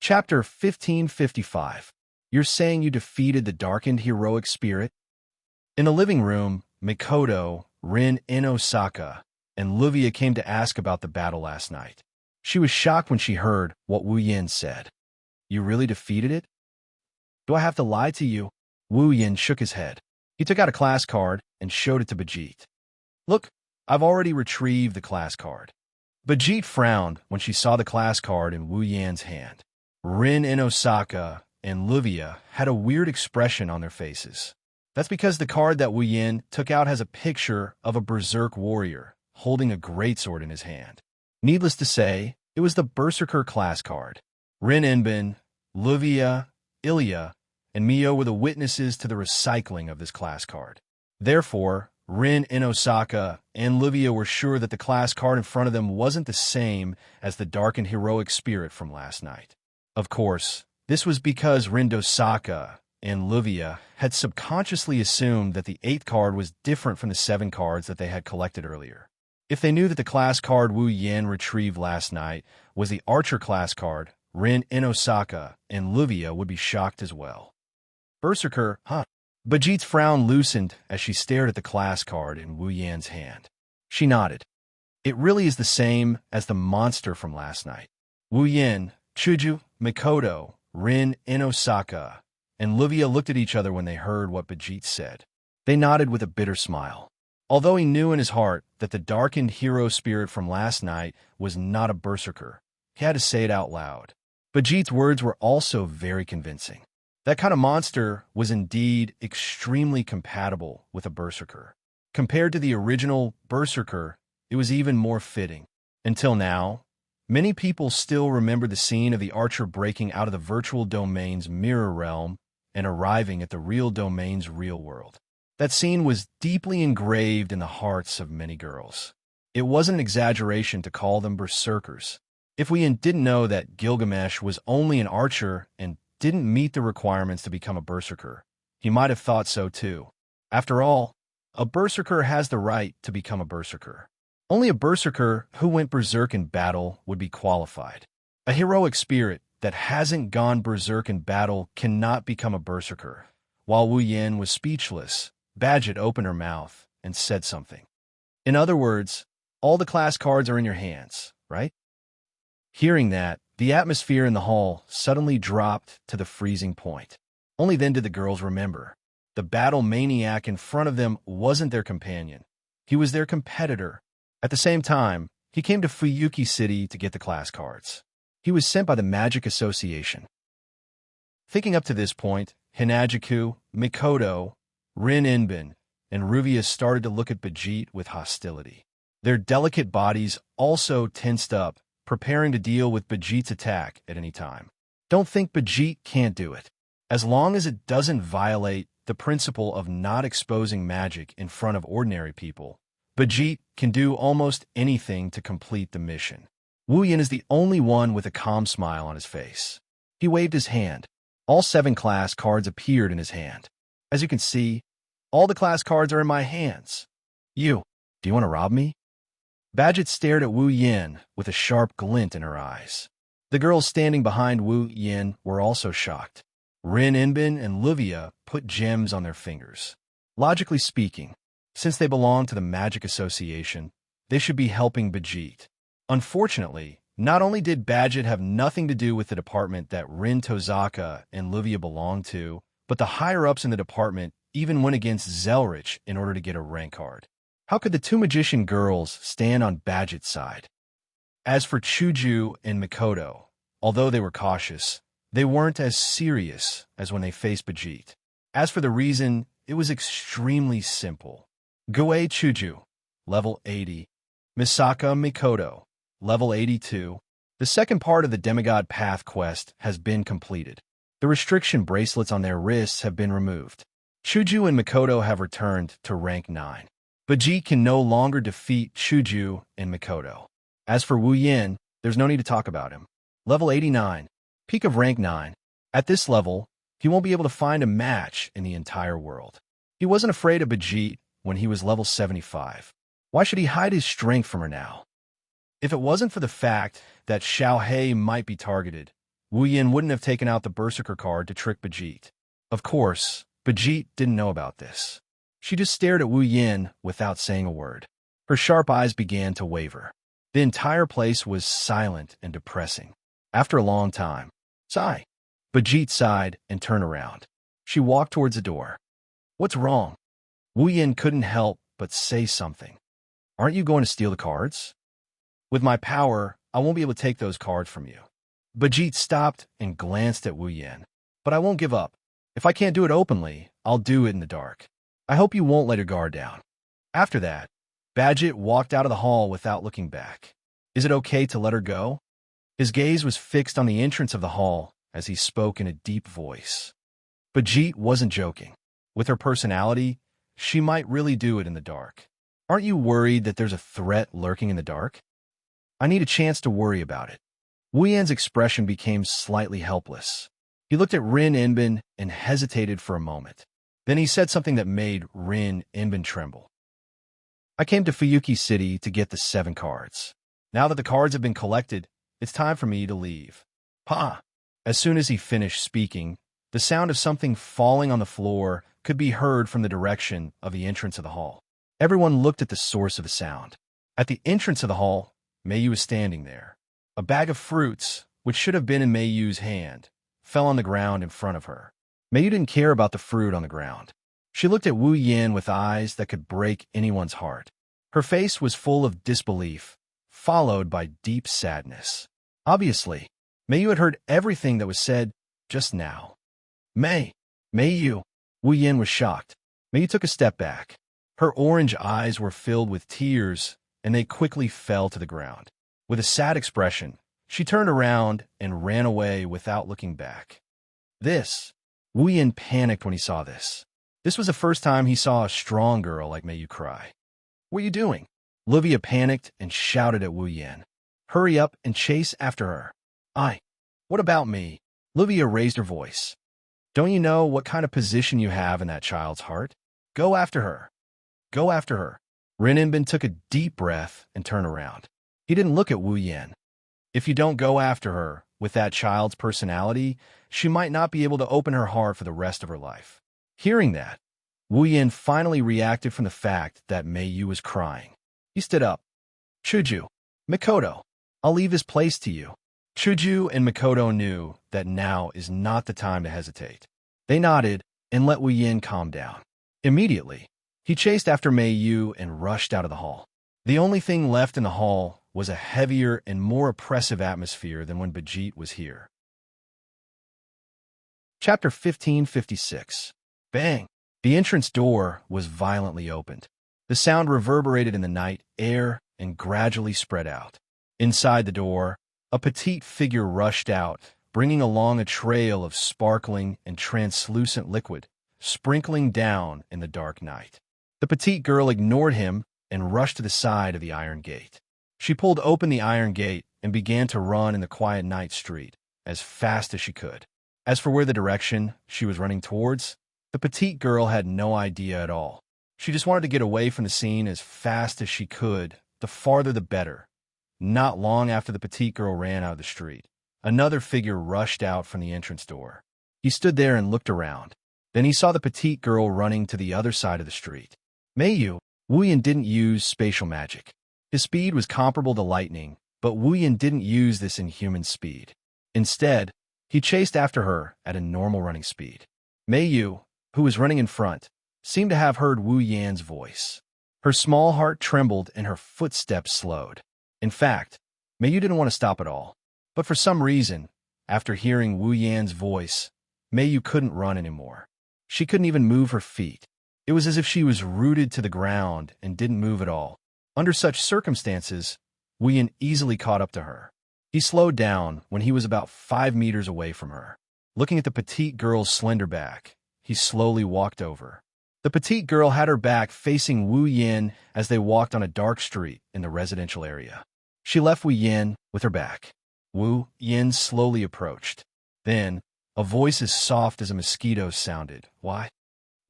Chapter 1555. You're saying you defeated the darkened heroic spirit? In the living room, Mikoto, Rin in Osaka, and Livia came to ask about the battle last night. She was shocked when she heard what Wu Yin said. You really defeated it? Do I have to lie to you? Wu Yin shook his head. He took out a class card and showed it to Bajit. Look, I've already retrieved the class card. Bajit frowned when she saw the class card in Wu Yan's hand. Rin in Osaka and Livia had a weird expression on their faces. That's because the card that Wu Yin took out has a picture of a berserk warrior holding a greatsword in his hand. Needless to say, it was the Berserker class card. Rin Inbin, Livia, Ilya, and Mio were the witnesses to the recycling of this class card. Therefore, Rin in Osaka and Livia were sure that the class card in front of them wasn't the same as the darkened heroic spirit from last night. Of course, this was because Rin Osaka and Livia had subconsciously assumed that the 8th card was different from the 7 cards that they had collected earlier. If they knew that the class card Wu Yin retrieved last night was the Archer class card, Rin in Osaka and Livia would be shocked as well. Berserker, huh? Bajit's frown loosened as she stared at the class card in Wu Yan's hand. She nodded. It really is the same as the monster from last night. Wu Yin, Chuju, Mikoto, Rin in Osaka, and Livia looked at each other when they heard what Bajit said. They nodded with a bitter smile. Although he knew in his heart that the darkened hero spirit from last night was not a berserker, he had to say it out loud. Bajit's words were also very convincing. That kind of monster was indeed extremely compatible with a berserker. Compared to the original berserker, it was even more fitting. Until now, many people still remember the scene of the archer breaking out of the virtual domain's mirror realm and arriving at the real domain's real world. That scene was deeply engraved in the hearts of many girls. It wasn't an exaggeration to call them berserkers. If we didn't know that Gilgamesh was only an archer and didn't meet the requirements to become a berserker, he might have thought so too. After all, a berserker has the right to become a berserker. Only a berserker who went berserk in battle would be qualified. A heroic spirit that hasn't gone berserk in battle cannot become a berserker. While Wu Yin was speechless, Bajit opened her mouth and said something. In other words, all the class cards are in your hands, right? Hearing that, the atmosphere in the hall suddenly dropped to the freezing point. Only then did the girls remember. The battle maniac in front of them wasn't their companion. He was their competitor. At the same time, he came to Fuyuki City to get the class cards. He was sent by the Magic Association. Thinking up to this point, Hinajiku, Mikoto, Rin Inbin, and Ruvia started to look at Bajit with hostility. Their delicate bodies also tensed up, preparing to deal with Bajit's attack at any time. Don't think Bajit can't do it. As long as it doesn't violate the principle of not exposing magic in front of ordinary people, Bajit can do almost anything to complete the mission. Wu Yin is the only one with a calm smile on his face. He waved his hand. All 7 class cards appeared in his hand. As you can see, all the class cards are in my hands. Do you want to rob me? Bajit stared at Wu Yin with a sharp glint in her eyes. The girls standing behind Wu Yin were also shocked. Rin Inbin and Livia put gems on their fingers. Logically speaking, since they belong to the Magic Association, they should be helping Bajit. Unfortunately, not only did Bajit have nothing to do with the department that Rin Tozaka and Livia belonged to, but the higher-ups in the department even went against Zelrich in order to get a rank card. How could the 2 magician girls stand on Bajit's side? As for Chuju and Mikoto, although they were cautious, they weren't as serious as when they faced Bajit. As for the reason, it was extremely simple. Gue Chuju, level 80. Misaka Mikoto, level 82. The second part of the Demigod Path quest has been completed. The restriction bracelets on their wrists have been removed. Chuju and Mikoto have returned to rank 9. Bajit can no longer defeat Chuju and Mikoto. As for Wu Yin, there's no need to talk about him. Level 89, peak of rank 9. At this level, he won't be able to find a match in the entire world. He wasn't afraid of Bajit when he was level 75. Why should he hide his strength from her now? If it wasn't for the fact that Xiao He might be targeted, Wu Yin wouldn't have taken out the Berserker card to trick Bajit. Of course, Bajit didn't know about this. She just stared at Wu Yin without saying a word. Her sharp eyes began to waver. The entire place was silent and depressing. After a long time, sigh. Bajit sighed and turned around. She walked towards the door. What's wrong? Wu Yin couldn't help but say something. Aren't you going to steal the cards? With my power, I won't be able to take those cards from you. Bajit stopped and glanced at Wu Yin. But I won't give up. If I can't do it openly, I'll do it in the dark. I hope you won't let your guard down. After that, Bajit walked out of the hall without looking back. Is it okay to let her go? His gaze was fixed on the entrance of the hall as he spoke in a deep voice. Bajit wasn't joking. With her personality, she might really do it in the dark. Aren't you worried that there's a threat lurking in the dark? I need a chance to worry about it. Wu Yan's expression became slightly helpless. He looked at Rin Inbin and hesitated for a moment. Then he said something that made Rin Inbin tremble. I came to Fuyuki City to get the 7 cards. Now that the cards have been collected, it's time for me to leave. Pa! As soon as he finished speaking, the sound of something falling on the floor could be heard from the direction of the entrance of the hall. Everyone looked at the source of the sound. At the entrance of the hall, Mei was standing there. A bag of fruits, which should have been in Mei's hand, fell on the ground in front of her. Mei didn't care about the fruit on the ground. She looked at Wu Yin with eyes that could break anyone's heart. Her face was full of disbelief, followed by deep sadness. Obviously, Mei had heard everything that was said just now. Mei! Wu Yin was shocked. Mei took a step back. Her orange eyes were filled with tears, and they quickly fell to the ground. With a sad expression, she turned around and ran away without looking back. Wu Yin panicked when he saw this. This was the first time he saw a strong girl like Mei cry. What are you doing? Livia panicked and shouted at Wu Yin. Hurry up and chase after her. What about me? Livia raised her voice. Don't you know what kind of position you have in that child's heart? Go after her. Go after her. Rin Inbin took a deep breath and turned around. He didn't look at Wu Yin. If you don't go after her, with that child's personality, she might not be able to open her heart for the rest of her life. Hearing that, Wu Yin finally reacted from the fact that Mei was crying. He stood up. Chuju, Mikoto, I'll leave this place to you. Chuju and Mikoto knew that now is not the time to hesitate. They nodded and let Wu Yin calm down. Immediately, he chased after Mei and rushed out of the hall. The only thing left in the hall was a heavier and more oppressive atmosphere than when Bajit was here. Chapter 1556. Bang! The entrance door was violently opened. The sound reverberated in the night air and gradually spread out. Inside the door, a petite figure rushed out, bringing along a trail of sparkling and translucent liquid, sprinkling down in the dark night. The petite girl ignored him and rushed to the side of the iron gate. She pulled open the iron gate and began to run in the quiet night street as fast as she could. As for where the direction she was running towards, the petite girl had no idea at all. She just wanted to get away from the scene as fast as she could, the farther the better. Not long after the petite girl ran out of the street, another figure rushed out from the entrance door. He stood there and looked around. Then he saw the petite girl running to the other side of the street. Wu Yin didn't use spatial magic. His speed was comparable to lightning, but Wu Yin didn't use this inhuman speed. Instead, he chased after her at a normal running speed. Mei, who was running in front, seemed to have heard Wu Yan's voice. Her small heart trembled and her footsteps slowed. In fact, Mei didn't want to stop at all. But for some reason, after hearing Wu Yan's voice, Mei couldn't run anymore. She couldn't even move her feet. It was as if she was rooted to the ground and didn't move at all. Under such circumstances, Wu Yan easily caught up to her. He slowed down when he was about 5 meters away from her. Looking at the petite girl's slender back, he slowly walked over. The petite girl had her back facing Wu Yan as they walked on a dark street in the residential area. She left Wu Yan with her back. Wu Yan slowly approached. Then, a voice as soft as a mosquito's sounded. Why?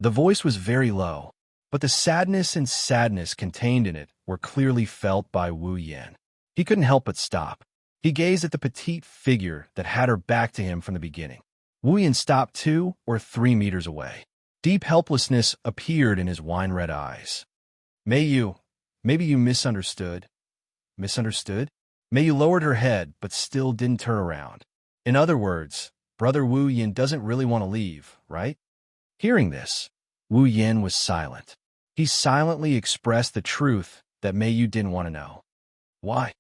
The voice was very low, but the sadness and sadness contained in it were clearly felt by Wu Yan. He couldn't help but stop. He gazed at the petite figure that had her back to him from the beginning. Wu Yan stopped 2 or 3 meters away. Deep helplessness appeared in his wine-red eyes. Maybe you misunderstood. Misunderstood? Mayyu lowered her head, but still didn't turn around. In other words, Brother Wu Yan doesn't really want to leave, right? Hearing this, Wu Yan was silent. He silently expressed the truth that Mayyu didn't want to know. Why?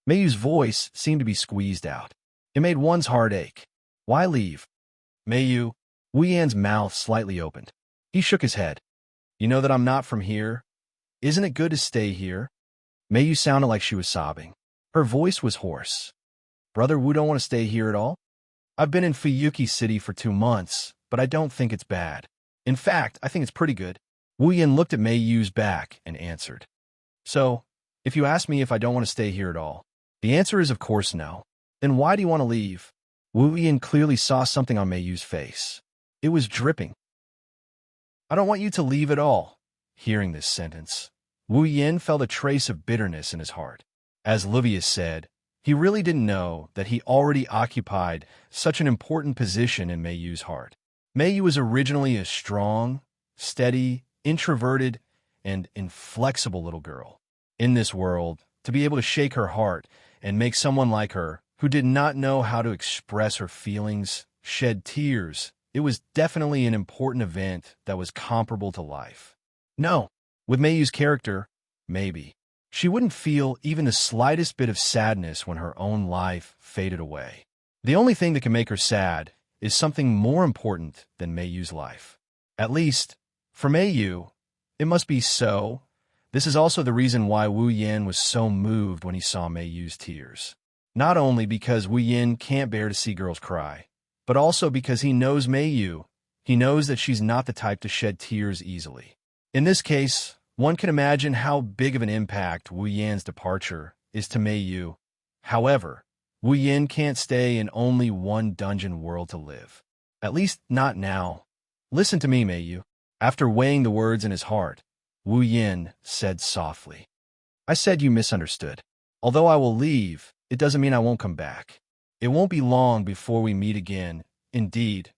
Mayyu's voice seemed to be squeezed out. It made one's heart ache. Why leave? Mayyu, Wu Yan's mouth slightly opened. He shook his head. You know that I'm not from here? Isn't it good to stay here? Mayyu sounded like she was sobbing. Her voice was hoarse. Brother Wu don't want to stay here at all? I've been in Fuyuki City for 2 months, but I don't think it's bad. In fact, I think it's pretty good. Wu Yan looked at Mayyu's back and answered. So, if you ask me if I don't want to stay here at all, the answer is of course no. Then why do you want to leave? Wu Yan clearly saw something on Mayyu's face. It was dripping. I don't want you to leave at all. Hearing this sentence, Wu Yan felt a trace of bitterness in his heart. As Livius said, he really didn't know that he already occupied such an important position in Mayyu's heart. Mayyu was originally a strong, steady, introverted, and inflexible little girl. In this world, to be able to shake her heart and make someone like her, who did not know how to express her feelings, shed tears, it was definitely an important event that was comparable to life. No, with Mayyu's character, maybe. She wouldn't feel even the slightest bit of sadness when her own life faded away. The only thing that can make her sad is something more important than Mayyu's life. At least, for Mayyu, it must be so. This is also the reason why Wu Yan was so moved when he saw Mayyu's tears. Not only because Wu Yan can't bear to see girls cry, but also because he knows Mayyu. He knows that she's not the type to shed tears easily. In this case, one can imagine how big of an impact Wu Yan's departure is to Mayyu. However, Wu Yan can't stay in only one dungeon world to live. At least not now. Listen to me, Mayyu. After weighing the words in his heart, Wu Yan said softly, I said you misunderstood. Although I will leave, it doesn't mean I won't come back. It won't be long before we meet again. Indeed,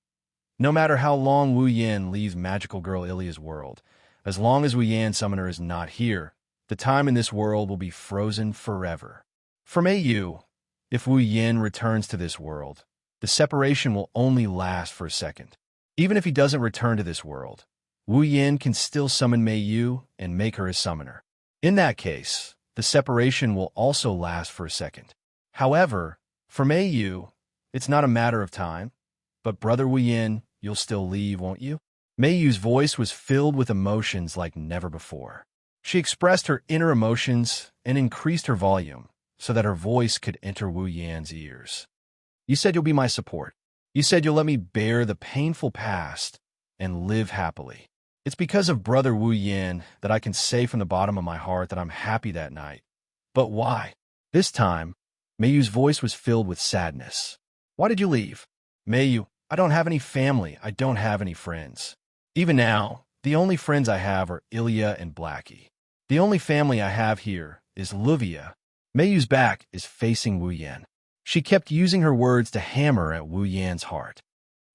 no matter how long Wu Yan leaves magical girl Ilia's world, as long as Wu Yan Summoner is not here, the time in this world will be frozen forever. For Mayyu, if Wu Yan returns to this world, the separation will only last for a second. Even if he doesn't return to this world, Wu Yan can still summon Mayyu and make her his summoner. In that case, the separation will also last for a second. However, for Mayyu, it's not a matter of time. But Brother Wu Yan, you'll still leave, won't you? Mayyu's voice was filled with emotions like never before. She expressed her inner emotions and increased her volume so that her voice could enter Wu Yan's ears. You said you'll be my support. You said you'll let me bear the painful past and live happily. It's because of Brother Wu Yan that I can say from the bottom of my heart that I'm happy that night. But why? This time, Mayyu's voice was filled with sadness. Why did you leave? Mayyu, I don't have any family. I don't have any friends. Even now, the only friends I have are Ilia and Blackie. The only family I have here is Luvia. Mayyu's back is facing Wu Yan. She kept using her words to hammer at Wu Yan's heart.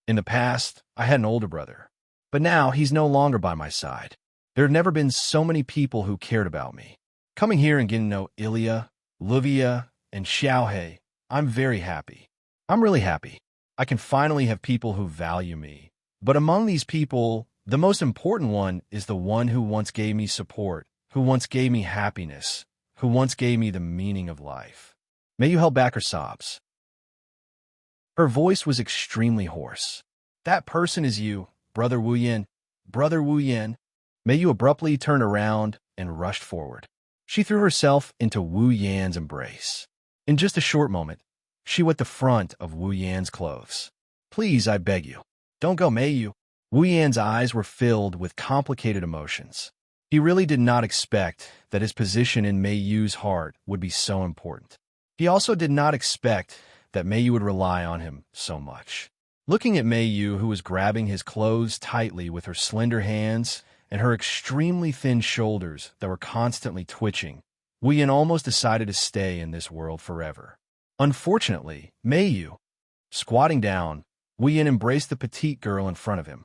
In the past, I had an older brother, but now he's no longer by my side. There have never been so many people who cared about me. Coming here and getting to know Ilia, Luvia, and Xiaohei, I'm very happy. I'm really happy. I can finally have people who value me. But among these people, the most important one is the one who once gave me support, who once gave me happiness, who once gave me the meaning of life. Mayyu held back her sobs. Her voice was extremely hoarse. That person is you, Brother Wu Yan. Brother Wu Yan. Mayyu abruptly turned around and rushed forward. She threw herself into Wu Yan's embrace. In just a short moment, she wet the front of Wu Yan's clothes. Please, I beg you. Don't go, Mayyu. Wu Yan's eyes were filled with complicated emotions. He really did not expect that his position in Mayyu's heart would be so important. He also did not expect that Mayyu would rely on him so much. Looking at Mayyu, who was grabbing his clothes tightly with her slender hands and her extremely thin shoulders that were constantly twitching, Wu Yan almost decided to stay in this world forever. Unfortunately, Mayu, squatting down, Wu Yin embraced the petite girl in front of him.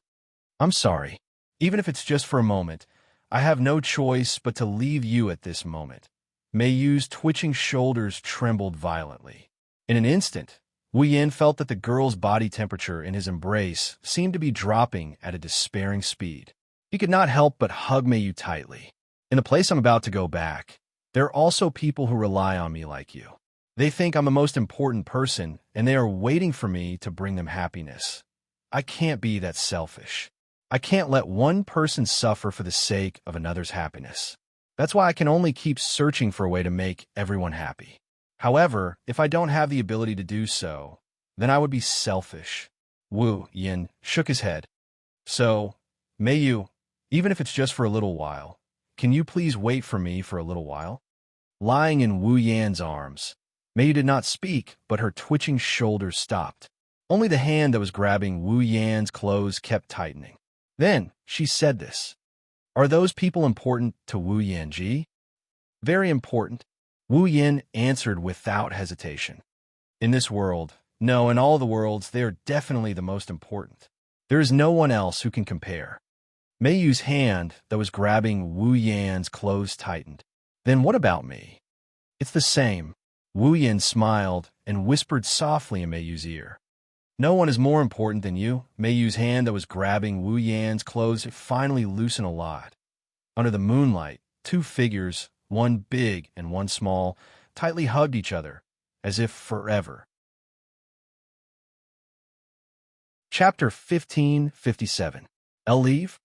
I'm sorry. Even if it's just for a moment, I have no choice but to leave you at this moment. Mayu's twitching shoulders trembled violently. In an instant, Wu Yin felt that the girl's body temperature in his embrace seemed to be dropping at a despairing speed. He could not help but hug Mayu tightly. In the place I'm about to go back, there are also people who rely on me like you. They think I'm the most important person, and they are waiting for me to bring them happiness. I can't be that selfish. I can't let one person suffer for the sake of another's happiness. That's why I can only keep searching for a way to make everyone happy. However, if I don't have the ability to do so, then I would be selfish. Wu Yin shook his head. So, Mayu, even if it's just for a little while, can you please wait for me for a little while? Lying in Wu Yan's arms, Mayu did not speak, but her twitching shoulders stopped. Only the hand that was grabbing Wu Yan's clothes kept tightening. Then, she said this. Are those people important to Wu Yanji? Very important, Wu Yin answered without hesitation. In this world, no, in all the worlds, they are definitely the most important. There is no one else who can compare. Mayu's hand that was grabbing Wu Yan's clothes tightened. Then what about me? It's the same. Wu Yin smiled and whispered softly in Mayu's ear. No one is more important than you. Mayu's hand that was grabbing Wu Yan's clothes finally loosened a lot. Under the moonlight, two figures, one big and one small, tightly hugged each other, as if forever. Chapter 1557. I'll leave?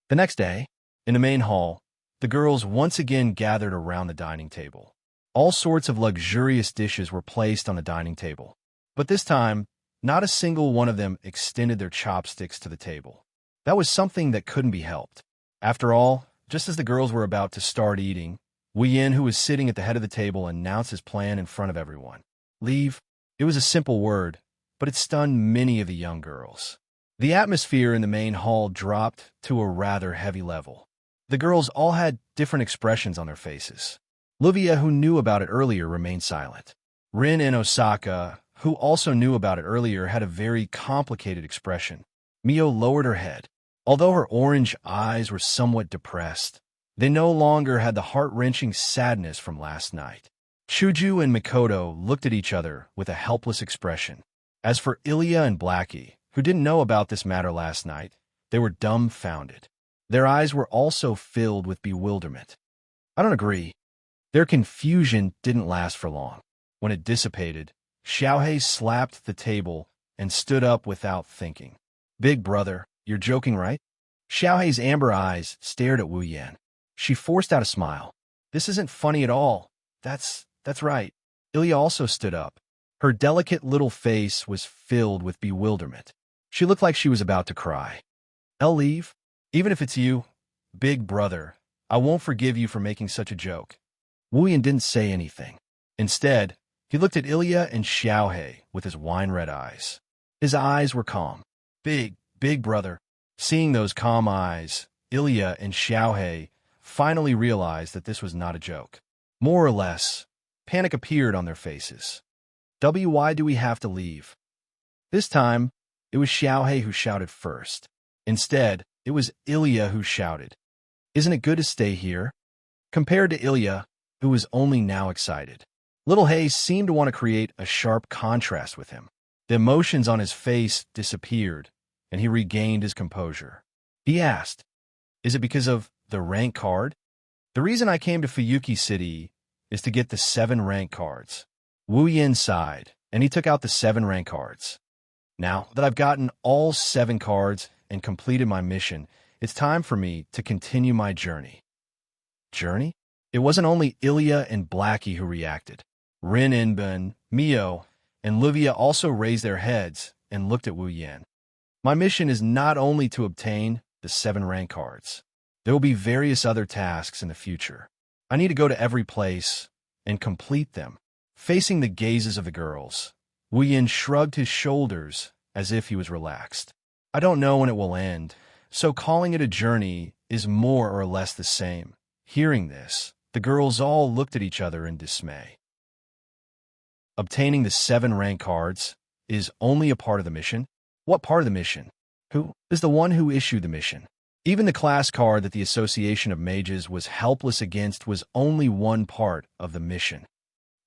The next day, in the main hall, the girls once again gathered around the dining table. All sorts of luxurious dishes were placed on the dining table. But this time, not a single one of them extended their chopsticks to the table. That was something that couldn't be helped. After all, just as the girls were about to start eating, Wu Yin, who was sitting at the head of the table, announced his plan in front of everyone. Leave. It was a simple word, but it stunned many of the young girls. The atmosphere in the main hall dropped to a rather heavy level. The girls all had different expressions on their faces. Livia, who knew about it earlier, remained silent. Rin and Osaka, who also knew about it earlier, had a very complicated expression. Mio lowered her head. Although her orange eyes were somewhat depressed, they no longer had the heart-wrenching sadness from last night. Chuju and Mikoto looked at each other with a helpless expression. As for Ilya and Blackie, who didn't know about this matter last night, they were dumbfounded. Their eyes were also filled with bewilderment. I don't agree. Their confusion didn't last for long. When it dissipated, Xiaohei slapped the table and stood up without thinking. Big brother, you're joking, right? Xiaohei's amber eyes stared at Wu Yan. She forced out a smile. This isn't funny at all. That's right. Ilya also stood up. Her delicate little face was filled with bewilderment. She looked like she was about to cry. I'll leave. Even if it's you, big brother, I won't forgive you for making such a joke. Wu Yan didn't say anything. Instead, he looked at Ilya and Xiaohei with his wine-red eyes. His eyes were calm. Big brother. Seeing those calm eyes, Ilya and Xiaohei finally realized that this was not a joke. More or less, panic appeared on their faces. Why do we have to leave? This time, it was Xiaohei who shouted first. Instead, it was Ilya who shouted. Isn't it good to stay here? Compared to Ilya, who was only now excited. Little Hay seemed to want to create a sharp contrast with him. The emotions on his face disappeared, and he regained his composure. He asked, is it because of the rank card? The reason I came to Fuyuki City is to get the 7 rank cards. Wu Yin sighed, and he took out the 7 rank cards. Now that I've gotten all 7 cards and completed my mission, it's time for me to continue my journey. Journey? It wasn't only Ilya and Blackie who reacted. Rin Inben, Mio, and Livia also raised their heads and looked at Wu Yan. My mission is not only to obtain the 7 rank cards. There will be various other tasks in the future. I need to go to every place and complete them. Facing the gazes of the girls, Wu Yan shrugged his shoulders as if he was relaxed. I don't know when it will end, so calling it a journey is more or less the same. Hearing this, the girls all looked at each other in dismay. Obtaining the 7 rank cards is only a part of the mission. What part of the mission? Who is the one who issued the mission? Even the class card that the Association of Mages was helpless against was only one part of the mission.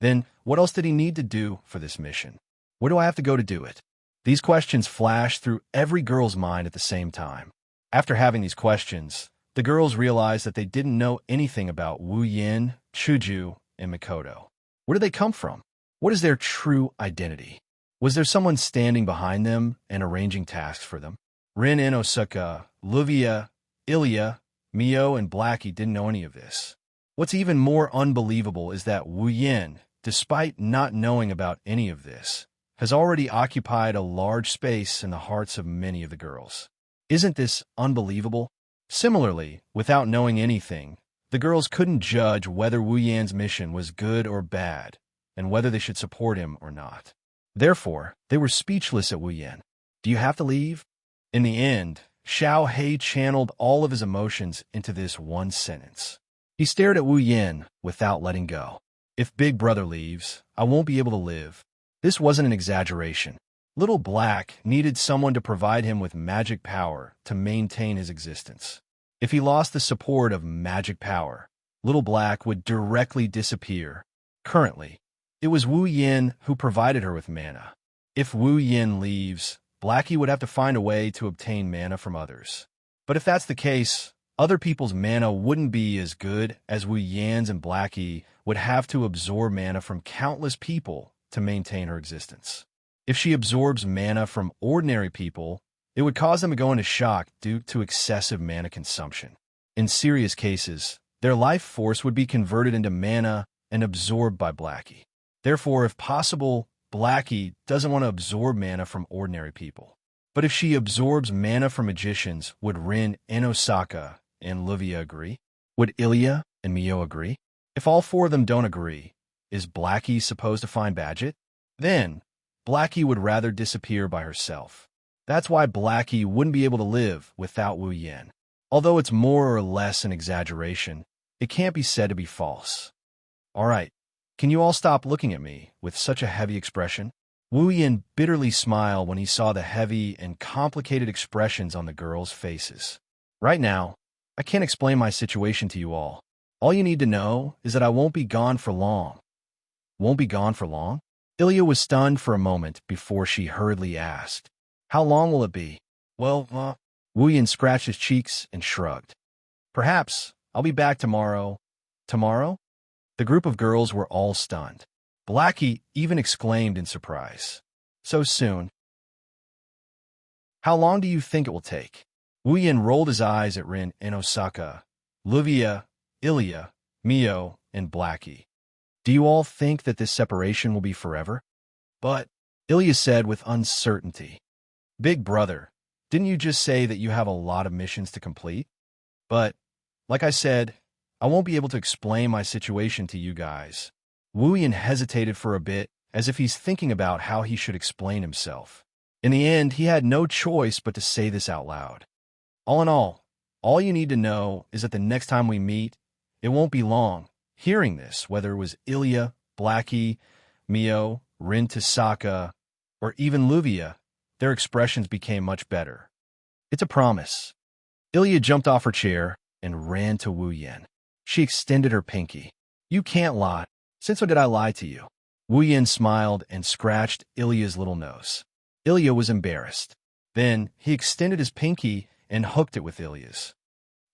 Then, what else did he need to do for this mission? Where do I have to go to do it? These questions flashed through every girl's mind at the same time. After having these questions, the girls realized that they didn't know anything about Wu Yin, Chuju, and Mikoto. Where did they come from? What is their true identity? Was there someone standing behind them and arranging tasks for them? Rin and Osuka, Luvia, Ilya, Mio, and Blackie didn't know any of this. What's even more unbelievable is that Wu Yin, despite not knowing about any of this, has already occupied a large space in the hearts of many of the girls. Isn't this unbelievable? Similarly, without knowing anything, the girls couldn't judge whether Wu Yan's mission was good or bad, and whether they should support him or not. Therefore, they were speechless at Wu Yan. Do you have to leave? In the end, Xiao Hei channeled all of his emotions into this one sentence. He stared at Wu Yan without letting go. If Big Brother leaves, I won't be able to live. This wasn't an exaggeration. Little Black needed someone to provide him with magic power to maintain his existence. If he lost the support of magic power, Little Black would directly disappear. Currently, it was Wu Yin who provided her with mana. If Wu Yin leaves, Blackie would have to find a way to obtain mana from others. But if that's the case, other people's mana wouldn't be as good as Wu Yan's, and Blackie would have to absorb mana from countless people to maintain her existence. If she absorbs mana from ordinary people, it would cause them to go into shock due to excessive mana consumption. In serious cases, their life force would be converted into mana and absorbed by Blackie. Therefore, if possible, Blackie doesn't want to absorb mana from ordinary people. But if she absorbs mana from magicians, would Rin and Osaka and Luvia agree? Would Ilya and Mio agree? If all 4 of them don't agree, is Blackie supposed to find Badget? Then, Blackie would rather disappear by herself. That's why Blackie wouldn't be able to live without Wu Yan. Although it's more or less an exaggeration, it can't be said to be false. All right, can you all stop looking at me with such a heavy expression? Wu Yan bitterly smiled when he saw the heavy and complicated expressions on the girls' faces. Right now, I can't explain my situation to you all. All you need to know is that I won't be gone for long. Won't be gone for long? Ilya was stunned for a moment before she hurriedly asked, How long will it be? Well, Wu Yan scratched his cheeks and shrugged. Perhaps I'll be back tomorrow. Tomorrow? The group of girls were all stunned. Blackie even exclaimed in surprise. So soon? How long do you think it will take? Wu Yan rolled his eyes at Rin and Osaka, Luvia, Ilya, Mio, and Blackie. Do you all think that this separation will be forever? But, Ilya said with uncertainty, Big Brother, didn't you just say that you have a lot of missions to complete? But, like I said, I won't be able to explain my situation to you guys. Wu Yan hesitated for a bit, as if he's thinking about how he should explain himself. In the end, he had no choice but to say this out loud. All in all you need to know is that the next time we meet, it won't be long. Hearing this, whether it was Ilya, Blackie, Mio, Rin Tasaka, or even Luvia, their expressions became much better. It's a promise. Ilya jumped off her chair and ran to Wu Yan. She extended her pinky. You can't lie. Since when did I lie to you? Wu Yan smiled and scratched Ilya's little nose. Ilya was embarrassed. Then he extended his pinky and hooked it with Ilya's.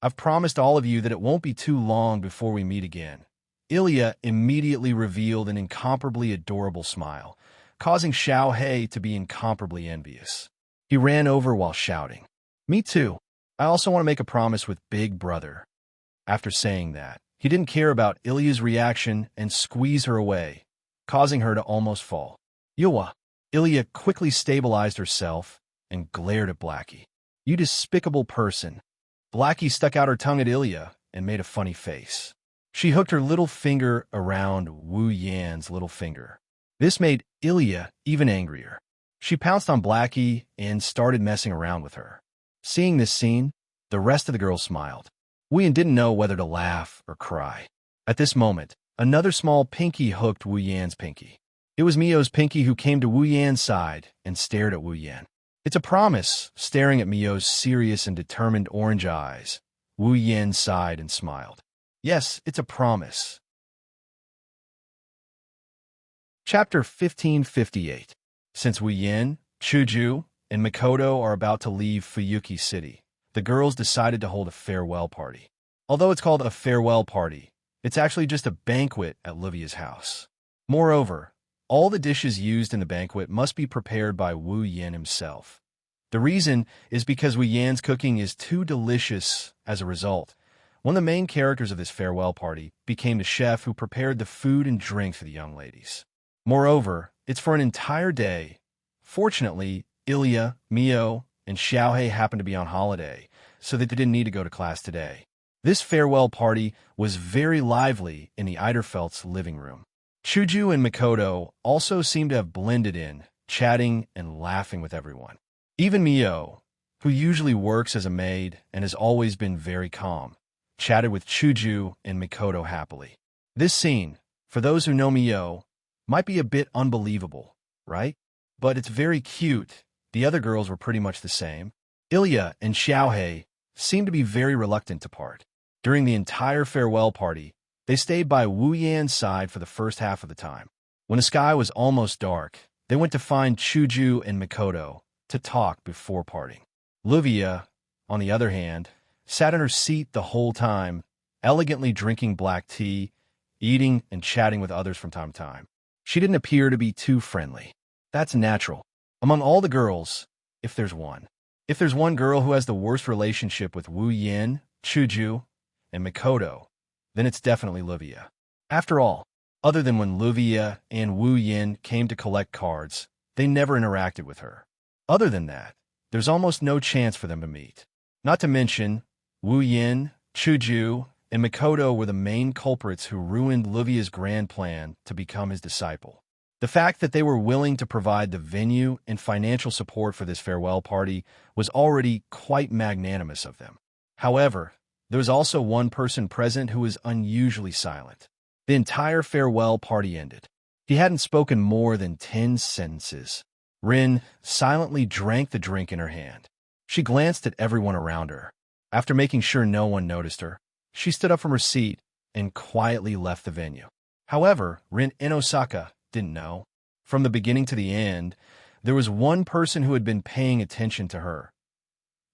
I've promised all of you that it won't be too long before we meet again. Ilya immediately revealed an incomparably adorable smile, causing Xiao Hei to be incomparably envious. He ran over while shouting, Me too. I also want to make a promise with Big Brother. After saying that, he didn't care about Ilya's reaction and squeezed her away, causing her to almost fall. Yuwa. Ilya quickly stabilized herself and glared at Blackie. You despicable person. Blackie stuck out her tongue at Ilya and made a funny face. She hooked her little finger around Wu Yan's little finger. This made Ilya even angrier. She pounced on Blackie and started messing around with her. Seeing this scene, the rest of the girls smiled. Wu Yan didn't know whether to laugh or cry. At this moment, another small pinky hooked Wu Yan's pinky. It was Mio's Pinky who came to Wu Yan's side and stared at Wu Yan. It's a promise, staring at Mio's serious and determined orange eyes. Wu Yan sighed and smiled. Yes, it's a promise. Chapter 1558. Since Wu Yan, Chuju, and Mikoto are about to leave Fuyuki City, the girls decided to hold a farewell party. Although it's called a farewell party, it's actually just a banquet at Livia's house. Moreover, all the dishes used in the banquet must be prepared by Wu Yan himself. The reason is because Wu Yan's cooking is too delicious. As a result, one of the main characters of this farewell party became the chef who prepared the food and drink for the young ladies. Moreover, it's for an entire day. Fortunately, Ilya, Mio, and Xiaohei happened to be on holiday, so that they didn't need to go to class today. This farewell party was very lively in the Eiderfeldt's living room. Chuju and Mikoto also seemed to have blended in, chatting and laughing with everyone. Even Mio, who usually works as a maid and has always been very calm, chatted with Chuju and Mikoto happily. This scene, for those who know Mio, might be a bit unbelievable, right? But it's very cute. The other girls were pretty much the same. Ilya and Xiaohei seemed to be very reluctant to part. During the entire farewell party, they stayed by Wu Yan's side for the first half of the time. When the sky was almost dark, they went to find Chuju and Mikoto to talk before parting. Livia, on the other hand, sat in her seat the whole time, elegantly drinking black tea, eating and chatting with others from time to time. She didn't appear to be too friendly. That's natural. Among all the girls, if there's one girl who has the worst relationship with Wu Yan, Chuju, and Mikoto, then it's definitely Livia. After all, other than when Livia and Wu Yan came to collect cards, they never interacted with her. Other than that, there's almost no chance for them to meet. Not to mention, Wu Yan, Chuju, and Mikoto were the main culprits who ruined Livia's grand plan to become his disciple. The fact that they were willing to provide the venue and financial support for this farewell party was already quite magnanimous of them. However, there was also one person present who was unusually silent. The entire farewell party ended. He hadn't spoken more than 10 sentences. Rin silently drank the drink in her hand. She glanced at everyone around her. After making sure no one noticed her, she stood up from her seat and quietly left the venue. However, Rin and Osaka didn't know. From the beginning to the end, there was one person who had been paying attention to her.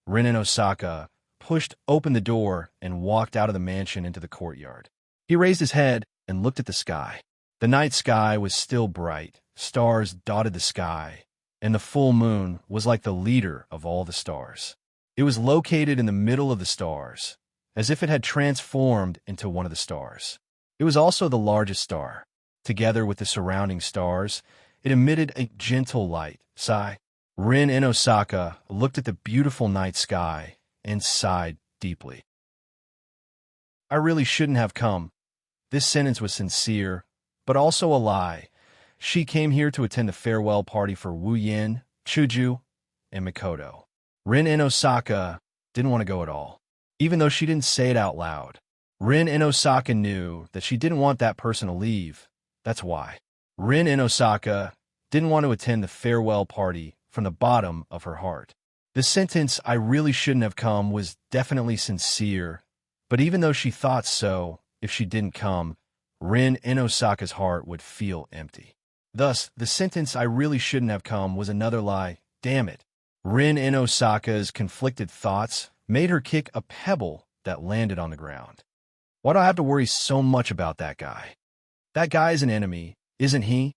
Rin and Osaka pushed open the door and walked out of the mansion into the courtyard. He raised his head and looked at the sky. The night sky was still bright, stars dotted the sky, and the full moon was like the leader of all the stars. It was located in the middle of the stars, as if it had transformed into one of the stars. It was also the largest star. Together with the surrounding stars, it emitted a gentle light. Sigh. Rin and Osaka looked at the beautiful night sky and sighed deeply. I really shouldn't have come. This sentence was sincere, but also a lie. She came here to attend the farewell party for Wu Yan, Chuju, and Mikoto. Rin and Osaka didn't want to go at all, even though she didn't say it out loud. Rin and Osaka knew that she didn't want that person to leave. That's why. Rin and Osaka didn't want to attend the farewell party from the bottom of her heart. The sentence, I really shouldn't have come, was definitely sincere, but even though she thought so, if she didn't come, Rin and Osaka's heart would feel empty. Thus, the sentence, I really shouldn't have come, was another lie. Damn it. Rin and Osaka's conflicted thoughts made her kick a pebble that landed on the ground. Why do I have to worry so much about that guy? That guy is an enemy, isn't he?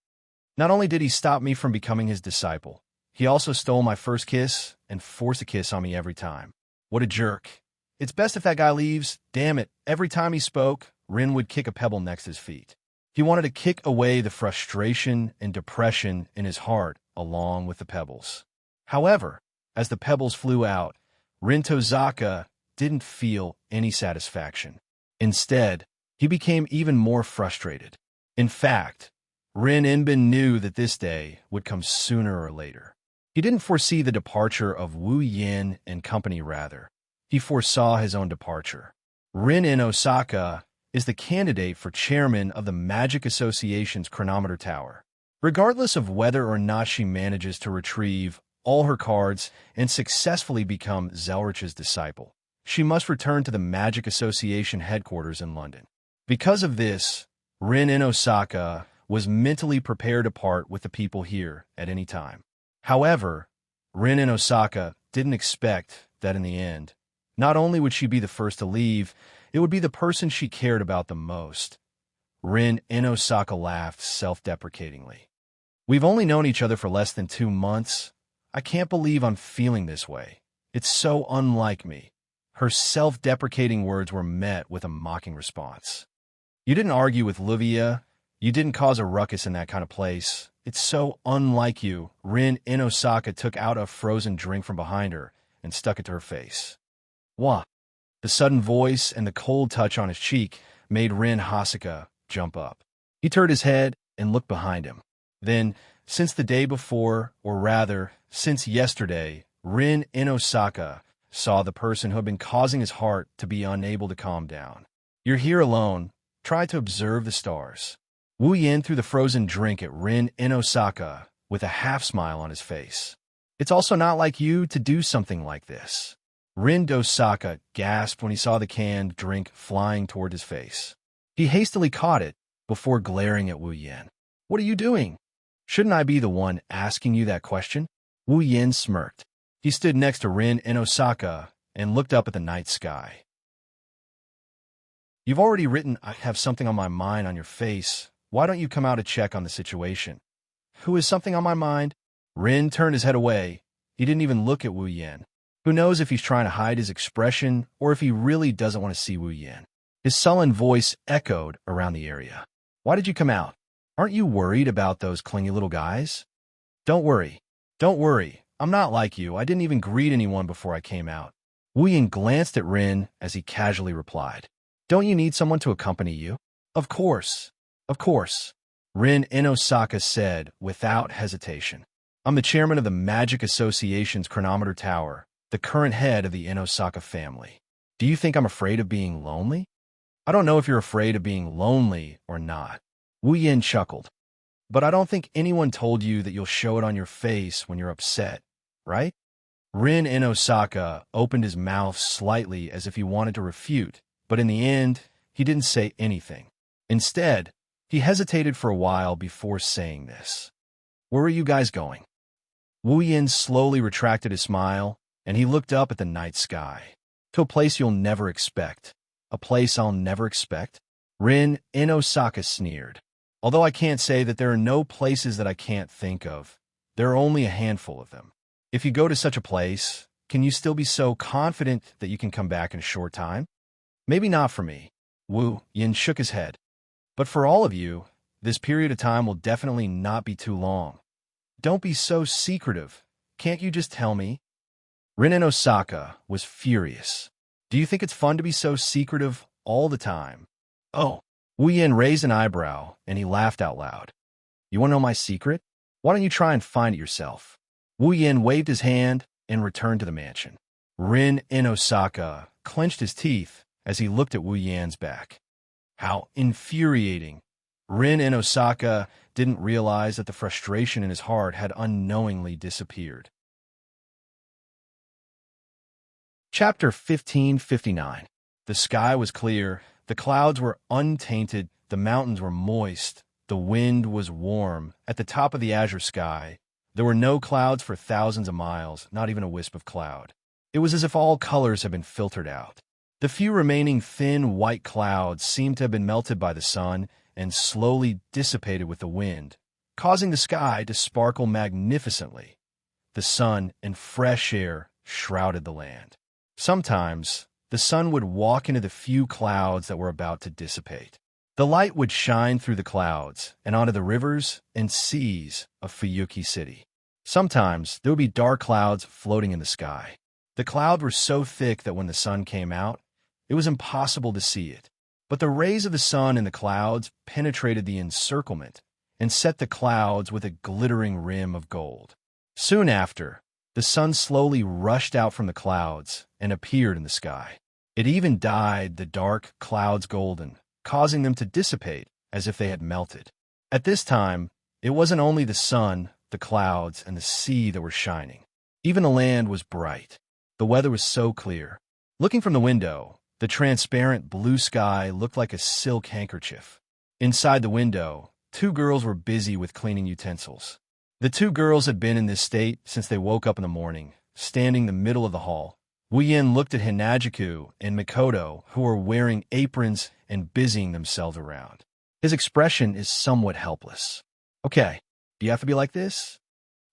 Not only did he stop me from becoming his disciple, he also stole my first kiss and forced a kiss on me every time. What a jerk. It's best if that guy leaves. Damn it. Every time he spoke, Rin would kick a pebble next to his feet. He wanted to kick away the frustration and depression in his heart along with the pebbles. However, as the pebbles flew out, Rin Tozaka didn't feel any satisfaction. Instead, he became even more frustrated. In fact, Rin Inbin knew that this day would come sooner or later. He didn't foresee the departure of Wu Yan and company, rather. He foresaw his own departure. Rin in Osaka is the candidate for chairman of the Magic Association's Chronometer Tower. Regardless of whether or not she manages to retrieve all her cards and successfully become Zelrich's disciple, she must return to the Magic Association headquarters in London. Because of this, Rin in Osaka was mentally prepared to part with the people here at any time. However, Rin in Osaka didn't expect that in the end, not only would she be the first to leave, it would be the person she cared about the most. Rin in Osaka laughed self-deprecatingly. We've only known each other for less than 2 months. I can't believe I'm feeling this way. It's so unlike me. Her self-deprecating words were met with a mocking response. You didn't argue with Livia. You didn't cause a ruckus in that kind of place. It's so unlike you. Rin in Osaka took out a frozen drink from behind her and stuck it to her face. What? The sudden voice and the cold touch on his cheek made Rin Hasaka jump up. He turned his head and looked behind him. Then, since the day before, or rather, since yesterday, Rin in Osaka saw the person who had been causing his heart to be unable to calm down. You're here alone. Try to observe the stars. Wu Yin threw the frozen drink at Rin in Osaka with a half-smile on his face. It's also not like you to do something like this. Rin Osaka gasped when he saw the canned drink flying toward his face. He hastily caught it before glaring at Wu Yin. What are you doing? Shouldn't I be the one asking you that question? Wu Yin smirked. He stood next to Rin in Osaka and looked up at the night sky. You've already written, I have something on my mind on your face. Why don't you come out to check on the situation? Who is something on my mind? Rin turned his head away. He didn't even look at Wu Yin. Who knows if he's trying to hide his expression or if he really doesn't want to see Wu Yin. His sullen voice echoed around the area. Why did you come out? Aren't you worried about those clingy little guys? Don't worry. Don't worry. I'm not like you. I didn't even greet anyone before I came out. Wu Yin glanced at Rin as he casually replied. Don't you need someone to accompany you? Of course. Of course. Rin in Osaka said without hesitation. I'm the chairman of the Magic Association's Chronometer Tower, the current head of the in Osaka family. Do you think I'm afraid of being lonely? I don't know if you're afraid of being lonely or not. Wu Yin chuckled. But I don't think anyone told you that you'll show it on your face when you're upset, right? Rin in Osaka opened his mouth slightly as if he wanted to refute, but in the end, he didn't say anything. Instead, he hesitated for a while before saying this. Where are you guys going? Wu Yin slowly retracted his smile, and he looked up at the night sky. To a place you'll never expect. A place I'll never expect? Rin in Osaka sneered. Although I can't say that there are no places that I can't think of, there are only a handful of them. If you go to such a place, can you still be so confident that you can come back in a short time? Maybe not for me. Wu Yin shook his head. But for all of you, this period of time will definitely not be too long. Don't be so secretive. Can't you just tell me? Rin in Osaka was furious. Do you think it's fun to be so secretive all the time? Oh. Wu Yin raised an eyebrow, and he laughed out loud. You want to know my secret? Why don't you try and find it yourself? Wu Yin waved his hand and returned to the mansion. Rin in Osaka clenched his teeth as he looked at Wu Yan's back. How infuriating. Rin in Osaka didn't realize that the frustration in his heart had unknowingly disappeared. Chapter 1559. The sky was clear. The clouds were untainted, the mountains were moist, the wind was warm. At the top of the azure sky, there were no clouds for thousands of miles, not even a wisp of cloud. It was as if all colors had been filtered out. The few remaining thin white clouds seemed to have been melted by the sun and slowly dissipated with the wind, causing the sky to sparkle magnificently. The sun and fresh air shrouded the land. Sometimes, the sun would walk into the few clouds that were about to dissipate. The light would shine through the clouds and onto the rivers and seas of Fuyuki City. Sometimes there would be dark clouds floating in the sky. The clouds were so thick that when the sun came out, it was impossible to see it. But the rays of the sun in the clouds penetrated the encirclement and set the clouds with a glittering rim of gold. Soon after, the sun slowly rushed out from the clouds and appeared in the sky. It even dyed the dark clouds golden, causing them to dissipate as if they had melted. At this time, It wasn't only the sun, the clouds, and the sea that were shining. Even the land was bright. The weather was so clear. Looking from the window, the transparent blue sky looked like a silk handkerchief. Inside the window, two girls were busy with cleaning utensils. The two girls had been in this state since they woke up in the morning, standing in the middle of the hall. Wu Yin looked at Hinajiku and Mikoto, who were wearing aprons and busying themselves around. His expression is somewhat helpless. Okay, do you have to be like this?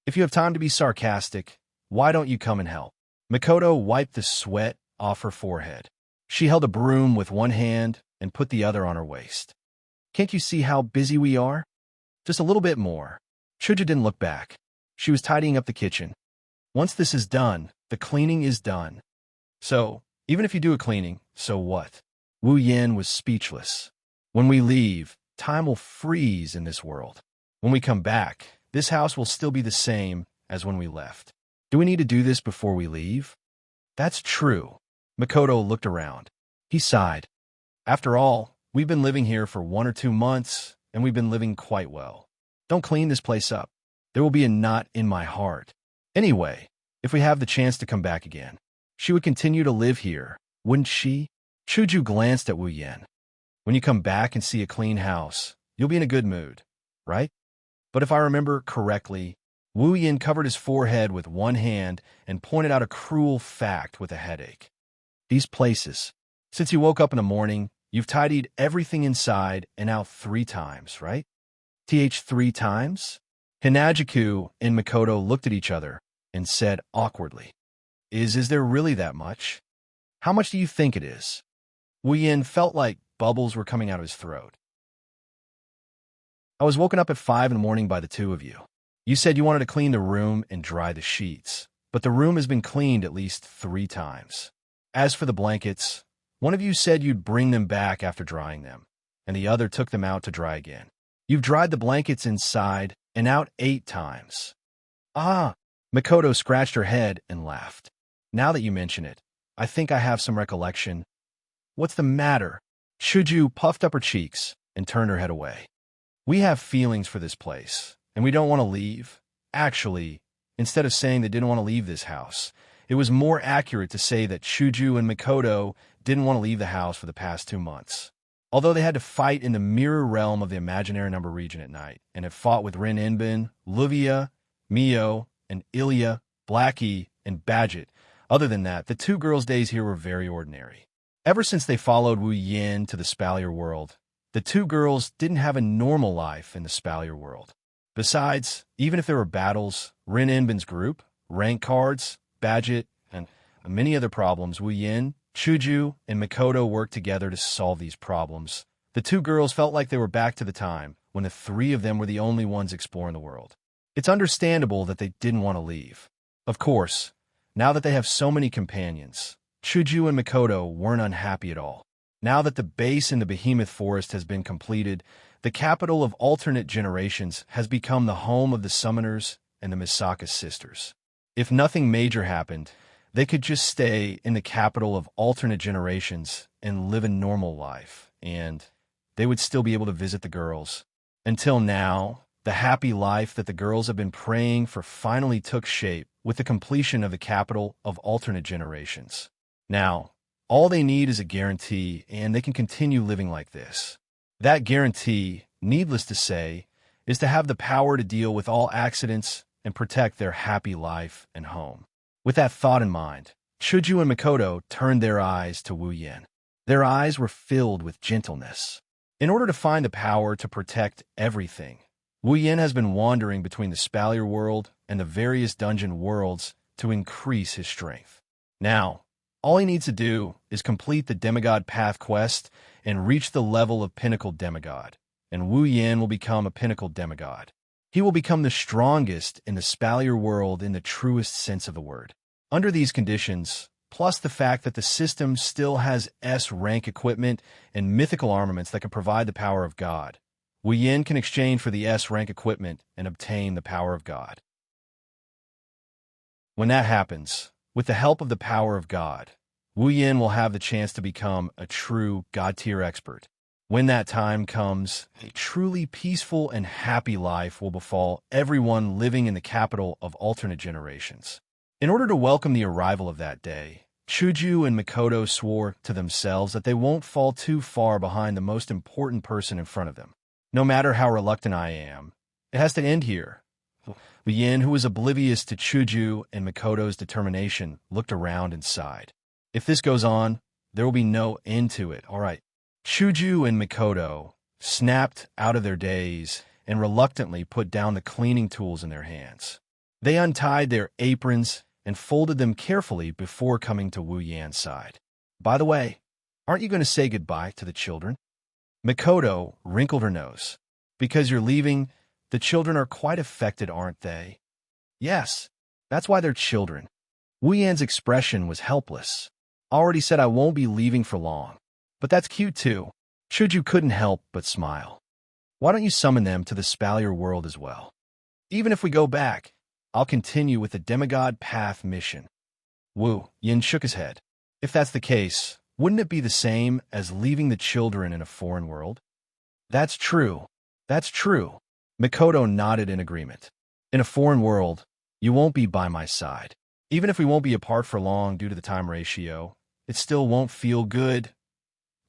If you have time to be sarcastic, why don't you come and help? Mikoto wiped the sweat off her forehead. She held a broom with one hand and put the other on her waist. Can't you see how busy we are? Just a little bit more. Chuja didn't look back. She was tidying up the kitchen. Once this is done, the cleaning is done. So, even if you do a cleaning, so what? Wu Yin was speechless. When we leave, time will freeze in this world. When we come back, this house will still be the same as when we left. Do we need to do this before we leave? That's true. Mikoto looked around. He sighed. After all, we've been living here for 1 or 2 months, and we've been living quite well. Don't clean this place up. There will be a knot in my heart. Anyway, if we have the chance to come back again, she would continue to live here, wouldn't she? Chuju glanced at Wu Yin. When you come back and see a clean house, you'll be in a good mood, right? But if I remember correctly, Wu Yin covered his forehead with one hand and pointed out a cruel fact with a headache. These places. Since you woke up in the morning, you've tidied everything inside and out 3 times, right? 3 times? Hinajiku and Mikoto looked at each other and said awkwardly, Is there really that much? How much do you think it is? Wu Yin felt like bubbles were coming out of his throat. I was woken up at 5 in the morning by the two of you. You said you wanted to clean the room and dry the sheets, but the room has been cleaned at least 3 times. As for the blankets, one of you said you'd bring them back after drying them, and the other took them out to dry again. You've dried the blankets inside and out 8 times. Ah! Mikoto scratched her head and laughed. Now that you mention it, I think I have some recollection. What's the matter? Chuju puffed up her cheeks and turned her head away. We have feelings for this place, and we don't want to leave. Actually, instead of saying they didn't want to leave this house, it was more accurate to say that Chuju and Mikoto didn't want to leave the house for the past 2 months. Although they had to fight in the mirror realm of the imaginary number region at night, and have fought with Rin Inbin, Luvia, Mio, and Ilya, Blackie, and Badget, other than that, the 2 girls' days here were very ordinary. Ever since they followed Wu Yin to the Spalier world, the 2 girls didn't have a normal life in the Spalier world. Besides, even if there were battles, Rin Inbin's group, rank cards, Badget, and many other problems, Wu Yin, Chuju, and Mikoto worked together to solve these problems. The 2 girls felt like they were back to the time when the 3 of them were the only ones exploring the world. It's understandable that they didn't want to leave. Of course, now that they have so many companions, Chuju and Mikoto weren't unhappy at all. Now that the base in the Behemoth Forest has been completed, the capital of alternate generations has become the home of the Summoners and the Misaka sisters. If nothing major happened, they could just stay in the capital of alternate generations and live a normal life, and they would still be able to visit the girls. Until now, the happy life that the girls have been praying for finally took shape with the completion of the capital of alternate generations. Now, all they need is a guarantee, and they can continue living like this. That guarantee, needless to say, is to have the power to deal with all accidents and protect their happy life and home. With that thought in mind, Chuju and Mikoto turned their eyes to Wu Yin. Their eyes were filled with gentleness. In order to find the power to protect everything, Wu Yin has been wandering between the Spalier world and the various dungeon worlds to increase his strength. Now, all he needs to do is complete the Demigod Path quest and reach the level of Pinnacle Demigod, and Wu Yin will become a Pinnacle Demigod. He will become the strongest in the Spalier world in the truest sense of the word. Under these conditions, plus the fact that the system still has S-rank equipment and mythical armaments that can provide the power of God, Wu Yin can exchange for the S-rank equipment and obtain the power of God. When that happens, with the help of the power of God, Wu Yin will have the chance to become a true God-tier expert. When that time comes, a truly peaceful and happy life will befall everyone living in the capital of alternate generations. In order to welcome the arrival of that day, Chuju and Mikoto swore to themselves that they won't fall too far behind the most important person in front of them. No matter how reluctant I am, it has to end here. Yin, who was oblivious to Chuju and Mikoto's determination, looked around and sighed. If this goes on, there will be no end to it. All right. Chuju and Mikoto snapped out of their daze and reluctantly put down the cleaning tools in their hands. They untied their aprons and folded them carefully before coming to Wu Yan's side. By the way, aren't you going to say goodbye to the children? Mikoto wrinkled her nose. Because you're leaving, the children are quite affected, aren't they? Yes, that's why they're children. Wu Yan's expression was helpless. I already said I won't be leaving for long. But that's cute too. Chuju couldn't help but smile. Why don't you summon them to the Spalier world as well? Even if we go back, I'll continue with the Demigod Path mission. Wu Yin shook his head. If that's the case, wouldn't it be the same as leaving the children in a foreign world? That's true. That's true. Mikoto nodded in agreement. In a foreign world, you won't be by my side. Even if we won't be apart for long due to the time ratio, it still won't feel good.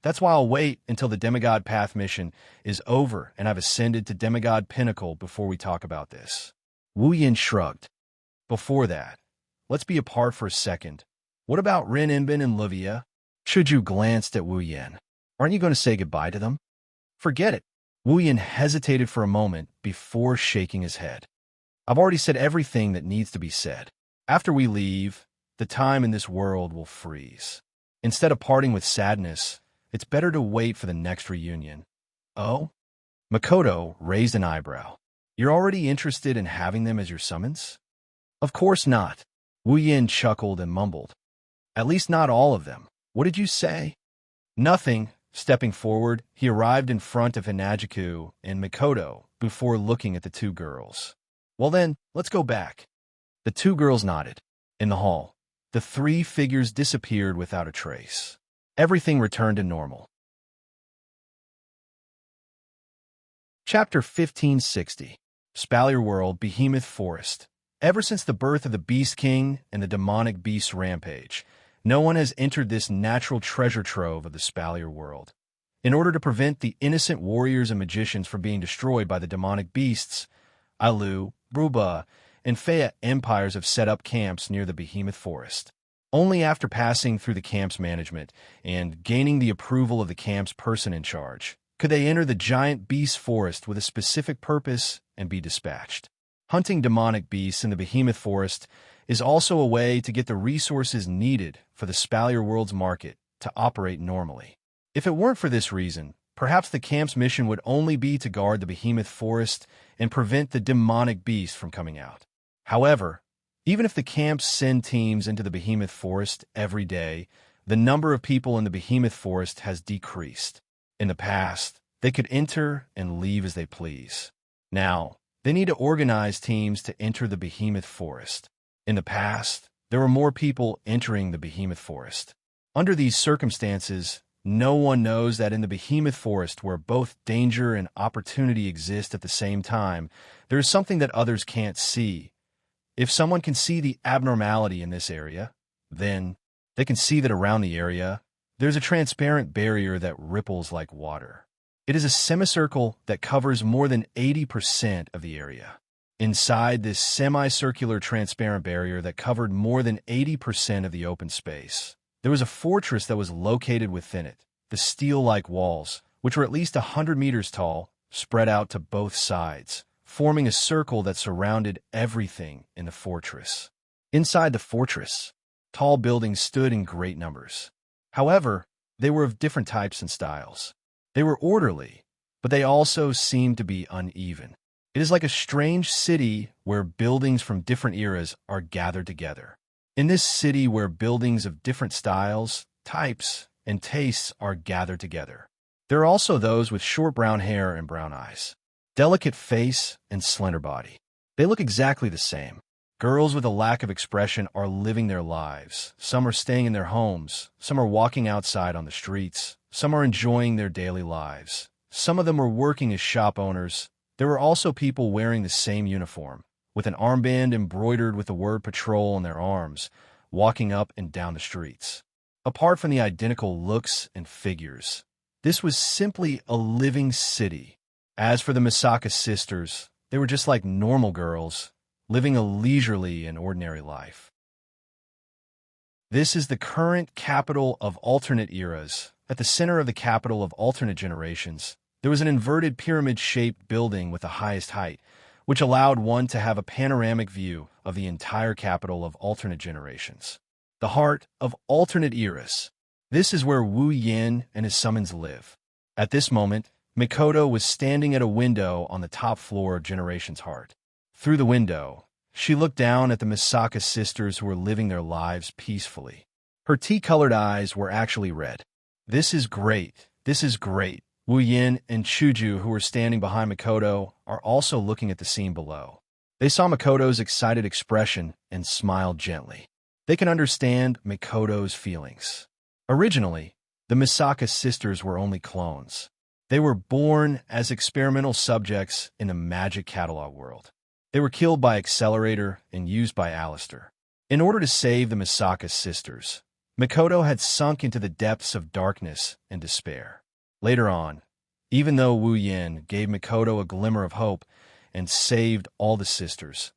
That's why I'll wait until the Demigod Path mission is over and I've ascended to Demigod Pinnacle before we talk about this. Wu Yin shrugged. Before that, let's be apart for a second. What about Rin Inbin and Livia? Chuju glanced at Wu Yin. Aren't you going to say goodbye to them? Forget it. Wu Yin hesitated for a moment before shaking his head. I've already said everything that needs to be said. After we leave, the time in this world will freeze. Instead of parting with sadness, it's better to wait for the next reunion. Oh? Mikoto raised an eyebrow. You're already interested in having them as your summons? Of course not. Wu Yin chuckled and mumbled. At least not all of them. What did you say? Nothing. Stepping forward, he arrived in front of Hanajiku and Mikoto before looking at the two girls. Well then, let's go back. The two girls nodded. In the hall, the three figures disappeared without a trace. Everything returned to normal. Chapter 1560. Spalier World, Behemoth Forest. Ever since the birth of the Beast King and the demonic beast rampage, no one has entered this natural treasure trove of the Spalier World. In order to prevent the innocent warriors and magicians from being destroyed by the demonic beasts, Alu, Bruba, and Fea empires have set up camps near the Behemoth Forest. Only after passing through the camp's management and gaining the approval of the camp's person in charge could they enter the giant beast forest with a specific purpose and be dispatched. Hunting demonic beasts in the Behemoth Forest is also a way to get the resources needed for the Spalier World's market to operate normally. If it weren't for this reason, perhaps the camp's mission would only be to guard the Behemoth Forest and prevent the demonic beast from coming out. However, even if the camps send teams into the Behemoth Forest every day, the number of people in the Behemoth Forest has decreased. In the past, they could enter and leave as they please. Now, they need to organize teams to enter the Behemoth Forest. In the past, there were more people entering the Behemoth Forest. Under these circumstances, no one knows that in the Behemoth Forest, where both danger and opportunity exist at the same time, there is something that others can't see. If someone can see the abnormality in this area, then they can see that around the area, there's a transparent barrier that ripples like water. It is a semicircle that covers more than 80% of the area. Inside this semicircular transparent barrier that covered more than 80% of the open space, there was a fortress that was located within it. The steel-like walls, which were at least 100 meters tall, spread out to both sides, forming a circle that surrounded everything in the fortress. Inside the fortress, tall buildings stood in great numbers. However, they were of different types and styles. They were orderly, but they also seemed to be uneven. It is like a strange city where buildings from different eras are gathered together. In this city where buildings of different styles, types, and tastes are gathered together, there are also those with short brown hair and brown eyes, delicate face, and slender body. They look exactly the same. Girls with a lack of expression are living their lives. Some are staying in their homes. Some are walking outside on the streets. Some are enjoying their daily lives. Some of them were working as shop owners. There were also people wearing the same uniform, with an armband embroidered with the word patrol on their arms, walking up and down the streets. Apart from the identical looks and figures, this was simply a living city. As for the Misaka sisters, they were just like normal girls, living a leisurely and ordinary life. This is the current capital of alternate eras. At the center of the capital of alternate generations, there was an inverted pyramid-shaped building with the highest height, which allowed one to have a panoramic view of the entire capital of alternate generations. The heart of alternate eras. This is where Wu Yin and his summons live. At this moment, Mikoto was standing at a window on the top floor of Generation's heart. Through the window, she looked down at the Misaka sisters who were living their lives peacefully. Her tea-colored eyes were actually red. This is great. This is great. Wu Yin and Chuju, who were standing behind Mikoto, are also looking at the scene below. They saw Mikoto's excited expression and smiled gently. They can understand Mikoto's feelings. Originally, the Misaka sisters were only clones. They were born as experimental subjects in the Magic Catalog world. They were killed by Accelerator and used by Alistair. In order to save the Misaka sisters, Mikoto had sunk into the depths of darkness and despair. Later on, even though Wu Yin gave Mikoto a glimmer of hope and saved all the sisters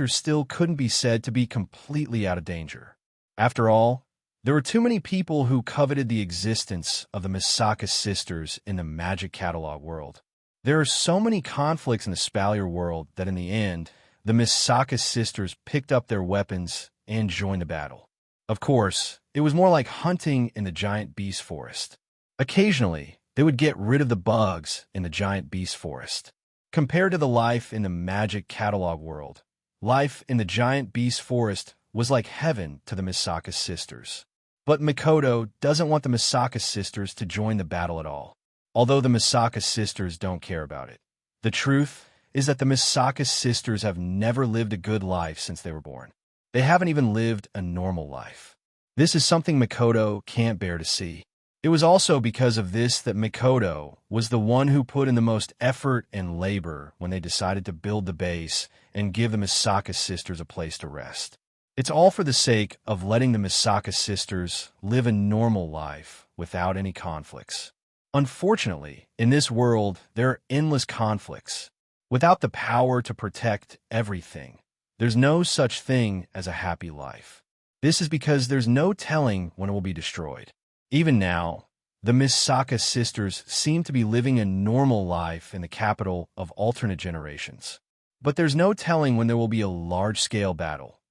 still couldn't be said to be completely out of danger. After all, there were too many people who coveted the existence of the Misaka sisters in the Magic Catalog world. There are so many conflicts in the Spalier world that in the end, the Misaka sisters picked up their weapons and joined the battle. Of course, it was more like hunting in the giant beast forest. Occasionally, they would get rid of the bugs in the giant beast forest. Compared to the life in the Magic Catalog world, life in the giant beast forest was like heaven to the Misaka sisters. But Mikoto doesn't want the Misaka sisters to join the battle at all, although the Misaka sisters don't care about it. The truth is that the Misaka sisters have never lived a good life since they were born. They haven't even lived a normal life. This is something Mikoto can't bear to see. It was also because of this that Mikoto was the one who put in the most effort and labor when they decided to build the base and give the Misaka sisters a place to rest. It's all for the sake of letting the Misaka sisters live a normal life without any conflicts. Unfortunately, in this world, there are endless conflicts. Without the power to protect everything, there's no such thing as a happy life. This is because there's no telling when it will be destroyed. Even now, the Misaka sisters seem to be living a normal life in the capital of alternate generations. But there's no telling when there will be a large-scale battle.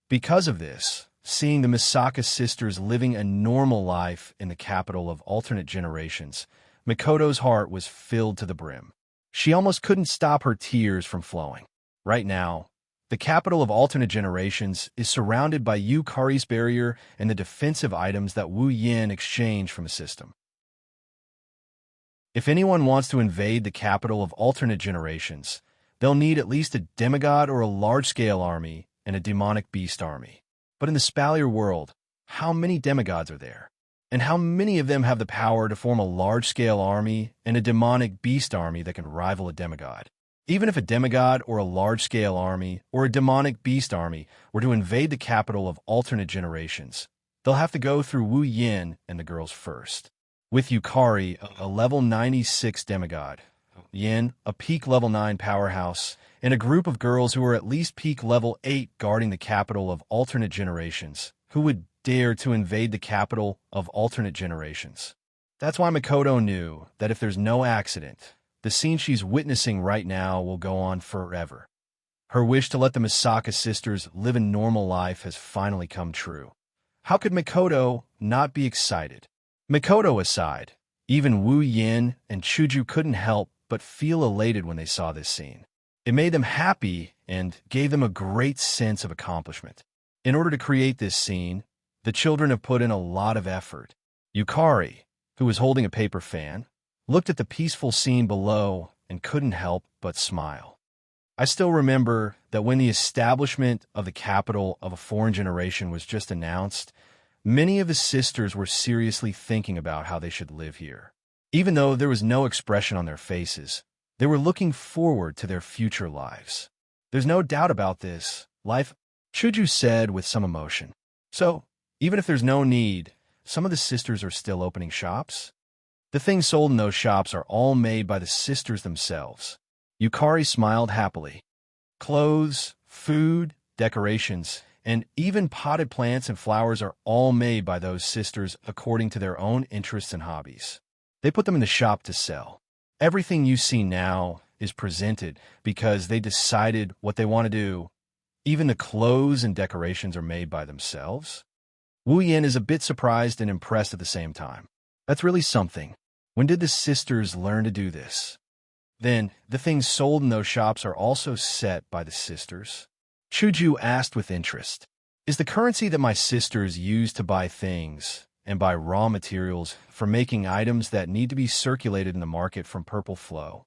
Because of this, seeing the Misaka sisters living a normal life in the capital of alternate generations, Mikoto's heart was filled to the brim. She almost couldn't stop her tears from flowing. Right now, the capital of alternate generations is surrounded by Yukari's barrier and the defensive items that Wu Yin exchanged from the system. If anyone wants to invade the capital of alternate generations, they'll need at least a demigod or a large-scale army and a demonic beast army. But in the Spalier world, how many demigods are there? And how many of them have the power to form a large-scale army and a demonic beast army that can rival a demigod? Even if a demigod or a large-scale army or a demonic beast army were to invade the capital of alternate generations, they'll have to go through Wu Yin and the girls first. With Yukari, a level 96 demigod, Yin, a peak level 9 powerhouse, and a group of girls who are at least peak level 8 guarding the capital of alternate generations, who would dare to invade the capital of alternate generations. That's why Mikoto knew that if there's no accident, the scene she's witnessing right now will go on forever. Her wish to let the Misaka sisters live a normal life has finally come true. How could Mikoto not be excited? Mikoto aside, even Wu Yin and Chuju couldn't help but feel elated when they saw this scene. It made them happy and gave them a great sense of accomplishment. In order to create this scene, the children have put in a lot of effort. Yukari, who was holding a paper fan, looked at the peaceful scene below and couldn't help but smile. I still remember that when the establishment of the capital of a foreign generation was just announced, Many of the sisters were seriously thinking about how they should live here. Even though there was no expression on their faces, they were looking forward to their future lives. There's no doubt about this. Life, Chuju said with some emotion. So, even if there's no need, some of the sisters are still opening shops? The things sold in those shops are all made by the sisters themselves. Yukari smiled happily. Clothes, food, decorations, and even potted plants and flowers are all made by those sisters according to their own interests and hobbies. They put them in the shop to sell. Everything you see now is presented because they decided what they want to do. Even the clothes and decorations are made by themselves. Wu Yin is a bit surprised and impressed at the same time. That's really something. When did the sisters learn to do this? Then, the things sold in those shops are also set by the sisters? Chuju asked with interest. Is the currency that my sisters use to buy things and buy raw materials for making items that need to be circulated in the market from Purple Flow?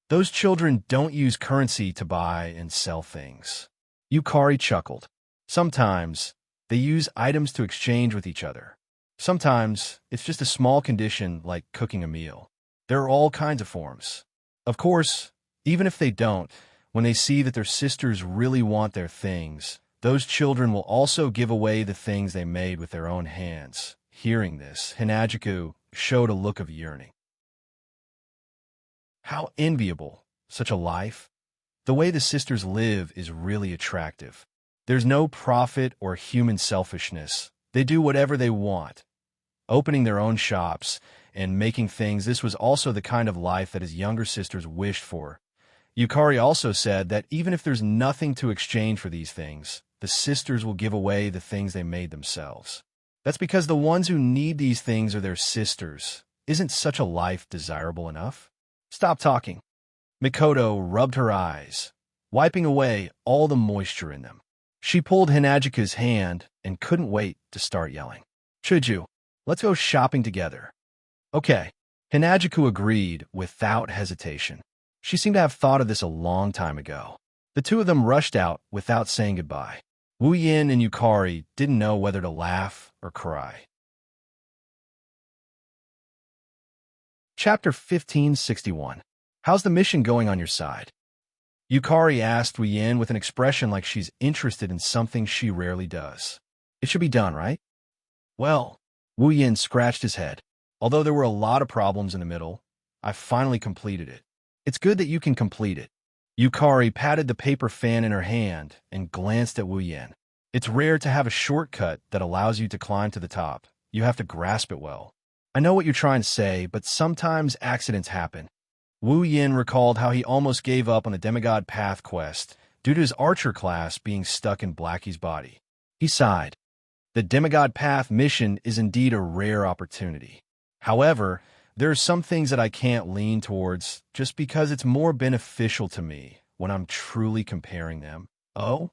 Those children don't use currency to buy and sell things. Yukari chuckled. Sometimes, they use items to exchange with each other. Sometimes, it's just a small condition like cooking a meal. There are all kinds of forms. Of course, even if they don't, when they see that their sisters really want their things, those children will also give away the things they made with their own hands. Hearing this, Hinajiku showed a look of yearning. How enviable, such a life. The way the sisters live is really attractive. There's no profit or human selfishness. They do whatever they want. Opening their own shops and making things, this was also the kind of life that his younger sisters wished for. Yukari also said that even if there's nothing to exchange for these things, the sisters will give away the things they made themselves. That's because the ones who need these things are their sisters. Isn't such a life desirable enough? Stop talking. Mikoto rubbed her eyes, wiping away all the moisture in them. She pulled Hinajika's hand and couldn't wait to start yelling. Chuju, let's go shopping together. Okay. Hinajiku agreed without hesitation. She seemed to have thought of this a long time ago. The two of them rushed out without saying goodbye. Wu Yin and Yukari didn't know whether to laugh or cry. Chapter 1561. How's the mission going on your side? Yukari asked Wu Yin with an expression like she's interested in something she rarely does. It should be done, right? Well, Wu Yin scratched his head. Although there were a lot of problems in the middle, I finally completed it. It's good that you can complete it. Yukari patted the paper fan in her hand and glanced at Wu Yin. It's rare to have a shortcut that allows you to climb to the top. You have to grasp it well. I know what you're trying to say, but sometimes accidents happen. Wu Yin recalled how he almost gave up on the Demigod Path quest due to his archer class being stuck in Blackie's body. He sighed. The Demigod Path mission is indeed a rare opportunity. However, there are some things that I can't lean towards just because it's more beneficial to me when I'm truly comparing them. Oh?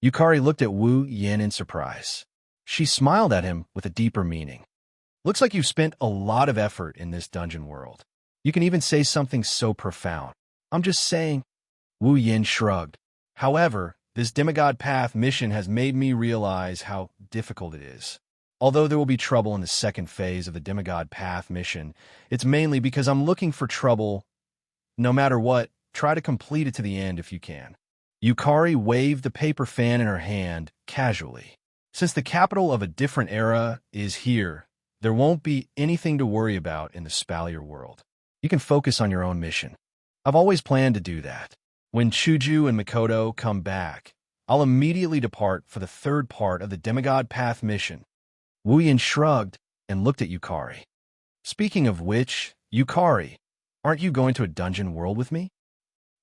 Yukari looked at Wu Yin in surprise. She smiled at him with a deeper meaning. Looks like you've spent a lot of effort in this dungeon world. You can even say something so profound. I'm just saying. Wu Yin shrugged. However, this Demigod Path mission has made me realize how difficult it is. Although there will be trouble in the second phase of the Demigod Path mission, it's mainly because I'm looking for trouble. No matter what, try to complete it to the end if you can. Yukari waved the paper fan in her hand casually. Since the capital of a different era is here, there won't be anything to worry about in the Spalier world. You can focus on your own mission. I've always planned to do that. When Chuju and Mikoto come back, I'll immediately depart for the third part of the Demigod Path mission. Wu Yin shrugged and looked at Yukari. Speaking of which, Yukari, aren't you going to a dungeon world with me?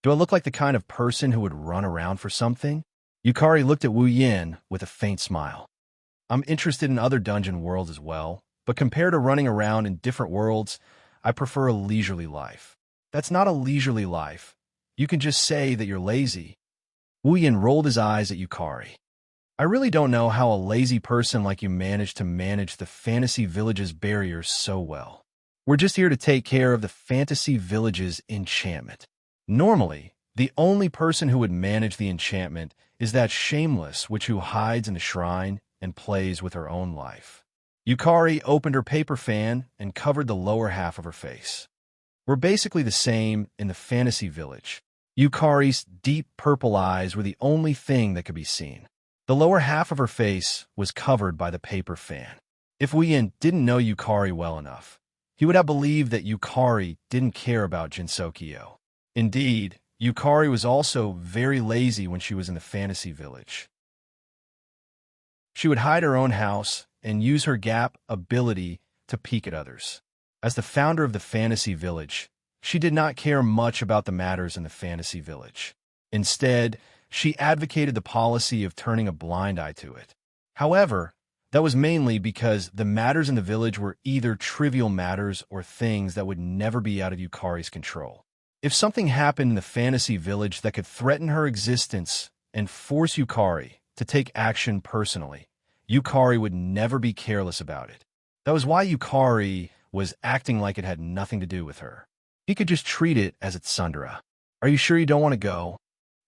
Do I look like the kind of person who would run around for something? Yukari looked at Wu Yin with a faint smile. I'm interested in other dungeon worlds as well, but compared to running around in different worlds, I prefer a leisurely life. That's not a leisurely life. You can just say that you're lazy. Wu Yin rolled his eyes at Yukari. I really don't know how a lazy person like you managed to manage the Fantasy Village's barriers so well. We're just here to take care of the Fantasy Village's enchantment. Normally, the only person who would manage the enchantment is that Shameless witch who hides in the shrine and plays with her own life. Yukari opened her paper fan and covered the lower half of her face. We're basically the same in the fantasy village. Yukari's deep purple eyes were the only thing that could be seen. The lower half of her face was covered by the paper fan. If Woo-Yin didn't know Yukari well enough, he would have believed that Yukari didn't care about Jinsokyo. Indeed, Yukari was also very lazy when she was in the fantasy village. She would hide her own house and use her gap ability to peek at others. As the founder of the fantasy village, she did not care much about the matters in the fantasy village. Instead, she advocated the policy of turning a blind eye to it. However, that was mainly because the matters in the village were either trivial matters or things that would never be out of Yukari's control. If something happened in the fantasy village that could threaten her existence and force Yukari to take action personally, Yukari would never be careless about it. That was why Yukari was acting like it had nothing to do with her. He could just treat it as its tsundere. Are you sure you don't want to go?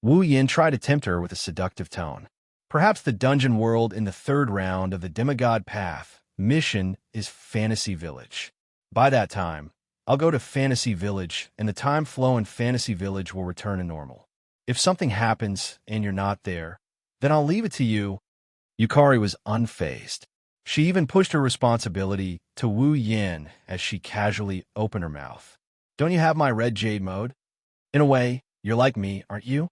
Woo-Yin tried to tempt her with a seductive tone. Perhaps the dungeon world in the third round of the Demigod Path mission is Fantasy Village. By that time, I'll go to Fantasy Village, and the time flow in Fantasy Village will return to normal. If something happens and you're not there, then I'll leave it to you. Yukari was unfazed. She even pushed her responsibility to Woo-Yin as she casually opened her mouth. Don't you have my red jade mode? In a way, you're like me, aren't you?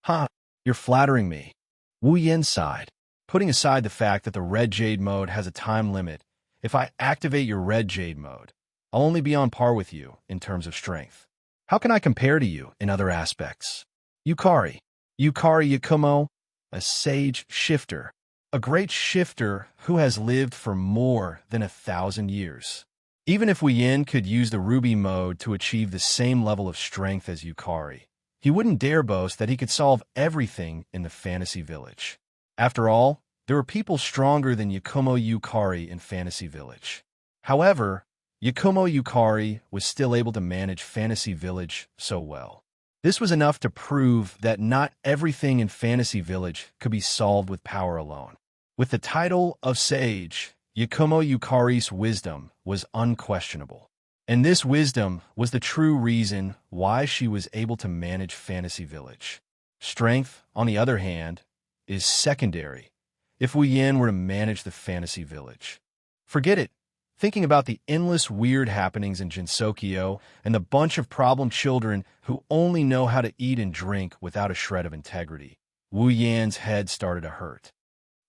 Ha, you're flattering me. Woo-Yin sighed. Putting aside the fact that the red jade mode has a time limit, if I activate your red jade mode, I'll only be on par with you in terms of strength. How can I compare to you in other aspects? Yukari Yakumo, a sage shifter, a great shifter who has lived for more than 1,000 years. Even if Woo-Yin could use the ruby mode to achieve the same level of strength as Yukari, he wouldn't dare boast that he could solve everything in the fantasy village. After all, there were people stronger than Yakumo Yukari in Fantasy Village. However, Yakumo Yukari was still able to manage Fantasy Village so well. This was enough to prove that not everything in Fantasy Village could be solved with power alone. With the title of Sage, Yakumo Yukari's wisdom was unquestionable. And this wisdom was the true reason why she was able to manage Fantasy Village. Strength, on the other hand, is secondary if Woo-Yin were to manage the Fantasy Village. Forget it. Thinking about the endless weird happenings in Jinsokyo and the bunch of problem children who only know how to eat and drink without a shred of integrity, Woo-Yin's head started to hurt.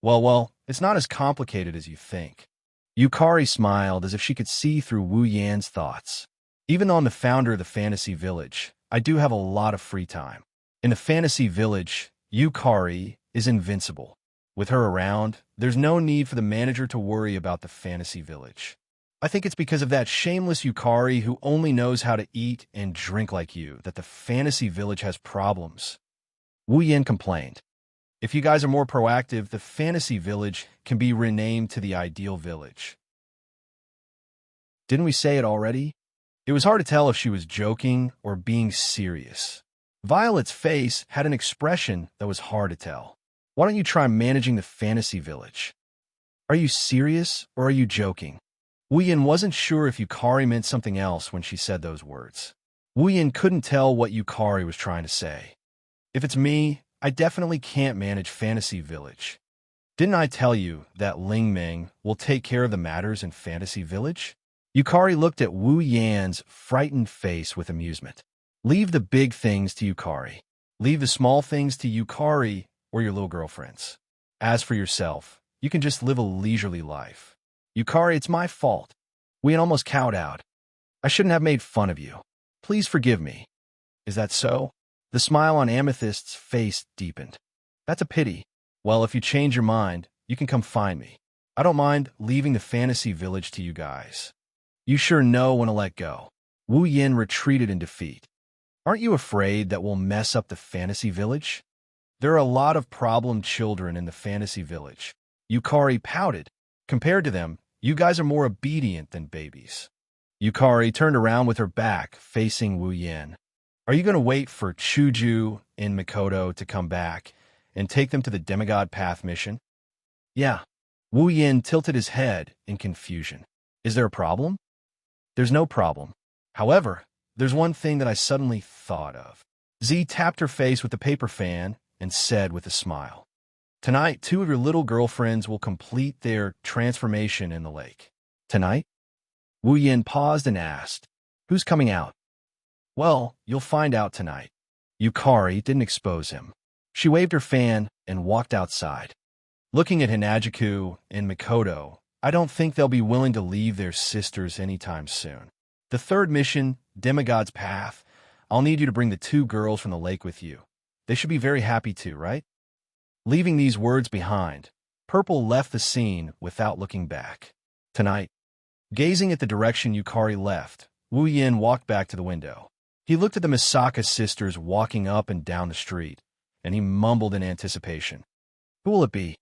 Well, it's not as complicated as you think. Yukari smiled as if she could see through Woo-Yin's thoughts. Even though I'm the founder of the Fantasy Village, I do have a lot of free time. In the Fantasy Village, Yukari is invincible. With her around, there's no need for the manager to worry about the Fantasy Village. I think it's because of that shameless Yukari who only knows how to eat and drink like you that the Fantasy Village has problems. Woo-Yin complained. If you guys are more proactive, the Fantasy Village can be renamed to the Ideal Village. Didn't we say it already? It was hard to tell if she was joking or being serious. Violet's face had an expression that was hard to tell. Why don't you try managing the Fantasy Village? Are you serious or are you joking? Woo-Yin wasn't sure if Yukari meant something else when she said those words. Woo-Yin couldn't tell what Yukari was trying to say. If it's me, I definitely can't manage Fantasy Village. Didn't I tell you that Ling Ming will take care of the matters in Fantasy Village? Yukari looked at Woo-Yan's frightened face with amusement. Leave the big things to Yukari. Leave the small things to Yukari or your little girlfriends. As for yourself, you can just live a leisurely life. Yukari, it's my fault. We had almost cowed out. I shouldn't have made fun of you. Please forgive me. Is that so? The smile on Amethyst's face deepened. That's a pity. Well, if you change your mind, you can come find me. I don't mind leaving the Fantasy Village to you guys. You sure know when to let go. Woo-Yin retreated in defeat. Aren't you afraid that we'll mess up the Fantasy Village? There are a lot of problem children in the Fantasy Village. Yukari pouted. Compared to them, you guys are more obedient than babies. Yukari turned around with her back, facing Woo-Yin. Are you going to wait for Chuju and Mikoto to come back and take them to the Demigod Path mission? Yeah, Wu Yin tilted his head in confusion. Is there a problem? There's no problem. However, there's one thing that I suddenly thought of. Z tapped her face with the paper fan and said with a smile, "Tonight, 2 of your little girlfriends will complete their transformation in the lake." Tonight? Wu Yin paused and asked, "Who's coming out?" "Well, you'll find out tonight." Yukari didn't expose him. She waved her fan and walked outside. Looking at Hinajiku and Mikoto, I don't think they'll be willing to leave their sisters anytime soon. The third mission, Demigod's Path, I'll need you to bring the 2 girls from the lake with you. They should be very happy to, right? Leaving these words behind, Purple left the scene without looking back. Tonight, gazing at the direction Yukari left, Wu Yin walked back to the window. He looked at the Misaka sisters walking up and down the street, and he mumbled in anticipation. Who will it be?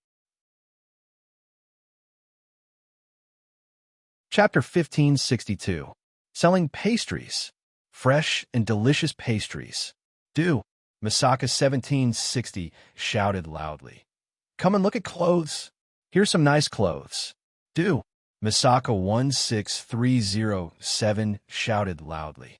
Chapter 1562. Selling pastries. Fresh and delicious pastries. Do. Misaka 1760 shouted loudly. Come and look at clothes. Here's some nice clothes. Do. Misaka 16307 shouted loudly.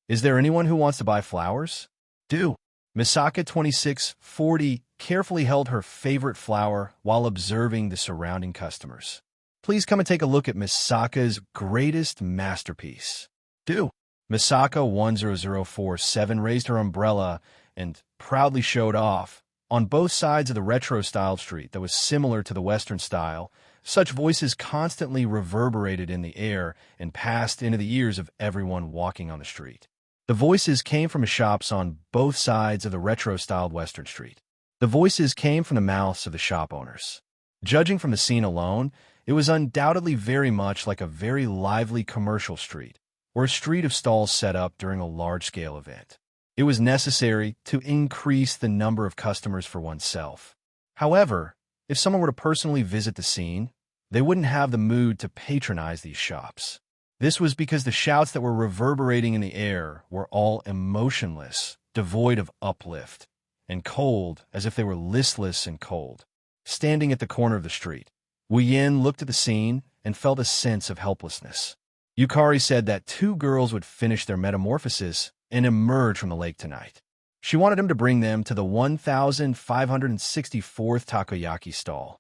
Is there anyone who wants to buy flowers? Do. Misaka 2640 carefully held her favorite flower while observing the surrounding customers. Please come and take a look at Misaka's greatest masterpiece. Do. Misaka 10047 raised her umbrella and proudly showed off. On both sides of the retro-styled street that was similar to the Western style, such voices constantly reverberated in the air and passed into the ears of everyone walking on the street. The voices came from shops on both sides of the retro-styled Western street. The voices came from the mouths of the shop owners. Judging from the scene alone, it was undoubtedly very much like a very lively commercial street, or a street of stalls set up during a large-scale event. It was necessary to increase the number of customers for oneself. However, if someone were to personally visit the scene, they wouldn't have the mood to patronize these shops. This was because the shouts that were reverberating in the air were all emotionless, devoid of uplift, and cold as if they were listless and cold. Standing at the corner of the street, Wu Yin looked at the scene and felt a sense of helplessness. Yukari said that 2 girls would finish their metamorphosis and emerge from the lake tonight. She wanted him to bring them to the 1564th takoyaki stall.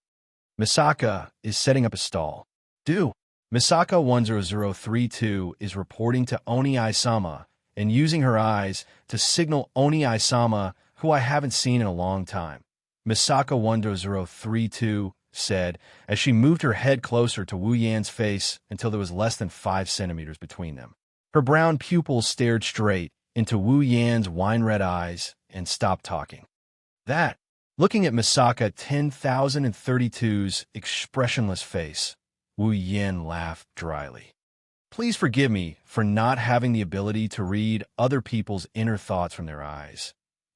Misaka is setting up a stall. Do. Misaka 10032 is reporting to Oni-sama and using her eyes to signal Oni-sama, who I haven't seen in a long time. Misaka 10032 said as she moved her head closer to Wu Yan's face until there was less than 5 centimeters between them. Her brown pupils stared straight into Wu Yan's wine-red eyes and stopped talking. That, looking at Misaka 10,032's expressionless face, Wu Yin laughed dryly. Please forgive me for not having the ability to read other people's inner thoughts from their eyes.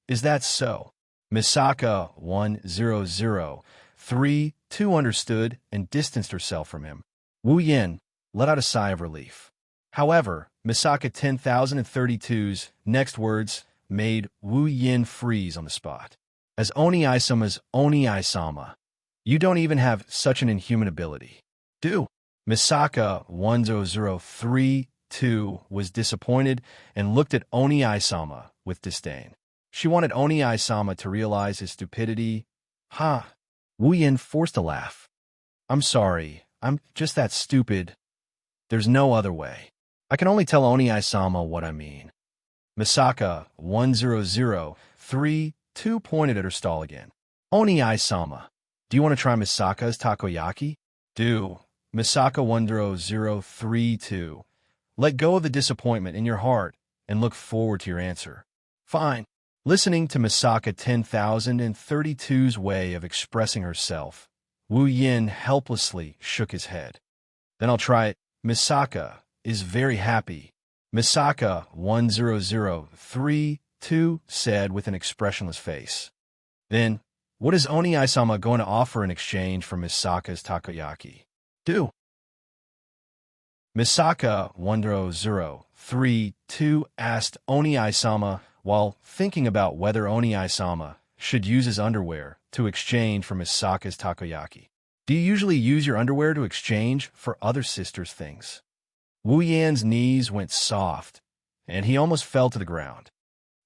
Is that so? Misaka 10032 understood and distanced herself from him. Wu Yin let out a sigh of relief. However, Misaka 10,032's next words made Wu Yin freeze on the spot. As Oni-sama's Oni-sama, you don't even have such an inhuman ability. Do. Misaka 1032 was disappointed and looked at Oni-sama with disdain. She wanted Oni-sama to realize his stupidity. Ha! Wu Yin forced a laugh. I'm sorry, I'm just that stupid. There's no other way. I can only tell Oni-sama what I mean. Misaka 1032 pointed at her stall again. Oni-sama, do you want to try Misaka's takoyaki? Do. Misaka 1032. Let go of the disappointment in your heart and look forward to your answer. Fine. Listening to Misaka 10,032's way of expressing herself, Wu Yin helplessly shook his head. Then I'll try it. Misaka is very happy. Misaka 1032 said with an expressionless face. Then, what is Oni-sama going to offer in exchange for Misaka's takoyaki? Do. Misaka 1032 asked Oni-sama while thinking about whether Oni-sama should use his underwear to exchange for Misaka's takoyaki. Do you usually use your underwear to exchange for other sisters' things? Wu Yan's knees went soft, and he almost fell to the ground.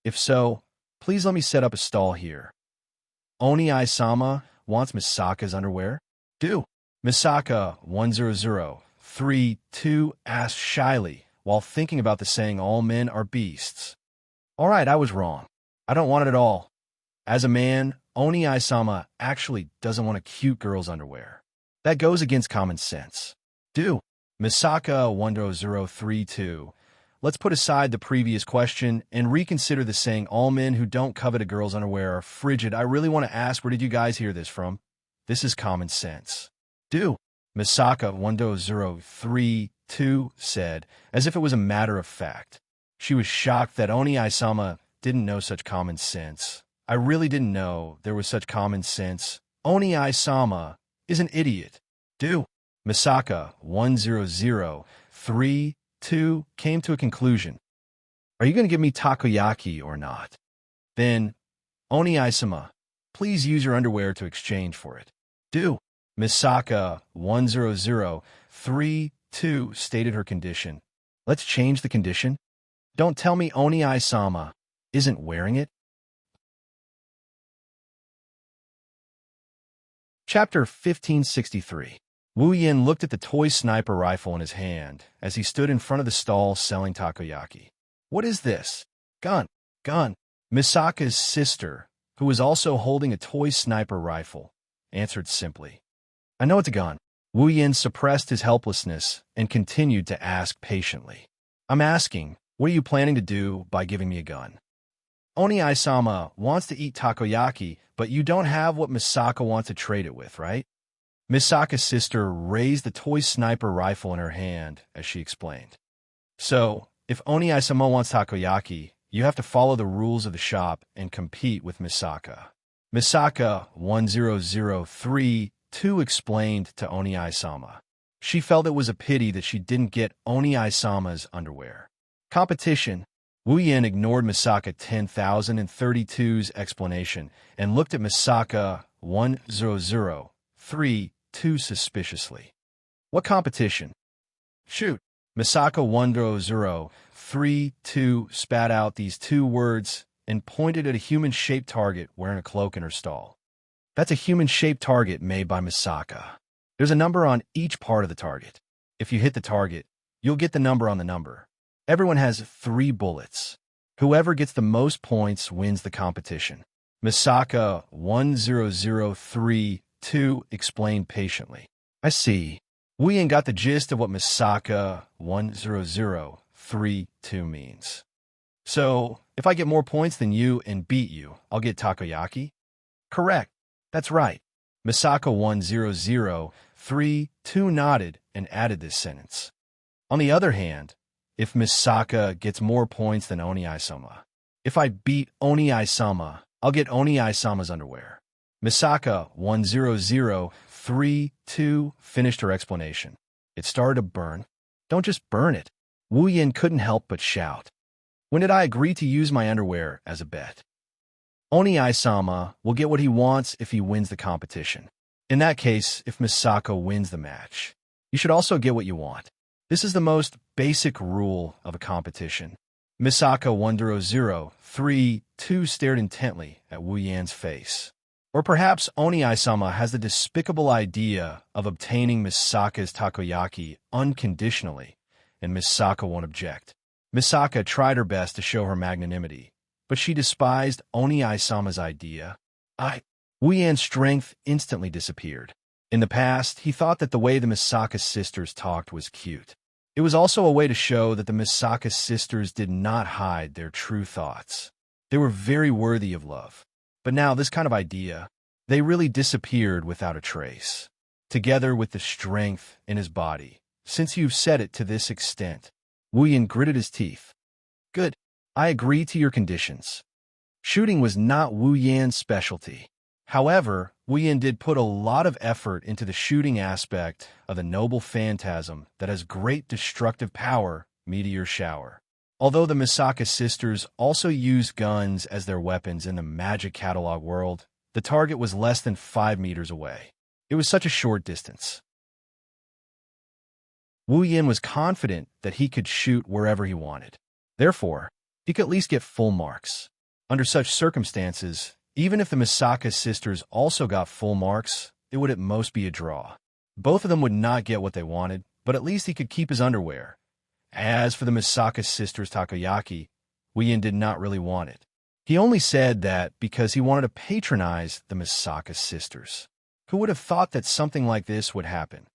If so, please let me set up a stall here. Oni-sama wants Misaka's underwear? Do. Misaka 10032 asked shyly while thinking about the saying all men are beasts. All right, I was wrong. I don't want it at all. As a man, Oni-sama actually doesn't want a cute girl's underwear. That goes against common sense. Do. Misaka 10032. Let's put aside the previous question and reconsider the saying all men who don't covet a girl's underwear are frigid. I really want to ask, where did you guys hear this from? This is common sense. Do. Misaka 10032 said, as if it was a matter of fact. She was shocked that Oni-sama didn't know such common sense. I really didn't know there was such common sense. Oni-sama is an idiot. Do. Misaka 10032 came to a conclusion. Are you going to give me takoyaki or not? Then, Oni-sama, please use your underwear to exchange for it. Do. Misaka 10032 stated her condition. Let's change the condition. Don't tell me Oni-sama isn't wearing it. Chapter 1563. Wu Yin looked at the toy sniper rifle in his hand as he stood in front of the stall selling takoyaki. What is this? Gun. Gun. Misaka's sister, who was also holding a toy sniper rifle, answered simply. I know it's a gun. Wu Yin suppressed his helplessness and continued to ask patiently. I'm asking, what are you planning to do by giving me a gun? Oni-sama wants to eat takoyaki, but you don't have what Misaka wants to trade it with, right? Misaka's sister raised the toy sniper rifle in her hand as she explained. So, if Oni-sama wants takoyaki, you have to follow the rules of the shop and compete with Misaka. Misaka 10032 explained to Oni-sama. She felt it was a pity that she didn't get Oni-sama's underwear. Competition. Wu Yin ignored Misaka 10,032's explanation and looked at Misaka 10032 suspiciously. What competition? Shoot. Misaka 10032 spat out these two words and pointed at a human-shaped target wearing a cloak in her stall. That's a human-shaped target made by Misaka. There's a number on each part of the target. If you hit the target, you'll get the number on the number. Everyone has 3 bullets. Whoever gets the most points wins the competition. Misaka 10032 explained patiently. I see. Wu Yin got the gist of what Misaka 10032 means. So, if I get more points than you and beat you, I'll get takoyaki? Correct. That's right. Misaka 10032 nodded and added this sentence. On the other hand, if Misaka gets more points than Oni-sama, if I beat Oni-sama, I'll get Oni-sama's underwear. Misaka 10032 finished her explanation. It started to burn. Don't just burn it. Wu Yin couldn't help but shout. When did I agree to use my underwear as a bet? Oni-sama will get what he wants if he wins the competition. In that case, if Misaka wins the match, you should also get what you want. This is the most basic rule of a competition. Misaka 10032 stared intently at Wu Yan's face. Or perhaps Oni-sama has the despicable idea of obtaining Misaka's takoyaki unconditionally, and Misaka won't object. Misaka tried her best to show her magnanimity, but she despised Oni-sama's idea. Wu Yan's strength instantly disappeared. In the past, he thought that the way the Misaka sisters talked was cute. It was also a way to show that the Misaka sisters did not hide their true thoughts. They were very worthy of love. But now this kind of idea, they really disappeared without a trace. Together with the strength in his body, since you've said it to this extent. Wu Yin gritted his teeth. Good. I agree to your conditions. Shooting was not Wu Yan's specialty. However, Wu Yin did put a lot of effort into the shooting aspect of the noble phantasm that has great destructive power, Meteor Shower. Although the Misaka sisters also used guns as their weapons in the magic catalog world, the target was less than 5 meters away. It was such a short distance. Wu Yin was confident that he could shoot wherever he wanted. Therefore, he could at least get full marks. Under such circumstances, even if the Misaka sisters also got full marks, it would at most be a draw. Both of them would not get what they wanted, but at least he could keep his underwear. As for the Misaka sisters' takoyaki, Wu Yin did not really want it. He only said that because he wanted to patronize the Misaka sisters. Who would have thought that something like this would happen?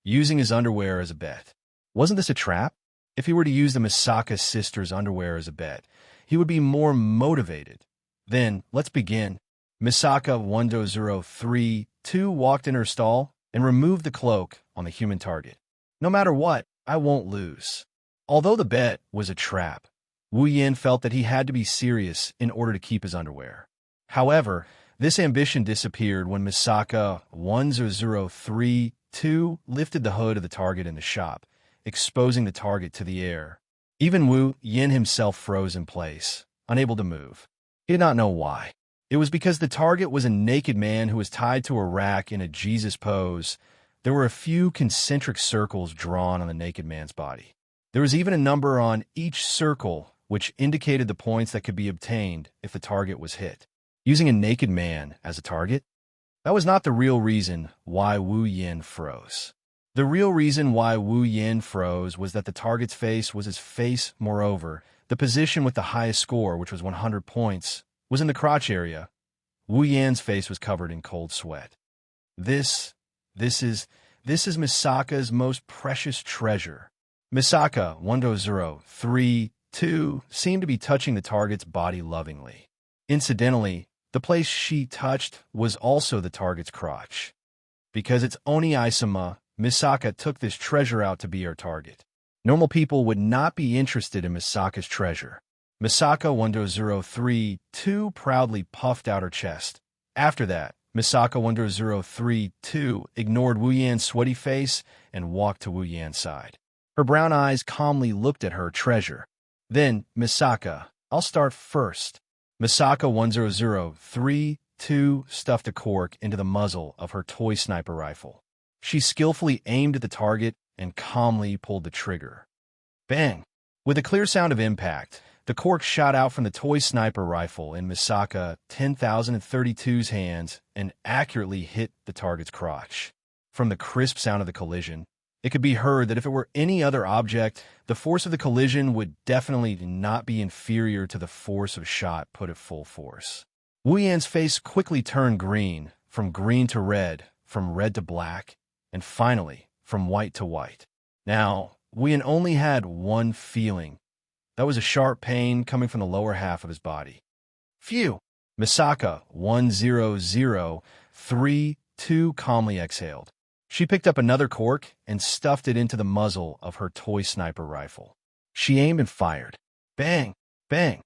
Using his underwear as a bet. Wasn't this a trap? If he were to use the Misaka sisters' underwear as a bet, he would be more motivated. Then, let's begin. Misaka 1032 walked in her stall and removed the cloak on the human target. No matter what, I won't lose. Although the bet was a trap, Wu Yin felt that he had to be serious in order to keep his underwear. However, this ambition disappeared when Misaka 1032 lifted the hood of the target in the shop, exposing the target to the air. Even Wu Yin himself froze in place, unable to move. He did not know why. It was because the target was a naked man who was tied to a rack in a Jesus pose. There were a few concentric circles drawn on the naked man's body. There was even a number on each circle which indicated the points that could be obtained if the target was hit. Using a naked man as a target? That was not the real reason why Wu Yin froze. The real reason why Wu Yin froze was that the target's face was his face. Moreover, the position with the highest score, which was 100 points, was in the crotch area. Wu Yin's face was covered in cold sweat. This is Misaka's most precious treasure. Misaka 1032 seemed to be touching the target's body lovingly. Incidentally, the place she touched was also the target's crotch. Because it's Oni-sama, Misaka took this treasure out to be her target. Normal people would not be interested in Misaka's treasure. Misaka 1032 proudly puffed out her chest. After that, Misaka 1032 ignored Wu Yan's sweaty face and walked to Wu Yan's side. Her brown eyes calmly looked at her treasure. Then, Misaka, I'll start first. Misaka 1032 stuffed a cork into the muzzle of her toy sniper rifle. She skillfully aimed at the target and calmly pulled the trigger. Bang! With a clear sound of impact, the cork shot out from the toy sniper rifle in Misaka 10,032's hands and accurately hit the target's crotch. From the crisp sound of the collision, it could be heard that if it were any other object, the force of the collision would definitely not be inferior to the force of shot put at full force. Wu Yan's face quickly turned green, from green to red, from red to black, and finally, from white to white. Now, Wu Yan only had one feeling. That was a sharp pain coming from the lower half of his body. Phew! Misaka 1032 calmly exhaled. She picked up another cork and stuffed it into the muzzle of her toy sniper rifle. She aimed and fired. Bang! Bang!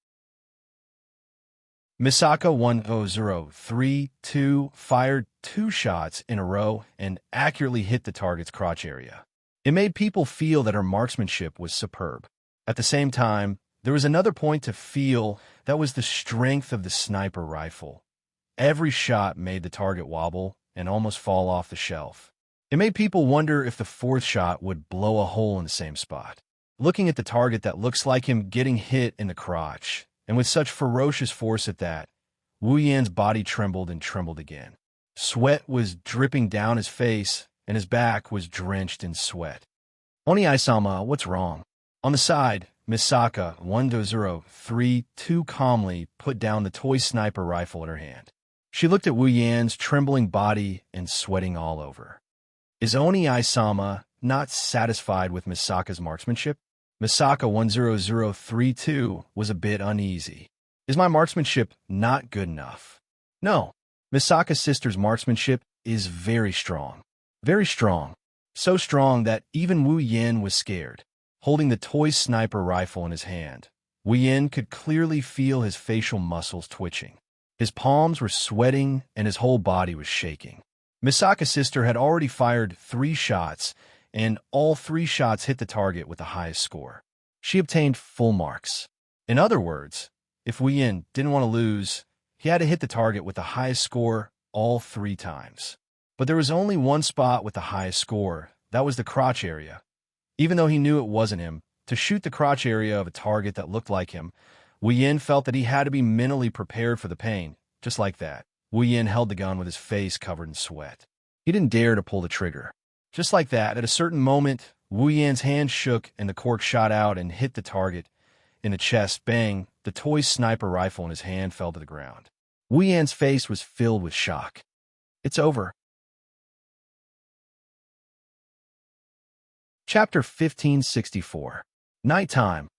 Misaka 1032 fired 2 shots in a row and accurately hit the target's crotch area. It made people feel that her marksmanship was superb. At the same time, there was another point to feel, that was the strength of the sniper rifle. Every shot made the target wobble and almost fall off the shelf. It made people wonder if the 4th shot would blow a hole in the same spot. Looking at the target that looks like him getting hit in the crotch, and with such ferocious force at that, Wu Yan's body trembled and trembled again. Sweat was dripping down his face, and his back was drenched in sweat. Oni-sama, what's wrong? On the side, Misaka 1032 calmly put down the toy sniper rifle in her hand. She looked at Wu Yan's trembling body and sweating all over. Is Oni-sama not satisfied with Misaka's marksmanship? Misaka 1032 was a bit uneasy. Is my marksmanship not good enough? No. Misaka's sister's marksmanship is very strong. Very strong. So strong that even Wu Yin was scared. Holding the toy sniper rifle in his hand, Wu Yin could clearly feel his facial muscles twitching. His palms were sweating and his whole body was shaking. Misaka's sister had already fired 3 shots, and all 3 shots hit the target with the highest score. She obtained full marks. In other words, if Wu Yin didn't want to lose, he had to hit the target with the highest score all 3 times. But there was only one spot with the highest score. That was the crotch area. Even though he knew it wasn't him, to shoot the crotch area of a target that looked like him, Wu Yin felt that he had to be mentally prepared for the pain. Just like that, Wu Yin held the gun with his face covered in sweat. He didn't dare to pull the trigger. Just like that, at a certain moment, Wu Yin's hand shook and the cork shot out and hit the target in the chest. Bang! The toy sniper rifle in his hand fell to the ground. Wu Yin's face was filled with shock. It's over. Chapter 1564. Nighttime.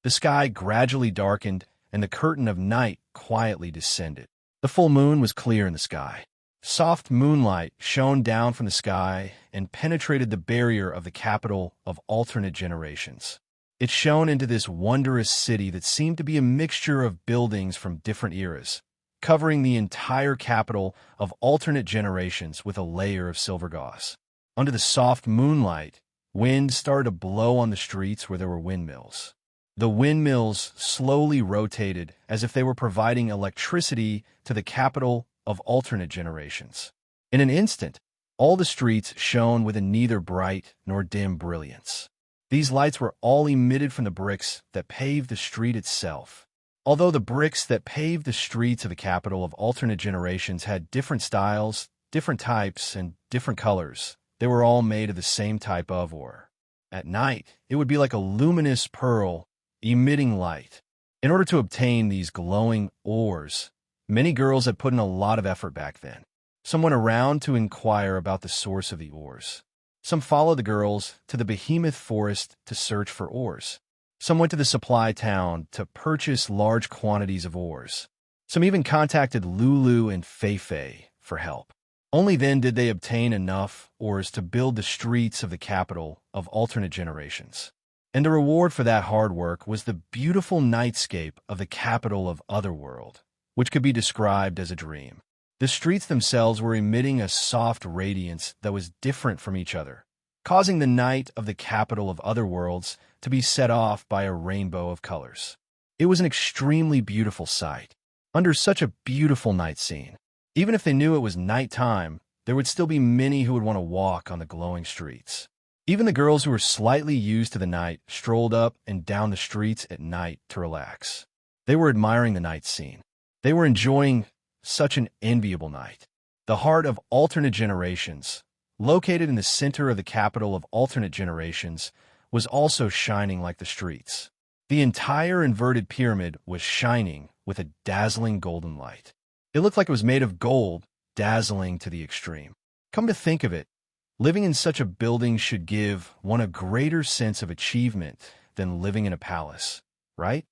The sky gradually darkened, and the curtain of night quietly descended. The full moon was clear in the sky. Soft moonlight shone down from the sky and penetrated the barrier of the capital of alternate generations. It shone into this wondrous city that seemed to be a mixture of buildings from different eras, covering the entire capital of alternate generations with a layer of silver gauze. Under the soft moonlight, wind started to blow on the streets where there were windmills. The windmills slowly rotated as if they were providing electricity to the capital of alternate generations. In an instant, all the streets shone with a neither bright nor dim brilliance. These lights were all emitted from the bricks that paved the street itself. Although the bricks that paved the streets of the capital of alternate generations had different styles, different types, and different colors, they were all made of the same type of ore. At night, it would be like a luminous pearl, emitting light. In order to obtain these glowing ores, many girls had put in a lot of effort back then. Some went around to inquire about the source of the ores. Some followed the girls to the behemoth forest to search for ores. Some went to the supply town to purchase large quantities of ores. Some even contacted Lulu and Fei for help. Only then did they obtain enough ores to build the streets of the capital of alternate generations. And the reward for that hard work was the beautiful nightscape of the capital of Otherworld, which could be described as a dream. The streets themselves were emitting a soft radiance that was different from each other, causing the night of the capital of Otherworlds to be set off by a rainbow of colors. It was an extremely beautiful sight. Under such a beautiful night scene, even if they knew it was nighttime, there would still be many who would want to walk on the glowing streets. Even the girls who were slightly used to the night strolled up and down the streets at night to relax. They were admiring the night scene. They were enjoying such an enviable night. The heart of alternate generations, located in the center of the capital of alternate generations, was also shining like the streets. The entire inverted pyramid was shining with a dazzling golden light. It looked like it was made of gold, dazzling to the extreme. Come to think of it, living in such a building should give one a greater sense of achievement than living in a palace, right?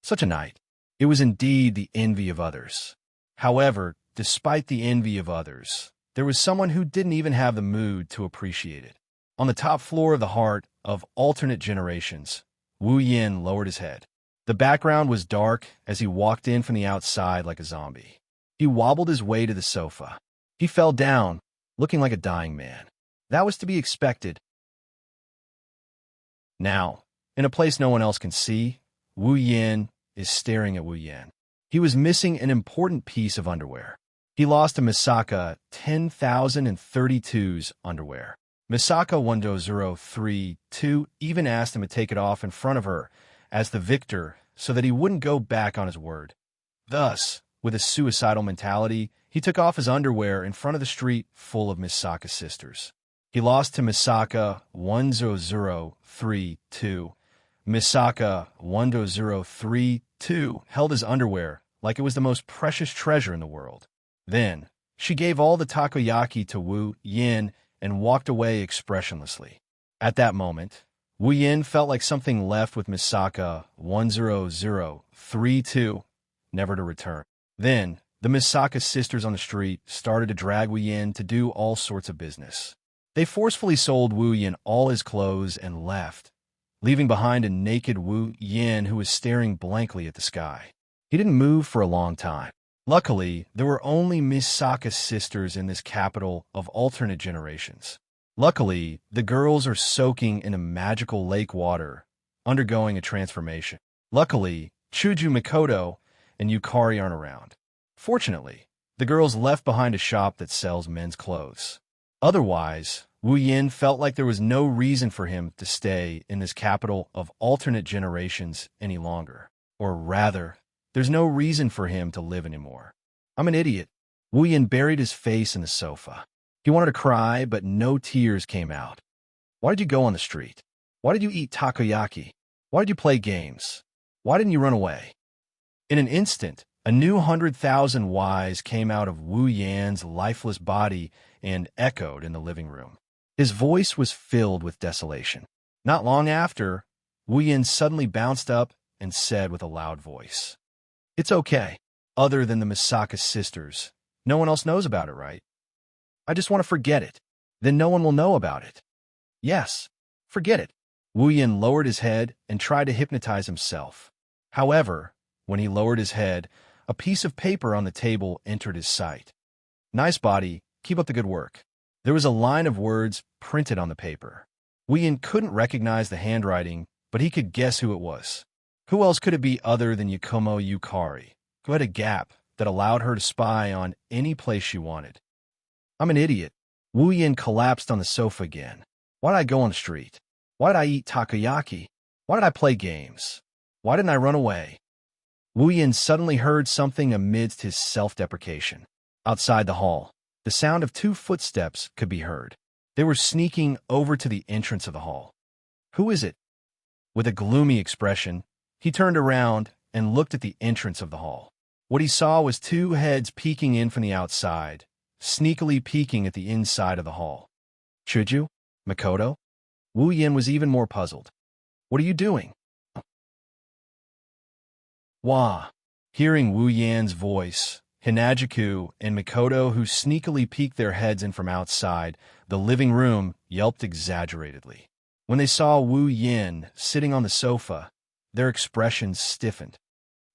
Such a night. It was indeed the envy of others. However, despite the envy of others, there was someone who didn't even have the mood to appreciate it. On the top floor of the heart of alternate generations, Wu Yin lowered his head. The background was dark as he walked in from the outside like a zombie. He wobbled his way to the sofa. He fell down, looking like a dying man. That was to be expected. Now, in a place no one else can see, Wu Yin is staring at Wu Yin. He was missing an important piece of underwear. He lost to Misaka 10,032's underwear. Misaka 1032 even asked him to take it off in front of her as the victor so that he wouldn't go back on his word. Thus, with a suicidal mentality, he took off his underwear in front of the street full of Misaka's sisters. He lost to Misaka 1032. Misaka 1032 held his underwear like it was the most precious treasure in the world. Then, she gave all the takoyaki to Wu Yin and walked away expressionlessly. At that moment, Wu Yin felt like something left with Misaka 1032, never to return. Then, the Misaka sisters on the street started to drag Wu Yin to do all sorts of business. They forcefully sold Wu Yin all his clothes and left, leaving behind a naked Wu Yin who was staring blankly at the sky. He didn't move for a long time. Luckily, there were only Misaka sisters in this capital of alternate generations. Luckily, the girls are soaking in a magical lake water, undergoing a transformation. Luckily, Chuju Mikoto and Yukari aren't around. Fortunately, The girls left behind a shop that sells men's clothes. Otherwise, Wu Yin felt like there was no reason for him to stay in this capital of alternate generations any longer. Or rather, there's no reason for him to live anymore. I'm an idiot. Wu Yin buried his face in the sofa. He wanted to cry, but no tears came out. Why did you go on the street? Why did you eat takoyaki? Why did you play games? Why didn't you run away? In an instant, a new 100,000 whys came out of Wu Yan's lifeless body and echoed in the living room. His voice was filled with desolation. Not long after, Wu Yan suddenly bounced up and said with a loud voice, "It's okay. Other than the Misaka sisters, no one else knows about it, right? I just want to forget it. Then no one will know about it. Yes, forget it." Wu Yan lowered his head and tried to hypnotize himself. However, when he lowered his head, a piece of paper on the table entered his sight. "Nice body, keep up the good work." There was a line of words printed on the paper. Wu Yan couldn't recognize the handwriting, but he could guess who it was. Who else could it be other than Yakumo Yukari, who had a gap that allowed her to spy on any place she wanted? I'm an idiot. Wu Yan collapsed on the sofa again. Why did I go on the street? Why did I eat takoyaki? Why did I play games? Why didn't I run away? Wu Yan suddenly heard something amidst his self-deprecation. Outside the hall, the sound of 2 footsteps could be heard. They were sneaking over to the entrance of the hall. Who is it? With a gloomy expression, he turned around and looked at the entrance of the hall. What he saw was 2 heads peeking in from the outside, sneakily peeking at the inside of the hall. Chuju? Makoto? Wu Yan was even more puzzled. What are you doing? Wah! Hearing Wu Yan's voice, Hinajuku and Makoto, who sneakily peeked their heads in from outside the living room, yelped exaggeratedly. When they saw Wu Yan sitting on the sofa, their expressions stiffened.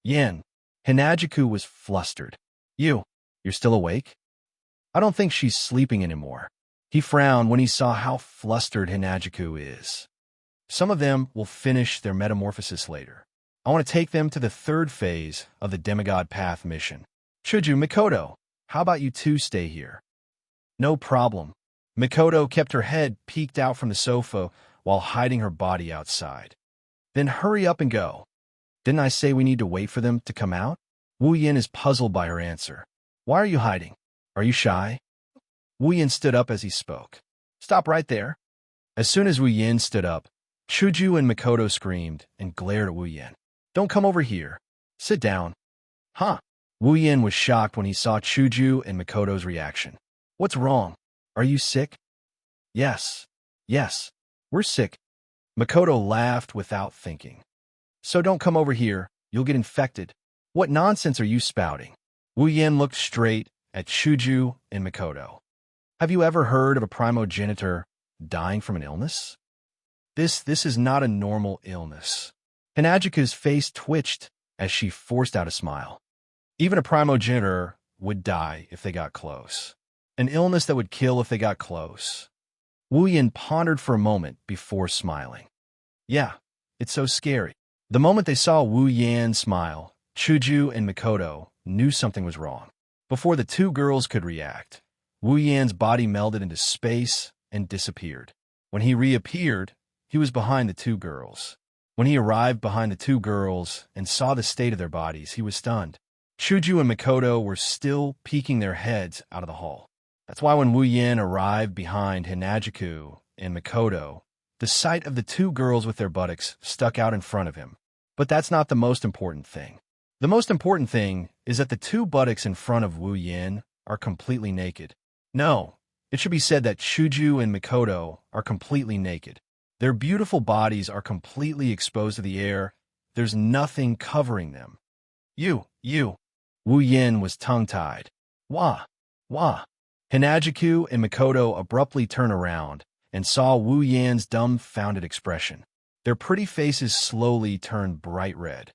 Yan, Hinajuku was flustered. You're still awake? I don't think she's sleeping anymore. He frowned when he saw how flustered Hinajuku is. Some of them will finish their metamorphosis later. I want to take them to the 3rd phase of the Demigod Path mission. Chuju, Makoto, how about you 2 stay here? No problem. Makoto kept her head peeked out from the sofa while hiding her body outside. Then hurry up and go. Didn't I say we need to wait for them to come out? Wu Yan is puzzled by her answer. Why are you hiding? Are you shy? Wu Yan stood up as he spoke. Stop right there. As soon as Wu Yan stood up, Chuju and Makoto screamed and glared at Wu Yan. Don't come over here. Sit down. Huh? Wu Yan was shocked when he saw Chuju and Makoto's reaction. What's wrong? Are you sick? Yes, we're sick. Makoto laughed without thinking. So don't come over here, you'll get infected. What nonsense are you spouting? Wu Yan looked straight at Chuju and Makoto. Have you ever heard of a primogenitor dying from an illness? This is not a normal illness. Hinajuku's face twitched as she forced out a smile. Even a primogenitor would die if they got close. An illness that would kill if they got close. Wu Yan pondered for a moment before smiling. Yeah, it's so scary. The moment they saw Wu Yan smile, Chuju and Makoto knew something was wrong. Before the 2 girls could react, Wu Yan's body melded into space and disappeared. When he reappeared, he was behind the 2 girls. When he arrived behind the 2 girls and saw the state of their bodies, he was stunned. Chuju and Makoto were still peeking their heads out of the hall. That's why when Wu Yan arrived behind Hinajuku and Makoto, the sight of the 2 girls with their buttocks stuck out in front of him. But that's not the most important thing. The most important thing is that the 2 buttocks in front of Wu Yan are completely naked. No, it should be said that Chuju and Makoto are completely naked. Their beautiful bodies are completely exposed to the air. There's nothing covering them. You. Wu Yan was tongue-tied. Wah. Hinajuku and Makoto abruptly turned around and saw Wu Yan's dumbfounded expression. Their pretty faces slowly turned bright red.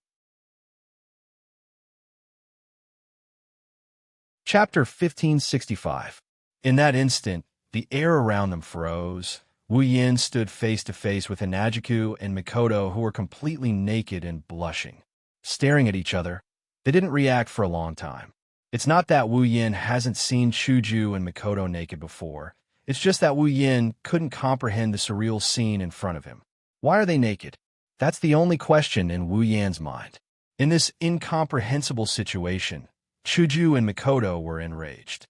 Chapter 1565. In that instant, the air around them froze. Wu Yan stood face to face with Hinajuku and Makoto, who were completely naked and blushing. Staring at each other, they didn't react for a long time. It's not that Wu Yin hasn't seen Chuju and Mikoto naked before. It's just that Wu Yin couldn't comprehend the surreal scene in front of him. Why are they naked? That's the only question in Wu Yan's mind. In this incomprehensible situation, Chuju and Mikoto were enraged.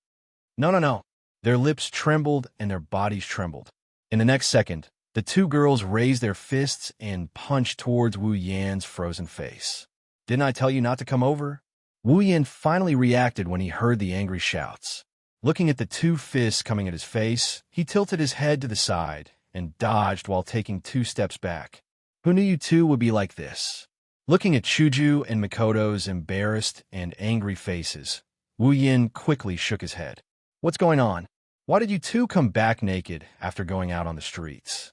No, no, no. Their lips trembled and their bodies trembled. In the next second, the two girls raised their fists and punched towards Wu Yan's frozen face. Didn't I tell you not to come over? Wu Yan finally reacted when he heard the angry shouts. Looking at the two fists coming at his face, he tilted his head to the side and dodged while taking 2 steps back. Who knew you two would be like this? Looking at Chuju and Mikoto's embarrassed and angry faces, Wu Yin quickly shook his head. What's going on? Why did you two come back naked after going out on the streets?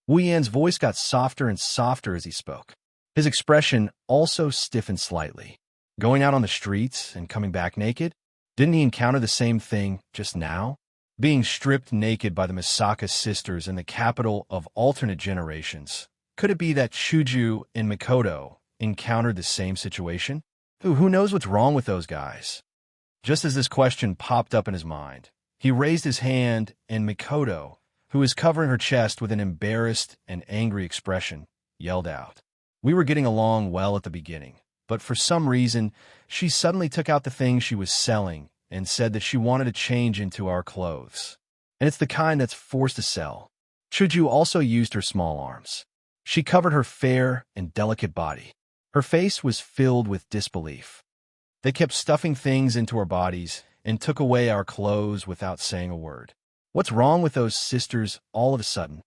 Wu Yan's voice got softer and softer as he spoke. His expression also stiffened slightly. Going out on the streets and coming back naked? Didn't he encounter the same thing just now? Being stripped naked by the Misaka sisters in the capital of alternate generations. Could it be that Chuju and Mikoto encountered the same situation? Who knows what's wrong with those guys? Just as this question popped up in his mind, he raised his hand and Mikoto, who was covering her chest with an embarrassed and angry expression, yelled out. We were getting along well at the beginning, but for some reason, she suddenly took out the thing she was selling and said that she wanted to change into our clothes. And it's the kind that's forced to sell. Chuju also used her small arms. She covered her fair and delicate body. Her face was filled with disbelief. They kept stuffing things into our bodies and took away our clothes without saying a word. What's wrong with those sisters all of a sudden?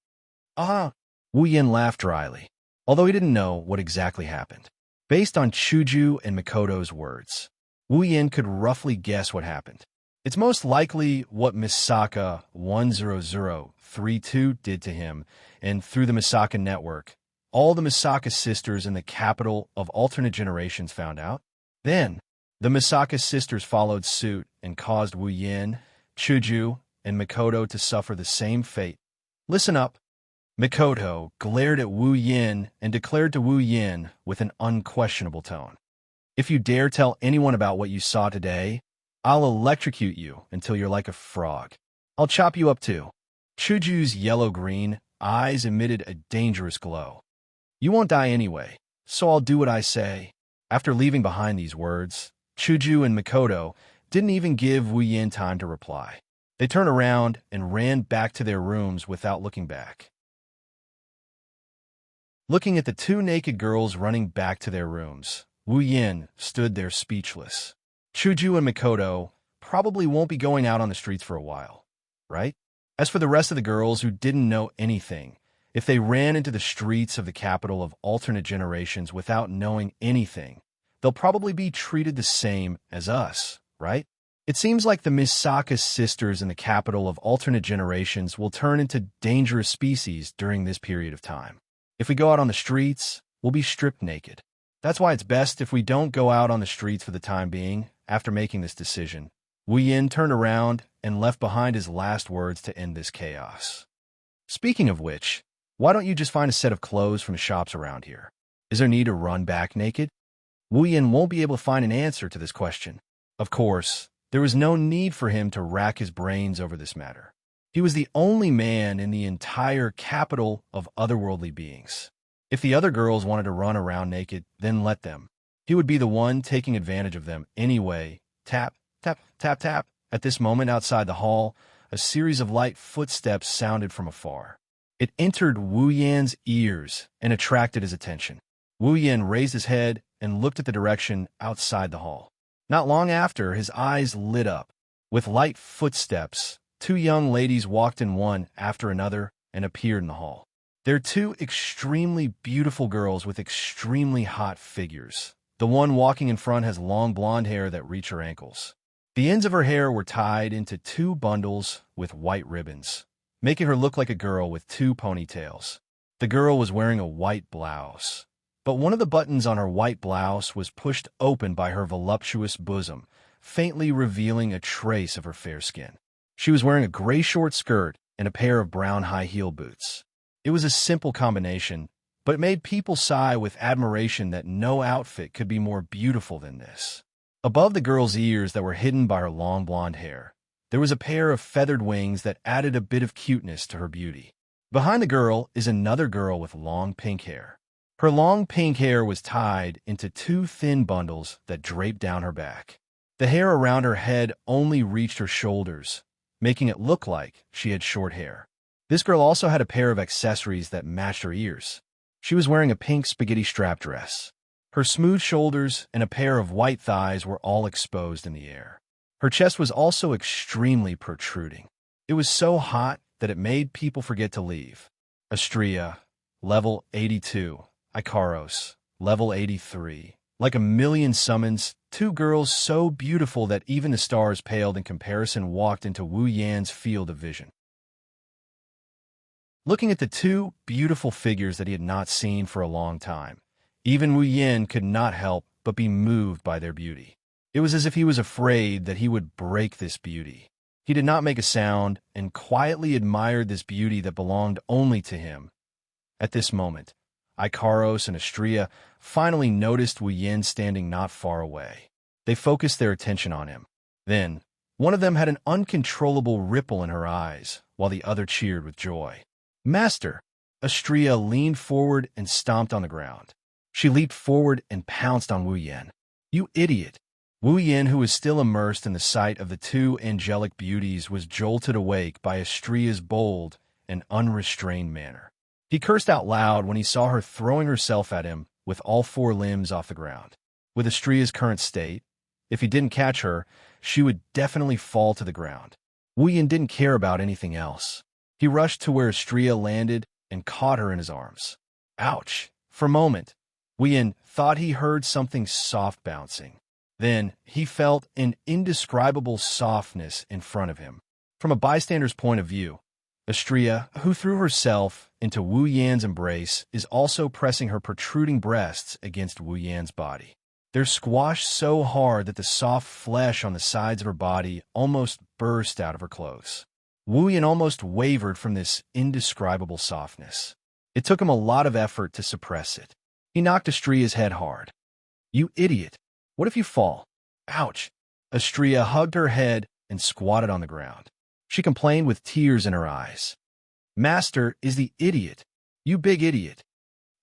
Ah! Wu Yin laughed dryly, although he didn't know what exactly happened. Based on Chuju and Mikoto's words, Wu Yin could roughly guess what happened. It's most likely what Misaka 10032 did to him, and through the Misaka network, all the Misaka sisters in the capital of alternate generations found out. Then, the Misaka sisters followed suit and caused Wu Yin, Chuju, and Mikoto to suffer the same fate. Listen up. Mikoto glared at Wu Yin and declared to Wu Yin with an unquestionable tone. If you dare tell anyone about what you saw today, I'll electrocute you until you're like a frog. I'll chop you up too. Chuju's yellow-green eyes emitted a dangerous glow. You won't die anyway, so I'll do what I say. After leaving behind these words, Chuju and Mikoto didn't even give Wu Yin time to reply. They turned around and ran back to their rooms without looking back. Looking at the two naked girls running back to their rooms, Wu Yin stood there speechless. Chuju and Mikoto probably won't be going out on the streets for a while, right? As for the rest of the girls who didn't know anything, if they ran into the streets of the capital of alternate generations without knowing anything, they'll probably be treated the same as us, right? It seems like the Misaka sisters in the capital of alternate generations will turn into dangerous species during this period of time. If we go out on the streets, we'll be stripped naked. That's why it's best if we don't go out on the streets for the time being. After making this decision, Wu Yin turned around and left behind his last words to end this chaos. Speaking of which, why don't you just find a set of clothes from the shops around here? Is there need to run back naked? Wu Yin won't be able to find an answer to this question. Of course, there was no need for him to rack his brains over this matter. He was the only man in the entire capital of otherworldly beings. If the other girls wanted to run around naked, then let them. He would be the one taking advantage of them anyway. Tap, tap, tap, tap. At this moment outside the hall, a series of light footsteps sounded from afar. It entered Wu Yan's ears and attracted his attention. Wu Yan raised his head and looked at the direction outside the hall. Not long after, his eyes lit up. With light footsteps, 2 young ladies walked in one after another and appeared in the hall. They're 2 extremely beautiful girls with extremely hot figures. The one walking in front has long blonde hair that reach her ankles. The ends of her hair were tied into 2 bundles with white ribbons, making her look like a girl with 2 ponytails. The girl was wearing a white blouse, but one of the buttons on her white blouse was pushed open by her voluptuous bosom, faintly revealing a trace of her fair skin. She was wearing a gray short skirt and a pair of brown high-heel boots. It was a simple combination, but it made people sigh with admiration that no outfit could be more beautiful than this. Above the girl's ears that were hidden by her long blonde hair, there was a pair of feathered wings that added a bit of cuteness to her beauty. Behind the girl is another girl with long pink hair. Her long pink hair was tied into two thin bundles that draped down her back. The hair around her head only reached her shoulders, making it look like she had short hair. This girl also had a pair of accessories that matched her ears. She was wearing a pink spaghetti strap dress. Her smooth shoulders and a pair of white thighs were all exposed in the air. Her chest was also extremely protruding. It was so hot that it made people forget to leave. Astrea, level 82. Ikaros, level 83. Like a million summons, two girls so beautiful that even the stars paled in comparison walked into Wu Yan's field of vision. Looking at the two beautiful figures that he had not seen for a long time, even Wu Yan could not help but be moved by their beauty. It was as if he was afraid that he would break this beauty. He did not make a sound and quietly admired this beauty that belonged only to him. At this moment, Ikaros and Astrea finally noticed Wu Yan standing not far away. They focused their attention on him. Then, one of them had an uncontrollable ripple in her eyes, while the other cheered with joy. "Master!" Astrea leaned forward and stomped on the ground. She leaped forward and pounced on Wu Yan. "You idiot!" Wu Yan, who was still immersed in the sight of the two angelic beauties, was jolted awake by Astrea's bold and unrestrained manner. He cursed out loud when he saw her throwing herself at him with all four limbs off the ground. With Astrea's current state, if he didn't catch her, she would definitely fall to the ground. Wu Yan didn't care about anything else. He rushed to where Astrea landed and caught her in his arms. Ouch! For a moment, Wu Yan thought he heard something soft bouncing. Then he felt an indescribable softness in front of him. From a bystander's point of view, Astrea, who threw herself into Wu Yan's embrace, is also pressing her protruding breasts against Wu Yan's body. They're squashed so hard that the soft flesh on the sides of her body almost burst out of her clothes. Wu Yan almost wavered from this indescribable softness. It took him a lot of effort to suppress it. He knocked Astrea's head hard. "You idiot! What if you fall?" "Ouch!" Astrea hugged her head and squatted on the ground. She complained with tears in her eyes. "Master is the idiot. You big idiot.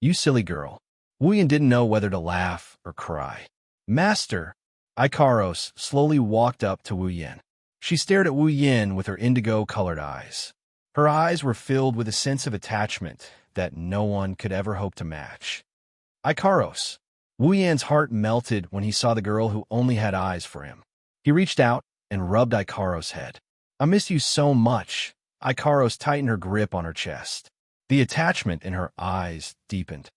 You silly girl." Wu Yan didn't know whether to laugh or cry. "Master!" Ikaros slowly walked up to Wu Yan. She stared at Wu Yan with her indigo-colored eyes. Her eyes were filled with a sense of attachment that no one could ever hope to match. "Ikaros!" Wu Yan's heart melted when he saw the girl who only had eyes for him. He reached out and rubbed Ikaros' head. "I miss you so much." Ikaros tightened her grip on her chest. The attachment in her eyes deepened.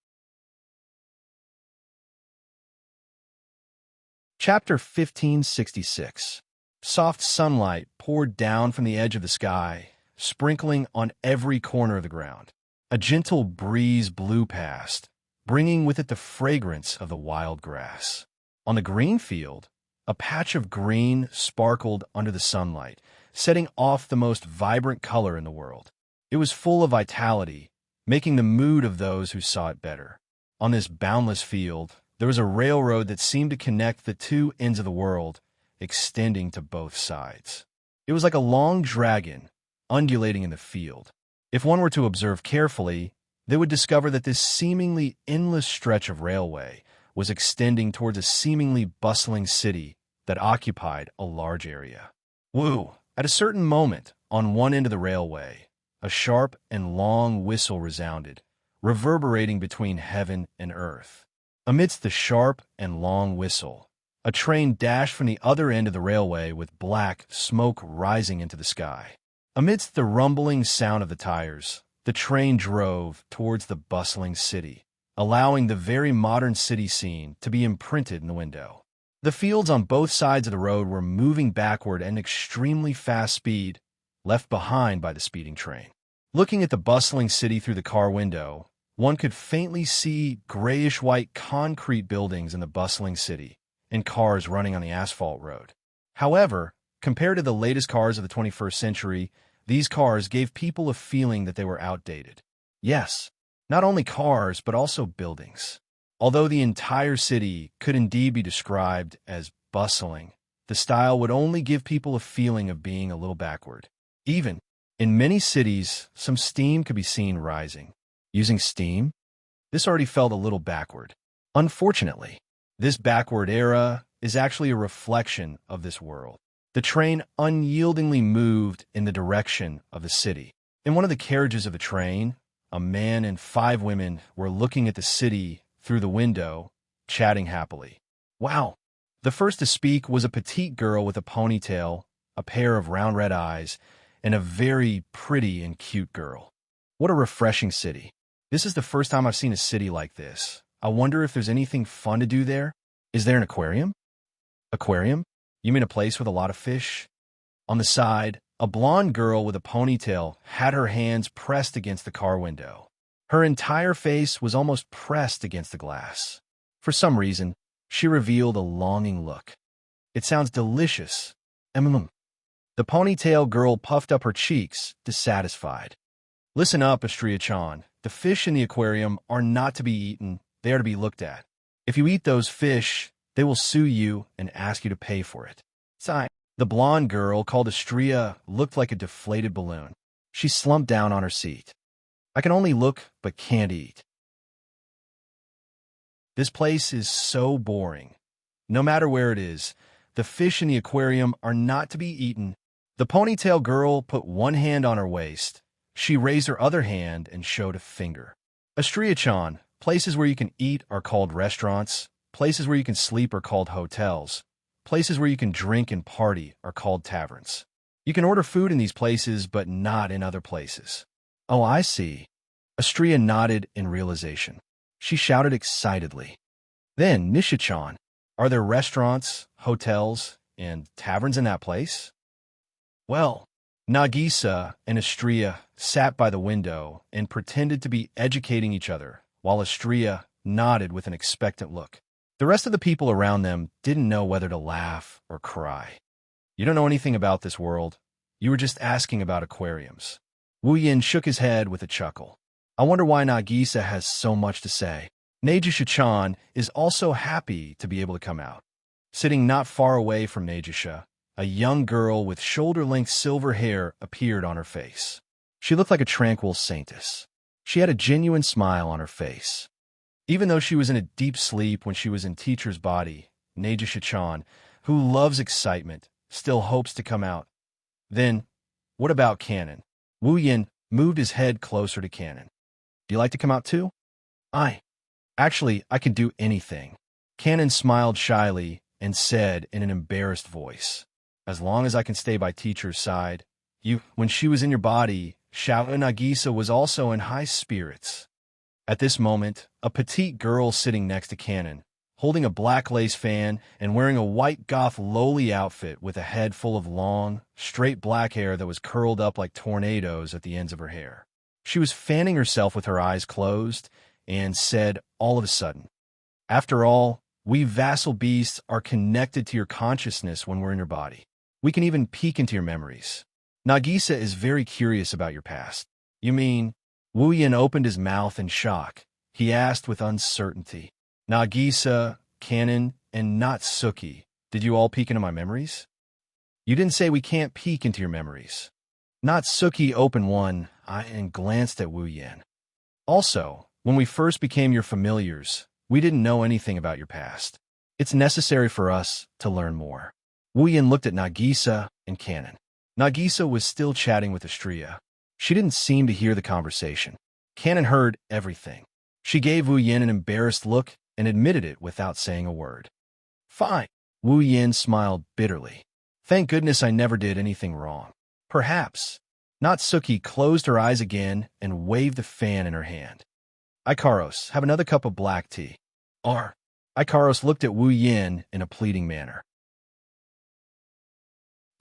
Chapter 1566. Soft sunlight poured down from the edge of the sky, sprinkling on every corner of the ground. A gentle breeze blew past, bringing with it the fragrance of the wild grass. On the green field, a patch of green sparkled under the sunlight, setting off the most vibrant color in the world. It was full of vitality, making the mood of those who saw it better. On this boundless field, there was a railroad that seemed to connect the two ends of the world, extending to both sides. It was like a long dragon, undulating in the field. If one were to observe carefully, they would discover that this seemingly endless stretch of railway was extending towards a seemingly bustling city that occupied a large area. Woo! At a certain moment, on one end of the railway, a sharp and long whistle resounded, reverberating between heaven and earth. Amidst the sharp and long whistle, a train dashed from the other end of the railway with black smoke rising into the sky. Amidst the rumbling sound of the tires, the train drove towards the bustling city, allowing the very modern city scene to be imprinted in the window. The fields on both sides of the road were moving backward at an extremely fast speed, left behind by the speeding train. Looking at the bustling city through the car window, one could faintly see grayish-white concrete buildings in the bustling city and cars running on the asphalt road. However, compared to the latest cars of the 21st century, these cars gave people a feeling that they were outdated. Yes, not only cars, but also buildings. Although the entire city could indeed be described as bustling, the style would only give people a feeling of being a little backward. Even in many cities, some steam could be seen rising. Using steam? This already felt a little backward. Unfortunately, this backward era is actually a reflection of this world. The train unyieldingly moved in the direction of the city. In one of the carriages of the train, a man and 5 women were looking at the city through the window, chatting happily. Wow! The first to speak was a petite girl with a ponytail, a pair of round red eyes, and a very pretty and cute girl. What a refreshing city. This is the first time I've seen a city like this. I wonder if there's anything fun to do there. Is there an aquarium? Aquarium? You mean a place with a lot of fish? On the side, a blonde girl with a ponytail had her hands pressed against the car window. Her entire face was almost pressed against the glass. For some reason, she revealed a longing look. It sounds delicious. The ponytail girl puffed up her cheeks, dissatisfied. Listen up, Astria-chan. The fish in the aquarium are not to be eaten, they are to be looked at. If you eat those fish, they will sue you and ask you to pay for it. Sigh. The blonde girl, called Astria, looked like a deflated balloon. She slumped down on her seat. I can only look but can't eat. This place is so boring. No matter where it is, the fish in the aquarium are not to be eaten. The ponytail girl put one hand on her waist. She raised her other hand and showed a finger. Astria-chan, places where you can eat are called restaurants. Places where you can sleep are called hotels. Places where you can drink and party are called taverns. You can order food in these places, but not in other places. Oh, I see. Astria nodded in realization. She shouted excitedly. Then, Nisha-chan, are there restaurants, hotels, and taverns in that place? Well, Nagisa and Astria sat by the window and pretended to be educating each other, while Astria nodded with an expectant look. The rest of the people around them didn't know whether to laugh or cry. You don't know anything about this world. You were just asking about aquariums. Wu Yin shook his head with a chuckle. I wonder why Nagisa has so much to say. Nagisa-chan is also happy to be able to come out. Sitting not far away from Nagisa, a young girl with shoulder-length silver hair appeared on her face. She looked like a tranquil saintess. She had a genuine smile on her face. Even though she was in a deep sleep when she was in teacher's body, Nagisa-chan, who loves excitement, still hopes to come out. Then, what about Canon? Wu Yin moved his head closer to Canon. Do you like to come out too? Actually, I can do anything. Canon smiled shyly and said in an embarrassed voice, as long as I can stay by teacher's side. When she was in your body, Shao Nagisa was also in high spirits. At this moment, a petite girl sitting next to Canon, holding a black lace fan and wearing a white goth lowly outfit with a head full of long, straight black hair that was curled up like tornadoes at the ends of her hair. She was fanning herself with her eyes closed and said all of a sudden, "After all, we vassal beasts are connected to your consciousness when we're in your body. We can even peek into your memories. Nagisa is very curious about your past." You mean? Wu Yin opened his mouth in shock. He asked with uncertainty, Nagisa, Canon, and Natsuki, did you all peek into my memories? You didn't say we can't peek into your memories. Natsuki opened one eye and glanced at Wu Yin. Also, when we first became your familiars, we didn't know anything about your past. It's necessary for us to learn more. Wu Yin looked at Nagisa and Canon. Nagisa was still chatting with Astria. She didn't seem to hear the conversation. Canon heard everything. She gave Wu Yin an embarrassed look and admitted it without saying a word. Fine. Wu Yin smiled bitterly. Thank goodness I never did anything wrong. Perhaps. Natsuki closed her eyes again and waved the fan in her hand. Ikaros, have another cup of black tea. Ikaros looked at Wu Yin in a pleading manner.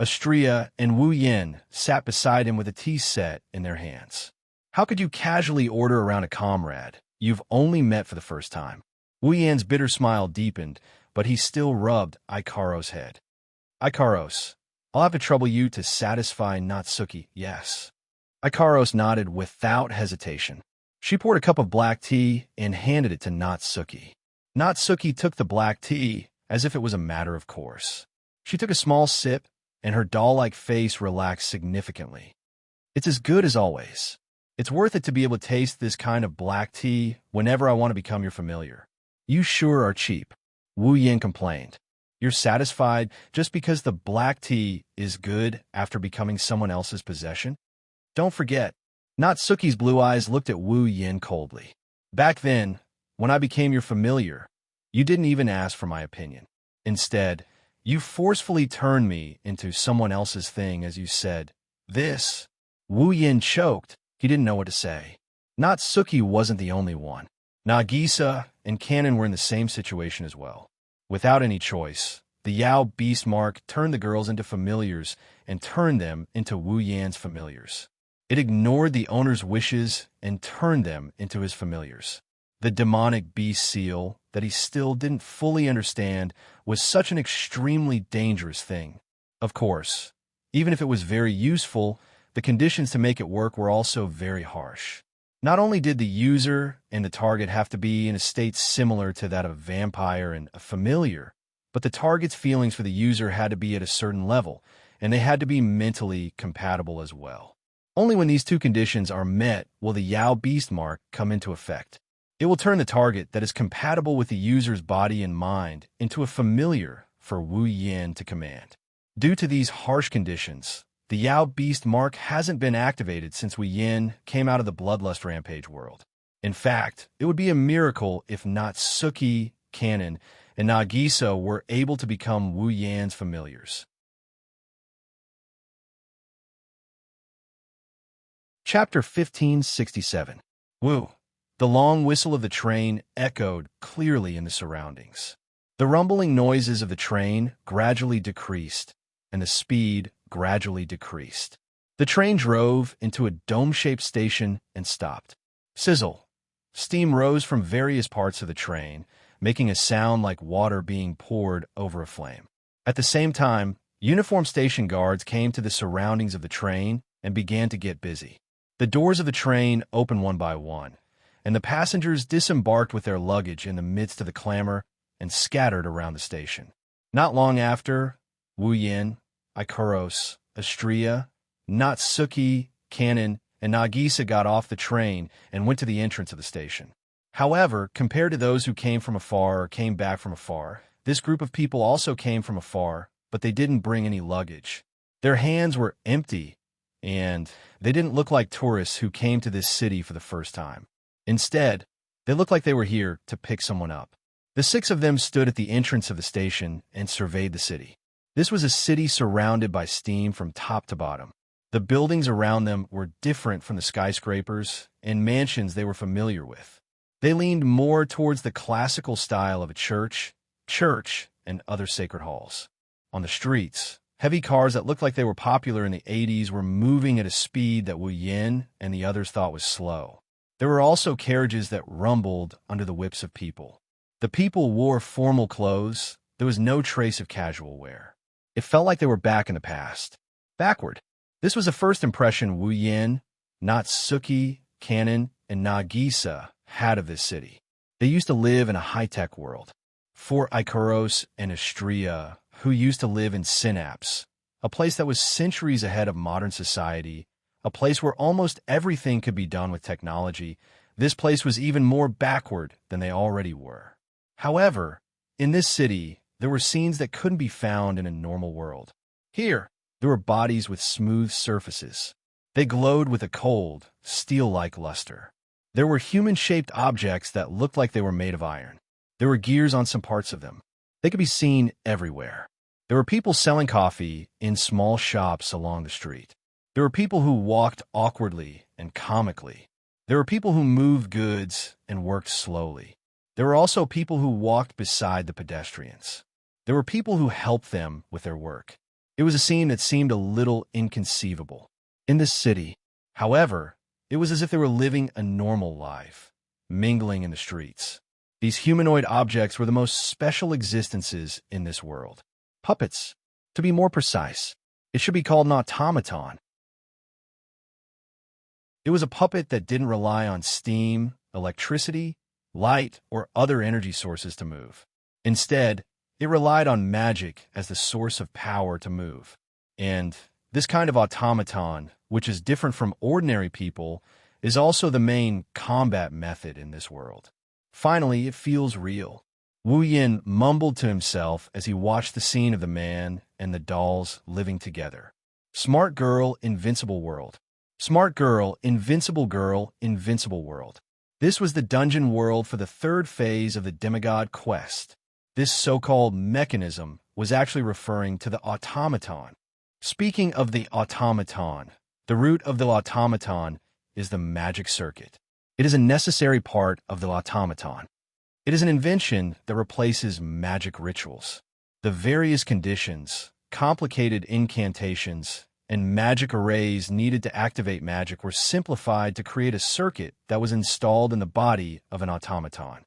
Astria and Wu Yin sat beside him with a tea set in their hands. How could you casually order around a comrade you've only met for the first time? Wu Yin's bitter smile deepened, but he still rubbed Ikaros' head. Ikaros, I'll have to trouble you to satisfy Natsuki, yes. Ikaros nodded without hesitation. She poured a cup of black tea and handed it to Natsuki. Natsuki took the black tea as if it was a matter of course. She took a small sip, and her doll-like face relaxed significantly. It's as good as always. It's worth it to be able to taste this kind of black tea whenever I want to become your familiar. You sure are cheap, Wu Yin complained. You're satisfied just because the black tea is good after becoming someone else's possession? Don't forget, Natsuki's blue eyes looked at Wu Yin coldly. Back then, when I became your familiar, you didn't even ask for my opinion. Instead, you forcefully turned me into someone else's thing as you said, this. Wu Yin choked. He didn't know what to say. Natsuki wasn't the only one. Nagisa and Kanon were in the same situation as well. Without any choice, the Yao beast mark turned the girls into familiars and turned them into Wu Yan's familiars. It ignored the owner's wishes and turned them into his familiars. The demonic beast seal that he still didn't fully understand was such an extremely dangerous thing. Of course, even if it was very useful, the conditions to make it work were also very harsh. Not only did the user and the target have to be in a state similar to that of a vampire and a familiar, but the target's feelings for the user had to be at a certain level, and they had to be mentally compatible as well. Only when these two conditions are met will the Yao beast mark come into effect. It will turn the target that is compatible with the user's body and mind into a familiar for Wu Yin to command. Due to these harsh conditions, the Yao beast mark hasn't been activated since Wu Yin came out of the Bloodlust Rampage world. In fact, it would be a miracle if Natsuki, Kanon, and Nagisa were able to become Wu Yan's familiars. Chapter 1567. Wu. The long whistle of the train echoed clearly in the surroundings. The rumbling noises of the train gradually decreased, and the speed gradually decreased. The train drove into a dome-shaped station and stopped. Sizzle. Steam rose from various parts of the train, making a sound like water being poured over a flame. At the same time, uniformed station guards came to the surroundings of the train and began to get busy. The doors of the train opened one by one, and the passengers disembarked with their luggage in the midst of the clamor and scattered around the station. Not long after, Wu Yin, Ikaros, Astria, Natsuki, Kanon, and Nagisa got off the train and went to the entrance of the station. However, compared to those who came from afar or came back from afar, this group of people also came from afar, but they didn't bring any luggage. Their hands were empty, and they didn't look like tourists who came to this city for the first time. Instead, they looked like they were here to pick someone up. The 6 of them stood at the entrance of the station and surveyed the city. This was a city surrounded by steam from top to bottom. The buildings around them were different from the skyscrapers and mansions they were familiar with. They leaned more towards the classical style of a church, and other sacred halls. On the streets, heavy cars that looked like they were popular in the 80s were moving at a speed that Wu Yin and the others thought was slow. There were also carriages that rumbled under the whips of people. The people wore formal clothes. There was no trace of casual wear. It felt like they were back in the past. Backward. This was the first impression Wu Yin, Natsuki, Kanon, and Nagisa had of this city. They used to live in a high-tech world. For Ikaros and Astria, who used to live in Synapse, a place that was centuries ahead of modern society, a place where almost everything could be done with technology, this place was even more backward than they already were. However, in this city, there were scenes that couldn't be found in a normal world. Here, there were bodies with smooth surfaces. They glowed with a cold, steel-like luster. There were human-shaped objects that looked like they were made of iron. There were gears on some parts of them. They could be seen everywhere. There were people selling coffee in small shops along the street. There were people who walked awkwardly and comically. There were people who moved goods and worked slowly. There were also people who walked beside the pedestrians. There were people who helped them with their work. It was a scene that seemed a little inconceivable. In this city, however, it was as if they were living a normal life, mingling in the streets. These humanoid objects were the most special existences in this world. Puppets. To be more precise, it should be called an automaton. It was a puppet that didn't rely on steam, electricity, light, or other energy sources to move. Instead, it relied on magic as the source of power to move. And this kind of automaton, which is different from ordinary people, is also the main combat method in this world. Finally, it feels real. Wu Yin mumbled to himself as he watched the scene of the man and the dolls living together. Smart girl, invincible world. Smart girl, invincible girl, invincible world. This was the dungeon world for the third phase of the demigod quest. This so-called mechanism was actually referring to the automaton. Speaking of the automaton, the root of the automaton is the magic circuit. It is a necessary part of the automaton. It is an invention that replaces magic rituals. The various conditions, complicated incantations, and magic arrays needed to activate magic were simplified to create a circuit that was installed in the body of an automaton.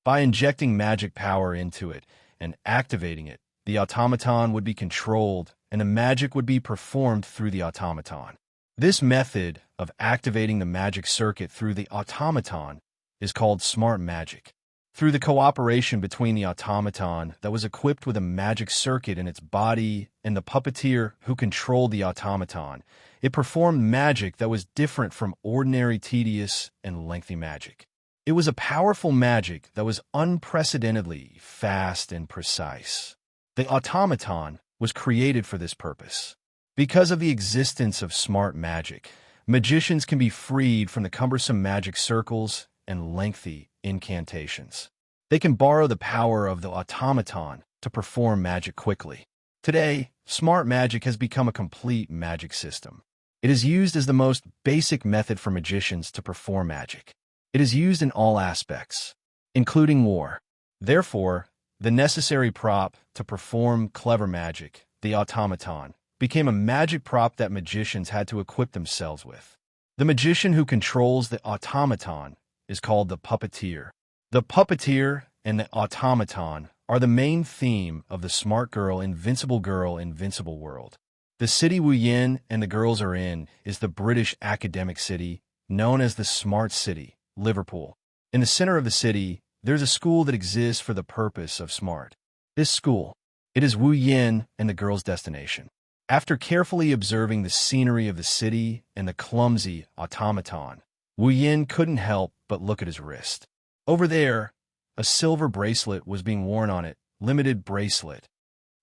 By injecting magic power into it and activating it, the automaton would be controlled and the magic would be performed through the automaton. This method of activating the magic circuit through the automaton is called smart magic. Through the cooperation between the automaton that was equipped with a magic circuit in its body and the puppeteer who controlled the automaton, it performed magic that was different from ordinary tedious and lengthy magic. It was a powerful magic that was unprecedentedly fast and precise. The automaton was created for this purpose. Because of the existence of smart magic, magicians can be freed from the cumbersome magic circles and lengthy incantations. They can borrow the power of the automaton to perform magic quickly. Today, smart magic has become a complete magic system. It is used as the most basic method for magicians to perform magic. It is used in all aspects, including war. Therefore, the necessary prop to perform clever magic, the automaton, became a magic prop that magicians had to equip themselves with. The magician who controls the automaton is called the puppeteer. The puppeteer and the automaton are the main theme of the smart girl, invincible world. The city Wu Yin and the girls are in is the British academic city known as the Smart City, Liverpool. In the center of the city, there's a school that exists for the purpose of smart. This school, it is Wu Yin and the girls' destination. After carefully observing the scenery of the city and the clumsy automaton, Wu Yin couldn't help but look at his wrist. Over there, a silver bracelet was being worn on it, limited bracelet.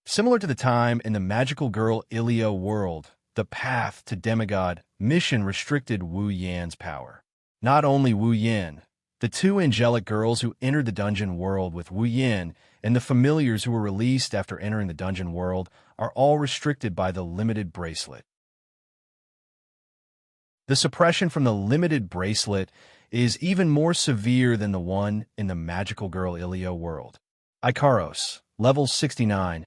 Similar to the time in the magical girl Ilio world, the path to demigod mission restricted Wu Yan's power. Not only Wu Yan, the two angelic girls who entered the dungeon world with Wu Yan and the familiars who were released after entering the dungeon world are all restricted by the limited bracelet. The suppression from the limited bracelet is even more severe than the one in the magical girl Ilio world. Ikaros, level 69.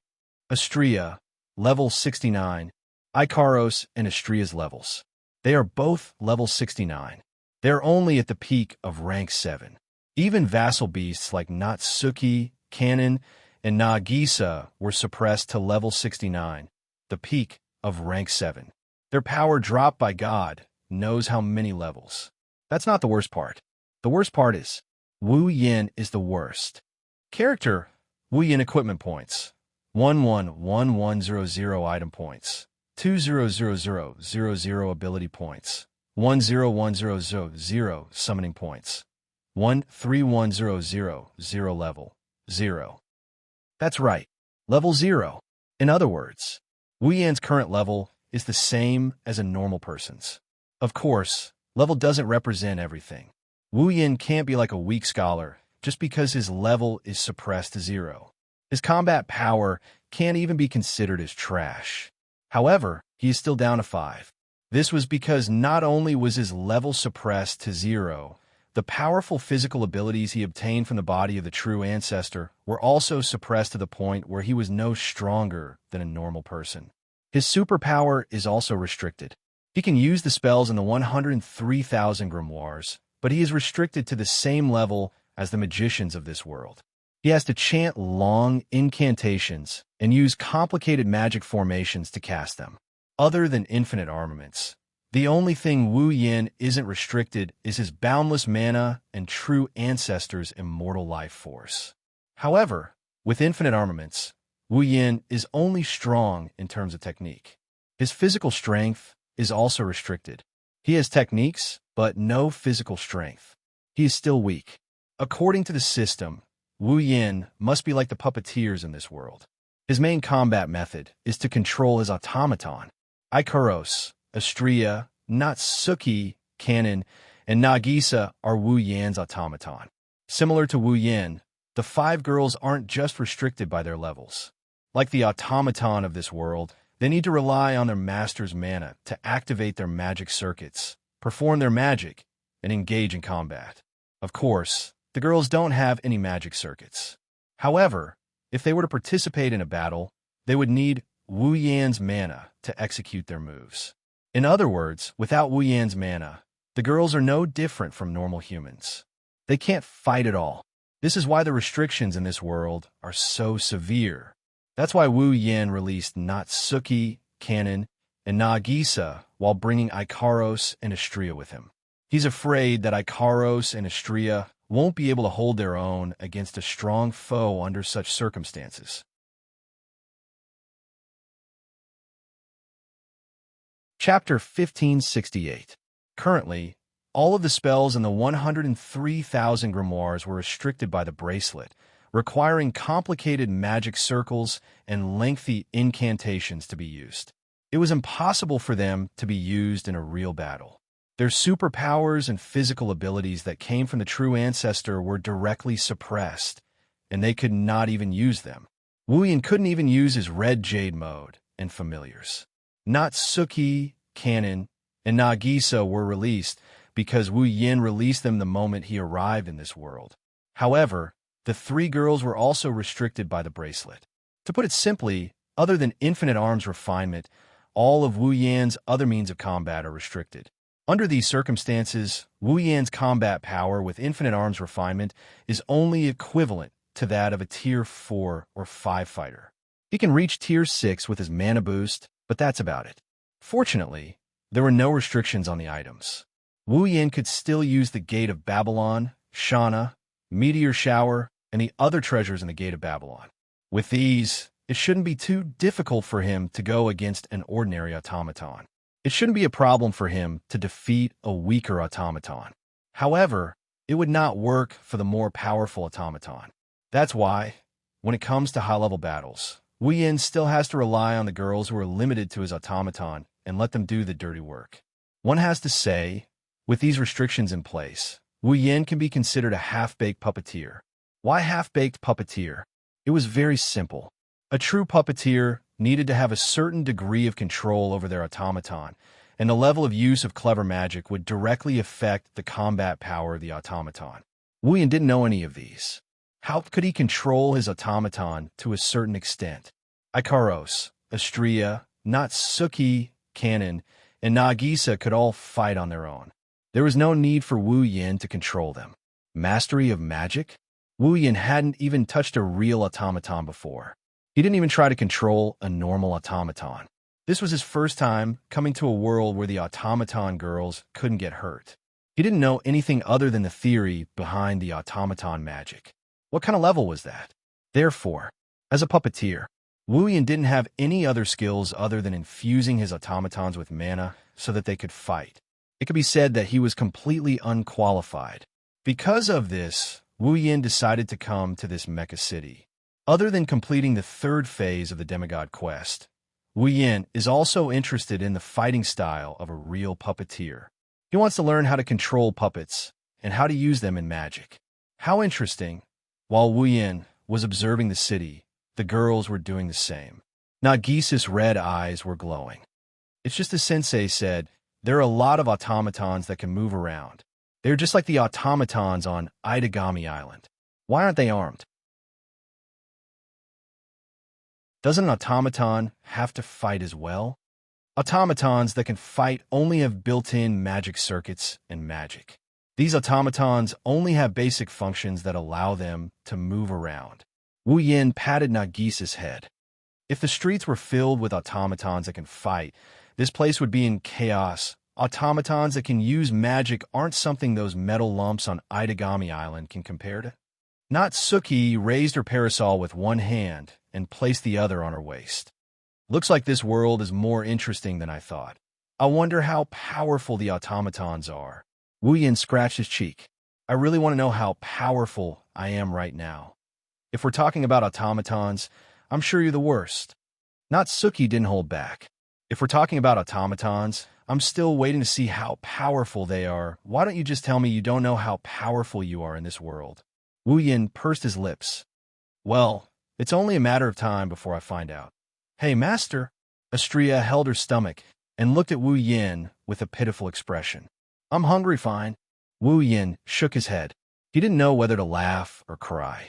Astria, level 69. Ikaros and Astria's levels. They are both level 69. They are only at the peak of rank 7. Even vassal beasts like Natsuki, Kanon, and Nagisa were suppressed to level 69, the peak of rank 7. Their power dropped by God knows how many levels. That's not the worst part. The worst part is, Wu Yin is the worst. Character, Wu Yin equipment points. 111100 item points. 200000 ability points. 101000 summoning points. 131000 level 0. That's right, level 0. In other words, Wu Yan's current level is the same as a normal person's. Of course, level doesn't represent everything. Wu Yin can't be like a weak scholar just because his level is suppressed to 0. His combat power can't even be considered as trash. However, he is still down to 5. This was because not only was his level suppressed to 0, the powerful physical abilities he obtained from the body of the true ancestor were also suppressed to the point where he was no stronger than a normal person. His superpower is also restricted. He can use the spells in the 103,000 grimoires, but he is restricted to the same level as the magicians of this world. He has to chant long incantations and use complicated magic formations to cast them. Other than infinite armaments, The only thing Wu Yin isn't restricted is his boundless mana and true ancestor's immortal life force. However, with infinite armaments, Wu Yin is only strong in terms of technique. His physical strength is also restricted. He has techniques, but no physical strength. He is still weak. According to the system, Wu Yin must be like the puppeteers in this world. His main combat method is to control his automaton. Ikaros, Astria, Natsuki, Kanon, and Nagisa are Wu Yan's automaton. Similar to Wu Yin, the 5 girls aren't just restricted by their levels. Like the automaton of this world, they need to rely on their master's mana to activate their magic circuits, perform their magic, and engage in combat. Of course, the girls don't have any magic circuits. However, if they were to participate in a battle, they would need Wu Yan's mana to execute their moves. In other words, without Wu Yan's mana, the girls are no different from normal humans. They can't fight at all. This is why the restrictions in this world are so severe. That's why Wu Yin released Natsuki, Kanon, and Nagisa while bringing Ikaros and Astria with him. He's afraid that Ikaros and Astria won't be able to hold their own against a strong foe under such circumstances. Chapter 1568. Currently, all of the spells in the 103,000 grimoires were restricted by the bracelet, requiring complicated magic circles and lengthy incantations to be used. It was impossible for them to be used in a real battle. Their superpowers and physical abilities that came from the true ancestor were directly suppressed, and they could not even use them. Wu Yin couldn't even use his red jade mode and familiars. Natsuki, Kanon, and Nagisa were released because Wu Yin released them the moment he arrived in this world. However, the 3 girls were also restricted by the bracelet. To put it simply, other than infinite arms refinement, all of Wu Yan's other means of combat are restricted. Under these circumstances, Wu Yan's combat power with infinite arms refinement is only equivalent to that of a Tier 4 or 5 fighter. He can reach Tier 6 with his mana boost, but that's about it. Fortunately, there were no restrictions on the items. Wu Yin could still use the Gate of Babylon, Shana, Meteor Shower, and the other treasures in the Gate of Babylon. With these, it shouldn't be too difficult for him to go against an ordinary automaton. It shouldn't be a problem for him to defeat a weaker automaton. However, it would not work for the more powerful automaton. That's why, when it comes to high-level battles, Wu Yin still has to rely on the girls who are limited to his automaton and let them do the dirty work. One has to say, with these restrictions in place, Wu Yin can be considered a half-baked puppeteer. Why half-baked puppeteer? It was very simple. A true puppeteer needed to have a certain degree of control over their automaton, and the level of use of clever magic would directly affect the combat power of the automaton. Wu Yin didn't know any of these. How could he control his automaton to a certain extent? Ikaros, Astria, Natsuki, Kanon, and Nagisa could all fight on their own. There was no need for Wu Yin to control them. Mastery of magic? Wu Yin hadn't even touched a real automaton before. He didn't even try to control a normal automaton. This was his first time coming to a world where the automaton girls couldn't get hurt. He didn't know anything other than the theory behind the automaton magic. What kind of level was that? Therefore, as a puppeteer, Wu Yin didn't have any other skills other than infusing his automatons with mana so that they could fight. It could be said that he was completely unqualified. Because of this, Wu Yin decided to come to this mecha city. Other than completing the 3rd phase of the demigod quest, Wu Yin is also interested in the fighting style of a real puppeteer. He wants to learn how to control puppets and how to use them in magic. How interesting! While Wu Yin was observing the city, the girls were doing the same. Nagisa's red eyes were glowing. It's just as Sensei said, there are a lot of automatons that can move around. They're just like the automatons on Itagami Island. Why aren't they armed? Doesn't an automaton have to fight as well? Automatons that can fight only have built-in magic circuits and magic. These automatons only have basic functions that allow them to move around. Wu Yin patted Nagisa's head. If the streets were filled with automatons that can fight, this place would be in chaos automatons that can use magic aren't something those metal lumps on Itagami Island can compare to. Natsuki raised her parasol with one hand and placed the other on her waist. Looks like this world is more interesting than I thought. I wonder how powerful the automatons are. Wu Yin scratched his cheek. I really want to know how powerful I am right now. If we're talking about automatons, I'm sure you're the worst. Natsuki didn't hold back. If we're talking about automatons, I'm still waiting to see how powerful they are. Why don't you just tell me you don't know how powerful you are in this world? Wu Yin pursed his lips. Well, it's only a matter of time before I find out. Hey, master. Astria held her stomach and looked at Wu Yin with a pitiful expression. I'm hungry, fine. Wu Yin shook his head. He didn't know whether to laugh or cry.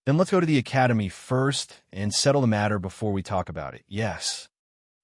Then let's go to the academy first and settle the matter before we talk about it. Yes.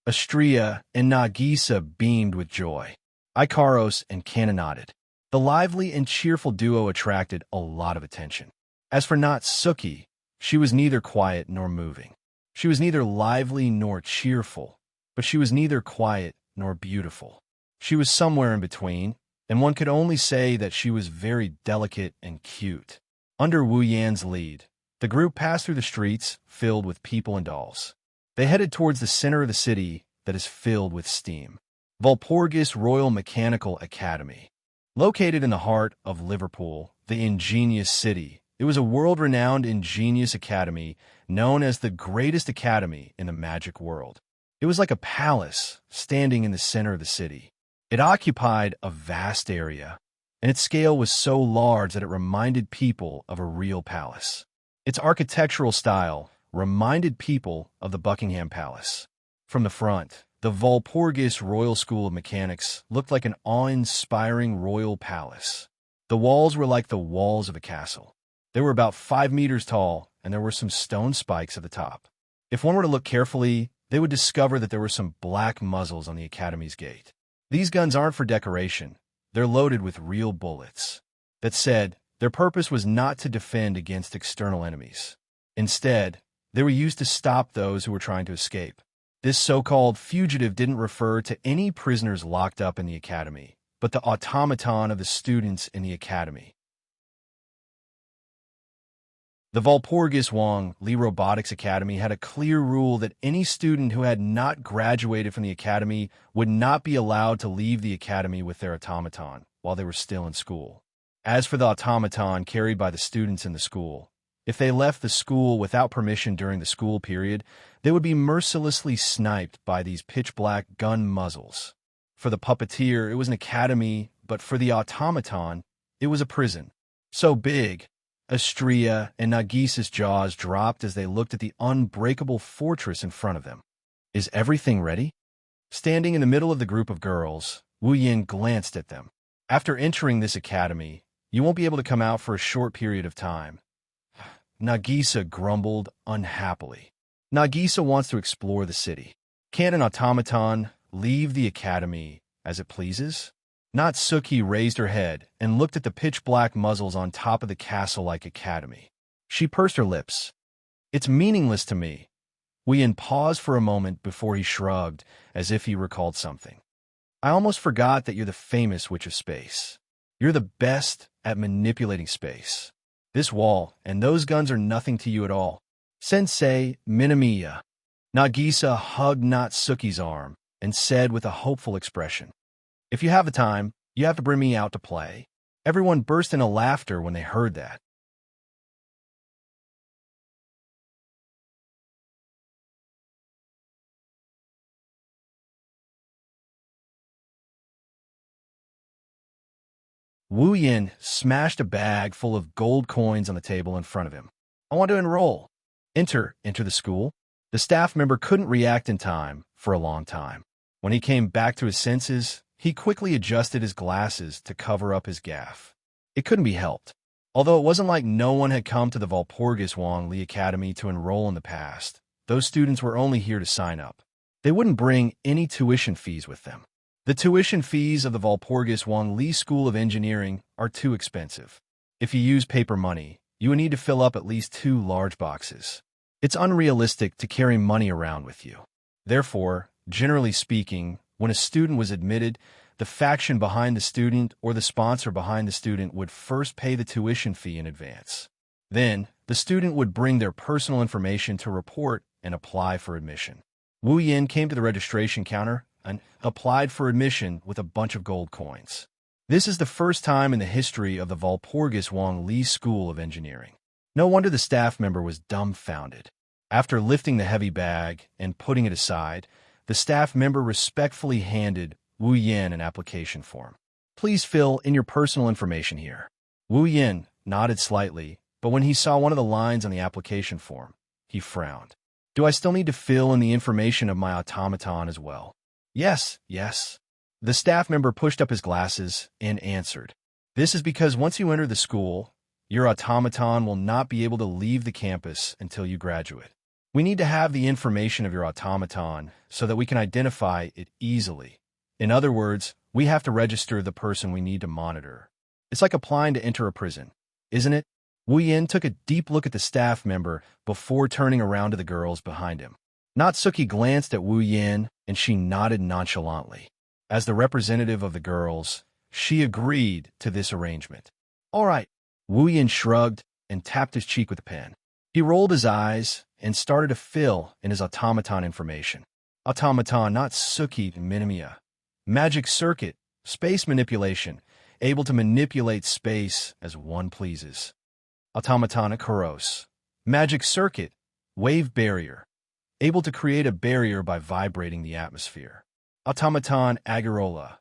Astria and Nagisa beamed with joy. Ikaros and Kana nodded. The lively and cheerful duo attracted a lot of attention. As for Natsuki, she was neither quiet nor moving. She was neither lively nor cheerful, but she was neither quiet nor beautiful. She was somewhere in between, and one could only say that she was very delicate and cute. Under Wu Yan's lead, the group passed through the streets filled with people and dolls. They headed towards the center of the city that is filled with steam. Walpurgis Royal Mechanical Academy. Located in the heart of Liverpool, the ingenious city, it was a world-renowned ingenious academy known as the greatest academy in the magic world. It was like a palace standing in the center of the city. It occupied a vast area, and its scale was so large that it reminded people of a real palace. Its architectural style reminded people of the Buckingham Palace. From the front, the Walpurgis Royal School of Mechanics looked like an awe-inspiring royal palace. The walls were like the walls of a castle. They were about 5 meters tall, and there were some stone spikes at the top. If one were to look carefully, they would discover that there were some black muzzles on the academy's gate. These guns aren't for decoration. They're loaded with real bullets. That said, their purpose was not to defend against external enemies. Instead, they were used to stop those who were trying to escape. This so-called fugitive didn't refer to any prisoners locked up in the academy, but the automaton of the students in the academy. The Walpurgis Wang Li Robotics Academy had a clear rule that any student who had not graduated from the academy would not be allowed to leave the academy with their automaton while they were still in school. As for the automaton carried by the students in the school, if they left the school without permission during the school period, they would be mercilessly sniped by these pitch-black gun muzzles. For the puppeteer, it was an academy, but for the automaton, it was a prison. So big, Astria and Nagisa's jaws dropped as they looked at the unbreakable fortress in front of them. Is everything ready? Standing in the middle of the group of girls, Wu Yin glanced at them. After entering this academy, you won't be able to come out for a short period of time. Nagisa grumbled unhappily. Nagisa wants to explore the city. Can an automaton leave the academy as it pleases? Natsuki raised her head and looked at the pitch-black muzzles on top of the castle-like academy. She pursed her lips. It's meaningless to me. Wu Yin paused for a moment before he shrugged, as if he recalled something. I almost forgot that you're the famous Witch of Space. You're the best at manipulating space. This wall and those guns are nothing to you at all. Sensei Minamiya. Nagisa hugged Natsuki's arm and said with a hopeful expression, If you have the time, you have to bring me out to play. Everyone burst into laughter when they heard that. Wu Yin smashed a bag full of gold coins on the table in front of him. I want to enroll. Enter the school. The staff member couldn't react in time for a long time. When he came back to his senses, he quickly adjusted his glasses to cover up his gaffe. It couldn't be helped. Although it wasn't like no one had come to the Walpurgis Wang Li Academy to enroll in the past, those students were only here to sign up. They wouldn't bring any tuition fees with them. The tuition fees of the Walpurgis Wang Li School of Engineering are too expensive. If you use paper money, you would need to fill up at least 2 large boxes. It's unrealistic to carry money around with you. Therefore, generally speaking, when a student was admitted, the faction behind the student or the sponsor behind the student would first pay the tuition fee in advance. Then, the student would bring their personal information to report and apply for admission. Wu Yin came to the registration counter and applied for admission with a bunch of gold coins. This is the first time in the history of the Walpurgis Wang Li School of Engineering. No wonder the staff member was dumbfounded. After lifting the heavy bag and putting it aside, the staff member respectfully handed Wu Yin an application form. Please fill in your personal information here. Wu Yin nodded slightly, but when he saw one of the lines on the application form, he frowned. Do I still need to fill in the information of my automaton as well? Yes. The staff member pushed up his glasses and answered. This is because once you enter the school, your automaton will not be able to leave the campus until you graduate. We need to have the information of your automaton so that we can identify it easily. In other words, we have to register the person we need to monitor. It's like applying to enter a prison, isn't it? Wu Yin took a deep look at the staff member before turning around to the girls behind him. Natsuki glanced at Wu Yin, and she nodded nonchalantly. As the representative of the girls, she agreed to this arrangement. All right. Wu Yin shrugged and tapped his cheek with a pen. He rolled his eyes and started to fill in his automaton information. Automaton Natsuki Minimiya. Magic circuit, space manipulation, able to manipulate space as one pleases. Automaton Karos. Magic circuit, wave barrier, able to create a barrier by vibrating the atmosphere. Automaton Agarola.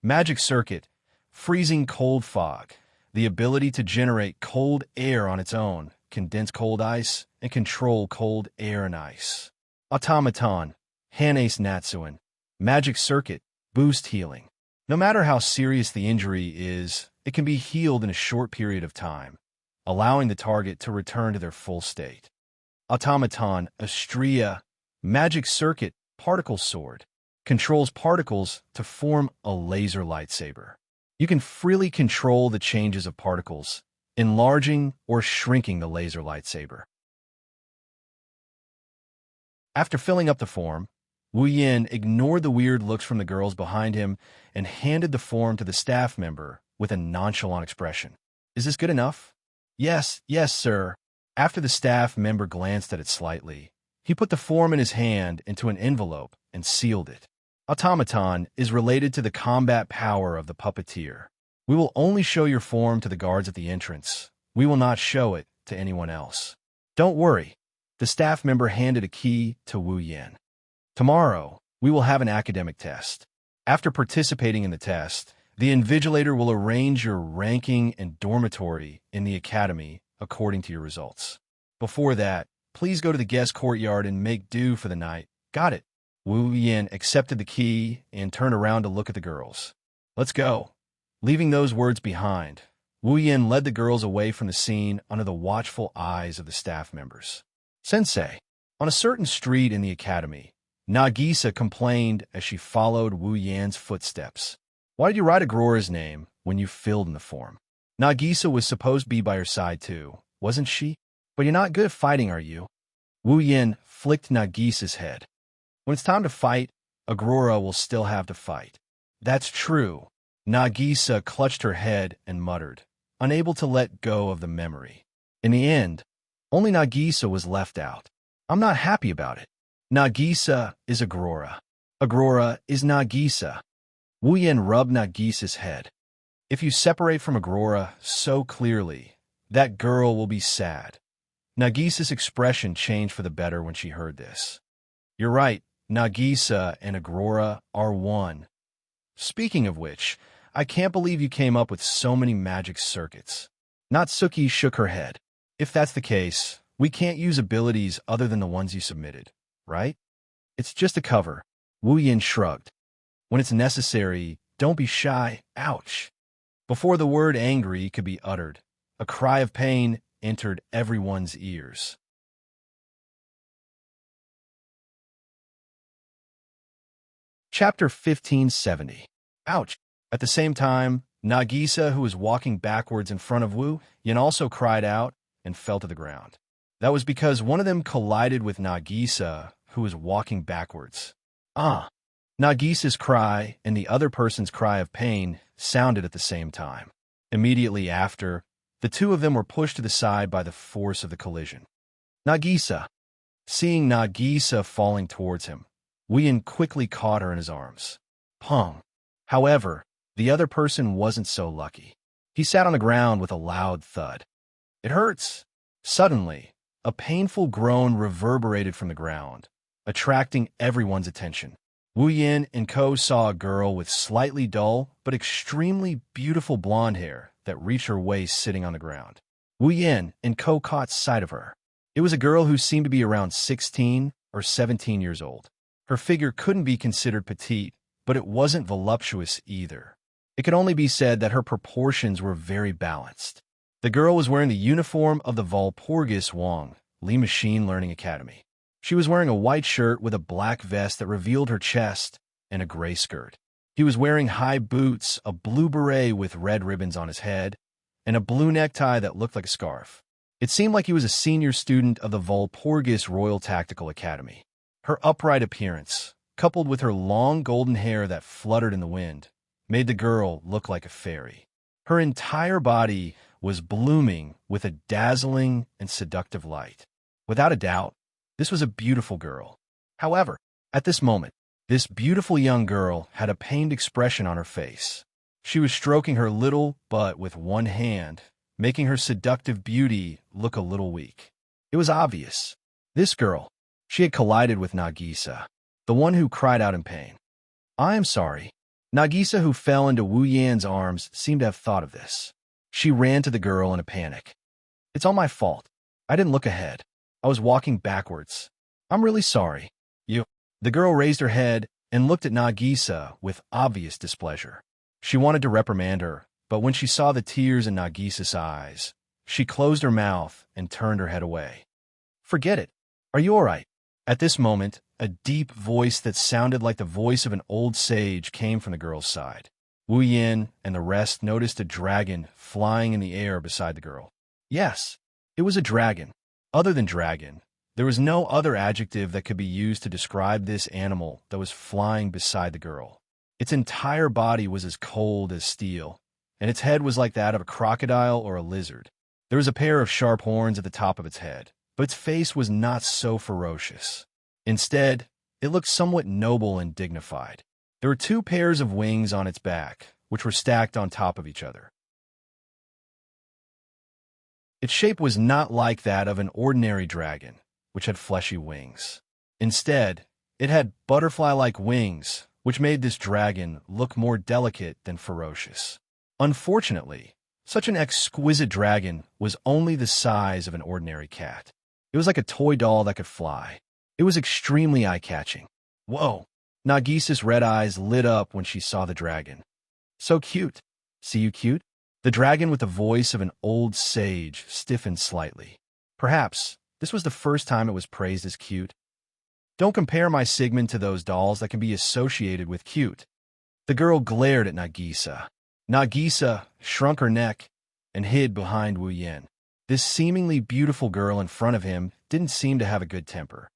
Magic circuit, freezing cold fog, the ability to generate cold air on its own, condense cold ice, and control cold air and ice. Automaton Hanace Natsuin. Magic circuit, boost healing. No matter how serious the injury is, it can be healed in a short period of time, allowing the target to return to their full state. Automaton Astria. Magic circuit, particle sword. Controls particles to form a laser lightsaber. You can freely control the changes of particles, enlarging or shrinking the laser lightsaber. After filling up the form, Wu Yin ignored the weird looks from the girls behind him and handed the form to the staff member with a nonchalant expression. Is this good enough? Yes, sir. After the staff member glanced at it slightly, he put the form in his hand into an envelope and sealed it. Automaton is related to the combat power of the puppeteer. We will only show your form to the guards at the entrance. We will not show it to anyone else. Don't worry. The staff member handed a key to Wu Yin. Tomorrow, we will have an academic test. After participating in the test, the invigilator will arrange your ranking and dormitory in the academy according to your results. Before that, please go to the guest courtyard and make do for the night. Got it. Wu Yin accepted the key and turned around to look at the girls. Let's go. Leaving those words behind, Wu Yin led the girls away from the scene under the watchful eyes of the staff members. Sensei, on a certain street in the academy, Nagisa complained as she followed Wu Yan's footsteps. Why did you write Agrora's name when you filled in the form? Nagisa was supposed to be by her side too, wasn't she? But you're not good at fighting, are you? Wu Yin flicked Nagisa's head. When it's time to fight, Agrora will still have to fight. That's true. Nagisa clutched her head and muttered, unable to let go of the memory. In the end, only Nagisa was left out. I'm not happy about it. Nagisa is Agrora. Agrora is Nagisa. Wu Yin rubbed Nagisa's head. If you separate from Agrora so clearly, that girl will be sad. Nagisa's expression changed for the better when she heard this. You're right. Nagisa and Agrora are one. Speaking of which, I can't believe you came up with so many magic circuits. Natsuki shook her head. If that's the case, we can't use abilities other than the ones you submitted, right? It's just a cover. Wu Yin shrugged. When it's necessary, don't be shy. Ouch. Before the word angry could be uttered, a cry of pain entered everyone's ears. Chapter 1570. Ouch. At the same time, Nagisa, who was walking backwards in front of Wu Yin, also cried out and fell to the ground. That was because one of them collided with Nagisa, who was walking backwards. Nagisa's cry and the other person's cry of pain sounded at the same time. Immediately after, the two of them were pushed to the side by the force of the collision. Nagisa. Seeing Nagisa falling towards him, Woo-yin quickly caught her in his arms. Pong. However, the other person wasn't so lucky. He sat on the ground with a loud thud. It hurts. Suddenly, a painful groan reverberated from the ground, attracting everyone's attention. Woo-yin and Ko saw a girl with slightly dull but extremely beautiful blonde hair that reached her waist sitting on the ground. Woo-yin and Ko caught sight of her. It was a girl who seemed to be around 16 or 17 years old. Her figure couldn't be considered petite, but it wasn't voluptuous either. It could only be said that her proportions were very balanced. The girl was wearing the uniform of the Walpurgis Wong Lee Machine Learning Academy. She was wearing a white shirt with a black vest that revealed her chest and a gray skirt. He was wearing high boots, a blue beret with red ribbons on his head, and a blue necktie that looked like a scarf. It seemed like he was a senior student of the Walpurgis Royal Tactical Academy. Her upright appearance, coupled with her long golden hair that fluttered in the wind, made the girl look like a fairy. Her entire body was blooming with a dazzling and seductive light. Without a doubt, this was a beautiful girl. However, at this moment, this beautiful young girl had a pained expression on her face. She was stroking her little butt with one hand, making her seductive beauty look a little weak. It was obvious. This girl, she had collided with Nagisa, the one who cried out in pain. I am sorry. Nagisa, who fell into Woo-Yan's arms, seemed to have thought of this. She ran to the girl in a panic. It's all my fault. I didn't look ahead. I was walking backwards. I'm really sorry. You. The girl raised her head and looked at Nagisa with obvious displeasure. She wanted to reprimand her, but when she saw the tears in Nagisa's eyes, she closed her mouth and turned her head away. Forget it. Are you all right? At this moment, a deep voice that sounded like the voice of an old sage came from the girl's side. Woo-Yin and the rest noticed a dragon flying in the air beside the girl. Yes, it was a dragon. Other than dragon, there was no other adjective that could be used to describe this animal that was flying beside the girl. Its entire body was as cold as steel, and its head was like that of a crocodile or a lizard. There was a pair of sharp horns at the top of its head, but its face was not so ferocious. Instead, it looked somewhat noble and dignified. There were two pairs of wings on its back, which were stacked on top of each other. Its shape was not like that of an ordinary dragon, which had fleshy wings. Instead, it had butterfly-like wings, which made this dragon look more delicate than ferocious. Unfortunately, such an exquisite dragon was only the size of an ordinary cat. It was like a toy doll that could fly. It was extremely eye-catching. Whoa! Nagisa's red eyes lit up when she saw the dragon. So cute. See you cute? The dragon with the voice of an old sage stiffened slightly. Perhaps this was the first time it was praised as cute. Don't compare my Sigmund to those dolls that can be associated with cute. The girl glared at Nagisa. Nagisa shrunk her neck and hid behind Woo-Yin. This seemingly beautiful girl in front of him didn't seem to have a good temper.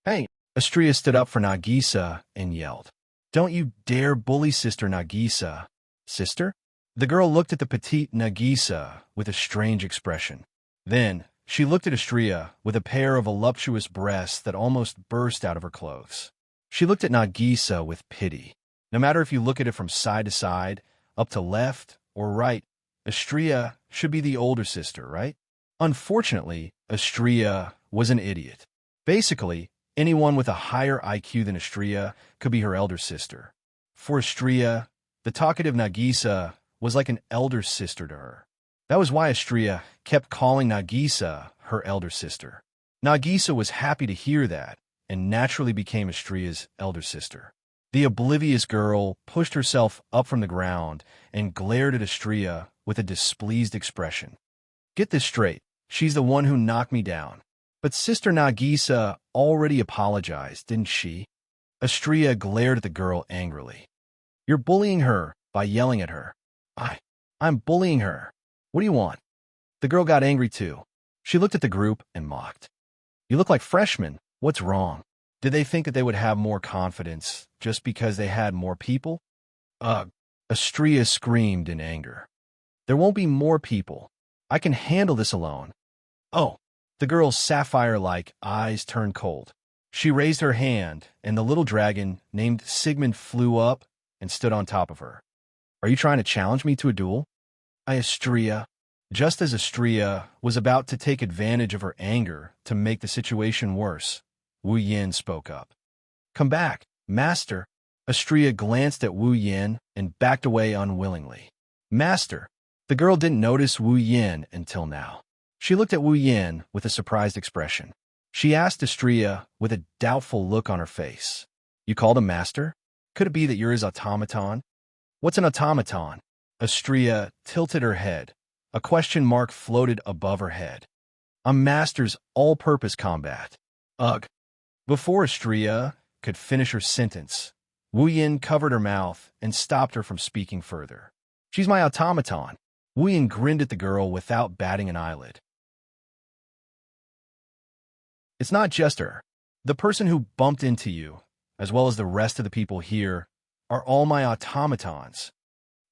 Hey! Astria stood up for Nagisa and yelled. Don't you dare bully Sister Nagisa. Sister? The girl looked at the petite Nagisa with a strange expression. Then, she looked at Astria with a pair of voluptuous breasts that almost burst out of her clothes. She looked at Nagisa with pity. No matter if you look at it from side to side, up to left or right, Astria should be the older sister, right? Unfortunately, Astria was an idiot. Basically, anyone with a higher IQ than Astria could be her elder sister. For Astria, the talkative Nagisa was like an elder sister to her. That was why Astria kept calling Nagisa her elder sister. Nagisa was happy to hear that and naturally became Astria's elder sister. The oblivious girl pushed herself up from the ground and glared at Astria with a displeased expression. Get this straight, she's the one who knocked me down. But Sister Nagisa already apologized, didn't she? Astria glared at the girl angrily. You're bullying her by yelling at her. I'm bullying her. What do you want? The girl got angry too. She looked at the group and mocked. You look like freshmen. What's wrong? Did they think that they would have more confidence just because they had more people? Ugh. Astrea screamed in anger. There won't be more people. I can handle this alone. Oh. The girl's sapphire-like eyes turned cold. She raised her hand, and the little dragon, named Sigmund, flew up and stood on top of her. Are you trying to challenge me to a duel? Astrea. Just as Astrea was about to take advantage of her anger to make the situation worse, Wu Yin spoke up. Come back, Master. Astrea glanced at Wu Yin and backed away unwillingly. Master. The girl didn't notice Wu Yin until now. She looked at Wu Yin with a surprised expression. She asked Astrea with a doubtful look on her face. You called him Master? Could it be that you're his automaton? What's an automaton? Astrea tilted her head. A question mark floated above her head. I'm Master's all-purpose combat. Ugh. Before Astrea could finish her sentence, Wu Yin covered her mouth and stopped her from speaking further. She's my automaton. Wu Yin grinned at the girl without batting an eyelid. It's not just her. The person who bumped into you, as well as the rest of the people here, are all my automatons.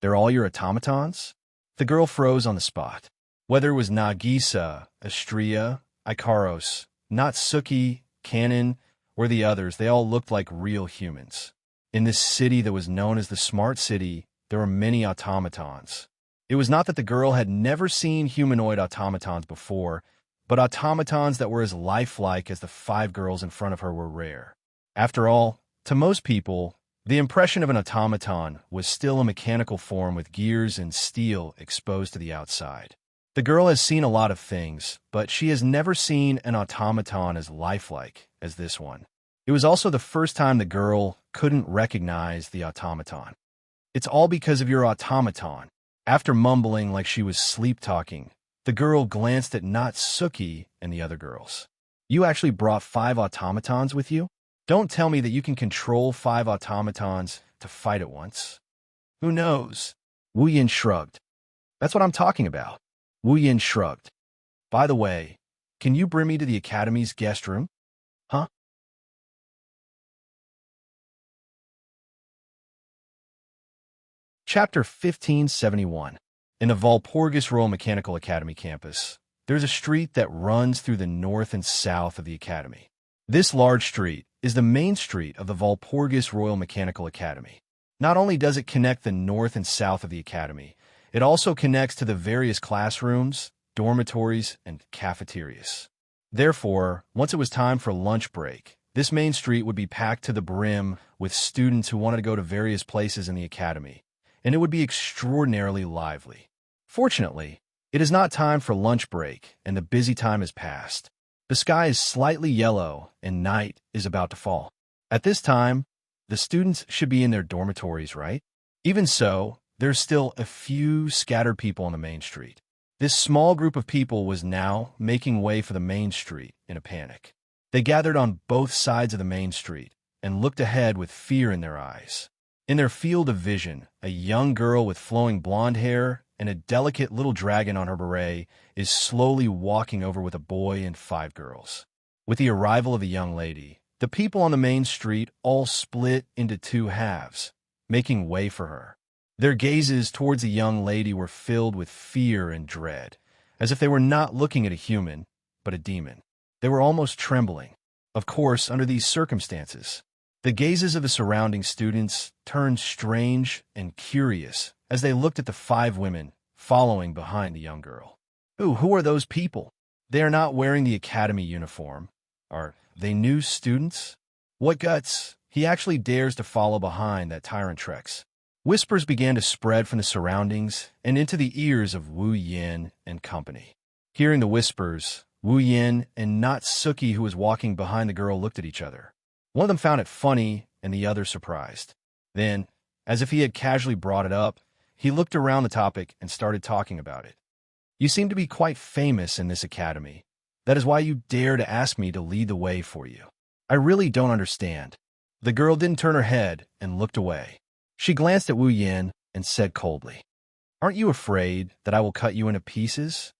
They're all your automatons? The girl froze on the spot. Whether it was Nagisa, Astrea, Ikaros, Natsuki, Kanon, or the others, they all looked like real humans. In this city that was known as the Smart City, there were many automatons. It was not that the girl had never seen humanoid automatons before, but automatons that were as lifelike as the 5 girls in front of her were rare. After all, to most people, the impression of an automaton was still a mechanical form with gears and steel exposed to the outside. The girl has seen a lot of things, but she has never seen an automaton as lifelike as this one. It was also the first time the girl couldn't recognize the automaton. It's all because of your automaton. After mumbling like she was sleep-talking, the girl glanced at Natsuki and the other girls. You actually brought 5 automatons with you? Don't tell me that you can control 5 automatons to fight at once. Who knows? Wu Yin shrugged. That's what I'm talking about. Wu Yin shrugged. By the way, can you bring me to the Academy's guest room? Huh? Chapter 1571. In the Walpurgis Royal Mechanical Academy campus, there's a street that runs through the north and south of the Academy. This large street is the main street of the Walpurgis Royal Mechanical Academy. Not only does it connect the north and south of the Academy, it also connects to the various classrooms, dormitories, and cafeterias. Therefore, once it was time for lunch break, this main street would be packed to the brim with students who wanted to go to various places in the Academy, and it would be extraordinarily lively. Fortunately, it is not time for lunch break, and the busy time has passed. The sky is slightly yellow, and night is about to fall. At this time, the students should be in their dormitories, right? Even so, there's still a few scattered people on the main street. This small group of people was now making way for the main street in a panic. They gathered on both sides of the main street and looked ahead with fear in their eyes. In their field of vision, a young girl with flowing blonde hair and a delicate little dragon on her beret is slowly walking over with a boy and 5 girls. With the arrival of the young lady, the people on the main street all split into 2 halves, making way for her. Their gazes towards the young lady were filled with fear and dread, as if they were not looking at a human, but a demon. They were almost trembling. Of course, under these circumstances, the gazes of the surrounding students turned strange and curious as they looked at the 5 women following behind the young girl. Who are those people? They are not wearing the academy uniform. Are they new students? What guts! He actually dares to follow behind that tyrant Trex. Whispers began to spread from the surroundings and into the ears of Wu Yin and company. Hearing the whispers, Wu Yin and Natsuki, who was walking behind the girl, looked at each other. One of them found it funny and the other surprised. Then, as if he had casually brought it up, he looked around the topic and started talking about it. You seem to be quite famous in this academy. That is why you dare to ask me to lead the way for you. I really don't understand. The girl didn't turn her head and looked away. She glanced at Wu Yin and said coldly, Aren't you afraid that I will cut you into pieces?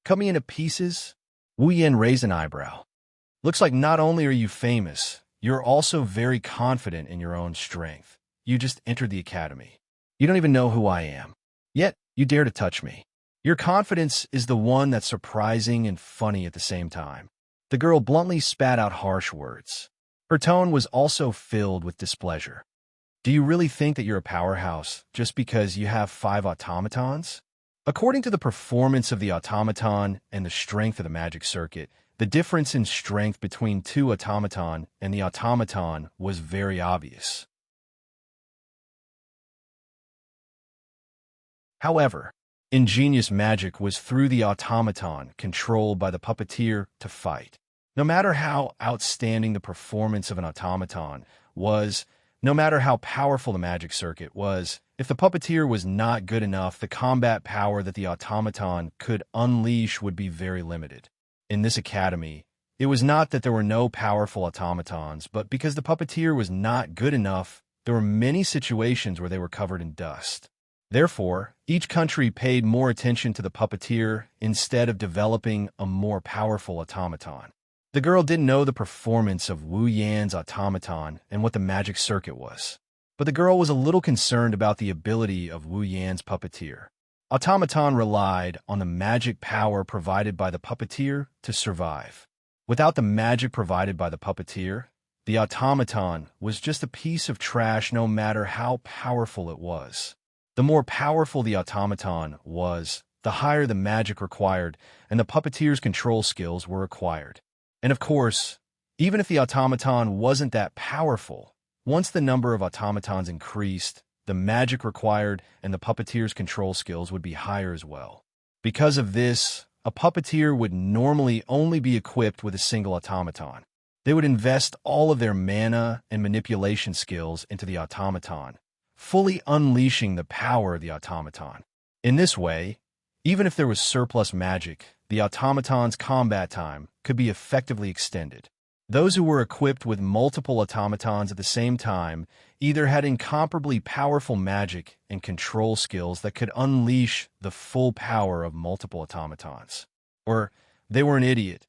Cut me into pieces? Wu Yin raised an eyebrow. Looks like not only are you famous, you're also very confident in your own strength. You just entered the academy. You don't even know who I am. Yet, you dare to touch me. Your confidence is the one that's surprising and funny at the same time. The girl bluntly spat out harsh words. Her tone was also filled with displeasure. Do you really think that you're a powerhouse just because you have 5 automatons? According to the performance of the automaton and the strength of the magic circuit, the difference in strength between 2 automaton and the automaton was very obvious. However, ingenious magic was through the automaton controlled by the puppeteer to fight. No matter how outstanding the performance of an automaton was, no matter how powerful the magic circuit was, if the puppeteer was not good enough, the combat power that the automaton could unleash would be very limited. In this academy, it was not that there were no powerful automatons, but because the puppeteer was not good enough, there were many situations where they were covered in dust. Therefore, each country paid more attention to the puppeteer instead of developing a more powerful automaton. The girl didn't know the performance of Wu Yan's automaton and what the magic circuit was, but the girl was a little concerned about the ability of Wu Yan's puppeteer. Automaton relied on the magic power provided by the puppeteer to survive. Without the magic provided by the puppeteer, the automaton was just a piece of trash no matter how powerful it was. The more powerful the automaton was, the higher the magic required, and the puppeteer's control skills were acquired. And of course, even if the automaton wasn't that powerful, once the number of automatons increased, the magic required and the puppeteer's control skills would be higher as well. Because of this, a puppeteer would normally only be equipped with a single automaton. They would invest all of their mana and manipulation skills into the automaton, fully unleashing the power of the automaton. In this way, even if there was surplus magic, the automaton's combat time could be effectively extended. Those who were equipped with multiple automatons at the same time either had incomparably powerful magic and control skills that could unleash the full power of multiple automatons, or they were an idiot.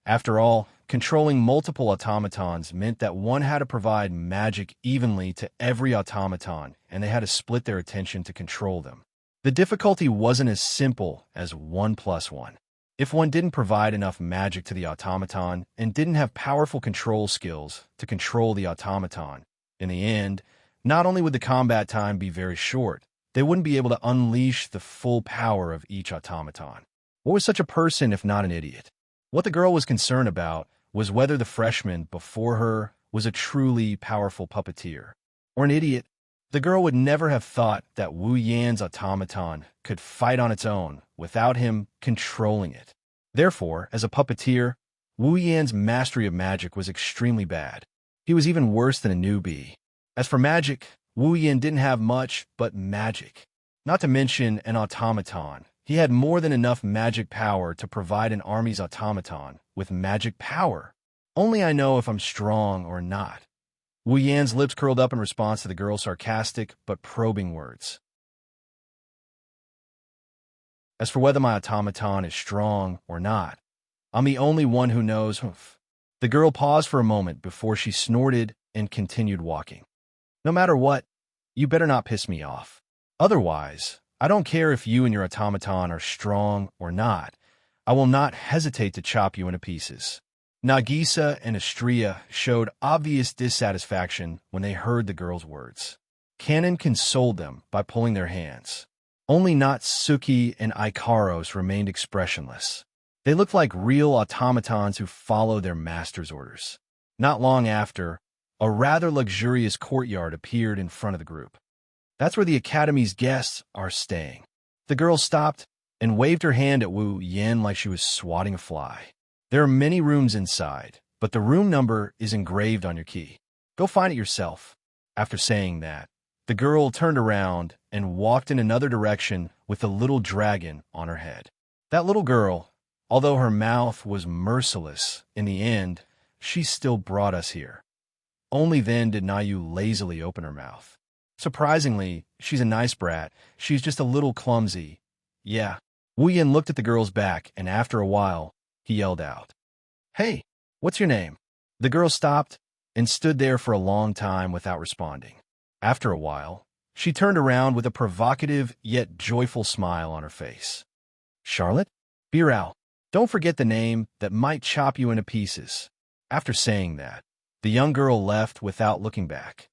After all, controlling multiple automatons meant that one had to provide magic evenly to every automaton, and they had to split their attention to control them. The difficulty wasn't as simple as 1 plus 1. If one didn't provide enough magic to the automaton and didn't have powerful control skills to control the automaton, in the end, not only would the combat time be very short, they wouldn't be able to unleash the full power of each automaton. What was such a person if not an idiot? What the girl was concerned about was whether the freshman before her was a truly powerful puppeteer or an idiot. The girl would never have thought that Wu Yan's automaton could fight on its own without him controlling it. Therefore, as a puppeteer, Wu Yan's mastery of magic was extremely bad. He was even worse than a newbie. As for magic, Wu Yan didn't have much but magic. Not to mention an automaton. He had more than enough magic power to provide an army's automaton with magic power. Only I know if I'm strong or not. Wu Yan's lips curled up in response to the girl's sarcastic but probing words. As for whether my automaton is strong or not, I'm the only one who knows. The girl paused for a moment before she snorted and continued walking. No matter what, you better not piss me off. Otherwise, I don't care if you and your automaton are strong or not. I will not hesitate to chop you into pieces. Nagisa and Astria showed obvious dissatisfaction when they heard the girl's words. Kanon consoled them by pulling their hands. Only Natsuki and Ikaros remained expressionless. They looked like real automatons who follow their master's orders. Not long after, a rather luxurious courtyard appeared in front of the group. That's where the Academy's guests are staying. The girl stopped and waved her hand at Wu Yan like she was swatting a fly. There are many rooms inside, but the room number is engraved on your key. Go find it yourself. After saying that, the girl turned around and walked in another direction with the little dragon on her head. That little girl, although her mouth was merciless, in the end, she still brought us here. Only then did Nayu lazily open her mouth. Surprisingly, she's a nice brat. She's just a little clumsy. Yeah. Wu Yan looked at the girl's back, and after a while, he yelled out, "Hey, what's your name?" The girl stopped and stood there for a long time without responding. After a while, she turned around with a provocative yet joyful smile on her face. "Charlotte? Birao, don't forget the name that might chop you into pieces." After saying that, the young girl left without looking back.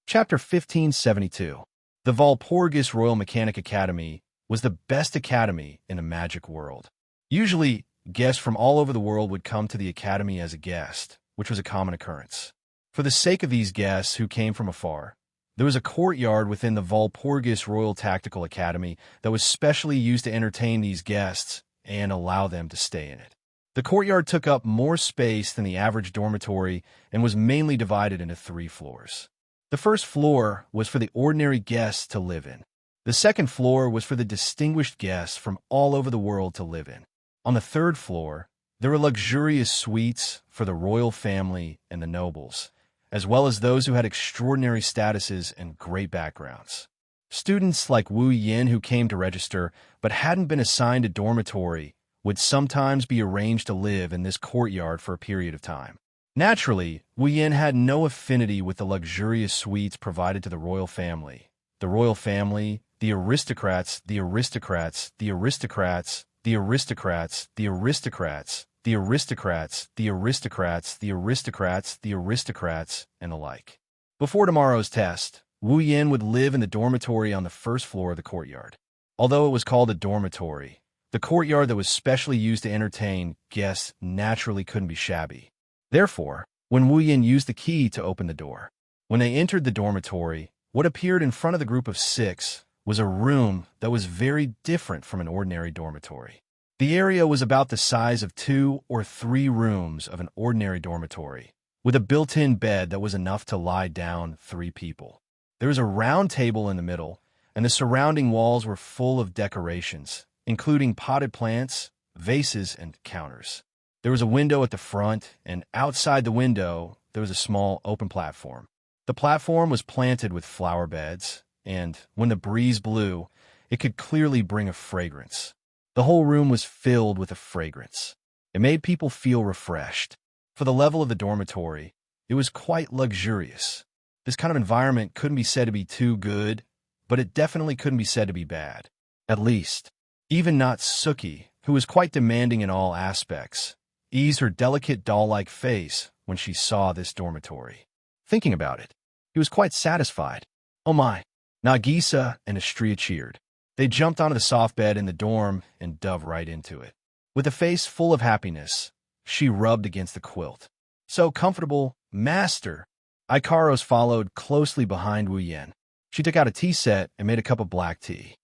Chapter 1572. The Walpurgis Royal Mechanic Academy was the best academy in the magic world. Usually, guests from all over the world would come to the academy as a guest, which was a common occurrence. For the sake of these guests who came from afar, there was a courtyard within the Walpurgis Royal Tactical Academy that was specially used to entertain these guests and allow them to stay in it. The courtyard took up more space than the average dormitory and was mainly divided into 3 floors. The first floor was for the ordinary guests to live in. The second floor was for the distinguished guests from all over the world to live in. On the third floor, there were luxurious suites for the royal family and the nobles, as well as those who had extraordinary statuses and great backgrounds. Students like Wu Yin who came to register but hadn't been assigned a dormitory would sometimes be arranged to live in this courtyard for a period of time. Naturally, Wu Yin had no affinity with the luxurious suites provided to the royal family. The royal family, the aristocrats, the aristocrats, the aristocrats, the aristocrats, the aristocrats, the aristocrats, the aristocrats, the aristocrats, the aristocrats, and the like. Before tomorrow's test, Wu Yin would live in the dormitory on the first floor of the courtyard. Although it was called a dormitory, the courtyard that was specially used to entertain guests naturally couldn't be shabby. Therefore, when Wu Yin used the key to open the door, when they entered the dormitory, what appeared in front of the group of 6 was a room that was very different from an ordinary dormitory. The area was about the size of 2 or 3 rooms of an ordinary dormitory, with a built-in bed that was enough to lie down 3 people. There was a round table in the middle, and the surrounding walls were full of decorations, including potted plants, vases, and counters. There was a window at the front, and outside the window, there was a small open platform. The platform was planted with flower beds, and when the breeze blew, it could clearly bring a fragrance. The whole room was filled with a fragrance. It made people feel refreshed. For the level of the dormitory, it was quite luxurious. This kind of environment couldn't be said to be too good, but it definitely couldn't be said to be bad. At least, even Natsuki, who was quite demanding in all aspects, eased her delicate doll-like face when she saw this dormitory. Thinking about it, he was quite satisfied. Oh my! Nagisa and Estrella cheered. They jumped onto the soft bed in the dorm and dove right into it. With a face full of happiness, she rubbed against the quilt. "So comfortable, master!" Ikaros followed closely behind Wu Yin. She took out a tea set and made a cup of black tea.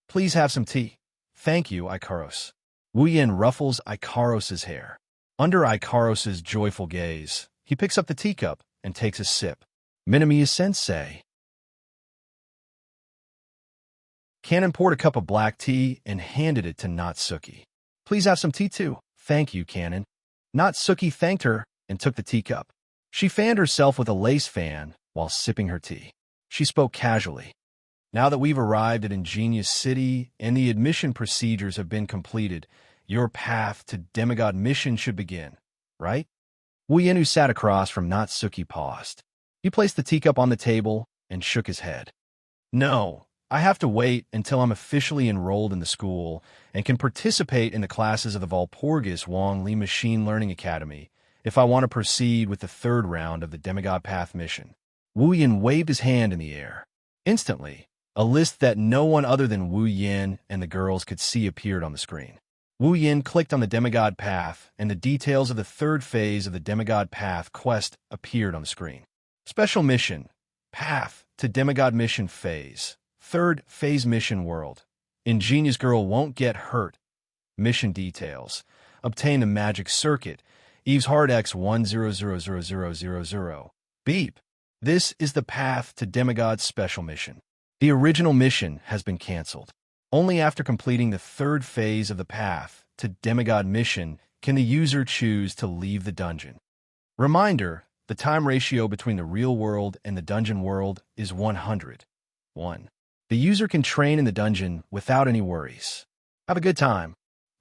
"Please have some tea." "Thank you, Ikaros." Wu Yin ruffles Ikaros's hair. Under Ikaros's joyful gaze, he picks up the teacup and takes a sip. "Minamiya-sensei." Kanon poured a cup of black tea and handed it to Natsuki. "Please have some tea too." "Thank you, Kanon." Natsuki thanked her and took the teacup. She fanned herself with a lace fan while sipping her tea. She spoke casually. "Now that we've arrived at Ingenious City and the admission procedures have been completed, your path to demigod mission should begin, right?" Wu Yin, who sat across from Natsuki, paused. He placed the teacup on the table and shook his head. "No, I have to wait until I'm officially enrolled in the school and can participate in the classes of the Walpurgis Wong Li Machine Learning Academy if I want to proceed with the 3rd round of the Demigod Path mission." Wu Yin waved his hand in the air. Instantly, a list that no one other than Wu Yin and the girls could see appeared on the screen. Wu Yin clicked on the Demigod Path, and the details of the 3rd phase of the Demigod Path quest appeared on the screen. Special Mission. Path to Demigod Mission Phase. 3rd Phase Mission World. Ingenious Girl won't get hurt. Mission details. Obtain the Magic Circuit. Eve's Hard X 10000000. Beep. This is the Path to Demigod's special mission. The original mission has been cancelled. Only after completing the 3rd phase of the Path to Demigod mission can the user choose to leave the dungeon. Reminder, the time ratio between the real world and the dungeon world is 100. 1. The user can train in the dungeon without any worries. Have a good time.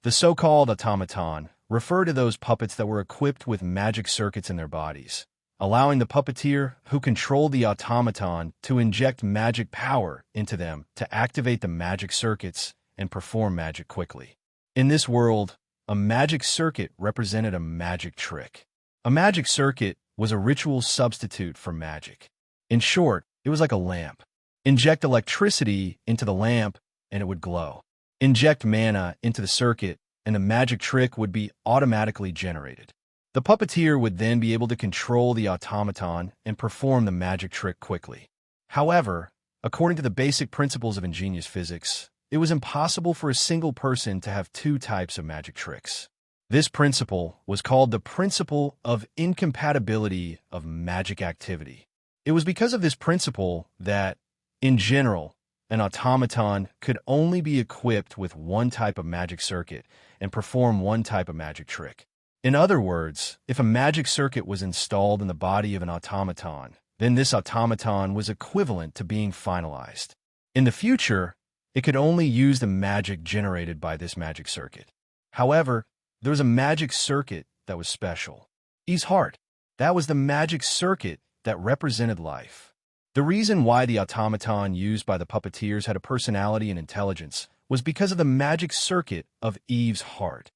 The so-called automaton refer to those puppets that were equipped with magic circuits in their bodies, allowing the puppeteer who controlled the automaton to inject magic power into them to activate the magic circuits and perform magic quickly. In this world, a magic circuit represented a magic trick. A magic circuit was a ritual substitute for magic. In short, it was like a lamp. Inject electricity into the lamp and it would glow. Inject mana into the circuit and the magic trick would be automatically generated. The puppeteer would then be able to control the automaton and perform the magic trick quickly. However, according to the basic principles of ingenious physics, it was impossible for a single person to have two types of magic tricks. This principle was called the principle of incompatibility of magic activity. It was because of this principle that, in general, an automaton could only be equipped with one type of magic circuit and perform one type of magic trick. In other words, if a magic circuit was installed in the body of an automaton, then this automaton was equivalent to being finalized. In the future, it could only use the magic generated by this magic circuit. However, there was a magic circuit that was special. Eve's heart. That was the magic circuit that represented life. The reason why the automaton used by the puppeteers had a personality and intelligence was because of the magic circuit of Eve's heart.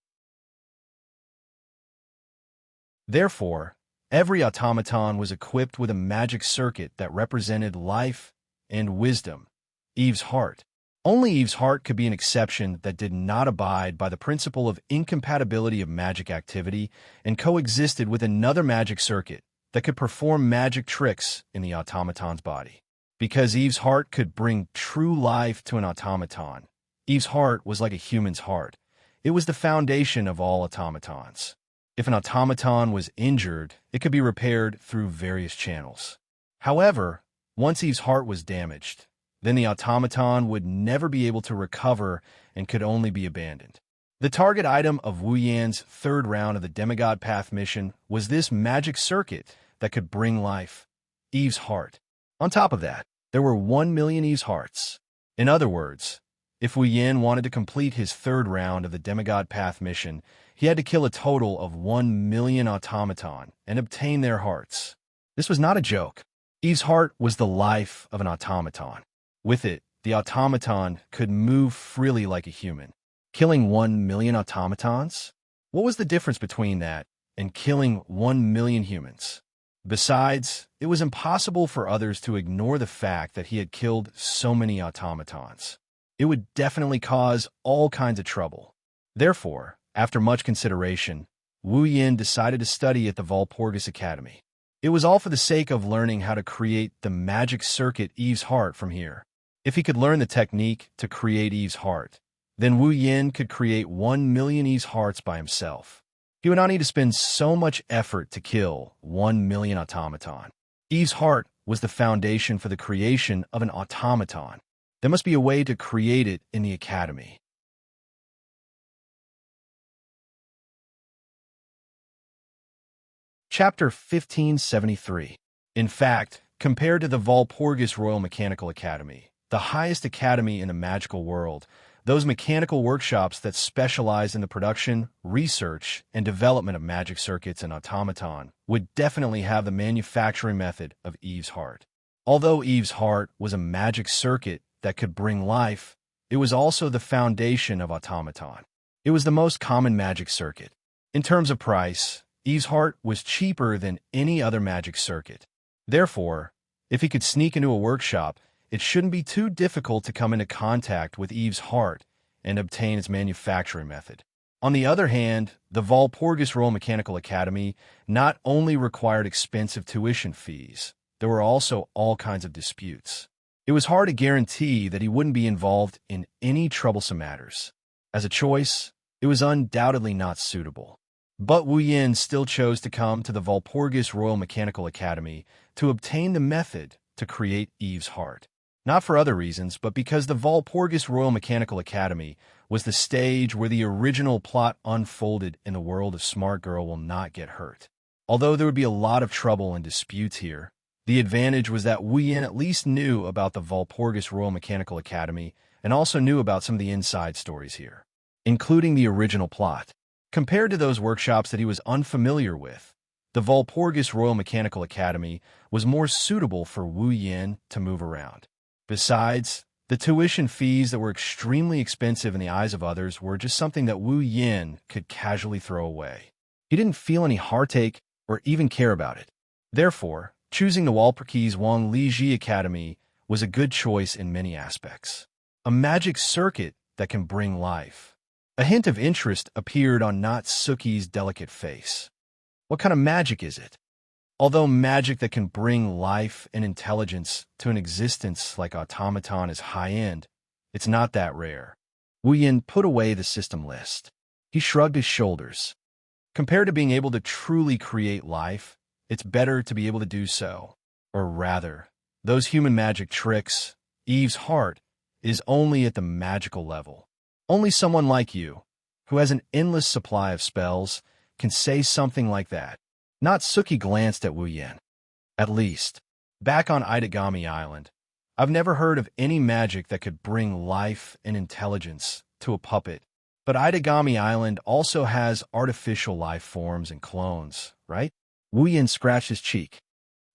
Therefore, every automaton was equipped with a magic circuit that represented life and wisdom, Eve's heart. Only Eve's heart could be an exception that did not abide by the principle of incompatibility of magic activity and coexisted with another magic circuit that could perform magic tricks in the automaton's body. Because Eve's heart could bring true life to an automaton, Eve's heart was like a human's heart. It was the foundation of all automatons. If an automaton was injured, it could be repaired through various channels. However, once Eve's heart was damaged, then the automaton would never be able to recover and could only be abandoned. The target item of Wu Yan's third round of the Demigod Path mission was this magic circuit that could bring life, Eve's heart. On top of that, there were 1 million Eve's hearts. In other words, if Wu Yan wanted to complete his third round of the Demigod Path mission, he had to kill a total of 1 million automaton and obtain their hearts. This was not a joke. Eve's heart was the life of an automaton. With it, the automaton could move freely like a human. Killing 1 million automatons? What was the difference between that and killing 1 million humans? Besides, it was impossible for others to ignore the fact that he had killed so many automatons. It would definitely cause all kinds of trouble. Therefore, after much consideration, Wu Yan decided to study at the Walpurgis Academy. It was all for the sake of learning how to create the magic circuit Eve's heart from here. If he could learn the technique to create Eve's heart, then Wu Yan could create 1 million Eve's hearts by himself. He would not need to spend so much effort to kill 1 million automaton. Eve's heart was the foundation for the creation of an automaton. There must be a way to create it in the academy. Chapter 1573. In fact, compared to the Walpurgis Royal Mechanical Academy, the highest academy in the magical world, those mechanical workshops that specialize in the production, research, and development of magic circuits and automaton would definitely have the manufacturing method of Eve's heart. Although Eve's heart was a magic circuit that could bring life, it was also the foundation of automaton. It was the most common magic circuit. In terms of price, Eve's heart was cheaper than any other magic circuit. Therefore, if he could sneak into a workshop, it shouldn't be too difficult to come into contact with Eve's heart and obtain its manufacturing method. On the other hand, the Walpurgis Royal Mechanical Academy not only required expensive tuition fees, there were also all kinds of disputes. It was hard to guarantee that he wouldn't be involved in any troublesome matters. As a choice, it was undoubtedly not suitable. But Wu Yan still chose to come to the Walpurgis Royal Mechanical Academy to obtain the method to create Eve's heart. Not for other reasons, but because the Walpurgis Royal Mechanical Academy was the stage where the original plot unfolded in the world of Smart Girl Will Not Get Hurt. Although there would be a lot of trouble and disputes here, the advantage was that Wu Yan at least knew about the Walpurgis Royal Mechanical Academy and also knew about some of the inside stories here. including the original plot. Compared to those workshops that he was unfamiliar with, the Walpurgis Royal Mechanical Academy was more suitable for Wu Yin to move around. Besides, the tuition fees that were extremely expensive in the eyes of others were just something that Wu Yin could casually throw away. He didn't feel any heartache or even care about it. Therefore, choosing the Walpurgis Wang Liji Academy was a good choice in many aspects. A magic circuit that can bring life. A hint of interest appeared on Natsuki's delicate face. What kind of magic is it? Although magic that can bring life and intelligence to an existence like automaton is high-end, it's not that rare. Wu Yin put away the system list. He shrugged his shoulders. Compared to being able to truly create life, it's better to be able to do so. Or rather, those human magic tricks, Eve's heart, is only at the magical level. Only someone like you, who has an endless supply of spells, can say something like that. Natsuki glanced at Wu Yin. At least, back on Itagami Island, I've never heard of any magic that could bring life and intelligence to a puppet. But Itagami Island also has artificial life forms and clones, right? Wu Yin scratched his cheek.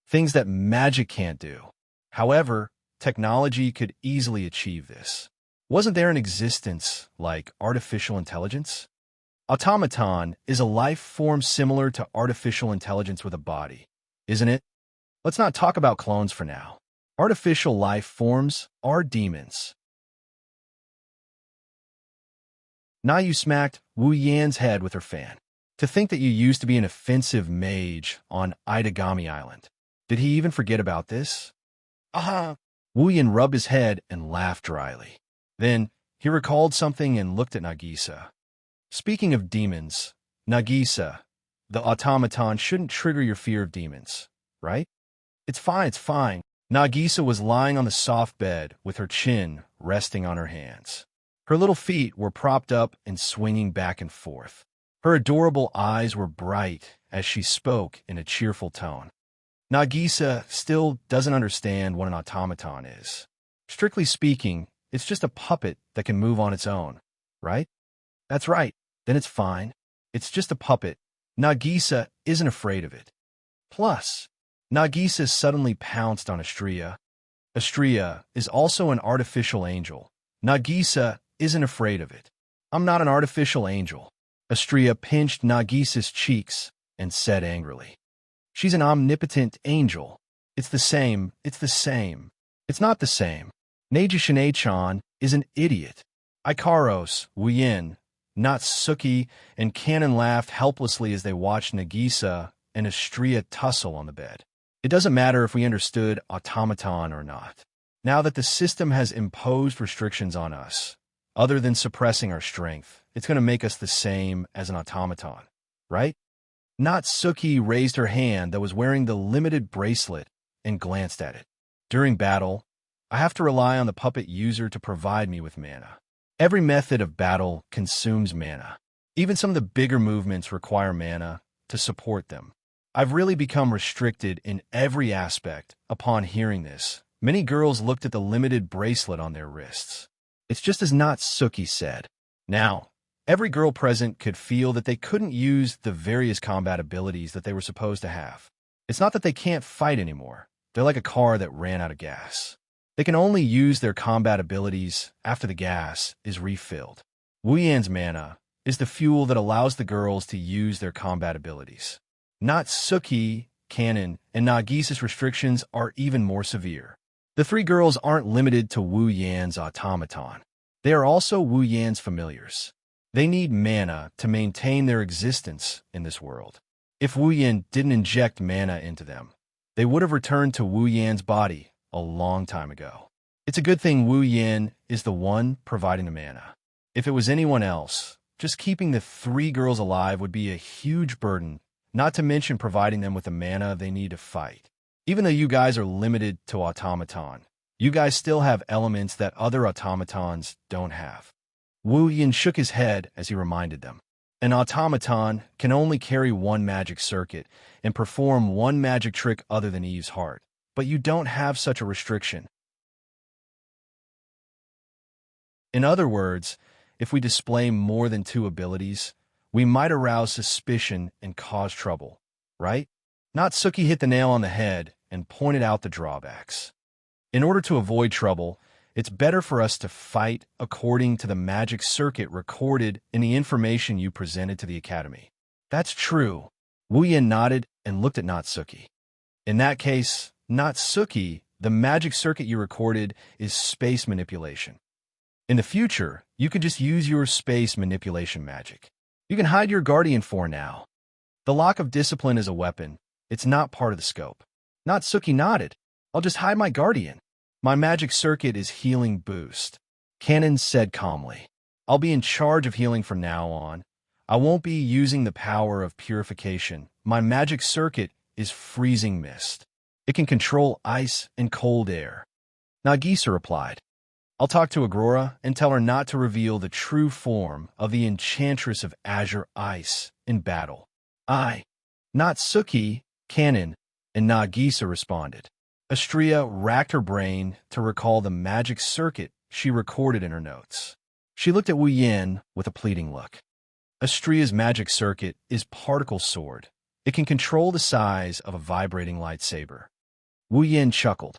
Things that magic can't do. However, technology could easily achieve this. Wasn't there an existence like artificial intelligence? Automaton is a life form similar to artificial intelligence with a body, isn't it? Let's not talk about clones for now. Artificial life forms are demons. Nayu smacked Wu Yan's head with her fan. To think that you used to be an offensive mage on Itagami Island. Did he even forget about this? Wu Yan rubbed his head and laughed dryly. Then, he recalled something and looked at Nagisa. Speaking of demons, Nagisa, the automaton shouldn't trigger your fear of demons, right? It's fine. Nagisa was lying on the soft bed with her chin resting on her hands. Her little feet were propped up and swinging back and forth. Her adorable eyes were bright as she spoke in a cheerful tone. Nagisa still doesn't understand what an automaton is. Strictly speaking, it's just a puppet that can move on its own, right? That's right. Then it's fine. It's just a puppet. Nagisa isn't afraid of it. Plus, Nagisa suddenly pounced on Astria. Astria is also an artificial angel. Nagisa isn't afraid of it. I'm not an artificial angel. Astria pinched Nagisa's cheeks and said angrily. She's an omnipotent angel. It's the same. It's not the same. Neji-chan is an idiot. Ikaros, Wu Yin, Natsuki, and Kanon laughed helplessly as they watched Nagisa and Astria tussle on the bed. It doesn't matter if we understood automaton or not. Now that the system has imposed restrictions on us, other than suppressing our strength, it's going to make us the same as an automaton, right? Natsuki raised her hand that was wearing the limited bracelet and glanced at it. During battle, I have to rely on the puppet user to provide me with mana. Every method of battle consumes mana. Even some of the bigger movements require mana to support them. I've really become restricted in every aspect. Upon hearing this, many girls looked at the limited bracelet on their wrists. It's just as Natsuki said. Now, every girl present could feel that they couldn't use the various combat abilities that they were supposed to have. It's not that they can't fight anymore. They're like a car that ran out of gas. They can only use their combat abilities after the gas is refilled. Wu Yan's mana is the fuel that allows the girls to use their combat abilities. Natsuki, Kanon, and Nagisa's restrictions are even more severe. The three girls aren't limited to Wu Yan's automaton. They are also Wu Yan's familiars. They need mana to maintain their existence in this world. If Wu Yan didn't inject mana into them, they would have returned to Wu Yan's body a long time ago. It's a good thing Wu Yan is the one providing the mana. If it was anyone else, just keeping the three girls alive would be a huge burden, not to mention providing them with the mana they need to fight. Even though you guys are limited to automaton, you guys still have elements that other automatons don't have. Wu Yan shook his head as he reminded them. An automaton can only carry one magic circuit and perform one magic trick other than Eve's heart, but you don't have such a restriction. In other words, if we display more than two abilities, we might arouse suspicion and cause trouble, right? Natsuki hit the nail on the head and pointed out the drawbacks. In order to avoid trouble, it's better for us to fight according to the magic circuit recorded in the information you presented to the Academy. That's true. Wu Yin nodded and looked at Natsuki. In that case, Natsuki, the magic circuit you recorded is space manipulation. In the future, you can just use your space manipulation magic. You can hide your guardian for now. The lock of discipline is a weapon. It's not part of the scope. Natsuki nodded. I'll just hide my guardian. My magic circuit is healing boost. Canon said calmly. I'll be in charge of healing from now on. I won't be using the power of purification. My magic circuit is freezing mist. It can control ice and cold air. Nagisa replied. I'll talk to Aurora and tell her not to reveal the true form of the Enchantress of Azure Ice in battle. Natsuki, Canon, and Nagisa responded. Astria racked her brain to recall the magic circuit she recorded in her notes. She looked at Wu Yin with a pleading look. Astria's magic circuit is particle sword. It can control the size of a vibrating lightsaber. Wu Yin chuckled.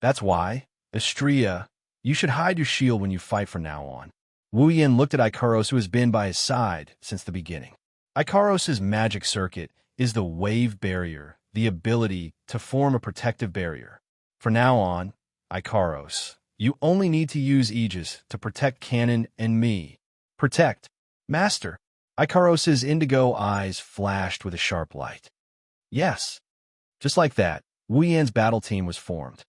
That's why, Astria, you should hide your shield when you fight from now on. Wu Yin looked at Ikaros, who has been by his side since the beginning. Ikaros' magic circuit is the wave barrier, the ability to form a protective barrier. From now on, Ikaros, you only need to use Aegis to protect Canon and me. Protect. Master. Ikaros' indigo eyes flashed with a sharp light. Yes. Just like that, Wu Yan's battle team was formed.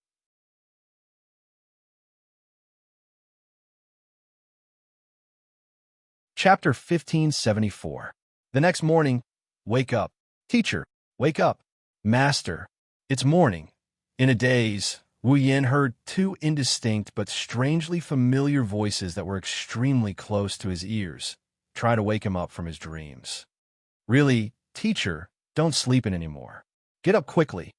Chapter 1574. The next morning, wake up. Teacher, wake up. Master, it's morning. In a daze, Wu Yin heard two indistinct but strangely familiar voices that were extremely close to his ears, try to wake him up from his dreams. Really, teacher, don't sleep in anymore. Get up quickly.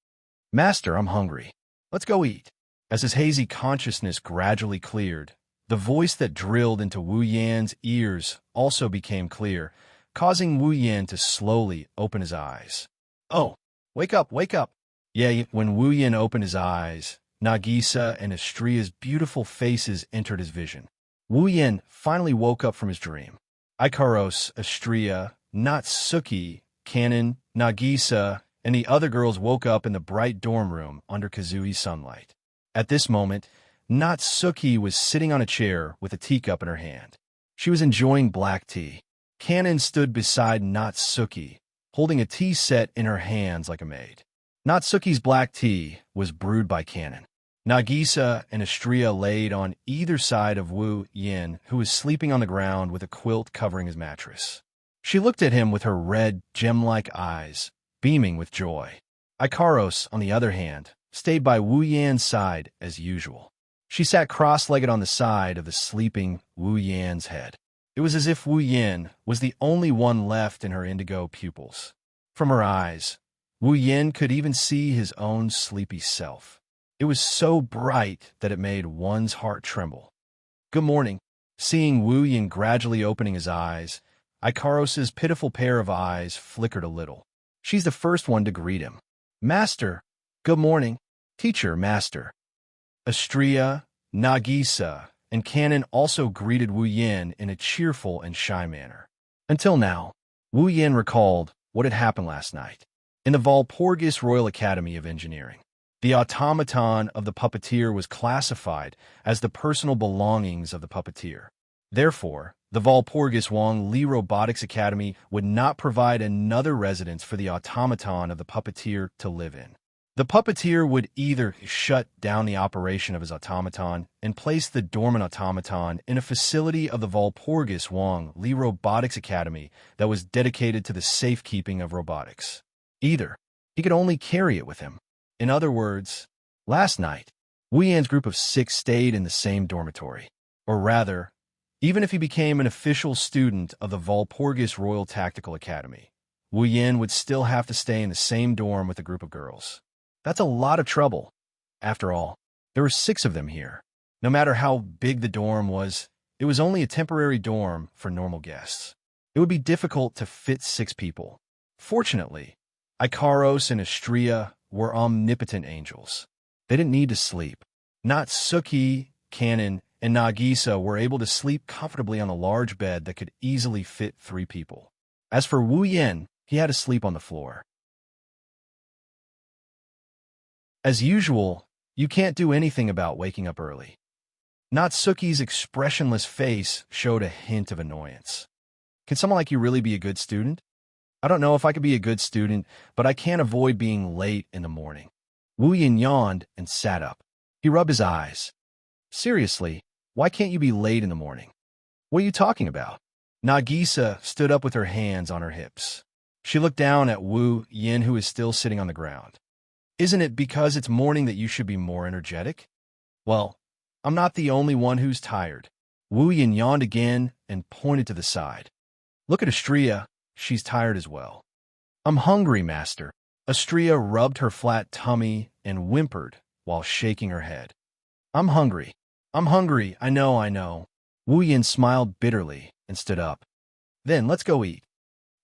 Master, I'm hungry. Let's go eat. As his hazy consciousness gradually cleared, the voice that drilled into Wu Yan's ears also became clear, causing Wu Yan to slowly open his eyes. Oh, wake up, wake up. Yeah, when Wu Yan opened his eyes, Nagisa and Astria's beautiful faces entered his vision. Wu Yan finally woke up from his dream. Ikaros, Astria, Natsuki, Canon, Nagisa, and the other girls woke up in the bright dorm room under Kazui's sunlight. At this moment, Natsuki was sitting on a chair with a teacup in her hand. She was enjoying black tea. Canon stood beside Natsuki, holding a tea set in her hands like a maid. Natsuki's black tea was brewed by Canon. Nagisa and Astria laid on either side of Wu Yin, who was sleeping on the ground with a quilt covering his mattress. She looked at him with her red, gem-like eyes, beaming with joy. Ikaros, on the other hand, stayed by Wu Yan's side as usual. She sat cross-legged on the side of the sleeping Wu Yan's head. It was as if Wu Yin was the only one left in her indigo pupils. From her eyes, Wu Yin could even see his own sleepy self. It was so bright that it made one's heart tremble. Good morning. Seeing Wu Yin gradually opening his eyes, Ikaros' pitiful pair of eyes flickered a little. She's the first one to greet him. Master. Good morning. Teacher, Master. Astria, Nagisa, and Canon also greeted Wu Yin in a cheerful and shy manner. Until now, Wu Yin recalled what had happened last night. In the Walpurgis Royal Academy of Engineering, the automaton of the puppeteer was classified as the personal belongings of the puppeteer. Therefore, the Walpurgis Wang Li Robotics Academy would not provide another residence for the automaton of the puppeteer to live in. The puppeteer would either shut down the operation of his automaton and place the dormant automaton in a facility of the Walpurgis Wang Li Robotics Academy that was dedicated to the safekeeping of robotics. Either, he could only carry it with him. In other words, last night, Wu Yan's group of 6 stayed in the same dormitory. Or rather, even if he became an official student of the Walpurgis Royal Tactical Academy, Wu Yan would still have to stay in the same dorm with a group of girls. That's a lot of trouble. After all, there were 6 of them here. No matter how big the dorm was, It was only a temporary dorm for normal guests. It would be difficult to fit 6 people. Fortunately, Ikaros and Astrea were omnipotent angels. They didn't need to sleep. Natsuki, Kanon, and Nagisa were able to sleep comfortably on a large bed that could easily fit 3 people. As for Wu Yin, he had to sleep on the floor. As usual, you can't do anything about waking up early. Natsuki's expressionless face showed a hint of annoyance. Can someone like you really be a good student? I don't know if I could be a good student, but I can't avoid being late in the morning. Wu Yin yawned and sat up. He rubbed his eyes. Seriously, why can't you be late in the morning? What are you talking about? Nagisa stood up with her hands on her hips. She looked down at Wu Yin, who is still sitting on the ground. Isn't it because it's morning that you should be more energetic? Well, I'm not the only one who's tired. Wu Yin yawned again and pointed to the side. Look at Astrea. She's tired as well. I'm hungry, master. Astrea rubbed her flat tummy and whimpered while shaking her head. I'm hungry. I'm hungry. I know. Wu Yin smiled bitterly and stood up. Then let's go eat.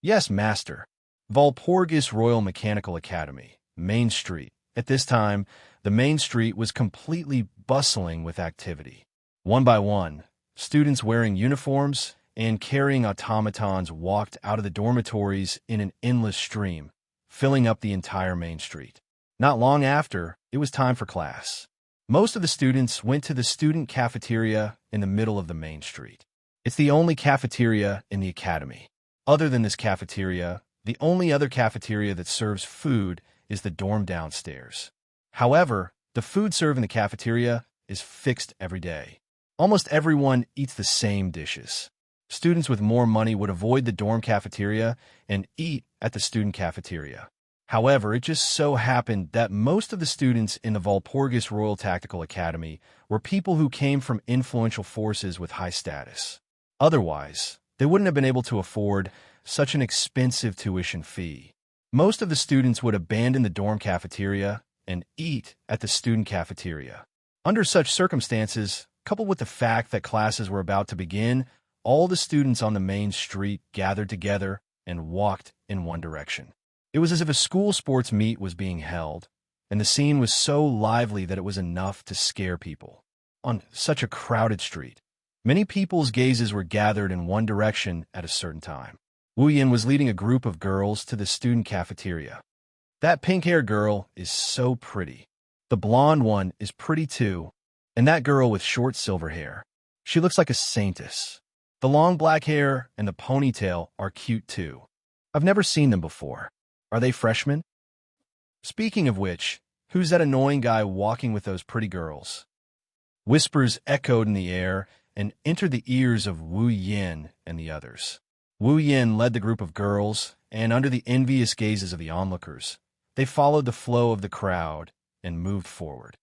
Yes, master. Valpurgis Royal Mechanical Academy, Main Street. At this time, the main street was completely bustling with activity. One by one, students wearing uniforms and carrying automatons walked out of the dormitories in an endless stream, filling up the entire main street. Not long after, it was time for class. Most of the students went to the student cafeteria in the middle of the main street. It's the only cafeteria in the academy. Other than this cafeteria, the only other cafeteria that serves food is the dorm downstairs. However, the food served in the cafeteria is fixed every day. Almost everyone eats the same dishes. Students with more money would avoid the dorm cafeteria and eat at the student cafeteria. However, it just so happened that most of the students in the Valpurgis Royal Tactical Academy were people who came from influential forces with high status. Otherwise, they wouldn't have been able to afford such an expensive tuition fee. Most of the students would abandon the dorm cafeteria and eat at the student cafeteria. Under such circumstances, coupled with the fact that classes were about to begin, all the students on the main street gathered together and walked in one direction. It was as if a school sports meet was being held, and the scene was so lively that it was enough to scare people. On such a crowded street, many people's gazes were gathered in one direction at a certain time. Wu Yin was leading a group of girls to the student cafeteria. That pink-haired girl is so pretty. The blonde one is pretty too, and that girl with short silver hair. She looks like a saintess. The long black hair and the ponytail are cute too. I've never seen them before. Are they freshmen? Speaking of which, who's that annoying guy walking with those pretty girls? Whispers echoed in the air and entered the ears of Wu Yin and the others. Wu Yin led the group of girls, and under the envious gazes of the onlookers, they followed the flow of the crowd and moved forward.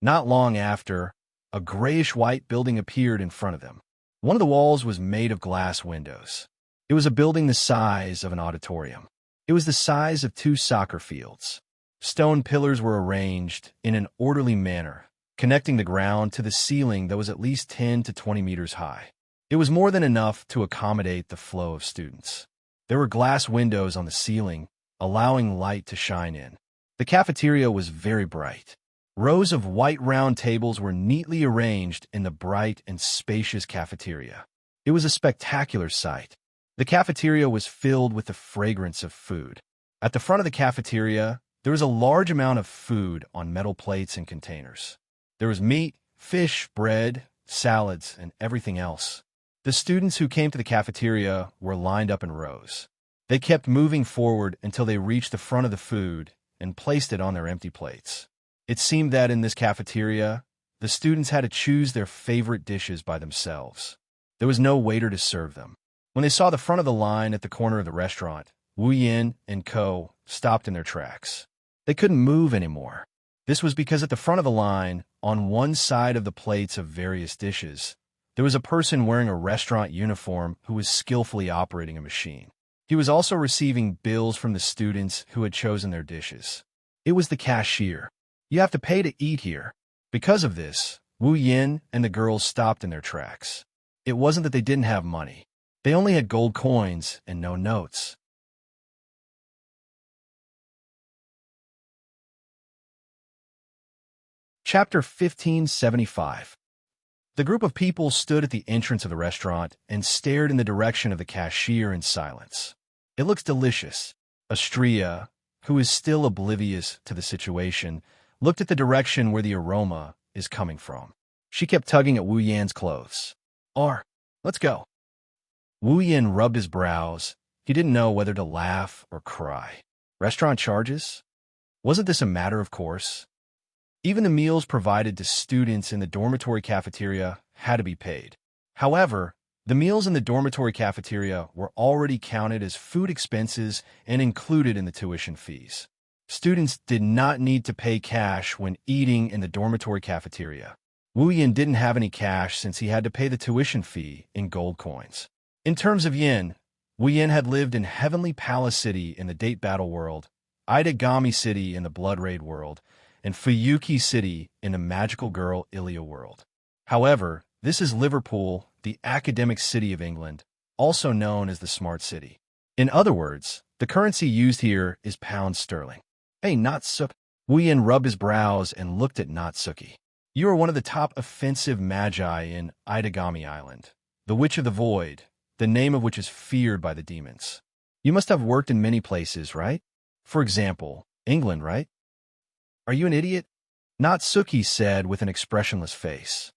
Not long after, a grayish-white building appeared in front of them. One of the walls was made of glass windows. It was a building the size of an auditorium. It was the size of 2 soccer fields. Stone pillars were arranged in an orderly manner, connecting the ground to the ceiling that was at least 10 to 20 meters high. It was more than enough to accommodate the flow of students. There were glass windows on the ceiling, allowing light to shine in. The cafeteria was very bright. Rows of white round tables were neatly arranged in the bright and spacious cafeteria. It was a spectacular sight. The cafeteria was filled with the fragrance of food. At the front of the cafeteria, there was a large amount of food on metal plates and containers. There was meat, fish, bread, salads, and everything else. The students who came to the cafeteria were lined up in rows. They kept moving forward until they reached the front of the food and placed it on their empty plates. It seemed that in this cafeteria, the students had to choose their favorite dishes by themselves. There was no waiter to serve them. When they saw the front of the line at the corner of the restaurant, Wu Yin and Co. stopped in their tracks. They couldn't move anymore. This was because at the front of the line, on one side of the plates of various dishes, there was a person wearing a restaurant uniform who was skillfully operating a machine. He was also receiving bills from the students who had chosen their dishes. It was the cashier. You have to pay to eat here. Because of this, Wu Yin and the girls stopped in their tracks. It wasn't that they didn't have money. They only had gold coins and no notes. Chapter 1575. The group of people stood at the entrance of the restaurant and stared in the direction of the cashier in silence. It looks delicious. Astria, who is still oblivious to the situation, looked at the direction where the aroma is coming from. She kept tugging at Wu Yan's clothes. Let's go. Wu Yan rubbed his brows. He didn't know whether to laugh or cry. Restaurant charges? Wasn't this a matter of course? Even the meals provided to students in the dormitory cafeteria had to be paid. However, the meals in the dormitory cafeteria were already counted as food expenses and included in the tuition fees. Students did not need to pay cash when eating in the dormitory cafeteria. Wu Yan didn't have any cash since he had to pay the tuition fee in gold coins. In terms of yen, Wu Yan had lived in Heavenly Palace City in the Date Battle world, Itagami City in the Blood Raid world, and Fuyuki City in the Magical Girl Ilia world. However, this is Liverpool, the academic city of England, also known as the Smart City. In other words, the currency used here is pound sterling. Hey, Natsuki. Wu Yan rubbed his brows and looked at Natsuki. You are one of the top offensive magi in Itagami Island, the Witch of the Void, the name of which is feared by the demons. You must have worked in many places, right? For example, England, right? Are you an idiot? Natsuki said with an expressionless face.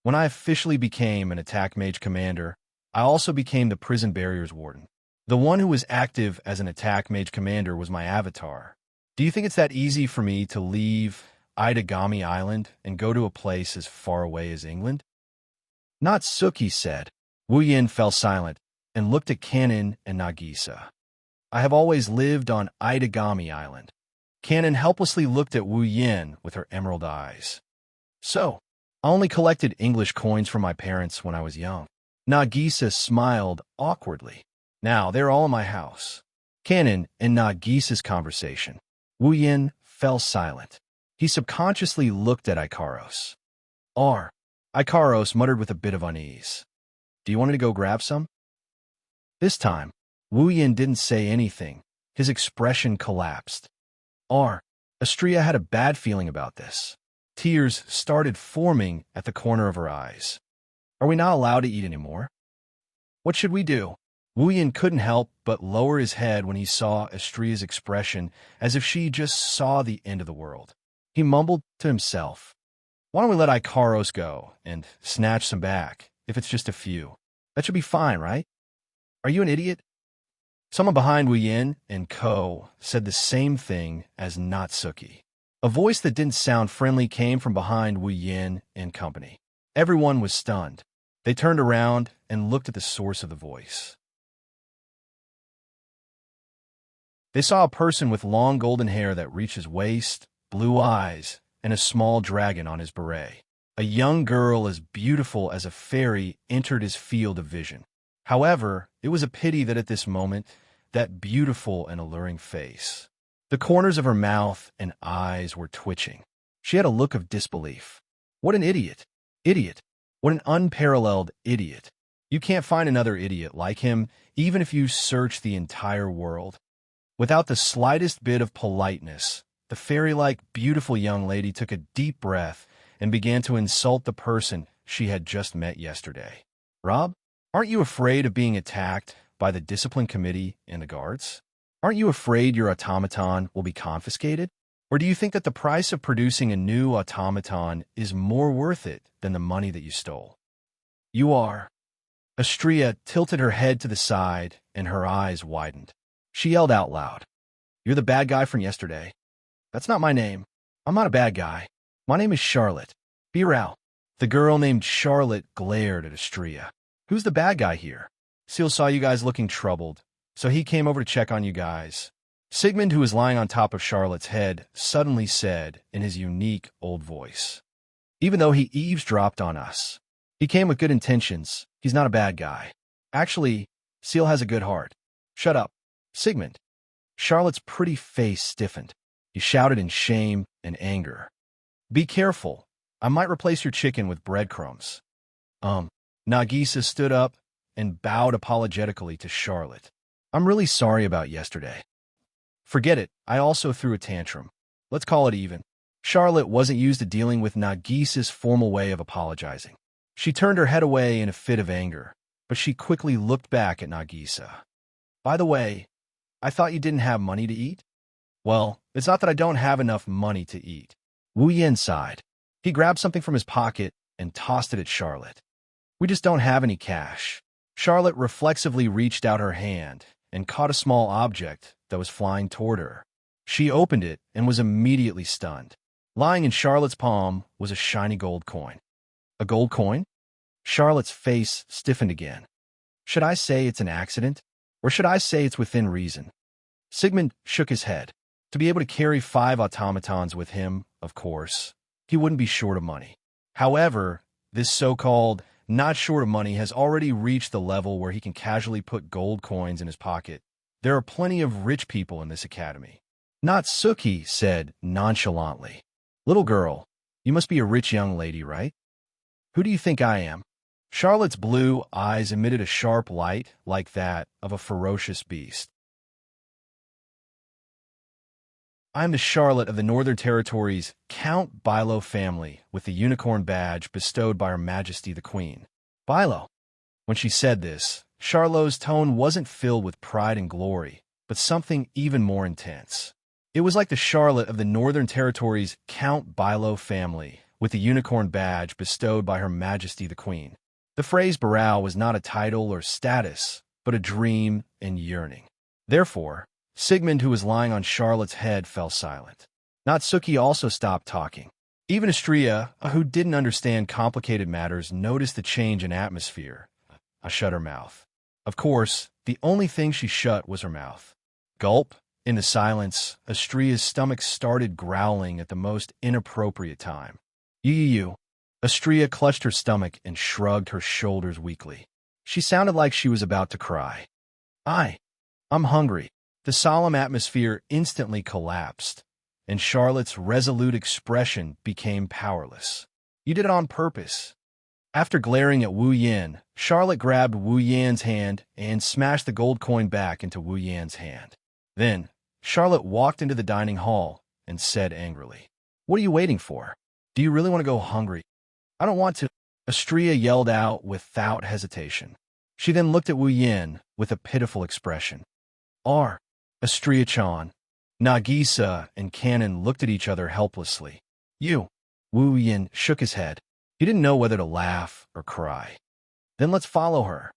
When I officially became an attack mage commander, I also became the prison barriers warden. The one who was active as an attack mage commander was my avatar. Do you think it's that easy for me to leave Itagami Island and go to a place as far away as England? Natsuki said. Wu Yan fell silent and looked at Kanon and Nagisa. I have always lived on Itagami Island. Kanon helplessly looked at Wu Yan with her emerald eyes. So, I only collected English coins from my parents when I was young. Nagisa smiled awkwardly. Now, they're all in my house. Kanon and Nagisa's conversation. Wu Yan fell silent. He subconsciously looked at Ikaros. Ikaros muttered with a bit of unease. Do you want me to go grab some? This time, Wu Yan didn't say anything. His expression collapsed. Astria had a bad feeling about this. Tears started forming at the corner of her eyes. Are we not allowed to eat anymore? What should we do? Wu Yan couldn't help but lower his head when he saw Astria's expression as if she just saw the end of the world. He mumbled to himself, why don't we let Ikaros go and snatch some back, if it's just a few? That should be fine, right? Are you an idiot? Someone behind Wu Yan and Ko said the same thing as Natsuki. A voice that didn't sound friendly came from behind Wu Yan and company. Everyone was stunned. They turned around and looked at the source of the voice. They saw a person with long golden hair that reached his waist, blue eyes, and a small dragon on his beret. A young girl as beautiful as a fairy entered his field of vision. However, it was a pity that at this moment, that beautiful and alluring face. The corners of her mouth and eyes were twitching. She had a look of disbelief. What an idiot. Idiot. What an unparalleled idiot. You can't find another idiot like him, even if you search the entire world. Without the slightest bit of politeness, the fairy-like beautiful young lady took a deep breath and began to insult the person she had just met yesterday. Rob, aren't you afraid of being attacked by the discipline committee and the guards? Aren't you afraid your automaton will be confiscated? Or do you think that the price of producing a new automaton is more worth it than the money that you stole? You are. Astria tilted her head to the side and her eyes widened. She yelled out loud, You're the bad guy from yesterday. That's not my name. I'm not a bad guy. My name is Charlotte. Be out. The girl named Charlotte glared at Astria. Who's the bad guy here? Seal saw you guys looking troubled, so he came over to check on you guys. Sigmund, who was lying on top of Charlotte's head, suddenly said in his unique old voice. Even though he eavesdropped on us, he came with good intentions. He's not a bad guy. Actually, Seal has a good heart. Shut up. Sigmund. Charlotte's pretty face stiffened. He shouted in shame and anger. Be careful. I might replace your chicken with breadcrumbs. Nagisa stood up and bowed apologetically to Charlotte. I'm really sorry about yesterday. Forget it, I also threw a tantrum. Let's call it even. Charlotte wasn't used to dealing with Nagisa's formal way of apologizing. She turned her head away in a fit of anger, but she quickly looked back at Nagisa. By the way, I thought you didn't have money to eat? Well, it's not that I don't have enough money to eat. Wu Yin sighed. He grabbed something from his pocket and tossed it at Charlotte. We just don't have any cash. Charlotte reflexively reached out her hand and caught a small object that was flying toward her. She opened it and was immediately stunned. Lying in Charlotte's palm was a shiny gold coin. A gold coin? Charlotte's face stiffened again. Should I say it's an accident? Or should I say it's within reason? Sigmund shook his head. To be able to carry 5 automatons with him, of course, he wouldn't be short of money. However, this so-called not short of money has already reached the level where he can casually put gold coins in his pocket. There are plenty of rich people in this academy. Natsuki said nonchalantly. Little girl, you must be a rich young lady, right? Who do you think I am? Charlotte's blue eyes emitted a sharp light like that of a ferocious beast. I am the Charlotte of the Northern Territories' Count Bilo family with the unicorn badge bestowed by Her Majesty the Queen. Bilo. When she said this, Charlotte's tone wasn't filled with pride and glory, but something even more intense. It was like the Charlotte of the Northern Territories' Count Bilo family with the unicorn badge bestowed by Her Majesty the Queen. The phrase Barao was not a title or status, but a dream and yearning. Therefore, Sigmund, who was lying on Charlotte's head, fell silent. Natsuki also stopped talking. Even Astria, who didn't understand complicated matters, noticed the change in atmosphere. I shut her mouth. Of course, the only thing she shut was her mouth. Gulp. In the silence, Astria's stomach started growling at the most inappropriate time. You. Astria clutched her stomach and shrugged her shoulders weakly. She sounded like she was about to cry. I'm hungry. The solemn atmosphere instantly collapsed, and Charlotte's resolute expression became powerless. You did it on purpose. After glaring at Wu Yan, Charlotte grabbed Wu Yan's hand and smashed the gold coin back into Wu Yan's hand. Then, Charlotte walked into the dining hall and said angrily, What are you waiting for? Do you really want to go hungry? I don't want to. Astria yelled out without hesitation. She then looked at Wu Yan with a pitiful expression. Astria-chan. Nagisa and Cannon looked at each other helplessly. You. Wu Yan shook his head. He didn't know whether to laugh or cry. Then let's follow her.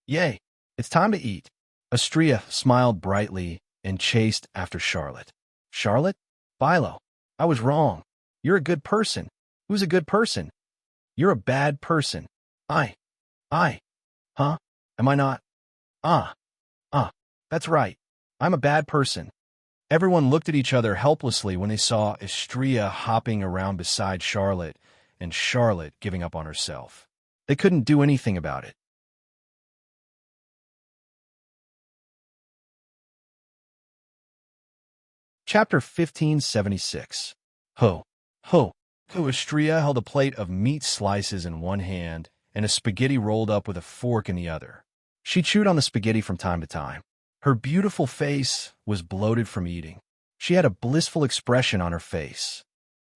Yay, it's time to eat. Astria smiled brightly and chased after Charlotte. Charlotte? Bilo. I was wrong. You're a good person. Who's a good person? You're a bad person. Huh? Am I not? That's right. I'm a bad person. Everyone looked at each other helplessly when they saw Astria hopping around beside Charlotte and Charlotte giving up on herself. They couldn't do anything about it. Chapter 1576. Ho. Astria held a plate of meat slices in one hand and a spaghetti rolled up with a fork in the other. She chewed on the spaghetti from time to time. Her beautiful face was bloated from eating. She had a blissful expression on her face.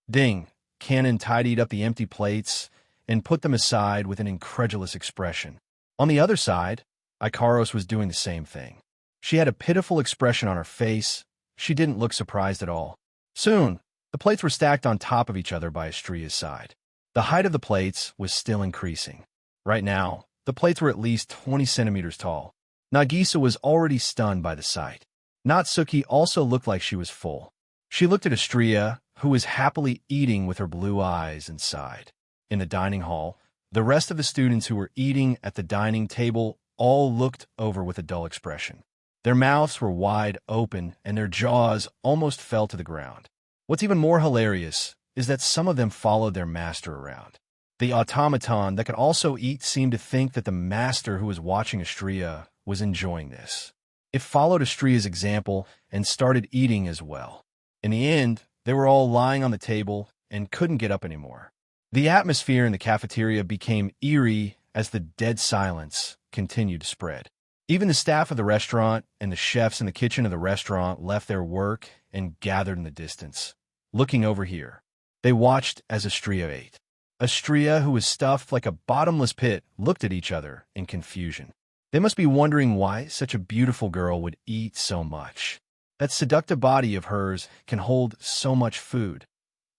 Ding! Cannon tidied up the empty plates and put them aside with an incredulous expression. On the other side, Ikaros was doing the same thing. She had a pitiful expression on her face. She didn't look surprised at all. Soon, the plates were stacked on top of each other by Astria's side. The height of the plates was still increasing. Right now, the plates were at least 20 centimeters tall. Nagisa was already stunned by the sight. Natsuki also looked like she was full. She looked at Astria, who was happily eating with her blue eyes, and sighed. In the dining hall, the rest of the students who were eating at the dining table all looked over with a dull expression. Their mouths were wide open and their jaws almost fell to the ground. What's even more hilarious is that some of them followed their master around. The automaton that could also eat seemed to think that the master who was watching Astria was enjoying this. It followed Astria's example and started eating as well. In the end, they were all lying on the table and couldn't get up anymore. The atmosphere in the cafeteria became eerie as the dead silence continued to spread. Even the staff of the restaurant and the chefs in the kitchen of the restaurant left their work and gathered in the distance, looking over here. They watched as Astria ate. Astria, who was stuffed like a bottomless pit, looked at each other in confusion. They must be wondering why such a beautiful girl would eat so much. That seductive body of hers can hold so much food,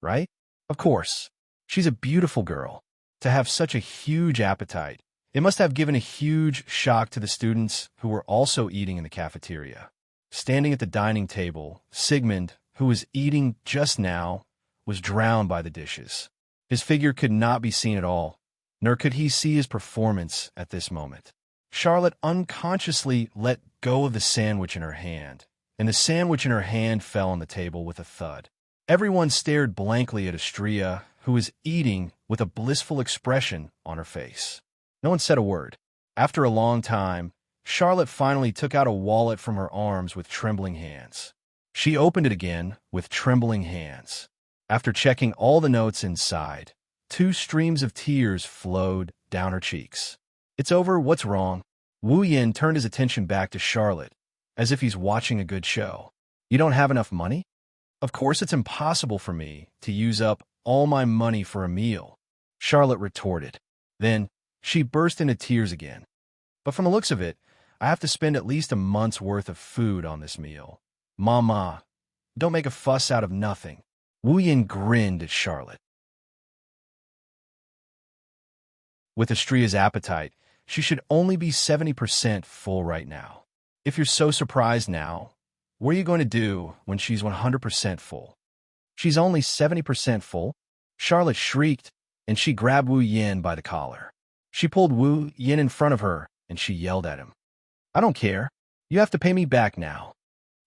right? Of course. She's a beautiful girl. To have such a huge appetite, it must have given a huge shock to the students who were also eating in the cafeteria. Standing at the dining table, Sigmund, who was eating just now, was drowned by the dishes. His figure could not be seen at all, nor could he see his performance at this moment. Charlotte unconsciously let go of the sandwich in her hand, and the sandwich in her hand fell on the table with a thud. Everyone stared blankly at Astria, who was eating with a blissful expression on her face. No one said a word. After a long time, Charlotte finally took out a wallet from her arms with trembling hands. She opened it again with trembling hands. After checking all the notes inside, 2 streams of tears flowed down her cheeks. "It's over, what's wrong?" Wu Yin turned his attention back to Charlotte, as if he's watching a good show. "You don't have enough money?" "Of course it's impossible for me to use up all my money for a meal," Charlotte retorted. Then she burst into tears again. "But from the looks of it, I have to spend at least a month's worth of food on this meal. Mama, don't make a fuss out of nothing." Wu Yin grinned at Charlotte. With Astria's appetite, she should only be 70% full right now. If you're so surprised now, what are you going to do when she's 100% full? "She's only 70% full?" Charlotte shrieked, and she grabbed Wu Yin by the collar. She pulled Wu Yin in front of her, and she yelled at him. "I don't care. You have to pay me back now."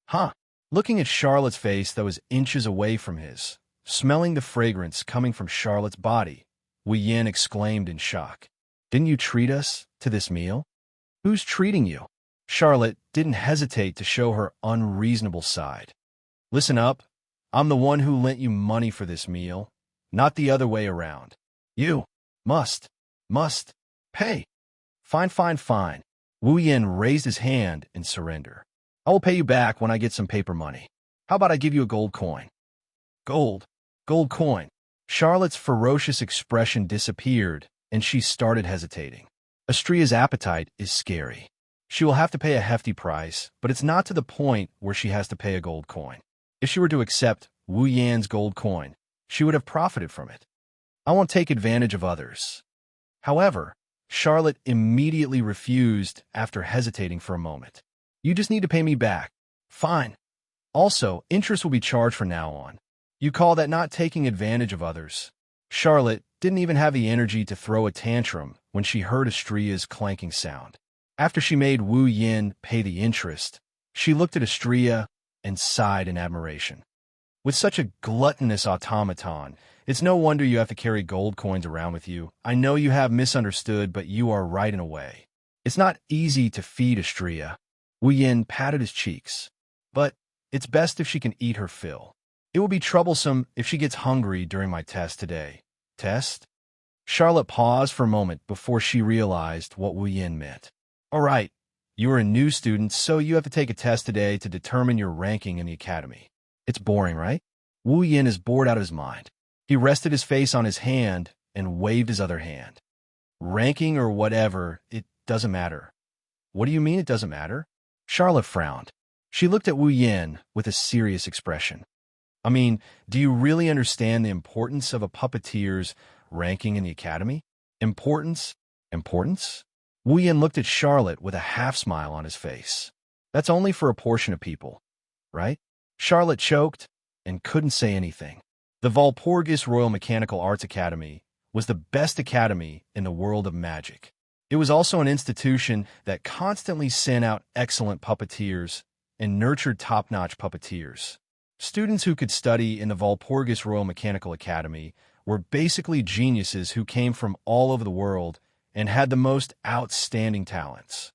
"Huh?" Looking at Charlotte's face that was inches away from his, smelling the fragrance coming from Charlotte's body, Wu Yin exclaimed in shock. "Didn't you treat us to this meal?" "Who's treating you?" Charlotte didn't hesitate to show her unreasonable side. "Listen up. I'm the one who lent you money for this meal, not the other way around. You must pay." Fine, fine, fine." Wu Yin raised his hand in surrender. "I will pay you back when I get some paper money. How about I give you a gold coin?" "Gold coin." Charlotte's ferocious expression disappeared, and she started hesitating. Astria's appetite is scary. She will have to pay a hefty price, but it's not to the point where she has to pay a gold coin. If she were to accept Wu Yan's gold coin, she would have profited from it. "I won't take advantage of others." However, Charlotte immediately refused after hesitating for a moment. "You just need to pay me back." "Fine. Also, interest will be charged from now on. You call that not taking advantage of others?" Charlotte didn't even have the energy to throw a tantrum when she heard Astria's clanking sound. After she made Wu Yin pay the interest, she looked at Astria and sighed in admiration. "With such a gluttonous automaton, it's no wonder you have to carry gold coins around with you. I know you have misunderstood, but you are right in a way. It's not easy to feed Astria." Wu Yin patted his cheeks. "But it's best if she can eat her fill. It will be troublesome if she gets hungry during my test today." "Test?" Charlotte paused for a moment before she realized what Wu Yin meant. "All right, you are a new student, so you have to take a test today to determine your ranking in the academy. It's boring, right?" Wu Yin is bored out of his mind. He rested his face on his hand and waved his other hand. "Ranking or whatever, it doesn't matter." "What do you mean it doesn't matter?" Charlotte frowned. She looked at Wu Yin with a serious expression. "I mean, do you really understand the importance of a puppeteer's ranking in the academy?" "Importance? Importance?" Wu Yin looked at Charlotte with a half-smile on his face. "That's only for a portion of people, right?" Charlotte choked and couldn't say anything. The Walpurgis Royal Mechanical Arts Academy was the best academy in the world of magic. It was also an institution that constantly sent out excellent puppeteers and nurtured top-notch puppeteers. Students who could study in the Walpurgis Royal Mechanical Academy were basically geniuses who came from all over the world and had the most outstanding talents.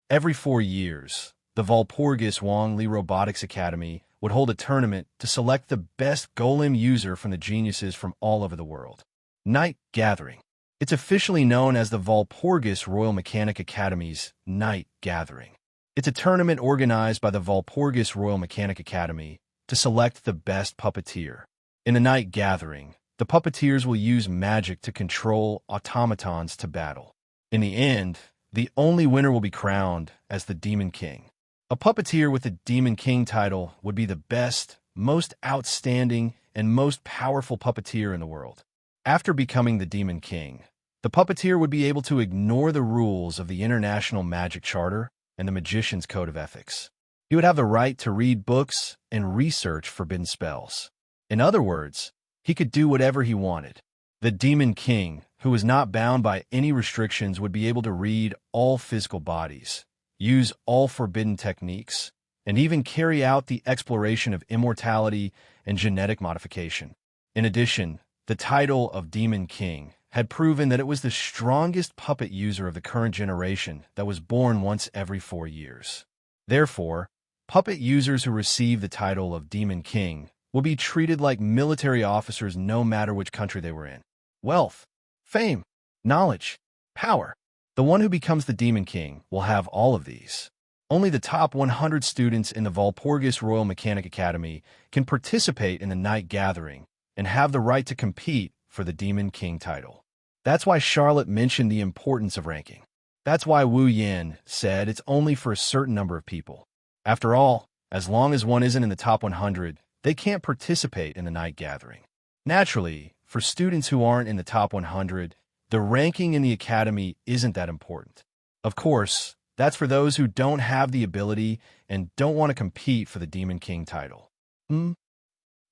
Every 4 years, the Walpurgis Wong Li Robotics Academy would hold a tournament to select the best golem user from the geniuses from all over the world. Night Gathering. It's officially known as the Walpurgis Royal Mechanic Academy's Night Gathering. It's a tournament organized by the Walpurgis Royal Mechanic Academy to select the best puppeteer. In the Night Gathering, the puppeteers will use magic to control automatons to battle. In the end, the only winner will be crowned as the Demon King. A puppeteer with the Demon King title would be the best, most outstanding, and most powerful puppeteer in the world. After becoming the Demon King, the puppeteer would be able to ignore the rules of the International Magic Charter and the Magician's Code of Ethics. He would have the right to read books and research forbidden spells. In other words, he could do whatever he wanted. The Demon King, who was not bound by any restrictions, would be able to read all physical bodies, use all forbidden techniques, and even carry out the exploration of immortality and genetic modification. In addition, the title of Demon King had proven that it was the strongest puppet user of the current generation that was born once every 4 years. Therefore, puppet users who receive the title of Demon King will be treated like military officers no matter which country they were in. Wealth, fame, knowledge, power. The one who becomes the Demon King will have all of these. Only the top 100 students in the Walpurgis Royal Mechanic Academy can participate in the Night Gathering and have the right to compete for the Demon King title. That's why Charlotte mentioned the importance of ranking. That's why Wu Yin said it's only for a certain number of people. After all, as long as one isn't in the top 100, they can't participate in the Night Gathering. Naturally, for students who aren't in the top 100, the ranking in the academy isn't that important. Of course, that's for those who don't have the ability and don't want to compete for the Demon King title.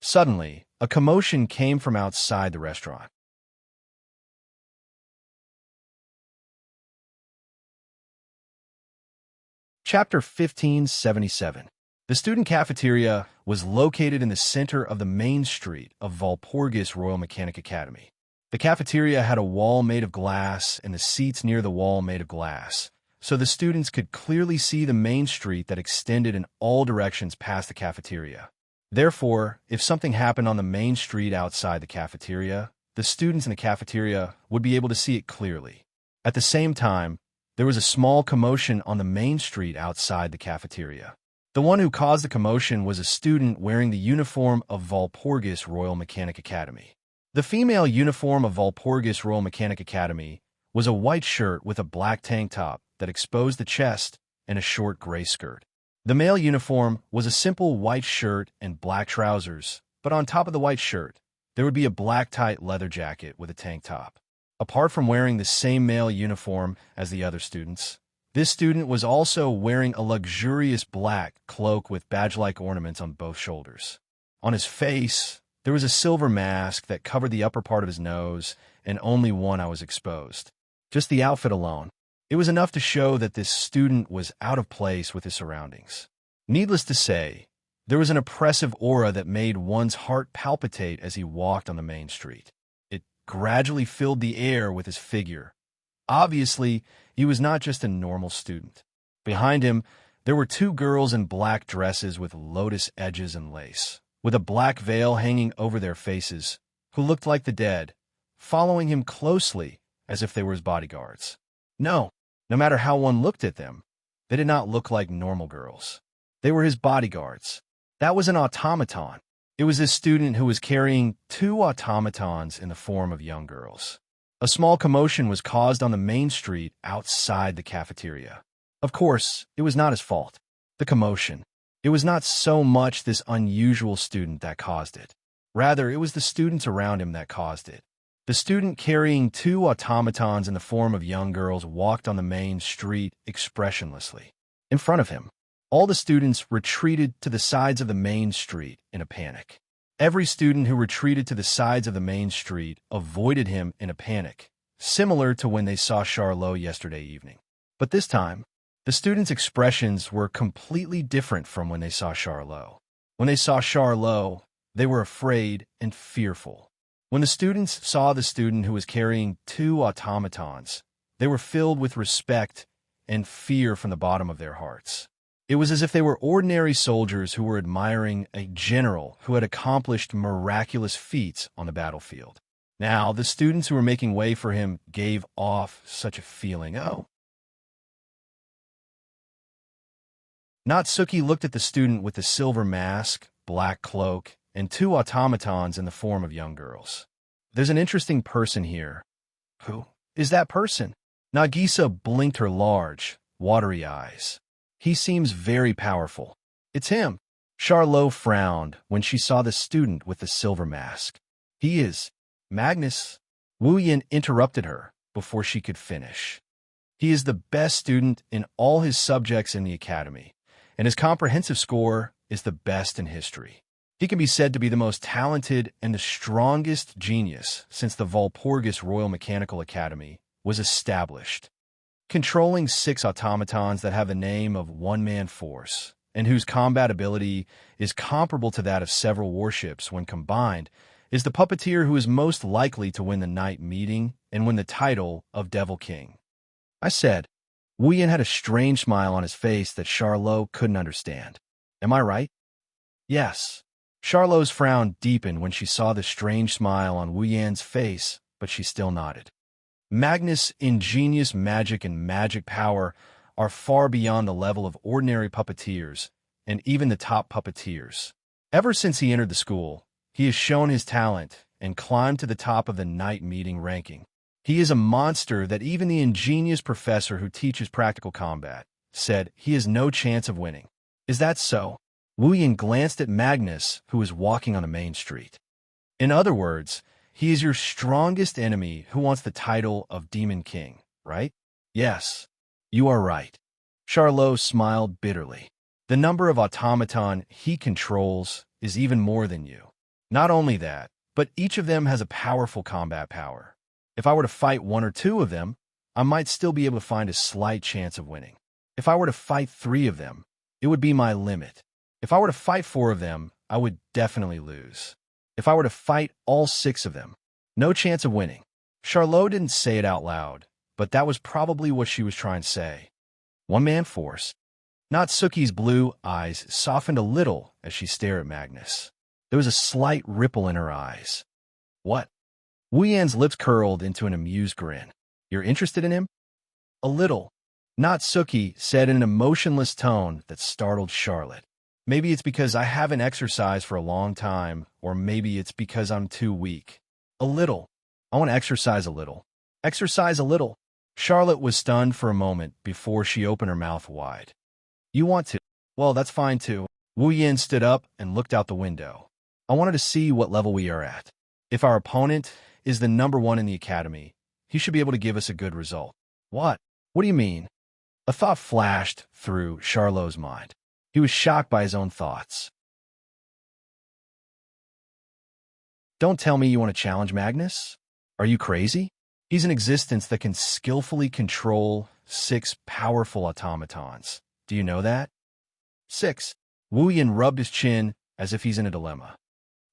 Suddenly, a commotion came from outside the restaurant. Chapter 1577. The student cafeteria was located in the center of the main street of Walpurgis Royal Mechanic Academy. The cafeteria had a wall made of glass and the seats near the wall made of glass, so the students could clearly see the main street that extended in all directions past the cafeteria. Therefore, if something happened on the main street outside the cafeteria, the students in the cafeteria would be able to see it clearly. At the same time, there was a small commotion on the main street outside the cafeteria. The one who caused the commotion was a student wearing the uniform of Walpurgis Royal Mechanic Academy. The female uniform of Walpurgis Royal Mechanic Academy was a white shirt with a black tank top that exposed the chest and a short gray skirt. The male uniform was a simple white shirt and black trousers, but on top of the white shirt, there would be a black tight leather jacket with a tank top. Apart from wearing the same male uniform as the other students, this student was also wearing a luxurious black cloak with badge-like ornaments on both shoulders. On his face, there was a silver mask that covered the upper part of his nose, and only one eye was exposed. Just the outfit alone, it was enough to show that this student was out of place with his surroundings. Needless to say, there was an oppressive aura that made one's heart palpitate as he walked on the main street. It gradually filled the air with his figure. Obviously, he was not just a normal student. Behind him, there were two girls in black dresses with lotus edges and lace, with a black veil hanging over their faces, who looked like the dead, following him closely as if they were his bodyguards. No matter how one looked at them, they did not look like normal girls. They were his bodyguards. That was an automaton. It was this student who was carrying two automatons in the form of young girls. A small commotion was caused on the main street outside the cafeteria. Of course, it was not his fault. The commotion. It was not so much this unusual student that caused it. Rather, it was the students around him that caused it. The student carrying two automatons in the form of young girls walked on the main street expressionlessly. In front of him, all the students retreated to the sides of the main street in a panic. Every student who retreated to the sides of the main street avoided him in a panic, similar to when they saw Charlot yesterday evening. But this time, the students' expressions were completely different from when they saw Charlot. When they saw Charlot, they were afraid and fearful. When the students saw the student who was carrying two automatons, they were filled with respect and fear from the bottom of their hearts. It was as if they were ordinary soldiers who were admiring a general who had accomplished miraculous feats on the battlefield. Now, the students who were making way for him gave off such a feeling. Oh. Natsuki looked at the student with the silver mask, black cloak, and two automatons in the form of young girls. There's an interesting person here. Who is that person? Nagisa blinked her large, watery eyes. He seems very powerful. It's him. Charlot frowned when she saw the student with the silver mask. He is Magnus. Wu Yin interrupted her before she could finish. He is the best student in all his subjects in the academy, and his comprehensive score is the best in history. He can be said to be the most talented and the strongest genius since the Walpurgis Royal Mechanical Academy was established. Controlling 6 automatons that have the name of one-man force, and whose combat ability is comparable to that of several warships when combined, is the puppeteer who is most likely to win the night meeting and win the title of Devil King. I said. Wu Yin had a strange smile on his face that Charlot couldn't understand. Am I right? Yes. Charlot's frown deepened when she saw the strange smile on Wu Yan's face, but she still nodded. Magnus' ingenious magic and magic power are far beyond the level of ordinary puppeteers, and even the top puppeteers. Ever since he entered the school, he has shown his talent and climbed to the top of the night meeting ranking. He is a monster that even the ingenious professor who teaches practical combat said he has no chance of winning. Is that so? Wu Yin glanced at Magnus, who was walking on the main street. In other words, he is your strongest enemy who wants the title of Demon King, right? Yes, you are right. Charlot smiled bitterly. The number of automaton he controls is even more than you. Not only that, but each of them has a powerful combat power. If I were to fight 1 or 2 of them, I might still be able to find a slight chance of winning. If I were to fight 3 of them, it would be my limit. If I were to fight 4 of them, I would definitely lose. If I were to fight all 6 of them, no chance of winning. Charlot didn't say it out loud, but that was probably what she was trying to say. One-man force. Natsuki's blue eyes softened a little as she stared at Magnus. There was a slight ripple in her eyes. What? Wu Yan's lips curled into an amused grin. You're interested in him? A little. Natsuki said in an emotionless tone that startled Charlotte. Maybe it's because I haven't exercised for a long time, or maybe it's because I'm too weak. A little. I want to exercise a little. Exercise a little. Charlotte was stunned for a moment before she opened her mouth wide. You want to? Well, that's fine too. Wu Yin stood up and looked out the window. I wanted to see what level we are at. If our opponent is the number 1 in the academy, he should be able to give us a good result. What? What do you mean? A thought flashed through Charlot's mind. He was shocked by his own thoughts. Don't tell me you want to challenge Magnus? Are you crazy? He's an existence that can skillfully control 6 powerful automatons. Do you know that? 6. Wu Yin rubbed his chin as if he's in a dilemma.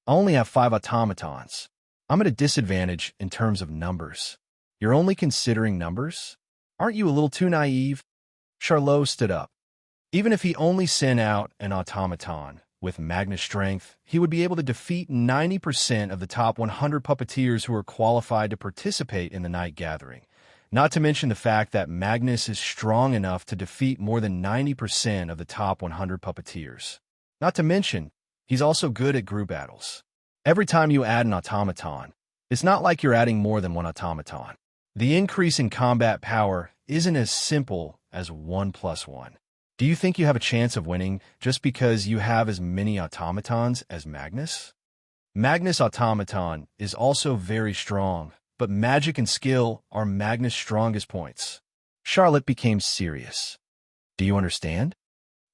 I only have 5 automatons. I'm at a disadvantage in terms of numbers. You're only considering numbers? Aren't you a little too naive? Charlot stood up. Even if he only sent out an automaton with Magnus strength, he would be able to defeat 90% of the top 100 puppeteers who are qualified to participate in the night gathering. Not to mention the fact that Magnus is strong enough to defeat more than 90% of the top 100 puppeteers. Not to mention, he's also good at group battles. Every time you add an automaton, it's not like you're adding more than 1 automaton. The increase in combat power isn't as simple as 1 + 1. Do you think you have a chance of winning just because you have as many automatons as Magnus? Magnus' automaton is also very strong, but magic and skill are Magnus' strongest points. Charlotte became serious. Do you understand?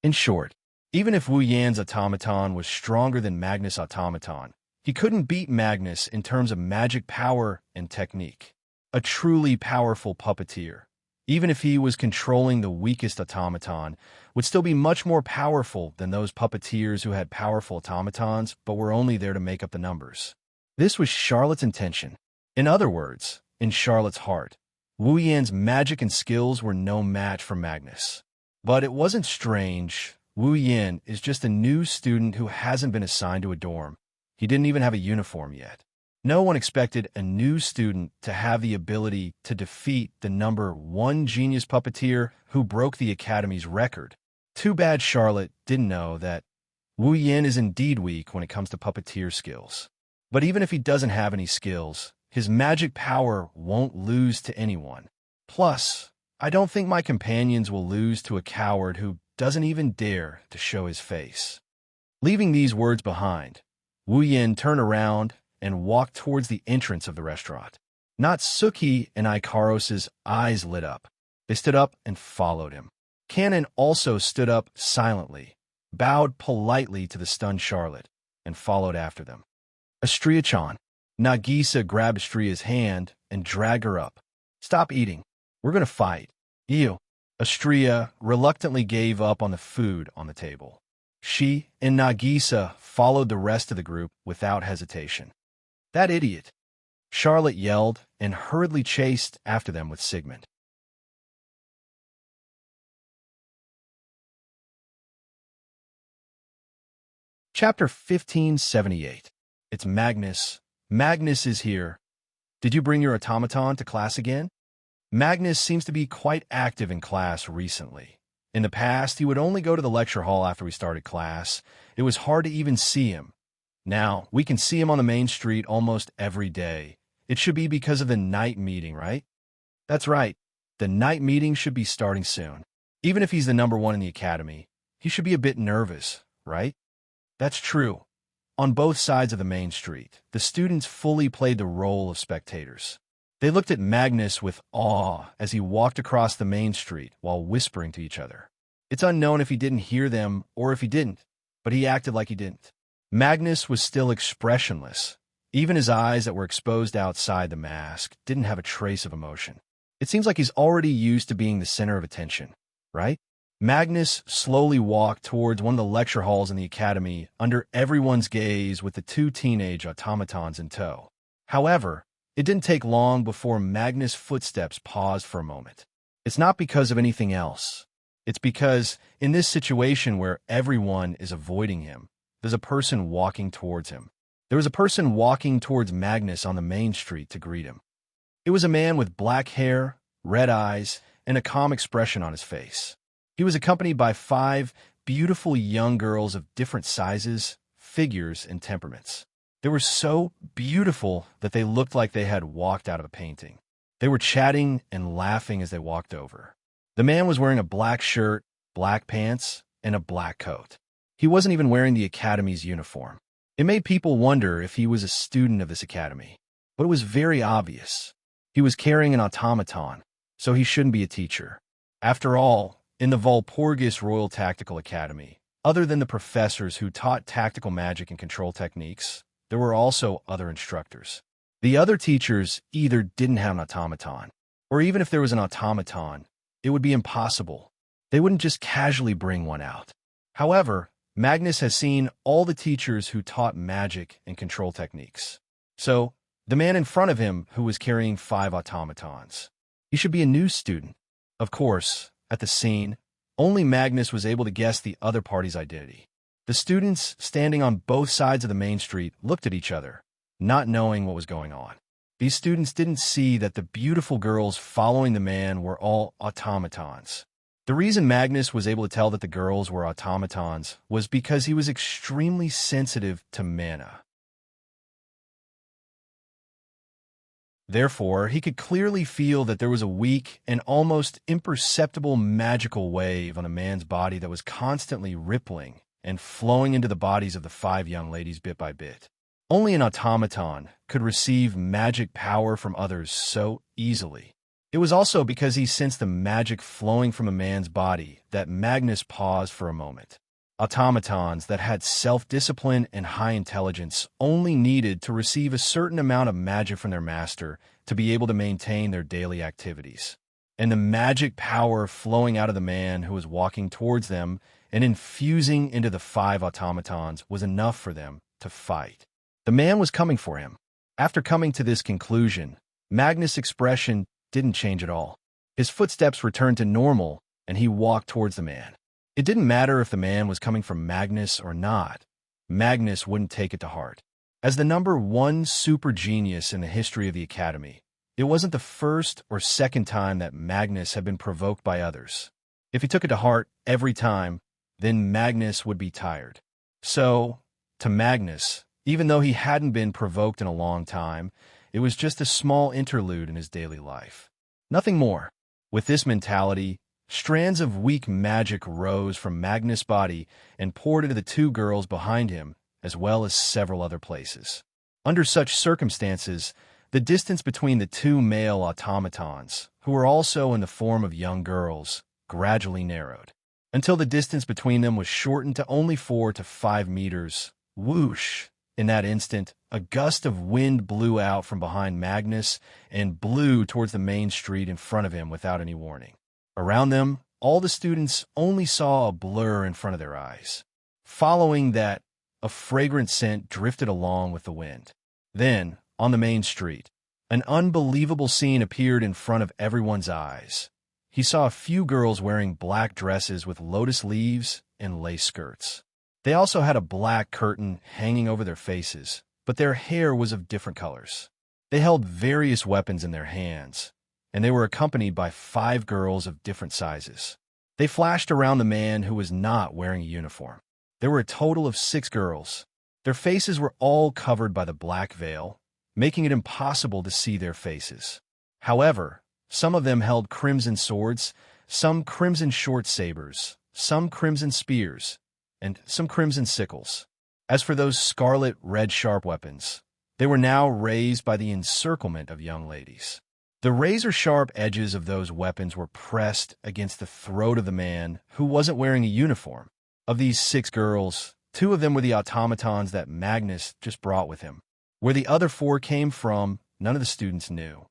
In short, even if Wu Yan's automaton was stronger than Magnus' automaton, he couldn't beat Magnus in terms of magic power and technique. A truly powerful puppeteer, even if he was controlling the weakest automaton, would still be much more powerful than those puppeteers who had powerful automatons but were only there to make up the numbers. This was Charlotte's intention. In other words, in Charlotte's heart, Wu Yan's magic and skills were no match for Magnus. But it wasn't strange. Wu Yin is just a new student who hasn't been assigned to a dorm. He didn't even have a uniform yet. No one expected a new student to have the ability to defeat the #1 genius puppeteer who broke the Academy's record. Too bad Charlotte didn't know that Wu Yin is indeed weak when it comes to puppeteer skills. But even if he doesn't have any skills, his magic power won't lose to anyone. Plus, I don't think my companions will lose to a coward who doesn't even dare to show his face. Leaving these words behind, Wu Yin turned around and walked towards the entrance of the restaurant. Natsuki and Ikaros's eyes lit up. They stood up and followed him. Kanon also stood up silently, bowed politely to the stunned Charlotte, and followed after them. Astria-chan. Nagisa grabbed Astria's hand and dragged her up. Stop eating. We're going to fight. Ew. Astria reluctantly gave up on the food on the table. She and Nagisa followed the rest of the group without hesitation. That idiot! Charlotte yelled and hurriedly chased after them with Sigmund. Chapter 1578. It's Magnus. Magnus is here. Did you bring your automaton to class again? Magnus seems to be quite active in class recently. In the past, he would only go to the lecture hall after we started class. It was hard to even see him. Now, we can see him on the main street almost every day. It should be because of the night meeting, right? That's right. The night meeting should be starting soon. Even if he's the #1 in the academy, he should be a bit nervous, right? That's true. On both sides of the main street, the students fully played the role of spectators. They looked at Magnus with awe as he walked across the main street while whispering to each other. It's unknown if he didn't hear them or if he didn't, but he acted like he didn't. Magnus was still expressionless. Even his eyes that were exposed outside the mask didn't have a trace of emotion. It seems like he's already used to being the center of attention, right? Magnus slowly walked towards one of the lecture halls in the academy under everyone's gaze with the 2 teenage automatons in tow. However, it didn't take long before Magnus' footsteps paused for a moment. It's not because of anything else. It's because, in this situation where everyone is avoiding him, there's a person walking towards him. There was a person walking towards Magnus on the main street to greet him. It was a man with black hair, red eyes, and a calm expression on his face. He was accompanied by 5 beautiful young girls of different sizes, figures, and temperaments. They were so beautiful that they looked like they had walked out of a painting. They were chatting and laughing as they walked over. The man was wearing a black shirt, black pants, and a black coat. He wasn't even wearing the academy's uniform. It made people wonder if he was a student of this academy. But it was very obvious. He was carrying an automaton, so he shouldn't be a teacher. After all, in the Walpurgis Royal Tactical Academy, other than the professors who taught tactical magic and control techniques, there were also other instructors. The other teachers either didn't have an automaton, or even if there was an automaton, it would be impossible. They wouldn't just casually bring one out. However, Magnus has seen all the teachers who taught magic and control techniques. So, the man in front of him who was carrying 5 automatons, he should be a new student. Of course, at the scene, only Magnus was able to guess the other party's identity. The students standing on both sides of the main street looked at each other, not knowing what was going on. These students didn't see that the beautiful girls following the man were all automatons. The reason Magnus was able to tell that the girls were automatons was because he was extremely sensitive to mana. Therefore, he could clearly feel that there was a weak and almost imperceptible magical wave on the man's body that was constantly rippling and flowing into the bodies of the 5 young ladies bit by bit. Only an automaton could receive magic power from others so easily. It was also because he sensed the magic flowing from a man's body that Magnus paused for a moment. Automatons that had self-discipline and high intelligence only needed to receive a certain amount of magic from their master to be able to maintain their daily activities. And the magic power flowing out of the man who was walking towards them and infusing into the 5 automatons was enough for them to fight. The man was coming for him. After coming to this conclusion, Magnus' expression didn't change at all. His footsteps returned to normal, and he walked towards the man. It didn't matter if the man was coming from Magnus or not. Magnus wouldn't take it to heart. As the #1 super genius in the history of the Academy, it wasn't the first or second time that Magnus had been provoked by others. If he took it to heart every time, then Magnus would be tired. So, to Magnus, even though he hadn't been provoked in a long time, it was just a small interlude in his daily life. Nothing more. With this mentality, strands of weak magic rose from Magnus' body and poured into the two girls behind him, as well as several other places. Under such circumstances, the distance between the two male automatons, who were also in the form of young girls, gradually narrowed, until the distance between them was shortened to only 4 to 5 meters. Whoosh! In that instant, a gust of wind blew out from behind Magnus and blew towards the main street in front of him without any warning. Around them, all the students only saw a blur in front of their eyes. Following that, a fragrant scent drifted along with the wind. Then, on the main street, an unbelievable scene appeared in front of everyone's eyes. He saw a few girls wearing black dresses with lotus leaves and lace skirts. They also had a black curtain hanging over their faces, but their hair was of different colors. They held various weapons in their hands, and they were accompanied by 5 girls of different sizes. They flashed around the man who was not wearing a uniform. There were a total of 6 girls. Their faces were all covered by the black veil, making it impossible to see their faces. However, some of them held crimson swords, some crimson short sabers, some crimson spears, and some crimson sickles. As for those scarlet red sharp weapons, they were now raised by the encirclement of young ladies. The razor-sharp edges of those weapons were pressed against the throat of the man who wasn't wearing a uniform. Of these 6 girls, 2 of them were the automatons that Magnus just brought with him. Where the other 4 came from, none of the students knew.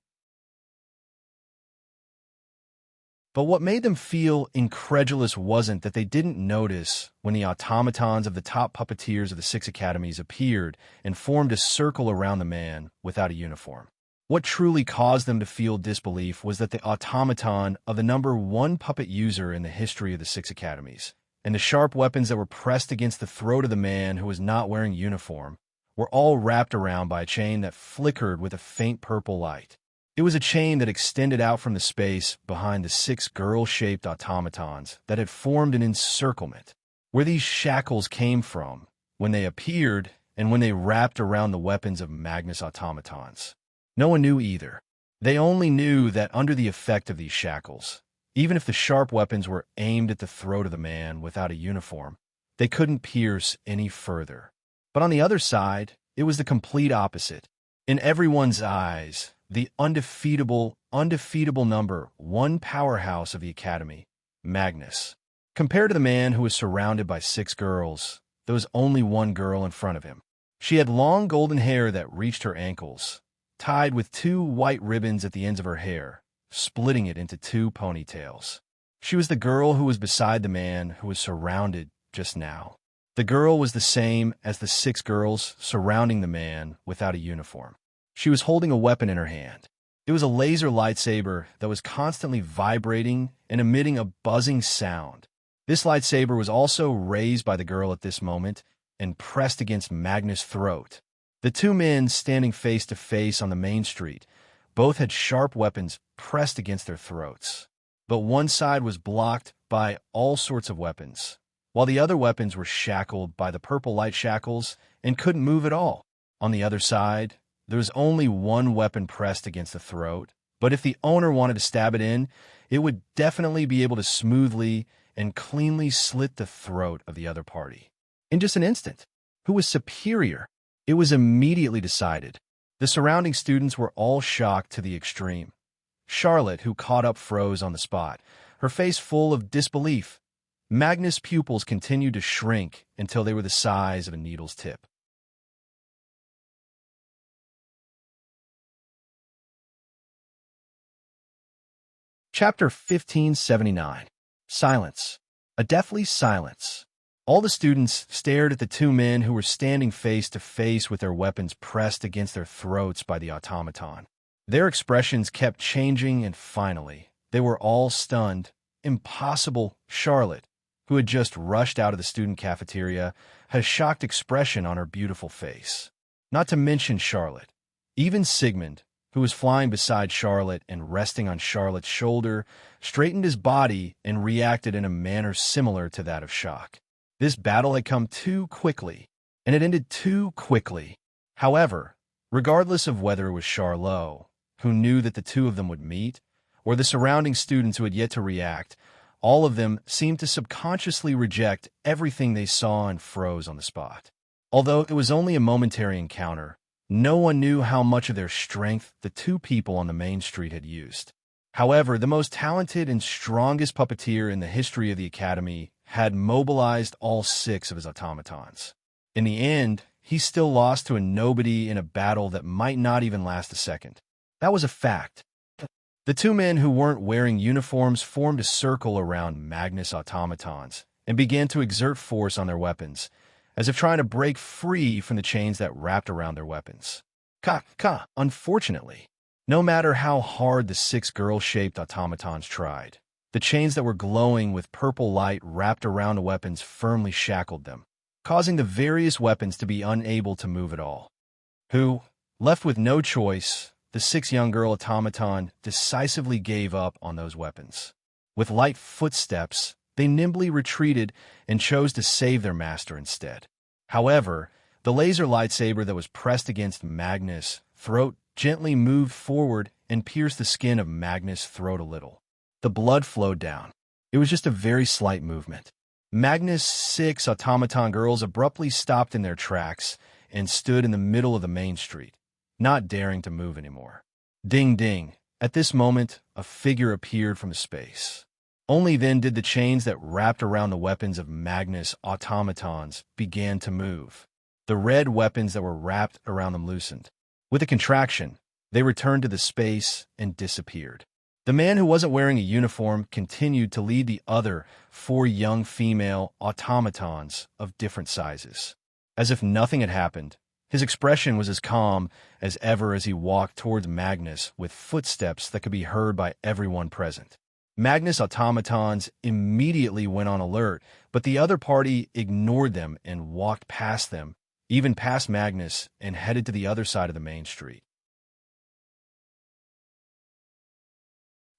But what made them feel incredulous wasn't that they didn't notice when the automatons of the top puppeteers of the 6 academies appeared and formed a circle around the man without a uniform. What truly caused them to feel disbelief was that the automaton of the #1 puppet user in the history of the 6 academies, and the sharp weapons that were pressed against the throat of the man who was not wearing a uniform, were all wrapped around by a chain that flickered with a faint purple light. It was a chain that extended out from the space behind the 6 girl-shaped automatons that had formed an encirclement. Where these shackles came from, when they appeared, and when they wrapped around the weapons of Magnus automatons, no one knew either. They only knew that under the effect of these shackles, even if the sharp weapons were aimed at the throat of the man without a uniform, they couldn't pierce any further. But on the other side, it was the complete opposite. In everyone's eyes, the undefeatable #1 powerhouse of the Academy, Magnus, compared to the man who was surrounded by 6 girls, there was only one girl in front of him. She had long golden hair that reached her ankles, tied with 2 white ribbons at the ends of her hair, splitting it into 2 ponytails. She was the girl who was beside the man who was surrounded just now. The girl was the same as the 6 girls surrounding the man without a uniform. She was holding a weapon in her hand. It was a laser lightsaber that was constantly vibrating and emitting a buzzing sound. This lightsaber was also raised by the girl at this moment and pressed against Magnus' throat. The 2 men standing face to face on the main street both had sharp weapons pressed against their throats. But one side was blocked by all sorts of weapons, while the other weapons were shackled by the purple light shackles and couldn't move at all. On the other side, there was only one weapon pressed against the throat, but if the owner wanted to stab it in, it would definitely be able to smoothly and cleanly slit the throat of the other party. In just an instant, who was superior? It was immediately decided. The surrounding students were all shocked to the extreme. Charlotte, who caught up, froze on the spot, her face full of disbelief. Magnus' pupils continued to shrink until they were the size of a needle's tip. Chapter 1579. Silence. A deathly silence. All the students stared at the 2 men who were standing face to face with their weapons pressed against their throats by the automaton. Their expressions kept changing, and finally, they were all stunned, Impossible. Charlotte, who had just rushed out of the student cafeteria, had a shocked expression on her beautiful face. Not to mention Charlotte. Even Sigmund, who was flying beside Charlotte and resting on Charlotte's shoulder, straightened his body and reacted in a manner similar to that of shock. This battle had come too quickly, and it ended too quickly. However, regardless of whether it was Charlot, who knew that the two of them would meet, or the surrounding students who had yet to react, all of them seemed to subconsciously reject everything they saw and froze on the spot. Although it was only a momentary encounter, no one knew how much of their strength the two people on the main street had used. However, the most talented and strongest puppeteer in the history of the Academy had mobilized all 6 of his automatons. In the end, he still lost to a nobody in a battle that might not even last a second. That was a fact. The 2 men who weren't wearing uniforms formed a circle around Magnus automatons and began to exert force on their weapons, as if trying to break free from the chains that wrapped around their weapons. Unfortunately, no matter how hard the 6 girl-shaped automatons tried, the chains that were glowing with purple light wrapped around the weapons firmly shackled them, causing the various weapons to be unable to move at all. Left with no choice, the 6 young girl automaton decisively gave up on those weapons. With light footsteps, they nimbly retreated and chose to save their master instead. However, the laser lightsaber that was pressed against Magnus' throat gently moved forward and pierced the skin of Magnus' throat a little. The blood flowed down. It was just a very slight movement. Magnus' 6 automaton girls abruptly stopped in their tracks and stood in the middle of the main street, not daring to move anymore. Ding ding. At this moment, a figure appeared from space. Only then did the chains that wrapped around the weapons of Magnus' automatons begin to move. The red weapons that were wrapped around them loosened. With a contraction, they returned to the space and disappeared. The man who wasn't wearing a uniform continued to lead the other 4 young female automatons of different sizes. As if nothing had happened, his expression was as calm as ever as he walked towards Magnus with footsteps that could be heard by everyone present. Magnus' automatons immediately went on alert, but the other party ignored them and walked past them, even past Magnus, and headed to the other side of the main street.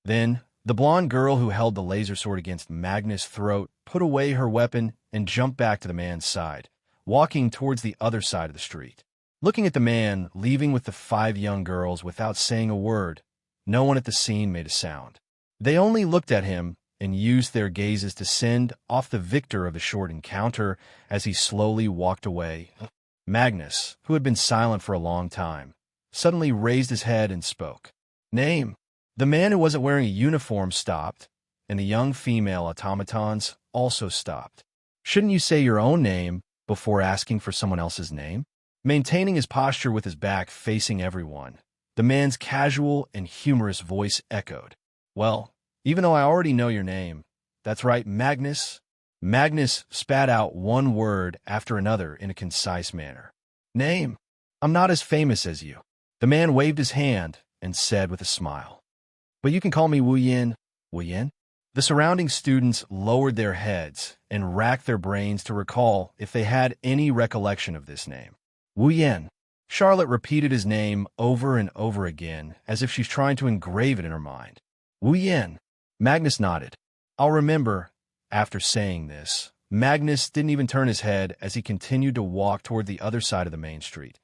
Then, the blonde girl who held the laser sword against Magnus' throat put away her weapon and jumped back to the man's side, walking towards the other side of the street. Looking at the man leaving with the 5 young girls without saying a word, no one at the scene made a sound. They only looked at him and used their gazes to send off the victor of the short encounter as he slowly walked away. Magnus, who had been silent for a long time, suddenly raised his head and spoke. Name. The man who wasn't wearing a uniform stopped, and the young female automatons also stopped. Shouldn't you say your own name before asking for someone else's name? Maintaining his posture with his back facing everyone, the man's casual and humorous voice echoed. Well, even though I already know your name, that's right, Magnus. Magnus spat out one word after another in a concise manner. Name. I'm not as famous as you. The man waved his hand and said with a smile. But you can call me Wu Yin. Wu Yin? The surrounding students lowered their heads and racked their brains to recall if they had any recollection of this name. Wu Yin. Charlotte repeated his name over and over again as if she's trying to engrave it in her mind. Wu Yin. Magnus nodded. I'll remember. After saying this, Magnus didn't even turn his head as he continued to walk toward the other side of the main street.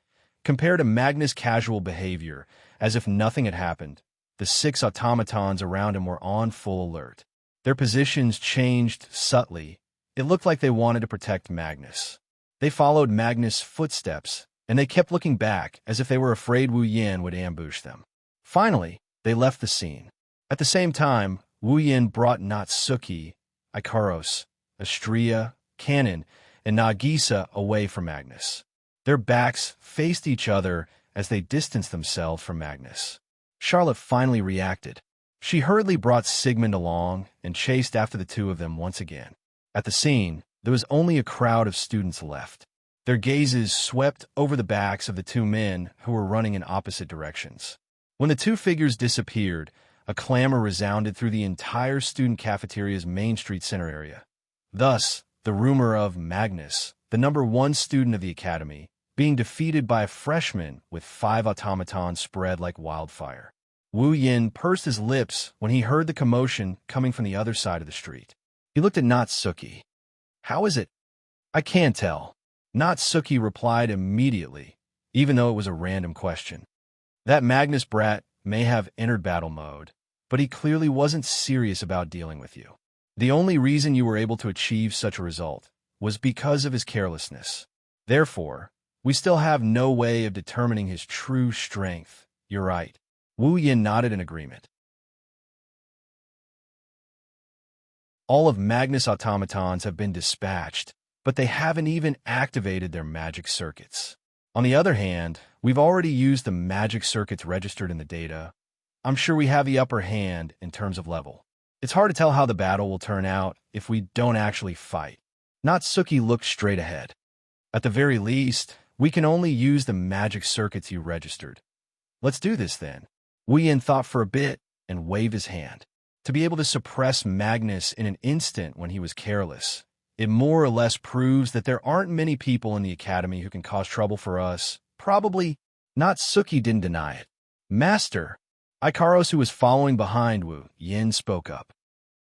Compared to Magnus' casual behavior, as if nothing had happened, the 6 automatons around him were on full alert. Their positions changed subtly. It looked like they wanted to protect Magnus. They followed Magnus' footsteps, and they kept looking back as if they were afraid Wu Yin would ambush them. Finally, they left the scene. At the same time, Wu Yin brought Natsuki, Ikaros, Astria, Kanon, and Nagisa away from Magnus. Their backs faced each other as they distanced themselves from Magnus. Charlotte finally reacted. She hurriedly brought Sigmund along and chased after the 2 of them once again. At the scene, there was only a crowd of students left. Their gazes swept over the backs of the 2 men who were running in opposite directions. When the 2 figures disappeared, A clamor resounded through the entire student cafeteria's Main Street Center area. Thus, the rumor of Magnus, the #1 student of the academy, being defeated by a freshman with 5 automatons spread like wildfire. Wu Yin pursed his lips when he heard the commotion coming from the other side of the street. He looked at Natsuki. "How is it?" "I can't tell." Natsuki replied immediately, even though it was a random question. "That Magnus brat may have entered battle mode, but he clearly wasn't serious about dealing with you. The only reason you were able to achieve such a result was because of his carelessness. Therefore, we still have no way of determining his true strength." "You're right." Wu Yin nodded in agreement. All of Magnus' automatons have been dispatched, but they haven't even activated their magic circuits. On the other hand, we've already used the magic circuits registered in the data. I'm sure we have the upper hand in terms of level. It's hard to tell how the battle will turn out if we don't actually fight. Natsuki looked straight ahead. At the very least, we can only use the magic circuits you registered. Let's do this then. Wu Yin thought for a bit and waved his hand. To be able to suppress Magnus in an instant when he was careless, it more or less proves that there aren't many people in the academy who can cause trouble for us. Probably. Natsuki didn't deny it. "Master." Ikaros, who was following behind Wu Yin, spoke up.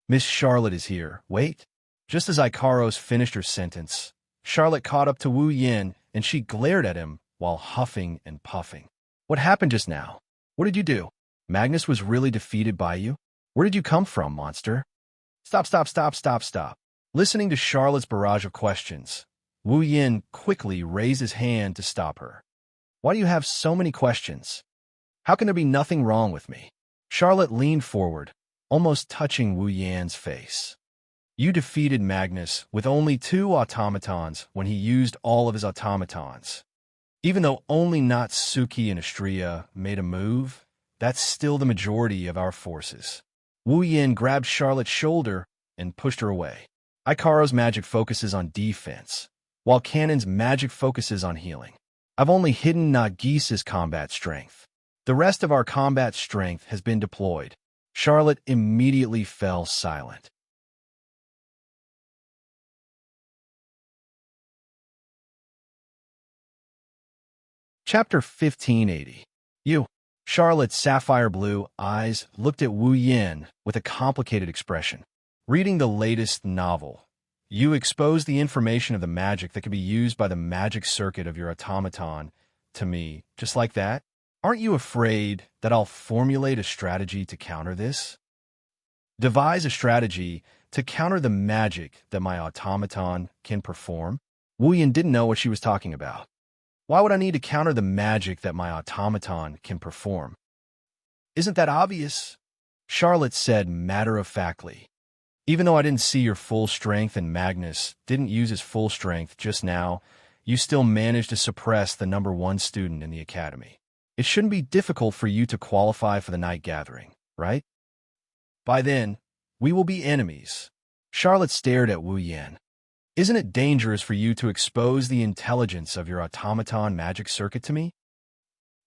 "Miss Charlotte is here. Wait." Just as Ikaros finished her sentence, Charlotte caught up to Wu Yin, and she glared at him while huffing and puffing. "What happened just now? What did you do? Magnus was really defeated by you? Where did you come from, monster?" Stop. Listening to Charlotte's barrage of questions, Wu Yin quickly raised his hand to stop her. "Why do you have so many questions? How can there be nothing wrong with me?" Charlotte leaned forward, almost touching Wu Yin's face. "You defeated Magnus with only 2 automatons when he used all of his automatons. Even though only Natsuki and Astria made a move, that's still the majority of our forces." Wu Yin grabbed Charlotte's shoulder and pushed her away. Ikaro's magic focuses on defense, while Cannon's magic focuses on healing. I've only hidden Nagisa's combat strength. The rest of our combat strength has been deployed. Charlotte immediately fell silent. Chapter 1580. You. Charlotte's sapphire blue eyes looked at Wu Yin with a complicated expression. "Reading the latest novel, you exposed the information of the magic that could be used by the magic circuit of your automaton to me, just like that? Aren't you afraid that I'll formulate a strategy to counter this? Devise a strategy to counter the magic that my automaton can perform?" Wu Yin didn't know what she was talking about. "Why would I need to counter the magic that my automaton can perform?" "Isn't that obvious?" Charlotte said matter-of-factly. "Even though I didn't see your full strength and Magnus didn't use his full strength just now, you still managed to suppress the #1 student in the academy. It shouldn't be difficult for you to qualify for the night gathering, right? By then, we will be enemies." Charlotte stared at Wu Yin. "Isn't it dangerous for you to expose the intelligence of your automaton magic circuit to me?"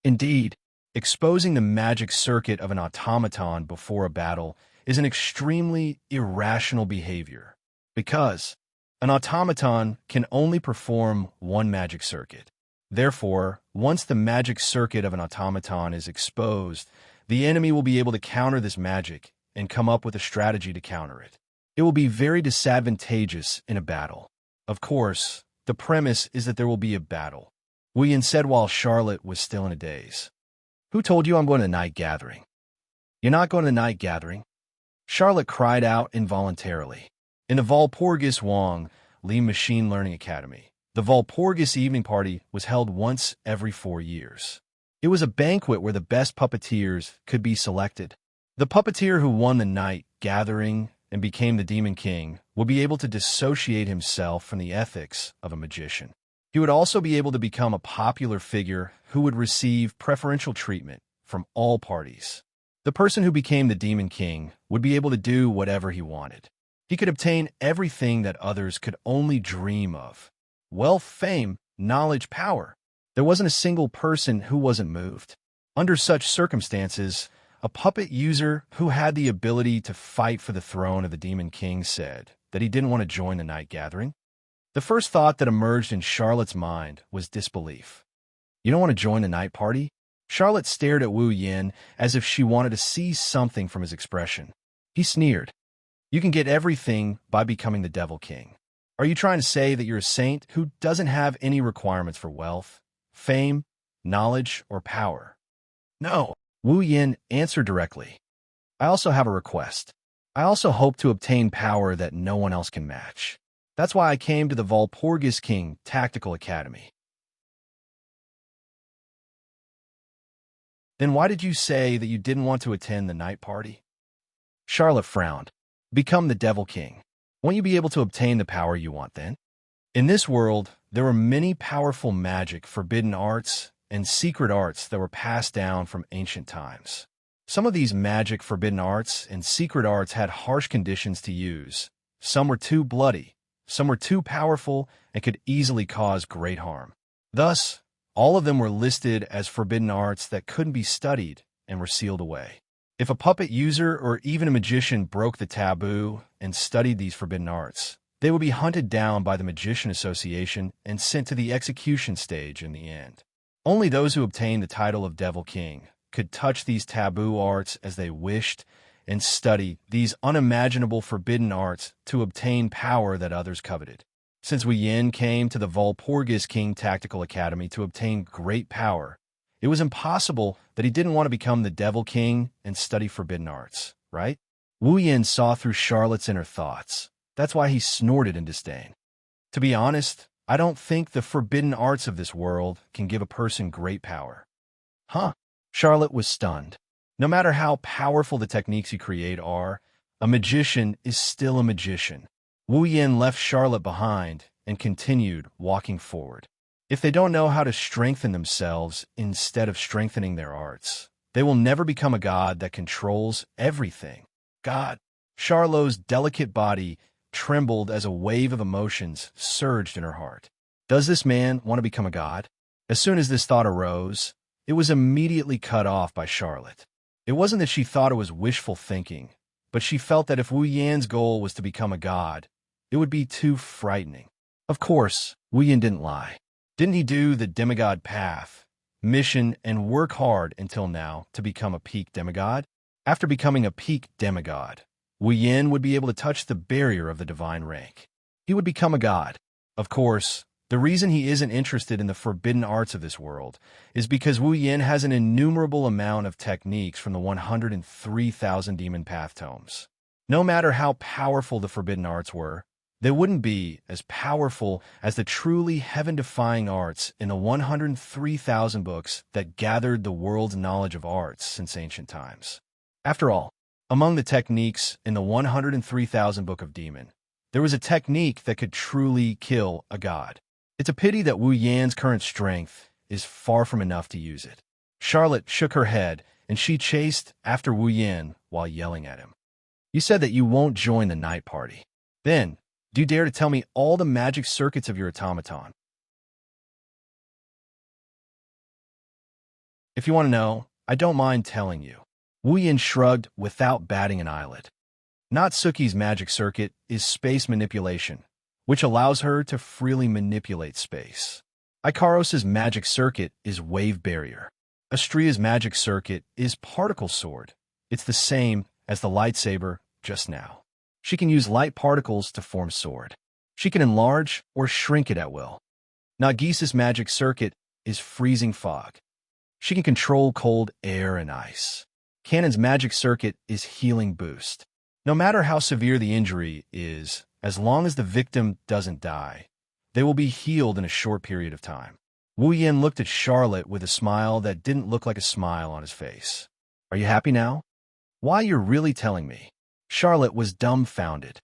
Indeed, exposing the magic circuit of an automaton before a battle is an extremely irrational behavior, because an automaton can only perform one magic circuit. Therefore, once the magic circuit of an automaton is exposed, the enemy will be able to counter this magic and come up with a strategy to counter it. It will be very disadvantageous in a battle. Of course, the premise is that there will be a battle. Wu Yin said while Charlotte was still in a daze. "Who told you I'm going to the night gathering?" "You're not going to the night gathering?" Charlotte cried out involuntarily. In the Walpurgis Wang Li Machine Learning Academy, the Walpurgis evening party was held once every 4 years. It was a banquet where the best puppeteers could be selected. The puppeteer who won the night gathering and became the Demon King would be able to dissociate himself from the ethics of a magician. He would also be able to become a popular figure who would receive preferential treatment from all parties. The person who became the Demon King would be able to do whatever he wanted. He could obtain everything that others could only dream of. Wealth, fame, knowledge, power. There wasn't a single person who wasn't moved. Under such circumstances, A puppet user who had the ability to fight for the throne of the Demon King said that he didn't want to join the night gathering. The first thought that emerged in Charlotte's mind was disbelief. You don't want to join the night party? Charlotte stared at Wu Yin as if she wanted to see something from his expression. He sneered. You can get everything by becoming the Devil King. Are you trying to say that you're a saint who doesn't have any requirements for wealth, fame, knowledge, or power? No, Wu Yin answered directly. I also have a request. I also hope to obtain power that no one else can match. That's why I came to the Walpurgis King Tactical Academy. Then why did you say that you didn't want to attend the night party? Charlotte frowned. Become the Devil King. Won't you be able to obtain the power you want then? In this world, there were many powerful magic, forbidden arts, and secret arts that were passed down from ancient times. Some of these magic, forbidden arts, and secret arts had harsh conditions to use. Some were too bloody, some were too powerful, and could easily cause great harm. Thus, all of them were listed as forbidden arts that couldn't be studied and were sealed away. If a puppet user or even a magician broke the taboo and studied these forbidden arts, they would be hunted down by the Magician Association and sent to the execution stage in the end. Only those who obtained the title of Devil King could touch these taboo arts as they wished and study these unimaginable forbidden arts to obtain power that others coveted. Since Wu Yin came to the Walpurgis King Tactical Academy to obtain great power, it was impossible that he didn't want to become the Devil King and study forbidden arts, right? Wu Yin saw through Charlotte's inner thoughts. That's why he snorted in disdain. To be honest, I don't think the forbidden arts of this world can give a person great power. Huh? Charlotte was stunned. No matter how powerful the techniques you create are, a magician is still a magician. Wu Yin left Charlotte behind and continued walking forward. If they don't know how to strengthen themselves instead of strengthening their arts, they will never become a god that controls everything. God. Charlotte's delicate body trembled as a wave of emotions surged in her heart. Does this man want to become a god? As soon as this thought arose, it was immediately cut off by Charlotte. It wasn't that she thought it was wishful thinking, but she felt that if Wu Yan's goal was to become a god, it would be too frightening. Of course, Wu Yan didn't lie. Didn't he do the demigod path, mission, and work hard until now to become a peak demigod? After becoming a peak demigod, Wu Yan would be able to touch the barrier of the divine rank. He would become a god. Of course, the reason he isn't interested in the forbidden arts of this world is because Wu Yan has an innumerable amount of techniques from the 103,000 demon path tomes. No matter how powerful the forbidden arts were, they wouldn't be as powerful as the truly heaven-defying arts in the 103,000 books that gathered the world's knowledge of arts since ancient times. After all, among the techniques in the 103,000 Book of Demon, there was a technique that could truly kill a god. It's a pity that Wu Yan's current strength is far from enough to use it. Charlotte shook her head, and she chased after Wu Yan while yelling at him. You said that you won't join the night party. Then, do you dare to tell me all the magic circuits of your automaton? If you want to know, I don't mind telling you. Wu Yan shrugged without batting an eyelid. Natsuki's magic circuit is space manipulation, which allows her to freely manipulate space. Ikaros's magic circuit is wave barrier. Astria's magic circuit is particle sword. It's the same as the lightsaber just now. She can use light particles to form sword. She can enlarge or shrink it at will. Nagisa's magic circuit is freezing fog. She can control cold air and ice. Kanon's magic circuit is healing boost. No matter how severe the injury is, as long as the victim doesn't die, they will be healed in a short period of time. Wu Yan looked at Charlotte with a smile that didn't look like a smile on his face. Are you happy now? Why, you're really telling me? Charlotte was dumbfounded.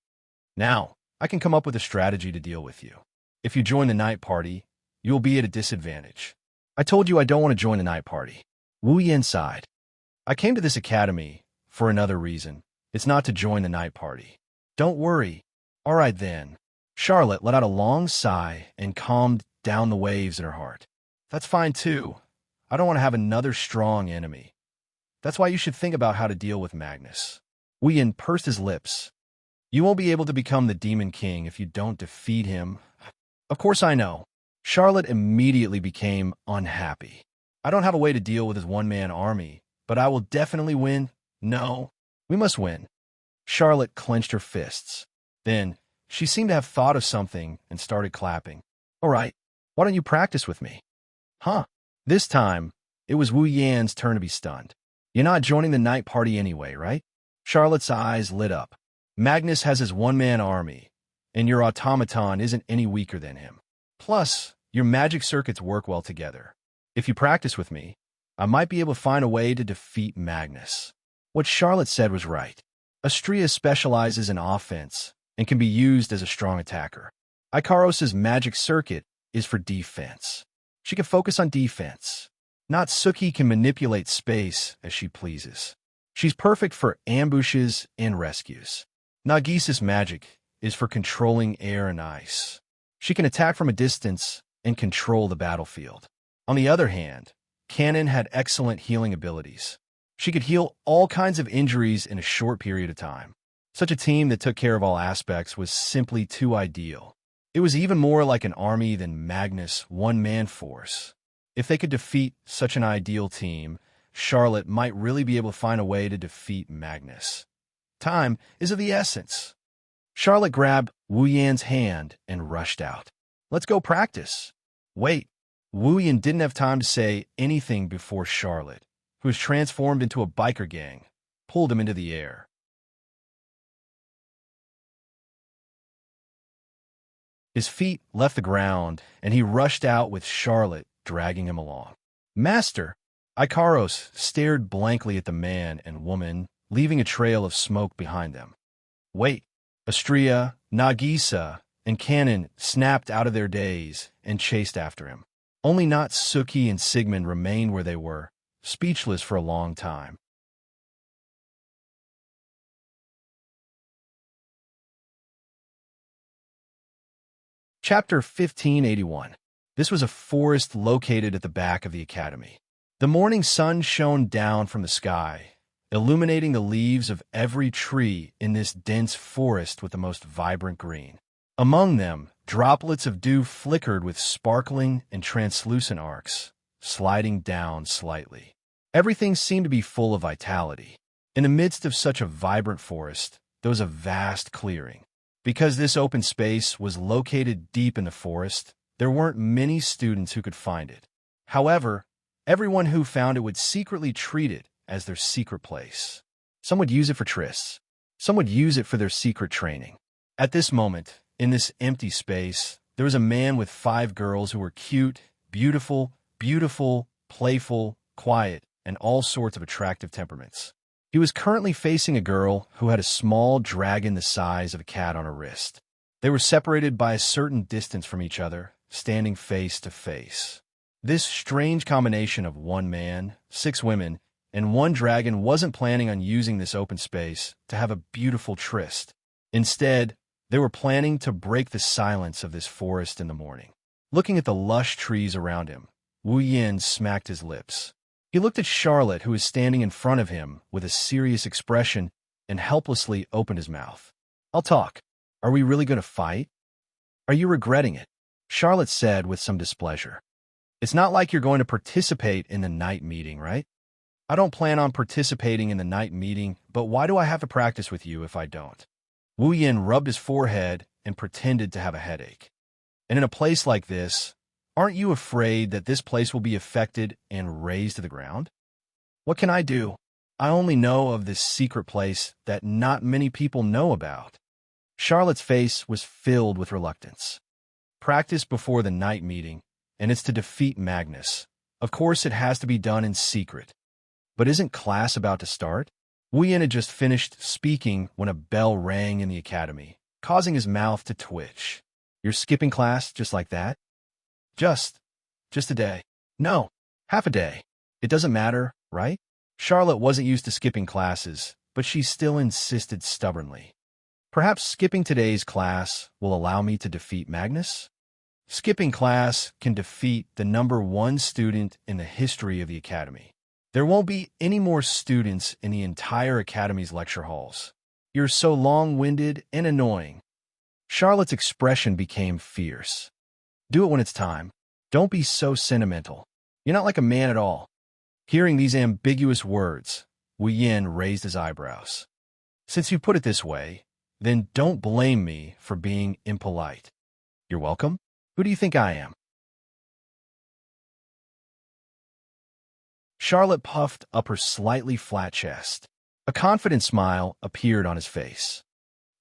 Now, I can come up with a strategy to deal with you. If you join the night party, you will be at a disadvantage. I told you I don't want to join the night party. Wu Yan sighed. I came to this academy for another reason. It's not to join the night party. Don't worry. All right then. Charlotte let out a long sigh and calmed down the waves in her heart. That's fine too. I don't want to have another strong enemy. That's why you should think about how to deal with Magnus. Wu Yin pursed his lips. You won't be able to become the Demon King if you don't defeat him. Of course I know. Charlotte immediately became unhappy. I don't have a way to deal with his one-man army, but I will definitely win. No, we must win. Charlotte clenched her fists. Then, she seemed to have thought of something and started clapping. All right, why don't you practice with me? Huh? This time, it was Wu Yan's turn to be stunned. You're not joining the night party anyway, right? Charlotte's eyes lit up. Magnus has his one-man army, and your automaton isn't any weaker than him. Plus, your magic circuits work well together. If you practice with me, I might be able to find a way to defeat Magnus. What Charlotte said was right. Astrea specializes in offense and can be used as a strong attacker. Ikaros's magic circuit is for defense. She can focus on defense. Natsuki can manipulate space as she pleases. She's perfect for ambushes and rescues. Nagisa's magic is for controlling air and ice. She can attack from a distance and control the battlefield. On the other hand, Kanon had excellent healing abilities. She could heal all kinds of injuries in a short period of time. Such a team that took care of all aspects was simply too ideal. It was even more like an army than Magnus' one-man force. If they could defeat such an ideal team, Charlotte might really be able to find a way to defeat Magnus. Time is of the essence. Charlotte grabbed Wu Yan's hand and rushed out. Let's go practice. Wait. Wu Yan didn't have time to say anything before Charlotte, who was transformed into a biker gang, pulled him into the air. His feet left the ground, and he rushed out with Charlotte dragging him along. Master! Ikaros stared blankly at the man and woman, leaving a trail of smoke behind them. Wait! Astrea, Nagisa, and Kanon snapped out of their daze and chased after him. Only Natsuki and Sigmund remained where they were, speechless for a long time. Chapter 1581. This was a forest located at the back of the academy. The morning sun shone down from the sky, illuminating the leaves of every tree in this dense forest with the most vibrant green. Among them, droplets of dew flickered with sparkling and translucent arcs, sliding down slightly. Everything seemed to be full of vitality. In the midst of such a vibrant forest, there was a vast clearing. Because this open space was located deep in the forest, there weren't many students who could find it. However, everyone who found it would secretly treat it as their secret place. Some would use it for trysts. Some would use it for their secret training. At this moment, in this empty space, there was a man with 5 girls who were cute, beautiful, playful, quiet, and all sorts of attractive temperaments. He was currently facing a girl who had a small dragon the size of a cat on her wrist. They were separated by a certain distance from each other, standing face to face. This strange combination of 1 man, 6 women, and 1 dragon wasn't planning on using this open space to have a beautiful tryst. Instead, they were planning to break the silence of this forest in the morning. Looking at the lush trees around him, Wu Yan smacked his lips. He looked at Charlotte, who was standing in front of him with a serious expression, and helplessly opened his mouth. I'll talk. Are we really going to fight? Are you regretting it? Charlotte said with some displeasure. It's not like you're going to participate in the night meeting, right? I don't plan on participating in the night meeting, but why do I have to practice with you if I don't? Wu Yan rubbed his forehead and pretended to have a headache. And in a place like this, aren't you afraid that this place will be affected and razed to the ground? What can I do? I only know of this secret place that not many people know about. Charlotte's face was filled with reluctance. Practice before the night meeting, and it's to defeat Magnus. Of course, it has to be done in secret. But isn't class about to start? Wu Yan had just finished speaking when a bell rang in the academy, causing his mouth to twitch. You're skipping class just like that? Just a day. No, half a day. It doesn't matter, right? Charlotte wasn't used to skipping classes, but she still insisted stubbornly. Perhaps skipping today's class will allow me to defeat Magnus? Skipping class can defeat the #1 student in the history of the academy. There won't be any more students in the entire Academy's lecture halls. You're so long-winded and annoying. Charlotte's expression became fierce. Do it when it's time. Don't be so sentimental. You're not like a man at all. Hearing these ambiguous words, Wu Yin raised his eyebrows. Since you put it this way, then don't blame me for being impolite. You're welcome. Who do you think I am? Charlotte puffed up her slightly flat chest. A confident smile appeared on his face.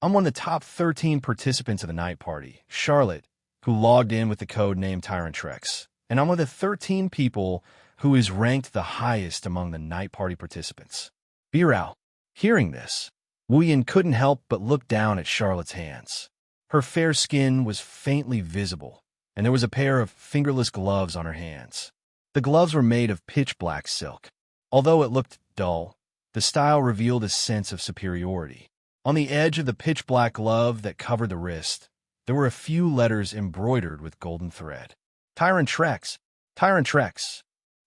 I'm one of the top 13 participants of the night party, Charlotte, who logged in with the code name Tyrantrex, and I'm one of the 13 people who is ranked the highest among the night party participants. Birao. Hearing this, Wu Yin couldn't help but look down at Charlotte's hands. Her fair skin was faintly visible, and there was a pair of fingerless gloves on her hands. The gloves were made of pitch-black silk. Although it looked dull, the style revealed a sense of superiority. On the edge of the pitch-black glove that covered the wrist, there were a few letters embroidered with golden thread. Tyrantrex. Tyrantrex.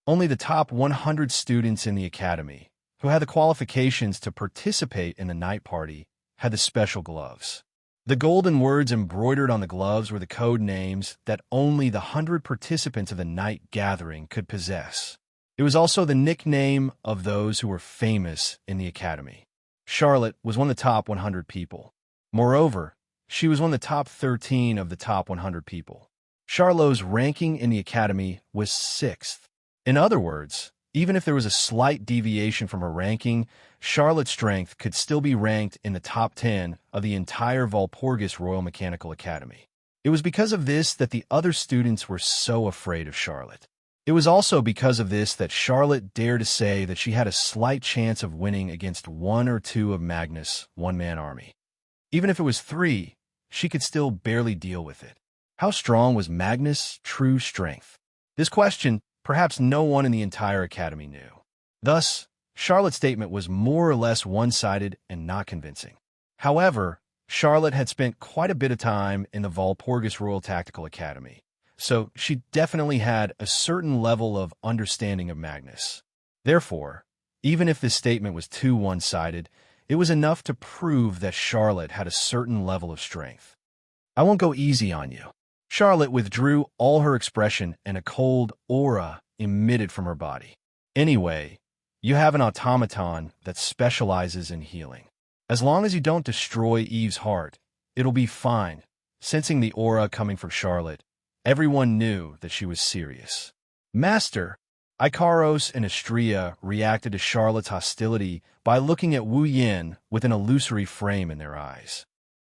Only the top 100 students in the academy, who had the qualifications to participate in the night party, had the special gloves. The golden words embroidered on the gloves were the code names that only the 100 participants of the night gathering could possess. It was also the nickname of those who were famous in the academy. Charlotte was one of the top 100 people. Moreover, she was one of the top 13 of the top 100 people. Charlotte's ranking in the academy was 6th. In other words, even if there was a slight deviation from her ranking, Charlotte's strength could still be ranked in the top 10 of the entire Walpurgis Royal Mechanical Academy. It was because of this that the other students were so afraid of Charlotte. It was also because of this that Charlotte dared to say that she had a slight chance of winning against 1 or 2 of Magnus' one-man army. Even if it was 3, she could still barely deal with it. How strong was Magnus' true strength? This question perhaps no one in the entire academy knew. Thus, Charlotte's statement was more or less one-sided and not convincing. However, Charlotte had spent quite a bit of time in the Walpurgis Royal Tactical Academy, so she definitely had a certain level of understanding of Magnus. Therefore, even if this statement was too one-sided, it was enough to prove that Charlotte had a certain level of strength. I won't go easy on you. Charlotte withdrew all her expression and a cold aura emitted from her body. Anyway, you have an automaton that specializes in healing. As long as you don't destroy Eve's heart, it'll be fine. Sensing the aura coming from Charlotte, everyone knew that she was serious. Master, Ikaros and Astria reacted to Charlotte's hostility by looking at Wu Yin with an illusory frame in their eyes.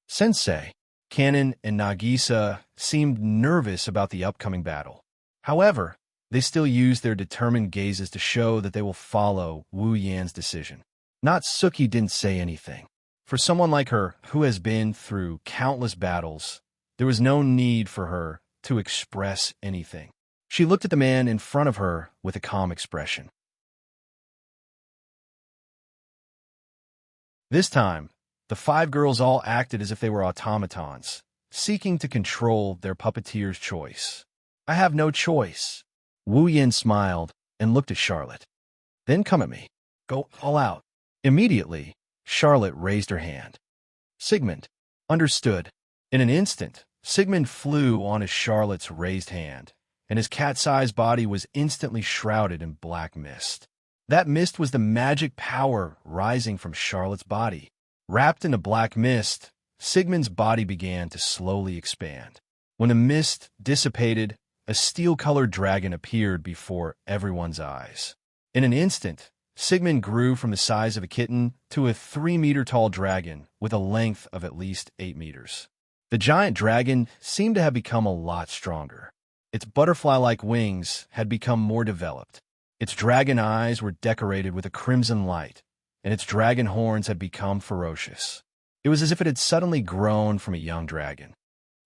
Sensei, Kanon and Nagisa seemed nervous about the upcoming battle. However, they still used their determined gazes to show that they will follow Wu Yan's decision. Natsuki didn't say anything. For someone like her, who has been through countless battles, there was no need for her to express anything. She looked at the man in front of her with a calm expression. This time, the 5 girls all acted as if they were automatons, seeking to control their puppeteer's choice. I have no choice. Wu Yin smiled and looked at Charlotte. Then come at me. Go all out. Immediately, Charlotte raised her hand. Sigmund. Understood. In an instant, Sigmund flew onto Charlotte's raised hand, and his cat-sized body was instantly shrouded in black mist. That mist was the magic power rising from Charlotte's body. Wrapped in a black mist, Sigmund's body began to slowly expand. When the mist dissipated, a steel-colored dragon appeared before everyone's eyes. In an instant, Sigmund grew from the size of a kitten to a 3-meter-tall dragon with a length of at least 8 meters. The giant dragon seemed to have become a lot stronger. Its butterfly-like wings had become more developed. Its dragon eyes were decorated with a crimson light, and its dragon horns had become ferocious. It was as if it had suddenly grown from a young dragon.